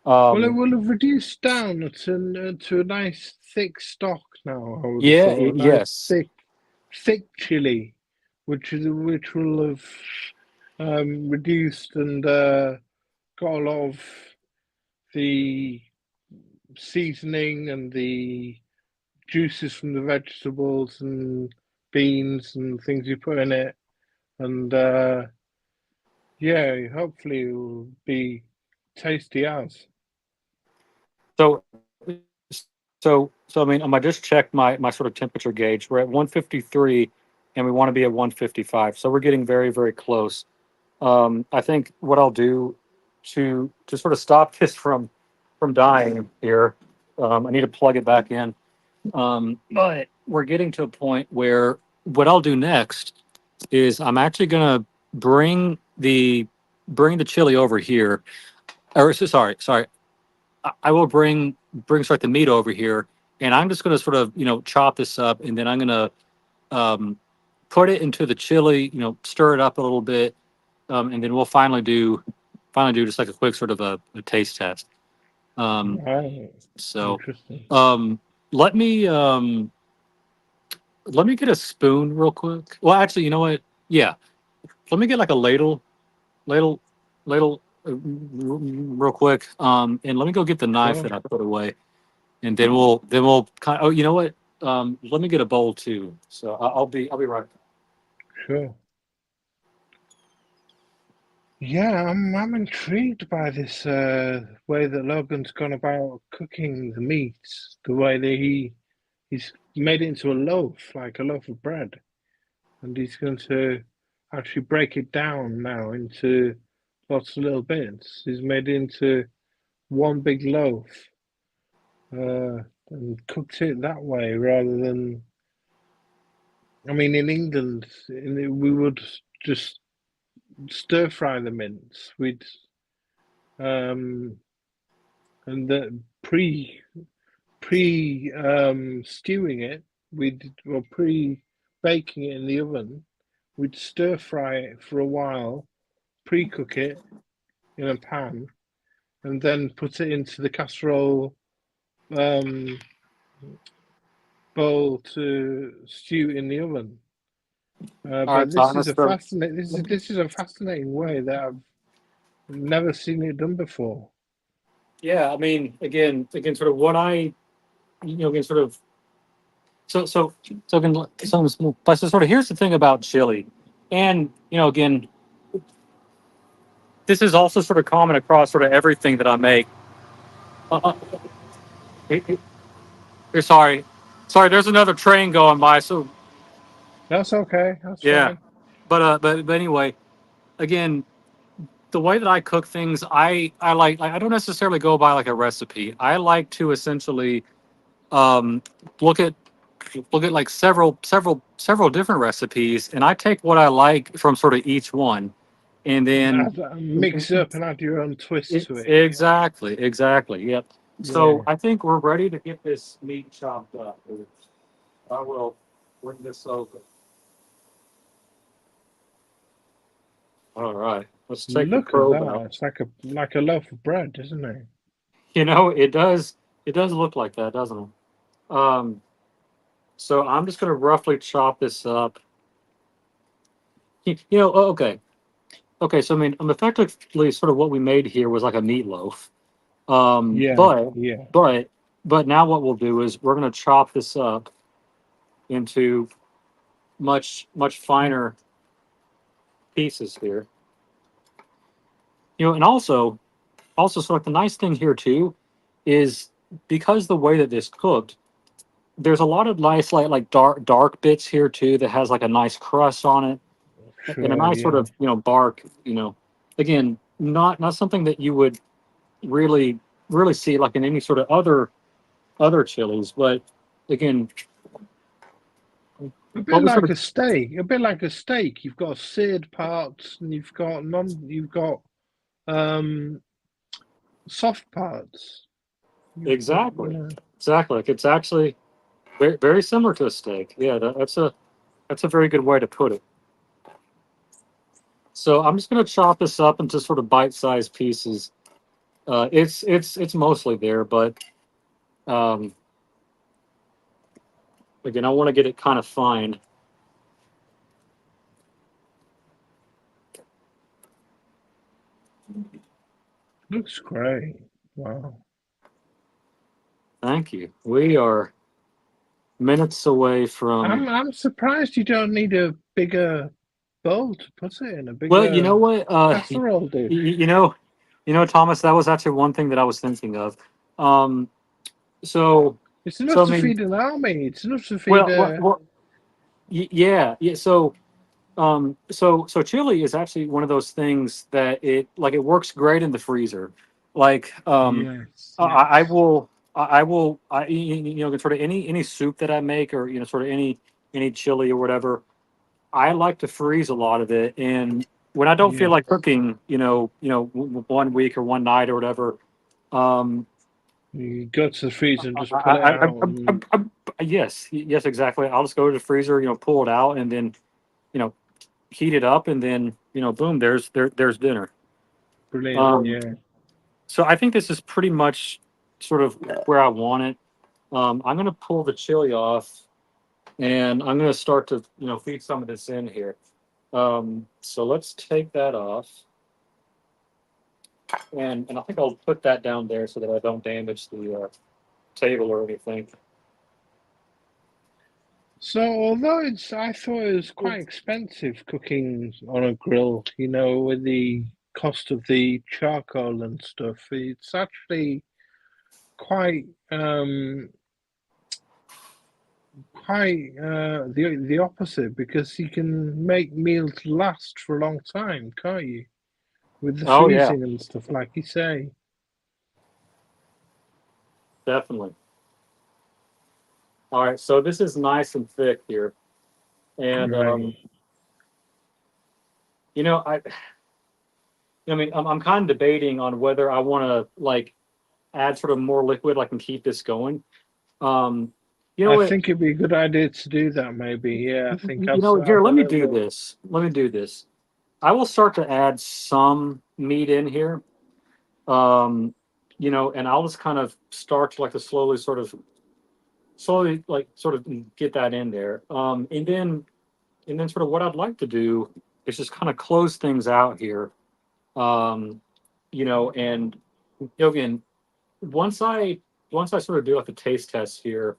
Well, it Um, will have reduced down to a nice thick stock now. I would have yeah, thought a nice yes. thick chili, which will have reduced and got a lot of the seasoning and the juices from the vegetables and beans and things you put in it, and yeah, hopefully it will be tasty as. So, so I mean, I just checked my sort of temperature gauge. We're at 153, and we want to be at 155. So we're getting very, very close. I think what I'll do to sort of stop this from from dying here. I need to plug it back in. But we're getting to a point where what I'll do next is I'm actually gonna bring the chili over here. Or sorry. I will bring the meat over here, and I'm just gonna sort of chop this up, and then I'm gonna um, put it into the chili, stir it up a little bit, and then we'll finally do just like a quick sort of a taste test. Right. So Interesting. um, let me let me get a spoon real quick. Well, actually, you know what? Yeah, let me get like a ladle, ladle, real quick. And let me go get the knife Sure. that I put away, and then we'll kind of. Oh, you know what? Let me get a bowl too. So I'll be right back. Sure. Yeah, I'm intrigued by this way that Logan's gone about cooking the meats. The way that he's made it into a loaf, like a loaf of bread, and he's going to actually break it down now into lots of little bits. He's made it into one big loaf, and cooked it that way rather than. I mean, in England, we would just stir fry the mince. We'd and the pre stewing it, we'd or pre baking it in the oven. We'd stir fry it for a while, pre cook it in a pan, and then put it into the casserole um, bowl to stew in the oven. All right, But this is Thomas. a fascinating. This is a fascinating way that I've never seen it done before. Yeah, I mean, again, sort of what again, sort of, again, but so sort of here's the thing about chili, and again, this is also sort of common across sort of everything that I make. Uh, uh, eh, eh, sorry, there's another train going by, so That's okay. That's yeah, fine. but anyway, again, the way that I cook things, I like I don't necessarily go by like a recipe. I like to essentially um, look at like several different recipes, and I take what I like from sort of each one, and And then mix it up and add your own twist to it. exactly, yep. So Yeah. I think we're ready to get this meat chopped up. I will bring this over. All right, let's take the Look at probe that. out. It's like a loaf of bread, isn't it? It does look like that, doesn't it? So I'm just gonna roughly chop this up. Okay. Okay, so I mean, effectively, sort of what we made here was like a meatloaf. Um, Yeah, but yeah. but but now what we'll do is we're going to chop this up into much finer pieces here. And also, so like the nice thing here too is because the way that this cooked, there's a lot of nice like dark bits here too that has like a nice crust on it and a Sure, nice sort yeah. of bark. Again, not something that you would really see like in any sort of other chilies. But again, A what bit we sort like of a steak. A bit like a steak. You've got seared parts and you've got um soft parts. exactly like it's actually very similar to a steak. Yeah, that's a very good way to put it. So I'm just going to chop this up into sort of bite-sized pieces. It's mostly there, but um, again, I want to get it kind of fine. Looks great. Wow. Thank you. We are minutes away from. I'm surprised you don't need a bigger bowl to put it in, a Well, you know bigger what? casserole dish. Thomas, that was actually one thing that I was thinking of. Um, so, It's so enough I to mean, feed an army. It's enough to feed a well, yeah. So chili is actually one of those things that it works great in the freezer. Like, Yes, I yes. will, sort of any soup that I make, or sort of any chili or whatever. I like to freeze a lot of it, and when I don't feel Yeah. like cooking, 1 week or one night or whatever, um, You go to the freezer and just pull it I, out and yes, exactly. I'll just go to the freezer, pull it out, and then you know heat it up, and then boom, there's dinner. brilliant. Um, Yeah. so I think this is pretty much sort of where I want it. I'm gonna pull the chili off, and I'm gonna start to feed some of this in here. So let's take that off, and I think I'll put that down there so that I don't damage the table or anything. So although I thought it was quite expensive cooking on a grill, with the cost of the charcoal and stuff, it's actually quite the opposite, because you can make meals last for a long time, can't you? With the Oh yeah, freezing and stuff, like you say. definitely. All right, so this is nice and thick here, and Great. you know, I mean, I'm kind of debating on whether I want to like add sort of more liquid, like, and keep this going. Um, you know I what? think it'd be a good idea to do that, maybe. Yeah, I think Here, add a let me little do more. this. Let me do this. I will start to add some meat in here. Um, and I'll just kind of start to like to slowly like sort of get that in there. And then sort of what I'd like to do is just kind of close things out here. Um, and again, once I once I sort of do like the taste test here,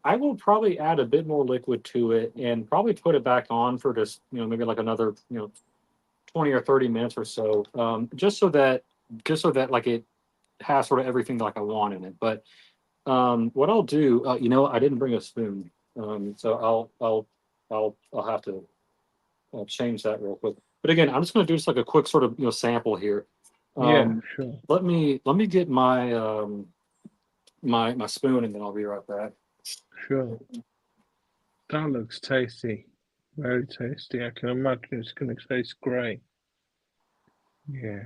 I will probably add a bit more liquid to it and probably put it back on for just maybe like another 20 or 30 minutes or so, just so that like it has sort of everything like I want in it. But what I'll do, I didn't bring a spoon, so I'll have to change that real quick. But again, I'm just going to do just like a quick sort of sample here. Yeah, Um, sure, let me get my my spoon, and then I'll be right back. sure. That looks tasty. Very tasty. I can imagine it's going to taste great. Yeah,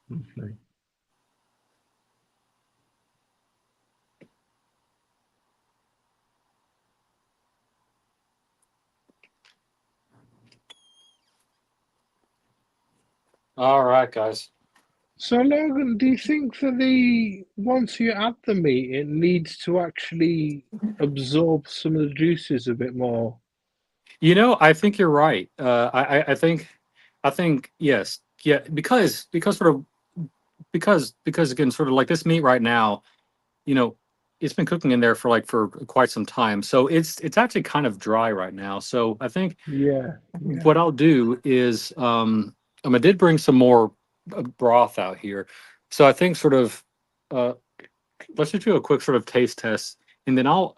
lovely. All right, guys. So, Logan, do you think that once you add the meat, it needs to actually absorb some of the juices a bit more? I think you're right. I think yes, yeah, because sort of because again, sort of like this meat right now, you know, it's been cooking in there for quite some time, so it's actually kind of dry right now. So I think Yeah, yeah, what I'll do is, I did bring some more broth out here, so I think sort of uh, let's just do a quick sort of taste test, and then I'll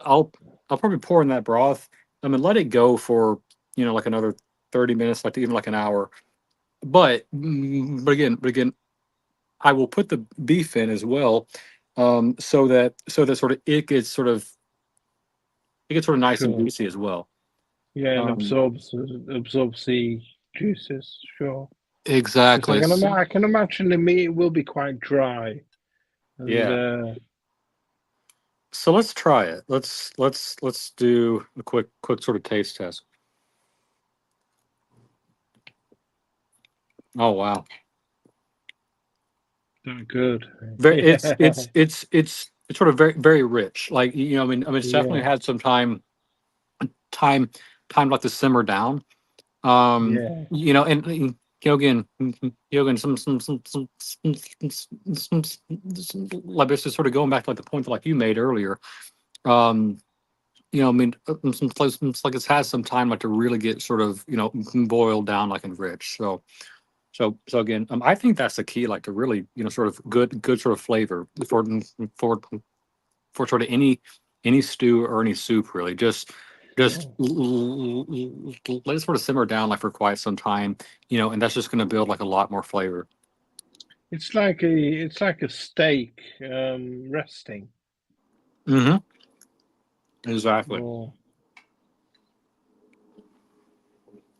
probably pour in that broth. I'm gonna let it go for like another 30 minutes, like even like an hour. But again, I will put the beef in as well, so that sort of it gets sort of nice and sure. juicy as well. Yeah, and Um, absorbs the juices. Sure. Because exactly. I can imagine the meat will be quite dry, and Yeah. So let's try it. Let's do a quick sort of taste test. Oh wow. they're good. Very, it's Yeah, it's it's it's it's sort of very very rich. Like it's definitely yeah, had some time time like to simmer down. yeah, Again, like this is sort of going back to like the point that like you made earlier. Um, it's like it's had some time like to really get sort of boiled down like and rich. So again, I think that's the key, like to really sort of good sort of flavor for for sort of any stew or any soup really. Just Oh, let it sort of simmer down like for quite some time, and that's just going to build like a lot more flavor. it's like a steak resting. Mm-hmm. Exactly. Oh,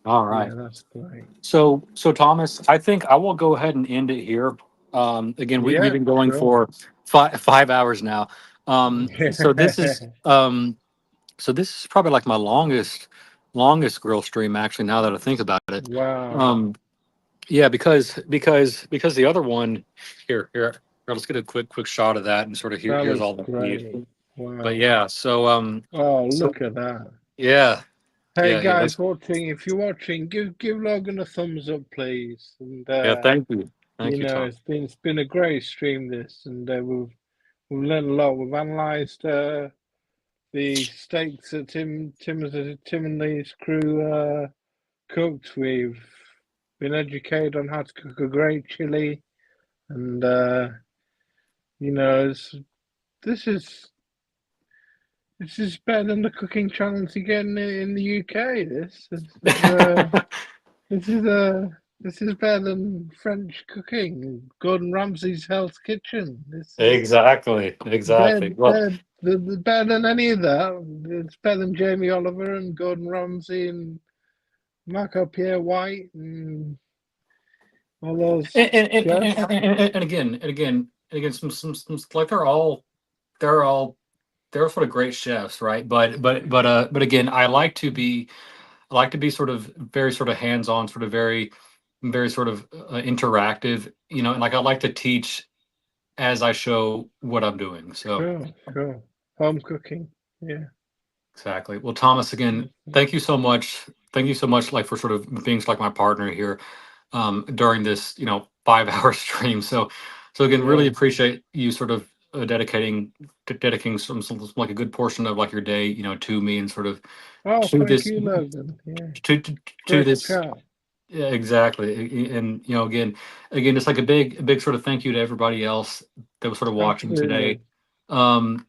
All right. yeah, that's great. So Thomas, I think I will go ahead and end it here. Again, we've Yeah, been going sure. for 5 hours now. So this is probably like my longest grill stream actually. Now that I think about it, Wow, um, yeah, because the other one here, let's get a quick shot of that and sort of that here's was all the meat. great. But Wow. yeah, Oh, so look at that. yeah, Hey yeah, guys that's watching, if you're watching, give Logan a thumbs up, please. And yeah. Thank you, Tom. it's been a great stream this, and we've learned a lot. We've analysed the steaks that Tim and his crew cooked. We've been educated on how to cook a great chili, and this is this is better than the cooking challenge you get in the UK. This is this is better than French cooking. Gordon Ramsay's Hell's Kitchen. This is Exactly. better, Well, better than any of that. It's better than Jamie Oliver and Gordon Ramsay and Marco Pierre White and all those chefs. and again, some like they're sort of great chefs, right? But again, I like to be sort of very sort of hands on, sort of very sort of interactive, and like I like to teach as I show what I'm doing. So Sure, sure. Home cooking. Yeah. exactly. Well, Thomas, again, thank you so much. Thank you so much, like for sort of being like my partner here during this 5 hour stream. So again, really Yeah. appreciate you sort of dedicating like a good portion of like your day, to me and sort of Oh, to thank this you, Logan. Yeah. to Great this. chat. Yeah, exactly. And again, it's like a big sort of thank you to everybody else that was sort of watching Absolutely. today. Um,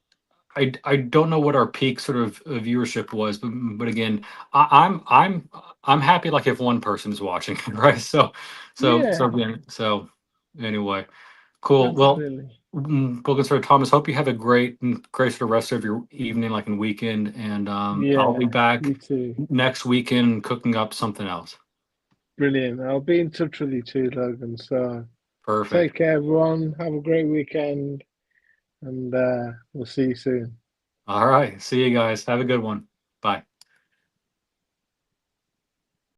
I don't know what our peak sort of viewership was, but again, I'm happy like if one person is watching, right? Yeah. So anyway, cool. Well, Absolutely. well, sort of Thomas, hope you have a great sort of rest of your evening, like in weekend, and I'll Yeah. be back You too. next weekend cooking up something else. Brilliant. I'll be in touch with you too, Logan. So Perfect. take care, everyone. Have a great weekend, and we'll see you soon. All right. See you guys. Have a good one. Bye.